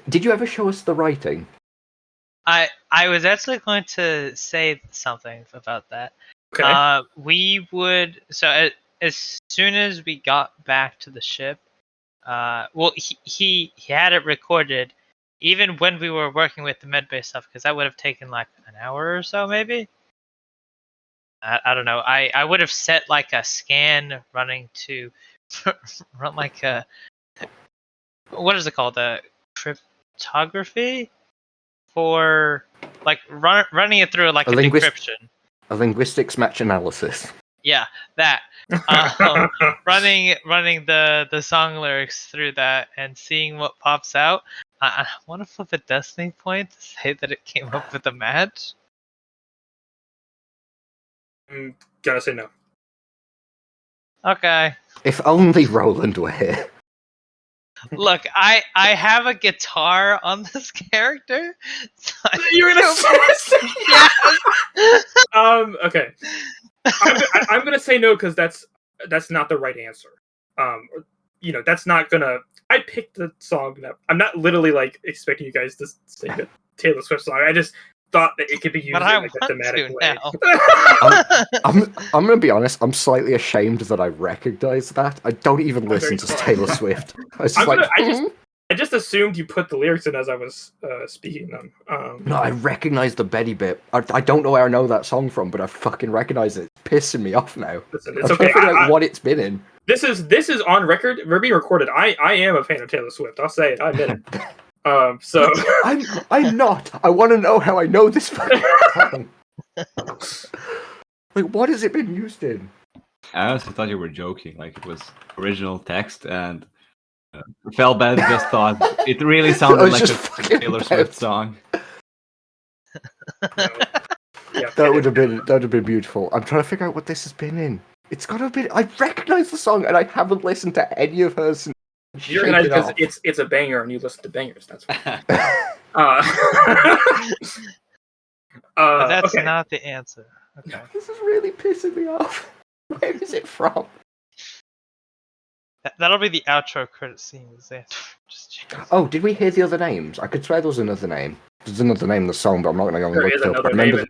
did you ever show us the writing? I was actually going to say something about that. Okay. We would as soon as we got back to the ship. He had it recorded, even when we were working with the medbay stuff, because that would have taken like an hour or so, maybe. I don't know. I would have set like a scan running to run like a what is it called? A cryptography for like running it through like a decryption. A linguistics match analysis. Yeah, that. Running the song lyrics through that and seeing what pops out. I want to flip a destiny point to say that it came up with a match. I'm gonna say no. Okay. If only Roland were here. Look, I have a guitar on this character. So You're gonna say yes. Okay. I'm gonna say no because that's not the right answer. That's not gonna. I picked the song. I'm not literally like expecting you guys to sing a Taylor Swift song. I just thought that it could be used in like a thematic way. I'm gonna be honest. I'm slightly ashamed that I recognize that. I don't even listen to Taylor Swift. I just assumed you put the lyrics in as I was speaking them. No, I recognize the Betty bit. I don't know where I know that song from, but I fucking recognize it. It's pissing me off now. Listen, it's I'm okay. trying to figure out what it's been in. This is on record. We're being recorded. I am a fan of Taylor Swift. I'll say it. I admit it. So I'm not. I want to know how I know this fucking song. Like, what has it been used in? I honestly thought you were joking. Like it was original text, and Felbed just thought it really sounded like a Taylor Swift song. No. Yeah, That would have been beautiful. I'm trying to figure out what this has been in. It's got to be. I recognize the song, and I haven't listened to any of hers. You recognize because it's a banger, and you listen to bangers. That's why. But that's okay. not the answer. Okay. This is really pissing me off. Where is it from? That'll be the outro credit scene. Oh, did we hear the other names? I could swear there was another name. There's another name in the song, but I'm not going to go and There look is it up. another name.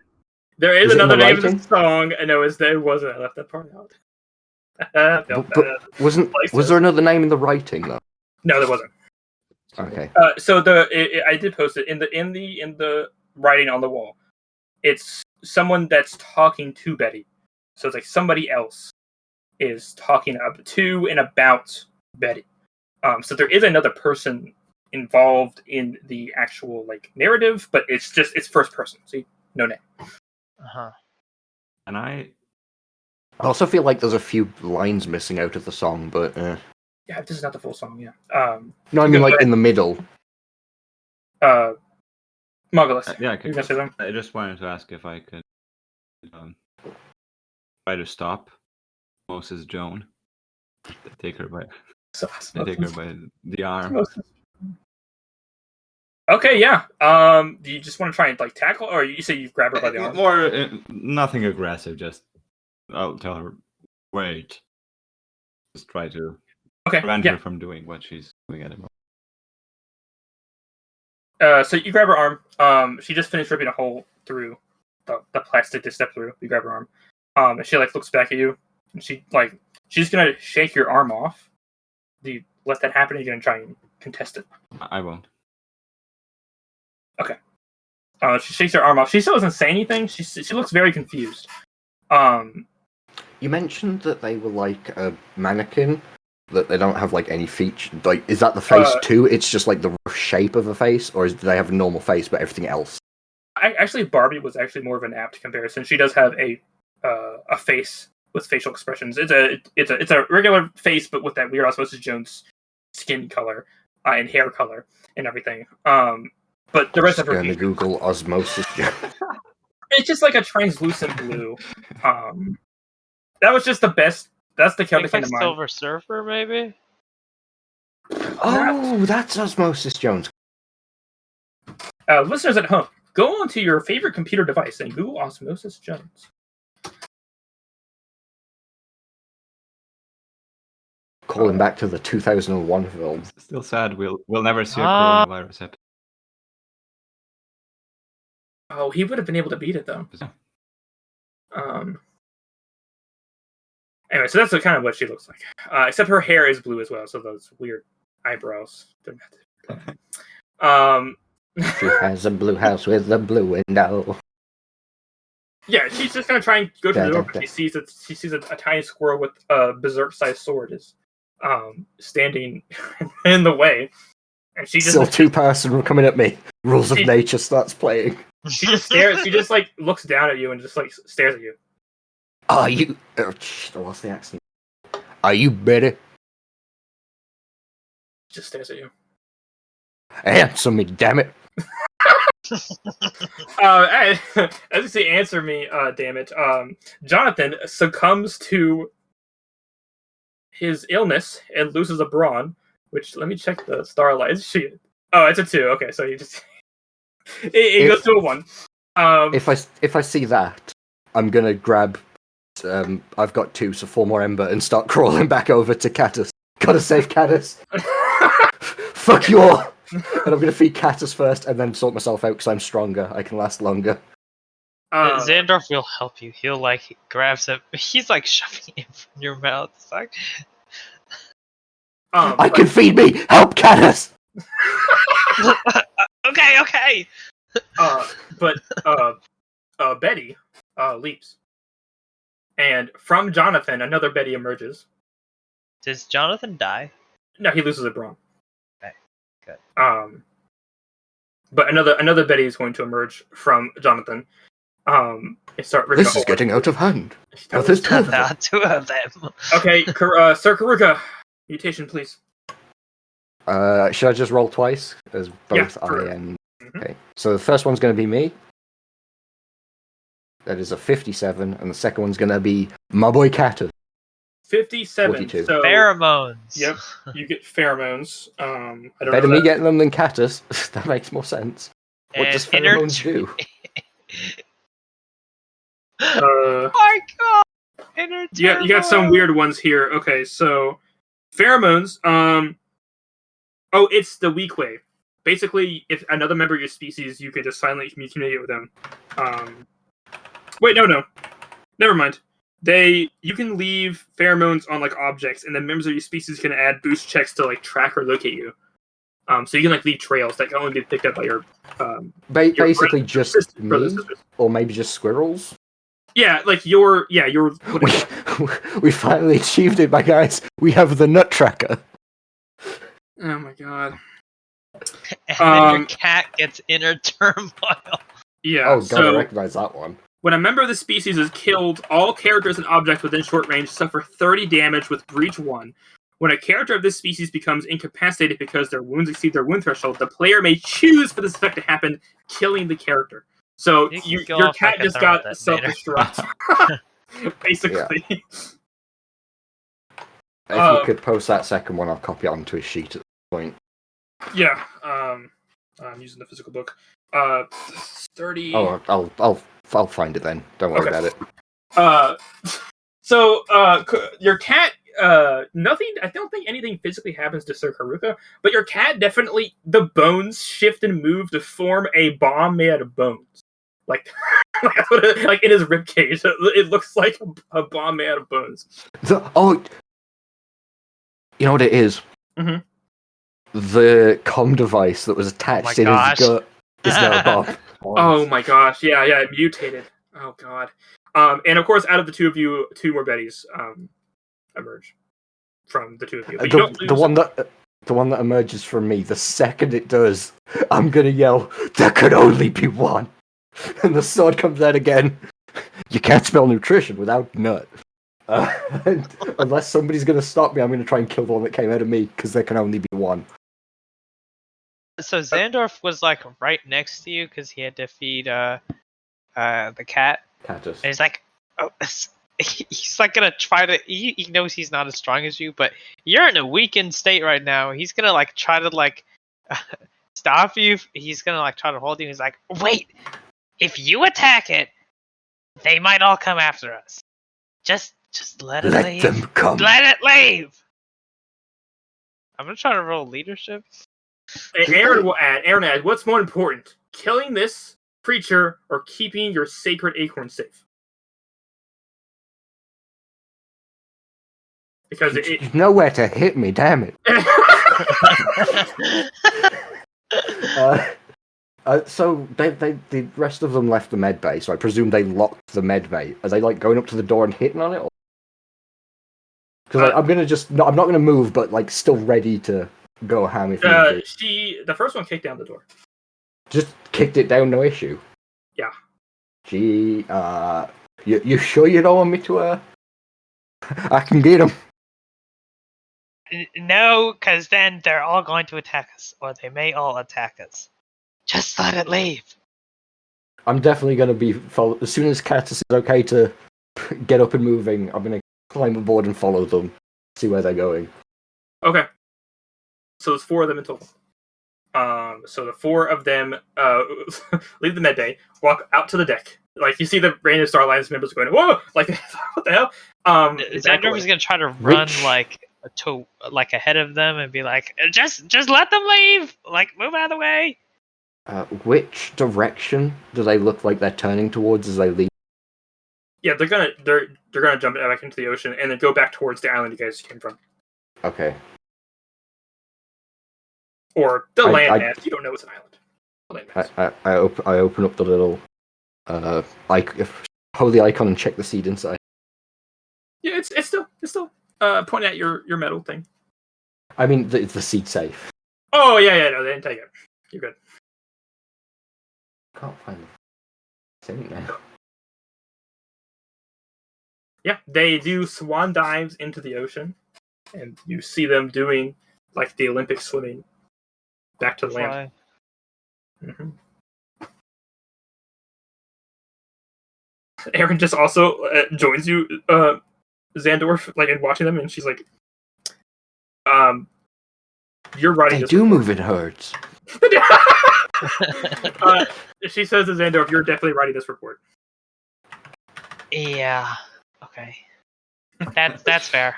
There is another name in the song, and there wasn't. I left that part out. Was there another name in the writing though? No, there wasn't. Okay. So I did post it in the writing on the wall. It's someone that's talking to Betty. So it's like somebody else is talking up to and about Betty. So there is another person involved in the actual like narrative, but it's first person. See, no name. Uh-huh. And I I also feel like there's a few lines missing out of the song, but Yeah, this is not the full song. Yeah. no, I mean like in the middle. Muggless. Yeah, You gonna say something? I just wanted to ask if I could try to stop Moses Joan. Take her by the arm. Okay, yeah. Do you just want to try and like tackle, or you say you grab her by the arm? More nothing aggressive. Just I'll tell her, wait. Just try to prevent her from doing what she's doing at the moment. So you grab her arm. She just finished ripping a hole through the plastic to step through. You grab her arm. And she like looks back at you, and she's gonna shake your arm off. Do you let that happen? Or are you gonna try and contest it? I won't. Okay. She shakes her arm off. She still doesn't say anything. She looks very confused. You mentioned that they were like a mannequin, that they don't have like any feature. Like, is that the face too? It's just like the rough shape of a face, or do they have a normal face but everything else? Actually, Barbie was actually more of an apt comparison. She does have a face with facial expressions. It's a regular face, but with that weird Osmosis Jones skin color and hair color and everything. But the rest of her going to Google Osmosis Jones. It's just like a translucent blue. That was just the best. That's the count that came to mind. Silver Surfer, maybe. Oh, that's Osmosis Jones. Listeners at home, go onto your favorite computer device and Google Osmosis Jones. Calling back to the 2001 film. Still sad. We'll never see a coronavirus episode. Oh, he would have been able to beat it though. Anyway, so that's kind of what she looks like. Except her hair is blue as well, so those weird eyebrows. She has a blue house with a blue window. Yeah, she's just gonna try and go to the door, but she sees a tiny squirrel with a berserk-sized sword is standing in the way, and she just still two-person coming at me. Rules of Nature starts playing. She just stares. She just like looks down at you and just like stares at you. Are you? Oh, shit, what's the accent? Are you better? Just stares at you. Answer me, damn it! As you say, answer me, damn it. Jonathan succumbs to his illness and loses a brawn. Which let me check the starlight. It's a 2. Okay, so you just it goes to a 1. If I see that, I'm gonna grab. I've got 2, so 4 more ember, and start crawling back over to Catus. Gotta save Catus. Fuck you all. And I'm gonna feed Catus first, and then sort myself out because I'm stronger. I can last longer. Xandorf will help you. He'll like grabs him. He's like shoving it in your mouth. It's like, I can feed me. Help Catus. okay. But Betty leaps, and from Jonathan, another Betty emerges. Does Jonathan die? No, he loses a brawn. Okay, good. But another Betty is going to emerge from Jonathan. This is getting out of hand. Oh, there's 2 of them. 2 of them. Okay, Sir Karuka, mutation, please. Should I just roll twice? As both I and... Okay, so the first one's going to be me. That is a 57, and the second one's going to be my boy Catus. 57. 42. So, pheromones. Yep, you get pheromones. I don't Better know me getting them than Catus. That makes more sense. What does pheromones do? My God! You got some weird ones here. Okay, so pheromones. Oh, it's the weak way. Basically, if another member of your species, you can just silently communicate with them. Wait, no. Never mind. You can leave pheromones on like objects, and then members of your species can add boost checks to like track or locate you. So you can like leave trails that can only be picked up by your basically just me, or maybe just squirrels. Yeah, like we finally achieved it, my guys. We have the nut tracker. Oh my God. And then your cat gets inner turmoil. Yeah. Oh God, I recognize that one. When a member of the species is killed, all characters and objects within short range suffer 30 damage with Breach 1. When a character of this species becomes incapacitated because their wounds exceed their wound threshold, the player may choose for this effect to happen, killing the character. So You can go your off cat like a just thermal got detonator. self-destruct. Basically. If you could post that second one, I'll copy it onto a sheet at this point. Yeah. I'm using the physical book. 30. Oh, I'll find it then. Don't worry about it. So your cat, nothing. I don't think anything physically happens to Sir Haruka, but your cat definitely, the bones shift and move to form a bomb made out of bones, like like in his rib cage. It looks like a bomb made out of bones. You know what it is? Mm-hmm. The comm device that was attached in his gut is now a bomb. Oh my gosh! Yeah, it mutated. Oh god. And of course, out of the two of you, 2 more Bettys emerge from the 2 of you. But you don't lose... the one that emerges from me. The second it does, I'm gonna yell, "There could only be one!" And the sword comes out again. You can't spell nutrition without nut. Unless somebody's gonna stop me, I'm gonna try and kill the one that came out of me because there can only be one. So Xandorf was like right next to you because he had to feed the cat. Catus. And he's like, oh, he's like gonna try to. He knows he's not as strong as you, but you're in a weakened state right now. He's gonna like try to like stop you. He's gonna like try to hold you. He's like, wait, if you attack it, they might all come after us. Just let it leave. Let them come. Let it leave. I'm gonna try to roll leadership. Aaron adds, what's more important, killing this creature or keeping your sacred acorn safe? Because you know where to hit me, damn it. So the rest of them left the med bay, so I presume they locked the med bay. Are they like going up to the door and hitting on it? Because I'm not gonna move, but like still ready to go ham if the first one kicked down the door. Just kicked it down, no issue. Yeah. Gee, you sure you don't want me to? I can get him. No, because then they're all going to attack us, or they may all attack us. Just let it leave. I'm definitely going to be as soon as Catus is okay to get up and moving. I'm going to climb aboard and follow them, see where they're going. Okay. So there's 4 of them in total. So the 4 of them leave the med bay, walk out to the deck. Like you see the random Star Alliance members going, whoa! Like what the hell? Xandorf is gonna try to run like ahead of them and be like, just let them leave. Like move out of the way. Which direction do they look like they're turning towards as they leave? Yeah, they're gonna jump back into the ocean and then go back towards the island you guys came from. Okay. Or the landmass. You don't know it's an island. I open up the little holy icon and check the seed inside. Yeah, it's still pointing at your metal thing. I mean the seed safe. Oh yeah, no, they didn't take it. You're good. Can't find the thing now. Yeah, they do swan dives into the ocean, and you see them doing like the Olympic swimming back to the land. Mm-hmm. Erin just also joins you, Xandorf, like in watching them, and she's like, "You're writing." They do move in herds. She says to Xandorf, "You're definitely writing this report." Yeah. Okay. That's fair.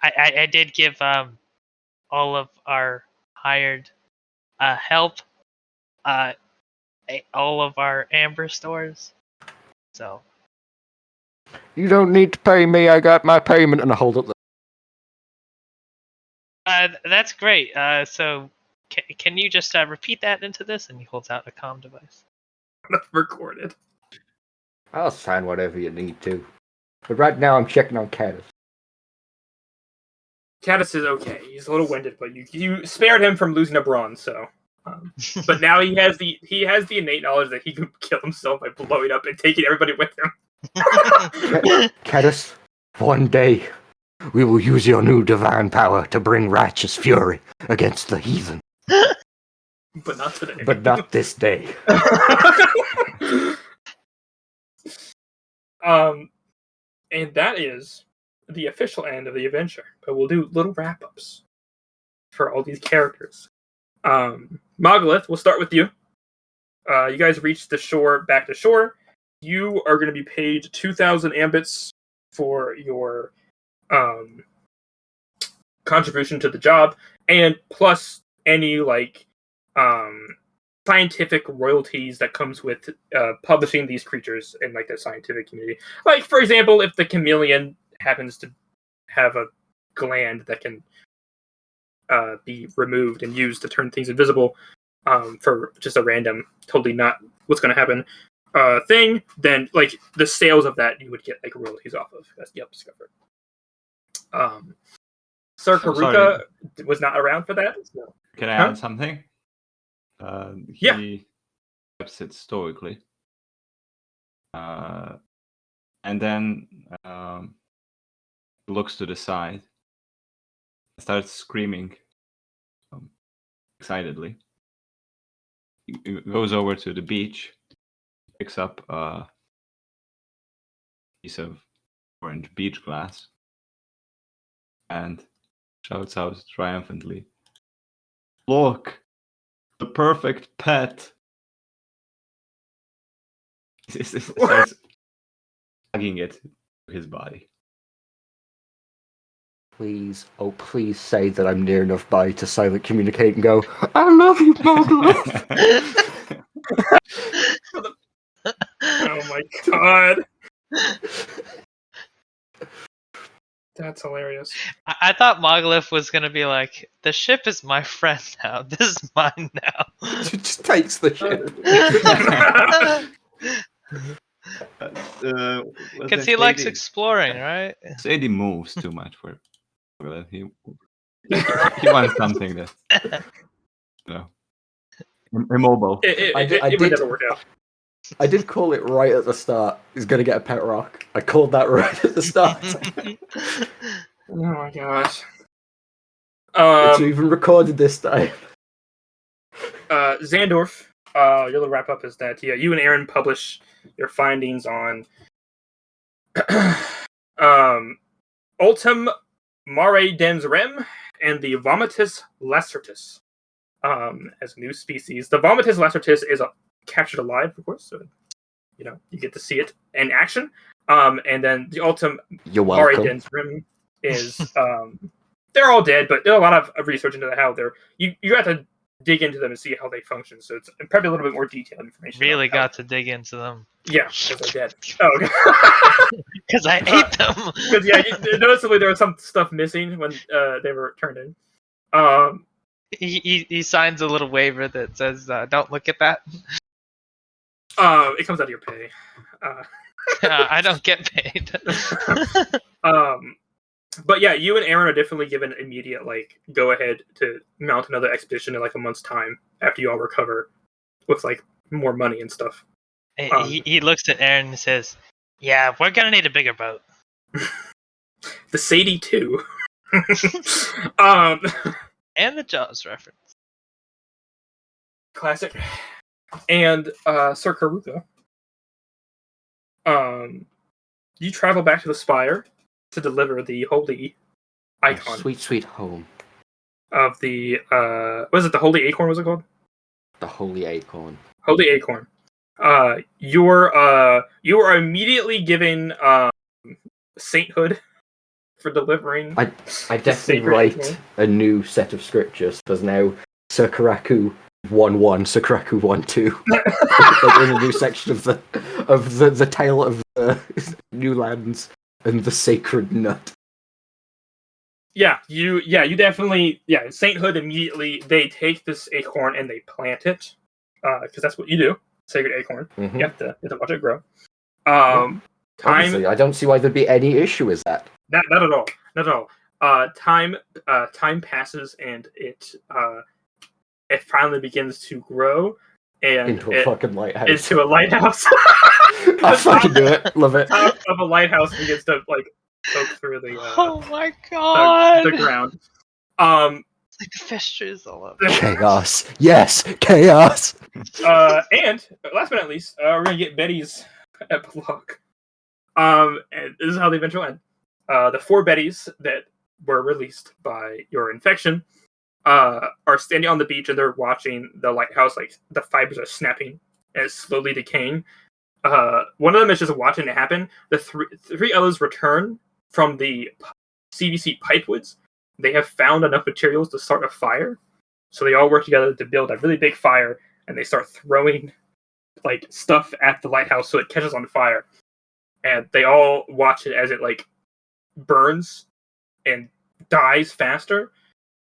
I did give all of our hired help all of our amber stores. So you don't need to pay me. I got my payment, and I hold up the. That's great. So can you just repeat that into this? And he holds out a comm device. Recorded. I'll sign whatever you need to. But right now, I'm checking on Catus. Catus is okay. He's a little winded, but you spared him from losing a bronze, so But now he has the innate knowledge that he can kill himself by blowing up and taking everybody with him. Cadus, one day we will use your new divine power to bring righteous fury against the heathen. But not today. But not this day. And that is the official end of the adventure. But we'll do little wrap-ups for all these characters. Mogalith, we'll start with you. You guys reached the shore, back to shore. You are going to be paid 2,000 ambits for your contribution to the job, and plus any scientific royalties that comes with publishing these creatures in the scientific community. Like, for example, if the chameleon happens to have a gland that can be removed and used to turn things invisible for just a random, totally not what's going to happen thing, then the sales of that you would get royalties off of. That's discovered. Sir Karuka was not around for that. So. Can I add something? He keeps it stoically. And then looks to the side, starts screaming excitedly. He goes over to the beach, picks up a piece of orange beach glass, and shouts out triumphantly, "Look! The perfect pet!" He starts hugging it to his body. Please, oh please say that I'm near enough by to silent communicate and go, "I love you, Mogalith." Oh my god. That's hilarious. I thought Mogalith was gonna be like, the ship is my friend now. This is mine now. Just takes the ship. Because he likes exploring, right? Sadie moves too much for he wants something that immobile. It would never work out. I did call it right at the start. He's gonna get a pet rock. I called that right at the start. Oh my gosh. It's even recorded this time. Xandorf, your little wrap up is that you and Erin publish your findings on Ultim Mare Dens Rem and the Vomitus lacertus as a new species. The Vomitus lacertus is captured alive, of course, so you get to see it in action. And then the Ultim Mare Dens Rem is they're all dead, but there's a lot of research into how they're you have to dig into them and see how they function. So it's probably a little bit more detailed information. Really got to dig into them. Yeah, because they're dead. Oh, okay. Because I ate them. Because noticeably there was some stuff missing when they were turned in. He signs a little waiver that says, "Don't look at that." It comes out of your pay. I don't get paid. But yeah, you and Erin are definitely given immediate go ahead to mount another expedition in a month's time after you all recover with more money and stuff. He looks at Erin and says, "Yeah, we're gonna need a bigger boat." The Sadie too. And the Jaws reference. Classic. And Sir Karuka, you travel back to the Spire to deliver the holy icon. Sweet, sweet home. Of the what is it? The holy acorn, was it called? The holy acorn. Holy acorn. You are immediately given sainthood for delivering. I definitely write a new set of scriptures because now Sir Karaku 1-1, Sir Karaku 1-2. In a new section of the tale of the new lands and the sacred nut. Yeah, you definitely sainthood immediately. They take this acorn and they plant it because that's what you do. Sacred acorn. Mm-hmm. You have to watch it grow. Obviously, I don't see why there'd be any issue with that. Not at all. Not at all. Time passes and it it finally begins to grow and Into a fucking lighthouse. into a lighthouse. I fucking do it. Love it. Top of a lighthouse begins to like poke through the Oh my god! the ground. It's like the festers all over. Chaos. Yes, chaos. And last but not least, we're gonna get Betty's epilogue. And this is how the adventure will end. The 4 Bettys that were released by your infection are standing on the beach and they're watching the lighthouse, like the fibers are snapping and it's slowly decaying. One of them is just watching it happen. The three others return from the CVC pipewoods. They have found enough materials to start a fire. So they all work together to build a really big fire, and they start throwing like stuff at the lighthouse so it catches on fire. And they all watch it as it like burns and dies faster.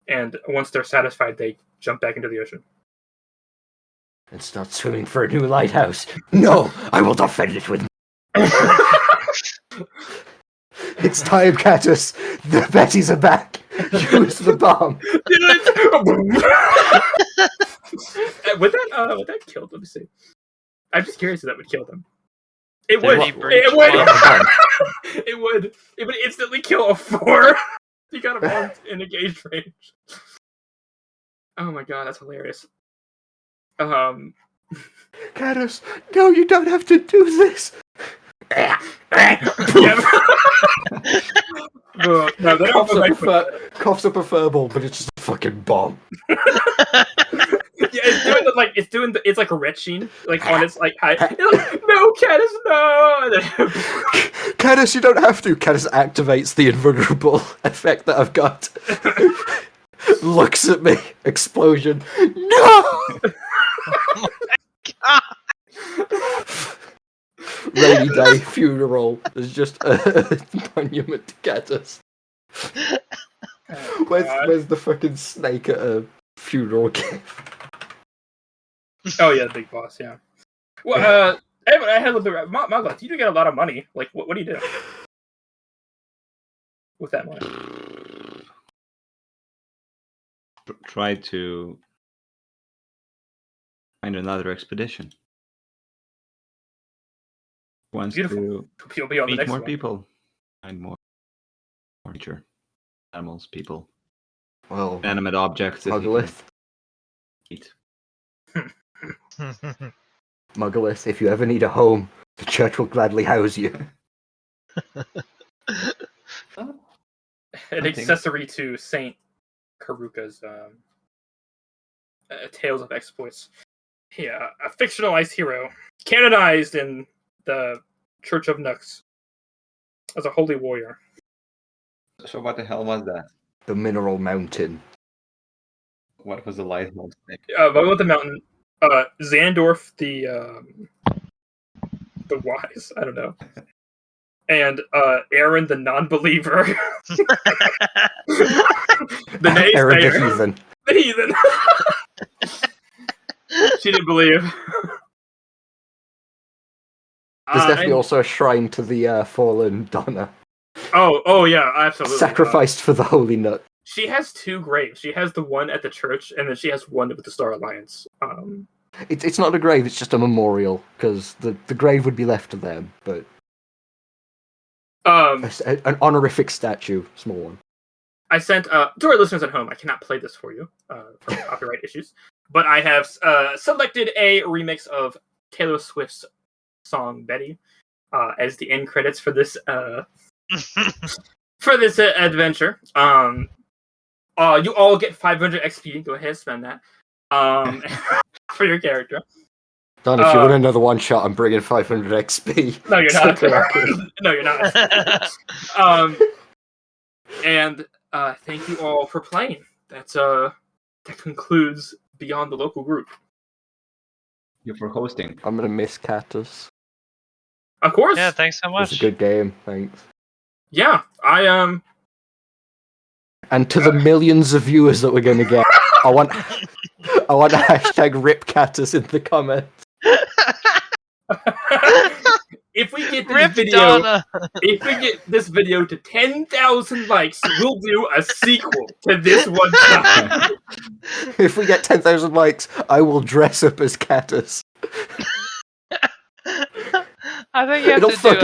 And once they're satisfied, they jump back into the ocean. And start swimming for a new lighthouse. No, I will defend it with. It's time, Catus. The Bettys are back. Use the bomb. Would that kill them? Let me see. I'm just curious if that would kill them. It Did would. he breach It would. bomb? It would. It would instantly kill a 4. You got a bomb in engaged range. Oh my god, that's hilarious. Catus, no, you don't have to do this. Yeah. No, they don't Coughs go up, back coughs up a furball, but it's just a fucking bomb. Yeah, it's doing it's like a retching, like on its like high. It's like, no, Catus, no. Catus, you don't have to. Catus activates the invulnerable effect that I've got. Looks at me. Explosion. No! Rainy day funeral. There's just a monument to Catus. Where's the fucking snake at a funeral gift? Oh yeah, the big boss. Yeah. Well, I had a little bit. Magla, you do get a lot of money. Like, what do you do with that money? Try to find another expedition. Wants Beautiful. You'll be on the meet next more one. people, find more nature, animals, people, Well, animate objects. If you Muggleth. can eat. Muggleth, if you ever need a home, the church will gladly house you. An accessory to Saint Karuka's Tales of Exploits. Yeah, a fictionalized hero, canonized in the Church of Nux as a holy warrior. So what the hell was that? The Mineral Mountain. What was the lighthouse thing? About the mountain, Xandorf the wise, I don't know, and Erin the non-believer, the Eric the naysayer, Heathen. the heathen. She didn't believe. There's definitely also a shrine to the fallen Donna. Oh yeah, absolutely. Sacrificed for the Holy Nut. She has 2 graves. She has the one at the church, and then she has one with the Star Alliance. It's not a grave, it's just a memorial, because the grave would be left to them, but an honorific statue, small one. I sent to our listeners at home. I cannot play this for you for copyright issues, but I have selected a remix of Taylor Swift's song "Betty" as the end credits for this adventure. You all get 500 XP. Go ahead, spend that for your character. Don, if you win another one shot, I'm bringing 500 XP. No, you're not. No, you're not. And thank you all for playing. That concludes Beyond the Local Group. You for hosting. I'm gonna miss Catus. Of course. Yeah, thanks so It was much. a good game, thanks. Yeah, And to the millions of viewers that we're gonna get, I want a hashtag RIP Catus in the comments. if we get this Rip video, Donna. if we get this video to 10,000 likes, we'll do a sequel to this one shot. If we get 10,000 likes, I will dress up as Catus. I think you have It'll to do fucking